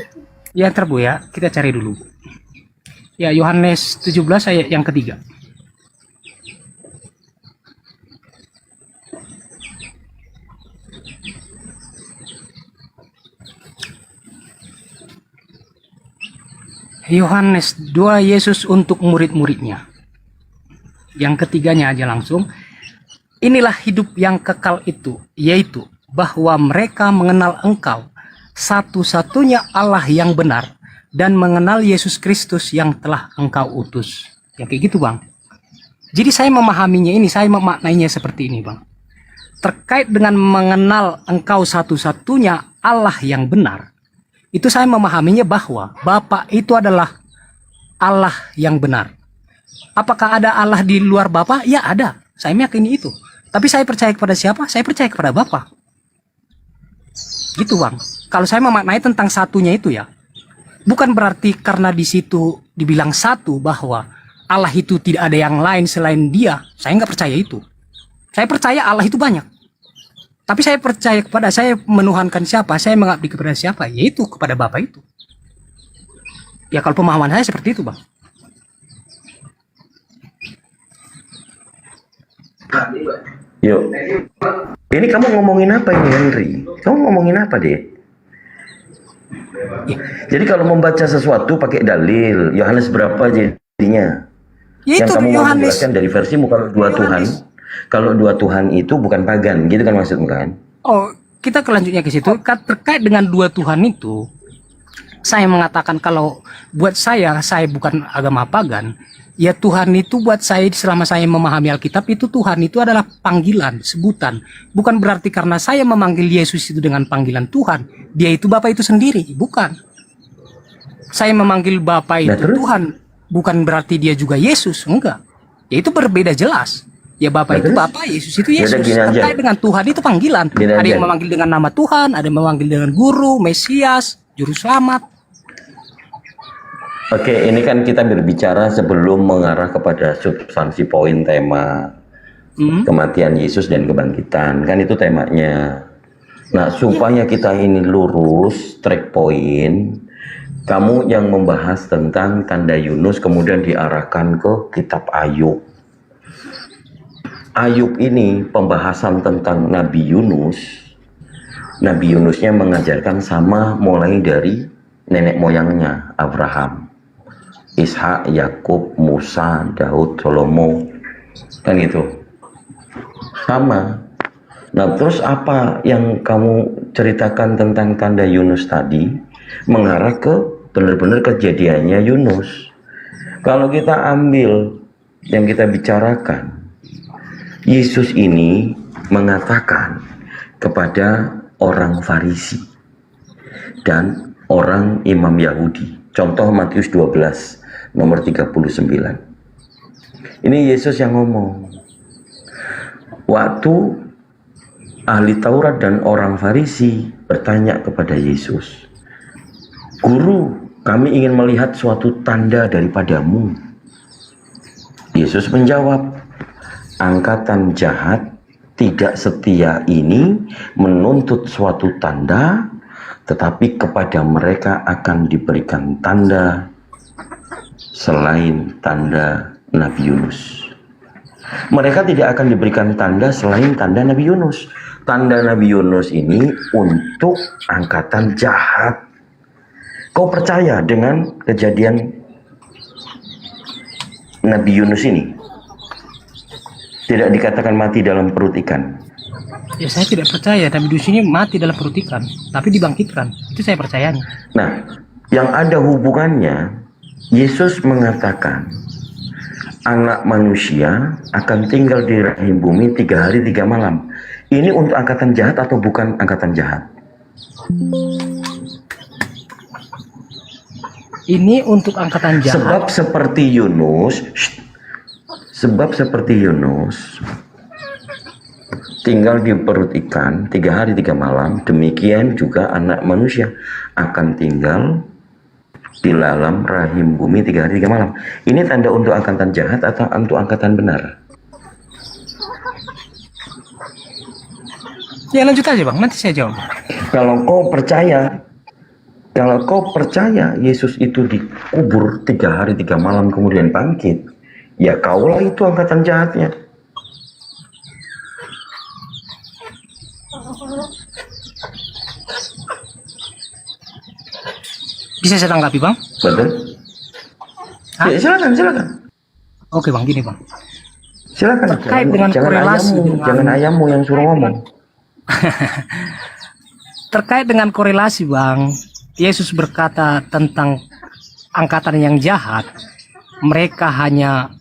Speaker 7: Ya, ntar Bu ya, kita cari dulu. Ya, Yohanes 17 ayat yang ketiga. Yohanes 2, Yesus untuk murid-muridnya. Yang ketiganya aja langsung. Inilah hidup yang kekal itu, yaitu bahwa mereka mengenal Engkau, satu-satunya Allah yang benar, dan mengenal Yesus Kristus yang telah Engkau utus. Ya kayak gitu, Bang. Jadi saya memahaminya ini, saya memaknainya seperti ini, Bang. Terkait dengan mengenal Engkau satu-satunya Allah yang benar, itu saya memahaminya bahwa Bapa itu adalah Allah yang benar. Apakah ada Allah di luar Bapa? Ya ada, saya meyakini itu. Tapi saya percaya kepada siapa? Saya percaya kepada Bapa. Gitu, Bang. Kalau saya memaknai tentang satunya itu ya, bukan berarti karena di situ dibilang satu bahwa Allah itu tidak ada yang lain selain Dia. Saya nggak percaya itu. Saya percaya Allah itu banyak. Tapi saya percaya kepada, saya menuhankan siapa, saya mengabdi kepada siapa, yaitu kepada Bapa itu. Ya kalau pemahaman saya seperti itu, Bang.
Speaker 10: Yuk. Ini kamu ngomongin apa ini, Henry? Kamu ngomongin apa, Dek?
Speaker 7: Ya.
Speaker 10: Jadi kalau membaca sesuatu pakai dalil, Yohanes berapa jadinya?
Speaker 7: Ya
Speaker 10: Yang
Speaker 7: itu
Speaker 10: kamu mau
Speaker 7: Yohanes.
Speaker 10: menjelaskan dari versimu kalau dua Tuhan, kalau dua Tuhan itu bukan pagan, gitu kan maksudmu kan?
Speaker 7: Oh, kita kelanjutnya ke situ. Terkait dengan dua Tuhan itu, saya mengatakan kalau buat saya bukan agama pagan. Ya Tuhan itu buat saya selama saya memahami Alkitab itu Tuhan itu adalah panggilan, sebutan. Bukan berarti karena saya memanggil Yesus itu dengan panggilan Tuhan, dia itu Bapa itu sendiri, bukan. Saya memanggil Bapa itu Tuhan, bukan berarti dia juga Yesus, enggak. Ya itu berbeda jelas. Ya Bapa itu Bapa, Yesus itu Yesus. Terkait dengan Tuhan itu panggilan. Ada yang memanggil dengan nama Tuhan, ada yang memanggil dengan Guru, Mesias, Juru Selamat.
Speaker 10: Oke, ini kan kita berbicara sebelum mengarah kepada substansi poin tema kematian Yesus dan kebangkitan. Kan itu temanya. Nah, supaya kita ini lurus, track point, kamu yang membahas tentang tanda Yunus kemudian diarahkan ke kitab Ayub. Ayub ini pembahasan tentang Nabi Yunus. Nabi Yunusnya mengajarkan sama mulai dari nenek moyangnya, Abraham, Ishak, Yakub, Musa, Daud, Salomo, kan gitu. Sama. Nah, terus apa yang kamu ceritakan tentang tanda Yunus tadi mengarah ke benar-benar kejadiannya Yunus. Kalau kita ambil yang kita bicarakan, Yesus ini mengatakan kepada orang Farisi dan orang imam Yahudi. Contoh Matius 12 nomor 39. Ini Yesus yang ngomong. Waktu ahli Taurat dan orang Farisi bertanya kepada Yesus, "Guru, kami ingin melihat suatu tanda daripadamu." Yesus menjawab, "Angkatan jahat tidak setia ini menuntut suatu tanda, tetapi kepada mereka akan diberikan tanda selain tanda Nabi Yunus." Mereka tidak akan diberikan tanda selain tanda Nabi Yunus. Tanda Nabi Yunus ini untuk angkatan jahat. Kau percaya dengan kejadian Nabi Yunus ini?
Speaker 15: Tidak dikatakan mati dalam perut ikan.
Speaker 7: Ya saya tidak percaya Nabi Yunus ini mati dalam perut ikan, tapi dibangkitkan. Itu saya percayanya.
Speaker 15: Nah, yang ada hubungannya, Yesus mengatakan anak manusia akan tinggal di rahim bumi 3 hari 3 malam. Ini untuk angkatan jahat atau bukan angkatan jahat?
Speaker 7: Ini untuk angkatan jahat.
Speaker 15: Sebab seperti Yunus tinggal di perut ikan 3 hari 3 malam, demikian juga anak manusia akan tinggal di dalam rahim bumi 3 hari 3 malam. Ini tanda untuk angkatan jahat atau untuk angkatan benar?
Speaker 7: Ya lanjut aja Bang, nanti saya jawab.
Speaker 15: Kalau kau percaya Yesus itu dikubur 3 hari 3 malam kemudian bangkit, ya kaulah itu angkatan jahatnya.
Speaker 7: Bisa saya tanggapi Bang?
Speaker 15: Betul. Ya, silakan.
Speaker 7: Oke Bang, gini Bang.
Speaker 15: Silakan.
Speaker 7: Terkait dengan korelasi
Speaker 15: jangan ayammu yang suruh ngomong.
Speaker 7: Terkait dengan korelasi Bang, Yesus berkata tentang angkatan yang jahat, mereka hanya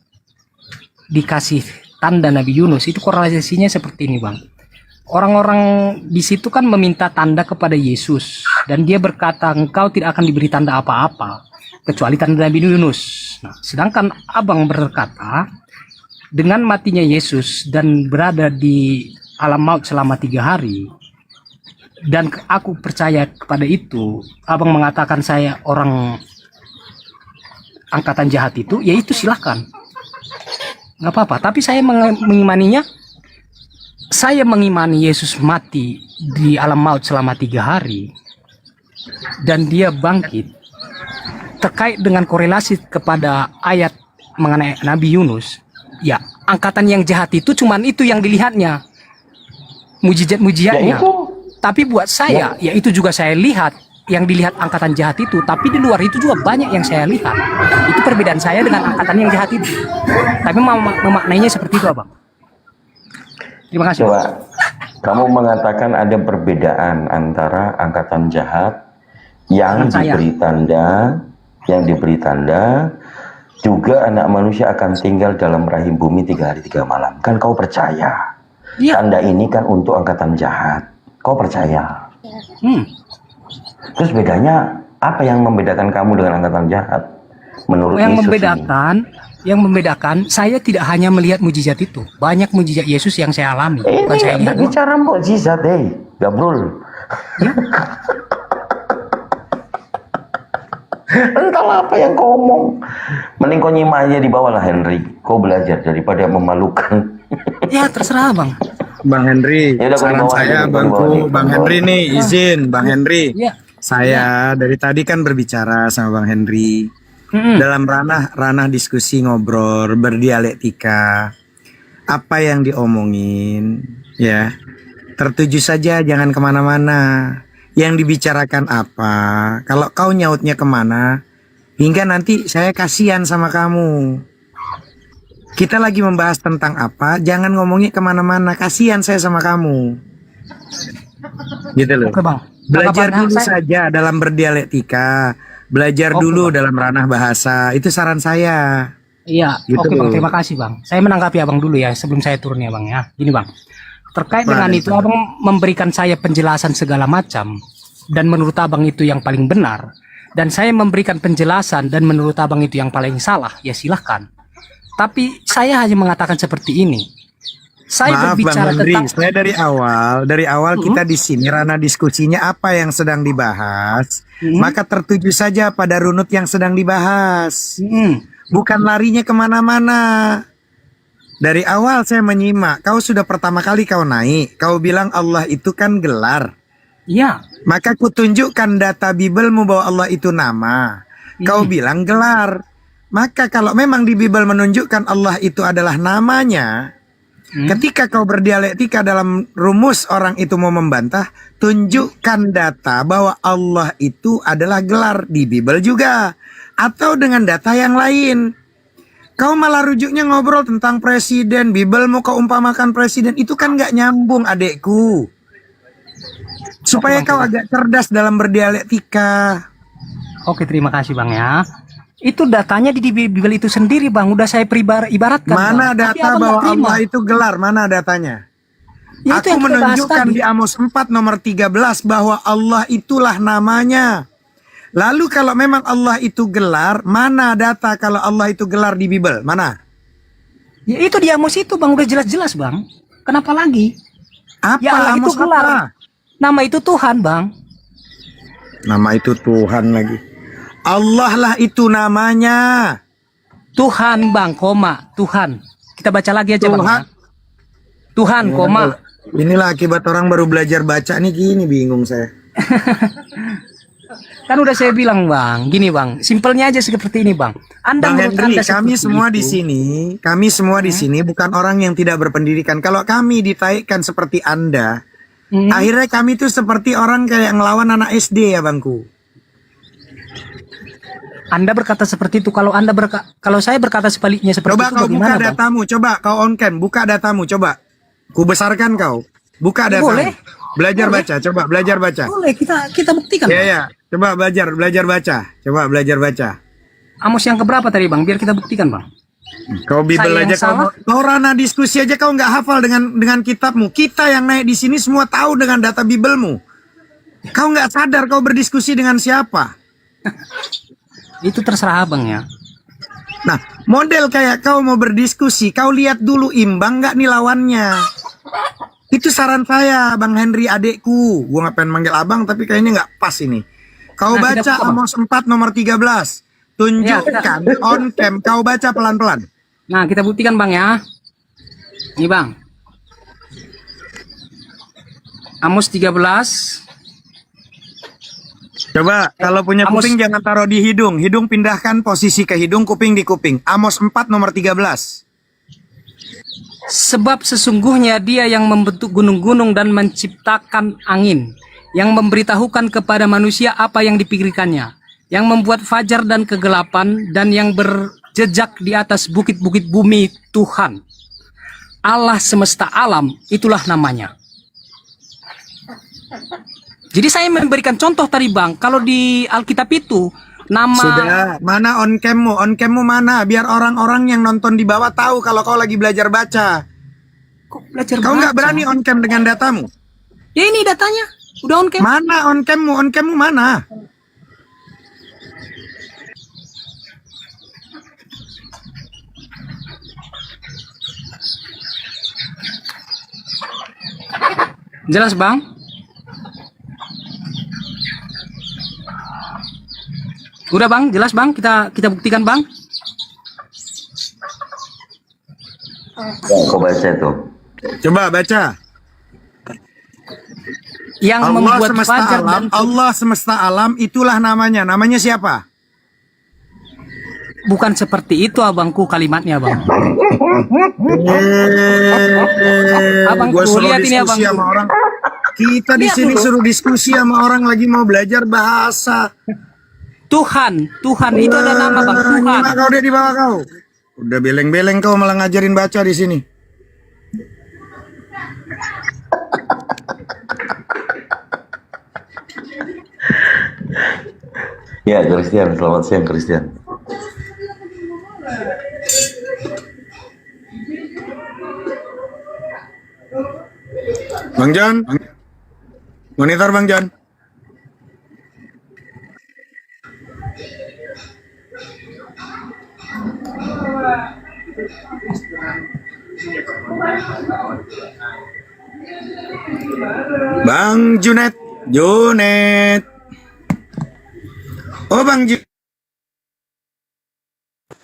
Speaker 7: dikasih tanda Nabi Yunus. Itu korelasinya seperti ini Bang. Orang-orang di situ kan meminta tanda kepada Yesus, dan dia berkata engkau tidak akan diberi tanda apa-apa kecuali tanda Nabi Yunus. Nah, sedangkan Abang berkata dengan matinya Yesus dan berada di alam maut selama 3 hari, dan aku percaya kepada itu, Abang mengatakan saya orang angkatan jahat itu, ya itu silahkan, nggak apa-apa. Tapi saya mengimaninya. Saya mengimani Yesus mati di alam maut selama 3 hari dan dia bangkit. Terkait dengan korelasi kepada ayat mengenai Nabi Yunus, ya angkatan yang jahat itu cuman itu yang dilihatnya, mujizat-mujizatnya. Tapi buat saya, ya itu juga saya lihat yang dilihat angkatan jahat itu, tapi di luar itu juga banyak yang saya lihat. Itu perbedaan saya dengan angkatan yang jahat itu. Tapi memaknainya seperti itu, Abang. Terima kasih.
Speaker 15: Coba, kamu mengatakan ada perbedaan antara angkatan jahat yang diberi tanda, juga anak manusia akan tinggal dalam rahim bumi 3 hari 3 malam. Kan kau percaya?
Speaker 7: Ya.
Speaker 15: Tanda ini kan untuk angkatan jahat. Kau percaya? Terus bedanya apa yang membedakan kamu dengan angkatan jahat? Menurut Yesus
Speaker 7: yang membedakan saya tidak hanya melihat mujizat itu, banyak mujizat Yesus yang saya alami. Bukan saya lihat.
Speaker 15: Bicara mujizat, Gabrul.
Speaker 7: Ya?
Speaker 15: Entahlah apa yang kau omong. Mending kau nyimak aja di bawah lah, Henry. Kau belajar daripada memalukan.
Speaker 7: Ya terserah Bang.
Speaker 3: Bang Henry, saran saya Bang Henry nih, izin Bang Henry.
Speaker 7: Ya.
Speaker 3: Saya dari tadi kan berbicara sama Bang Henry. Dalam ranah diskusi, ngobrol, berdialektika, apa yang diomongin ya tertuju saja, jangan kemana-mana. Yang dibicarakan apa, kalau kau nyautnya kemana, hingga nanti saya kasihan sama kamu. Kita lagi membahas tentang apa, jangan ngomongnya kemana-mana, kasihan saya sama kamu. Gitu loh.
Speaker 7: Oke, Bang.
Speaker 3: Belajar dulu saja dalam berdialektika. Belajar dulu dalam ranah bahasa. Itu saran saya.
Speaker 7: Iya,
Speaker 3: gitu.
Speaker 7: Oke Bang, terima kasih Bang. Saya menanggapi Abang dulu ya sebelum saya turun ya Bang ya. Gini Bang, terkait dengan itu Abang memberikan saya penjelasan segala macam, dan menurut Abang itu yang paling benar, dan saya memberikan penjelasan dan menurut Abang itu yang paling salah, ya silahkan. Tapi saya hanya mengatakan seperti ini. Saya berbicara
Speaker 3: Bang Henry,
Speaker 7: tentang
Speaker 3: saya dari awal kita di sini ranah diskusinya apa yang sedang dibahas, maka tertuju saja pada runut yang sedang dibahas, bukan larinya kemana-mana. Dari awal saya menyimak, kau sudah pertama kali kau naik, kau bilang Allah itu kan gelar.
Speaker 7: Iya.
Speaker 3: Maka kutunjukkan data Bibelmu bahwa Allah itu nama. Kau bilang gelar. Maka kalau memang di Bibel menunjukkan Allah itu adalah namanya, ketika kau berdialektika dalam rumus orang itu mau membantah, tunjukkan data bahwa Allah itu adalah gelar di Bibel juga, atau dengan data yang lain. Kau malah rujuknya ngobrol tentang presiden, Bible mau kau umpamakan presiden, itu kan nggak nyambung adekku. Supaya kau agak cerdas dalam berdialektika.
Speaker 7: Oke, terima kasih Bang ya. Itu datanya di Bible itu sendiri Bang, udah saya ibaratkan.
Speaker 3: Mana
Speaker 7: Bang. Tapi
Speaker 3: data
Speaker 7: Abang
Speaker 3: bahwa
Speaker 7: nggak terima.
Speaker 3: Allah itu gelar, mana datanya?
Speaker 7: Ya, itu
Speaker 3: Aku
Speaker 7: yang kita bahas
Speaker 3: menunjukkan
Speaker 7: tadi.
Speaker 3: di Amos 4 nomor 13 bahwa Allah itulah namanya. Lalu kalau memang Allah itu gelar, mana data kalau Allah itu gelar di Bible? Mana?
Speaker 7: Ya itu di Amos itu Bang, udah jelas-jelas Bang. Kenapa lagi?
Speaker 3: Apa
Speaker 7: Ya Allah itu
Speaker 3: Amos
Speaker 7: gelar.
Speaker 3: apa?
Speaker 7: Nama itu Tuhan Bang.
Speaker 3: Nama itu Tuhan lagi. Allah lah itu namanya.
Speaker 7: Tuhan Bang, koma, Tuhan. Kita baca lagi aja Bang.
Speaker 3: Tuhan.
Speaker 7: Ya. Tuhan, koma.
Speaker 3: Inilah akibat orang baru belajar baca nih, gini bingung saya.
Speaker 7: Kan udah saya bilang Bang, gini Bang, simpelnya aja seperti ini Bang. Anda
Speaker 3: Bang
Speaker 7: menurut
Speaker 3: Henry,
Speaker 7: Anda
Speaker 3: kami
Speaker 7: seperti
Speaker 3: semua
Speaker 7: itu.
Speaker 3: di sini bukan orang yang tidak berpendidikan. Kalau kami ditaikkan seperti Anda, akhirnya kami tuh seperti orang kayak ngelawan anak SD ya Bangku.
Speaker 7: Anda berkata seperti itu. Kalau kalau saya berkata sebaliknya seperti
Speaker 3: Coba
Speaker 7: itu,
Speaker 3: kau buka
Speaker 7: bagaimana, Bang?
Speaker 3: datamu, coba kau on cam, buka datamu, coba. Ku besarkan kau. Buka datamu.
Speaker 7: Boleh.
Speaker 3: Belajar
Speaker 7: Boleh.
Speaker 3: baca, coba belajar baca.
Speaker 7: Boleh, kita buktikan.
Speaker 3: Iya,
Speaker 7: Bang.
Speaker 3: ya. Coba belajar baca. Coba belajar baca.
Speaker 7: Amos yang keberapa tadi Bang? Biar kita buktikan Bang.
Speaker 3: Kau Bible
Speaker 7: Saya yang
Speaker 3: aja
Speaker 7: salah?
Speaker 3: kau ranah diskusi aja kau nggak hafal dengan kitabmu. Kita yang naik di sini semua tahu dengan data Biblemu. Kau nggak sadar kau berdiskusi dengan siapa.
Speaker 7: Itu terserah Abang ya.
Speaker 3: Nah, model kayak kau mau berdiskusi, kau lihat dulu imbang nggak nih lawannya. Itu saran saya, Bang Henry adekku. Gua nggak pengen manggil abang, tapi kayaknya nggak pas ini. Kau
Speaker 7: Nah,
Speaker 3: baca
Speaker 7: tidak apa-apa.
Speaker 3: Amos 4 nomor 13. Tunjukkan on cam, kau baca pelan-pelan.
Speaker 7: Nah, kita buktikan Bang ya. Ini Bang. Amos 13.
Speaker 3: Coba, kalau punya kuping jangan taruh di hidung. Hidung pindahkan posisi ke hidung, kuping di kuping. Amos 4 nomor 13.
Speaker 7: Sebab sesungguhnya Dia yang membentuk gunung-gunung dan menciptakan angin, yang memberitahukan kepada manusia apa yang dipikirkannya, yang membuat fajar dan kegelapan, dan yang berjejak di atas bukit-bukit bumi. Tuhan Allah semesta alam, itulah namanya. Jadi saya memberikan contoh tadi Bang, kalau di Alkitab itu nama.
Speaker 3: Sudah, mana on cammu? On cammu mana? Biar orang-orang yang nonton di bawah tahu kalau kau lagi belajar baca.
Speaker 7: Kok belajar
Speaker 3: Kau nggak
Speaker 7: baca?
Speaker 3: berani on cam dengan datamu?
Speaker 7: Ya ini datanya, udah on cam.
Speaker 3: Mana on cammu? On cammu mana?
Speaker 7: Jelas Bang? Udah Bang, jelas Bang, kita buktikan Bang.
Speaker 15: Kau baca tuh.
Speaker 3: Coba baca.
Speaker 7: Yang
Speaker 3: Allah
Speaker 7: membuat
Speaker 3: semesta
Speaker 7: fajar
Speaker 3: alam,
Speaker 7: dan
Speaker 3: Allah semesta alam itulah namanya. Namanya siapa?
Speaker 7: bukan seperti itu abangku kalimatnya Bang. Abang
Speaker 3: Gua suruh
Speaker 7: lihat ini
Speaker 3: diskusi
Speaker 7: abangku.
Speaker 3: sama orang. Kita di
Speaker 7: Lihat
Speaker 3: sini
Speaker 7: dulu.
Speaker 3: suruh diskusi sama orang lagi mau belajar bahasa.
Speaker 7: Tuhan itu ada nama Bang, Tuhan.
Speaker 3: Nyimak kau dia di bawah kau. Udah beleng-beleng kau malah ngajarin baca di sini.
Speaker 15: Ya, Christian, selamat siang Christian.
Speaker 3: Bang John, monitor Bang John. Bang Junet. Oh Bang Junet.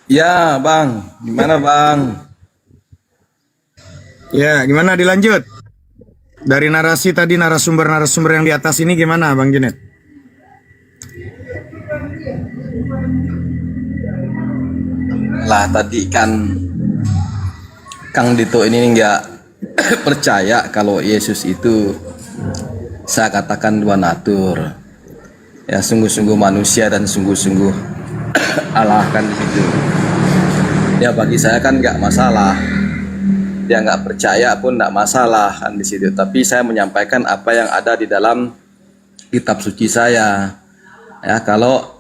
Speaker 13: Ya Bang, gimana Bang?
Speaker 3: Ya, gimana dilanjut? Dari narasi tadi, narasumber-narasumber yang di atas ini gimana Bang Junet?
Speaker 13: Lah tadi kan Kang Dito ini nggak percaya kalau Yesus itu saya katakan dua natur. Ya sungguh-sungguh manusia dan sungguh-sungguh Allah kan di situ. ya bagi saya kan nggak masalah. Dia nggak percaya pun nggak masalah kan di situ. Tapi saya menyampaikan apa yang ada di dalam kitab suci saya. Ya, kalau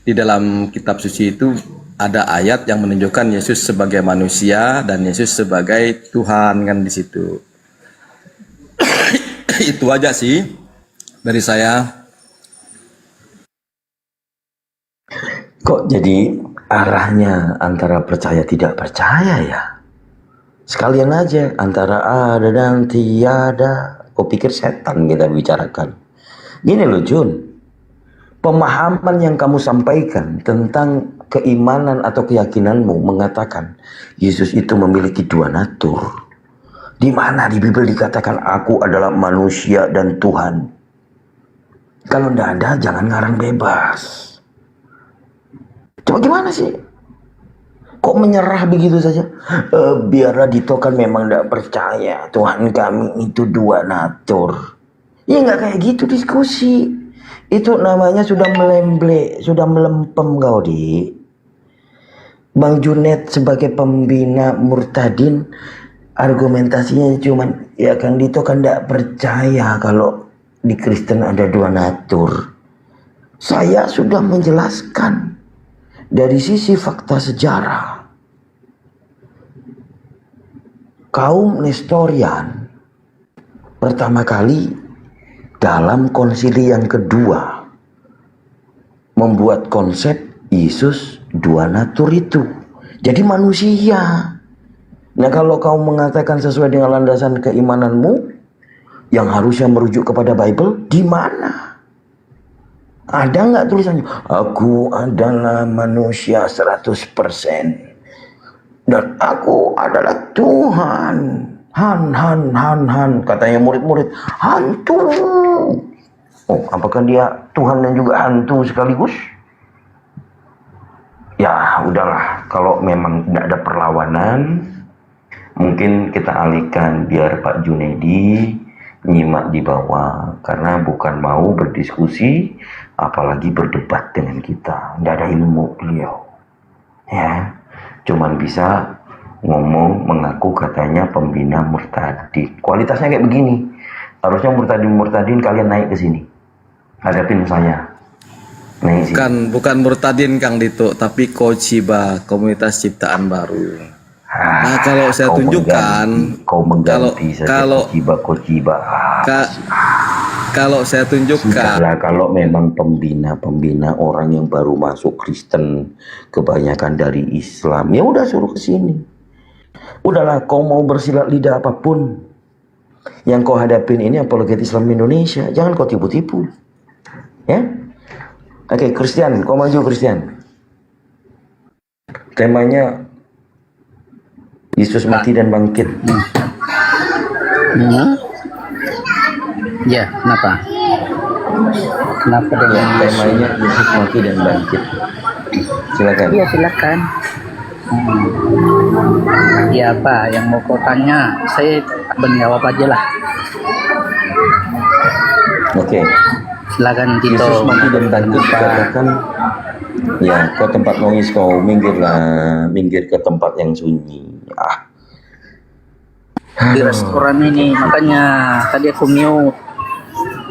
Speaker 13: di dalam kitab suci itu ada ayat yang menunjukkan Yesus sebagai manusia dan Yesus sebagai Tuhan kan di situ. Itu aja sih dari saya.
Speaker 15: Kok jadi arahnya antara percaya tidak percaya ya? Sekalian aja antara ada dan tiada. Kau pikir setan kita bicarakan? Gini loh Jun, pemahaman yang kamu sampaikan tentang keimanan atau keyakinanmu mengatakan Yesus itu memiliki dua natur. Di mana di Bible dikatakan aku adalah manusia dan Tuhan? Kalau tidak ada, jangan ngarang bebas. Coba gimana sih? Kok menyerah begitu saja? Biarlah Dito kan memang tidak percaya Tuhan kami itu dua natur. Ya nggak kayak gitu diskusi. Itu namanya sudah melemble, sudah melempem kau di. Bang Junet sebagai pembina murtadin, argumentasinya cuman ya Kang Dito kan tidak percaya kalau di Kristen ada dua natur. Saya sudah menjelaskan dari sisi fakta sejarah. Kaum Nestorian pertama kali dalam konsili yang kedua membuat konsep Yesus dua natur itu. Jadi manusia. Nah kalau kau mengatakan sesuai dengan landasan keimananmu yang harusnya merujuk kepada Bible, di mana? Ada nggak tulisannya? Aku adalah manusia 100% dan aku adalah Tuhan. Han, katanya murid-murid. Hantu. Oh, apakah dia Tuhan dan juga hantu sekaligus? Ya, udahlah. Kalau memang tidak ada perlawanan, mungkin kita alihkan biar Pak Junedi nyimak di bawah, karena bukan mau berdiskusi apalagi berdebat dengan kita. Tidak ada ilmu beliau ya, cuman bisa ngomong mengaku katanya pembina murtadin. Kualitasnya kayak begini. Harusnya murtadin kalian naik ke sini hadapin saya.
Speaker 13: Bukan murtadin Kang Dito, tapi Kochiba, komunitas ciptaan baru. Nah kalau saya tunjukkan, kalau saya tunjukkan,
Speaker 15: kalau memang pembina orang yang baru masuk Kristen, kebanyakan dari Islam, ya udah suruh ke sini. Udahlah, kau mau bersilat lidah apapun yang kau hadapin ini apologet Islam Indonesia, jangan kau tipu-tipu, ya. Oke, Christian, kau maju Christian. Temanya Yesus mati dan bangkit.
Speaker 7: Ya, kenapa? Kenapa dengan
Speaker 15: temanya Yesus mati dan bangkit? Silakan.
Speaker 2: Iya, silakan.
Speaker 7: Ya apa yang mau kau tanya? Saya menjawab aja lah.
Speaker 15: Oke.
Speaker 7: Silakan Tito.
Speaker 15: Yesus mati dan bangkit katakan. Ya, kau tempat noise kau minggir ke tempat yang sunyi.
Speaker 7: Di restoran ini, makanya tadi aku mute.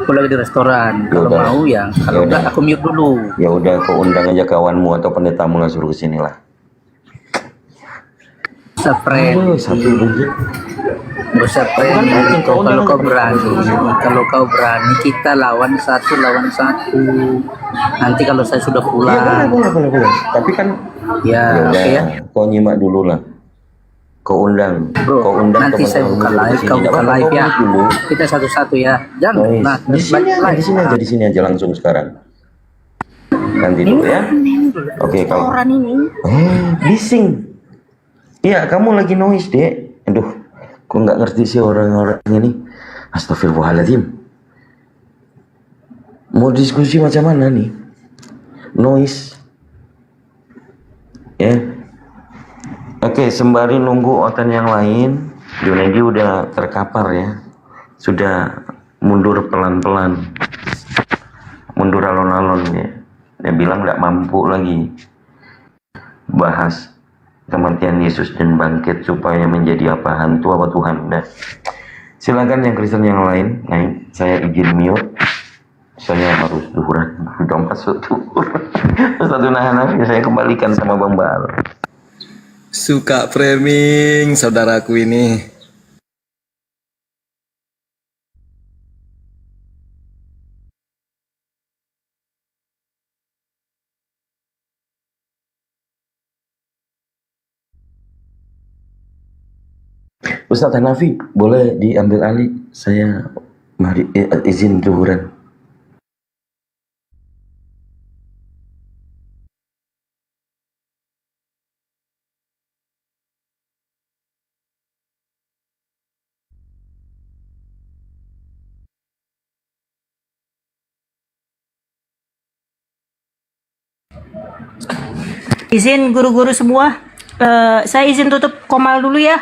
Speaker 7: Aku lagi di restoran. Kalau mau ya, kalau enggak aku mute dulu.
Speaker 15: Ya udah, kau undang aja kawanmu atau pendetamu lah, suruh kesini lah.
Speaker 7: Bisa friend. Kalau kau berani kita lawan satu. Nanti kalau saya sudah pulang.
Speaker 15: Ya boleh. Tapi kan
Speaker 7: ya
Speaker 15: kau nyimak dulu lah. Kau undang,
Speaker 7: nanti saya buka live, kau buka live ya. Kita satu-satu ya. Jangan. Nah,
Speaker 15: di sini aja langsung sekarang. Nanti dulu ya. Oke, kalau bising. Iya, kamu lagi noise, Dek. Aduh, kok nggak ngerti sih orang-orang ini. Astagfirullahaladzim. Mau diskusi macam mana nih? Noise. Ya. Oke, sembari nunggu otan yang lain, Junedi udah terkapar ya. Sudah mundur pelan-pelan. Mundur alon-alon ya. Dia bilang nggak mampu lagi bahas kematian Yesus dan bangkit supaya menjadi apa? Hantu apa Tuhan? Nah, silakan yang Kristen yang lain naik. Saya izin mute. Saya harus duhuran. Udah masuk duhur. Satu nahan saya kembalikan sama Bang Bal.
Speaker 13: Suka framing saudaraku ini.
Speaker 15: Ustadz Hanafi, boleh diambil alih? Saya izin duhuran.
Speaker 2: Izin guru-guru semua, saya izin tutup komal dulu ya.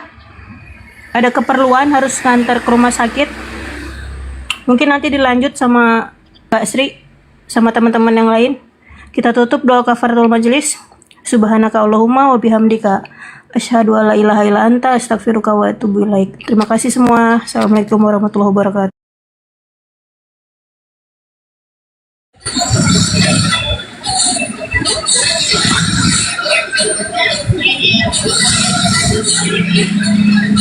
Speaker 2: Ada keperluan harus ngantar ke rumah sakit. Mungkin nanti dilanjut sama Mbak Sri, sama teman-teman yang lain. Kita tutup doa kafaratul majelis. Subhanaka Allahumma wa bihamdika asyhadu alla ilaha illa anta astaghfiruka wa atubu ilaik. Terima kasih semua. Assalamualaikum warahmatullahi wabarakatuh.
Speaker 16: Thank you.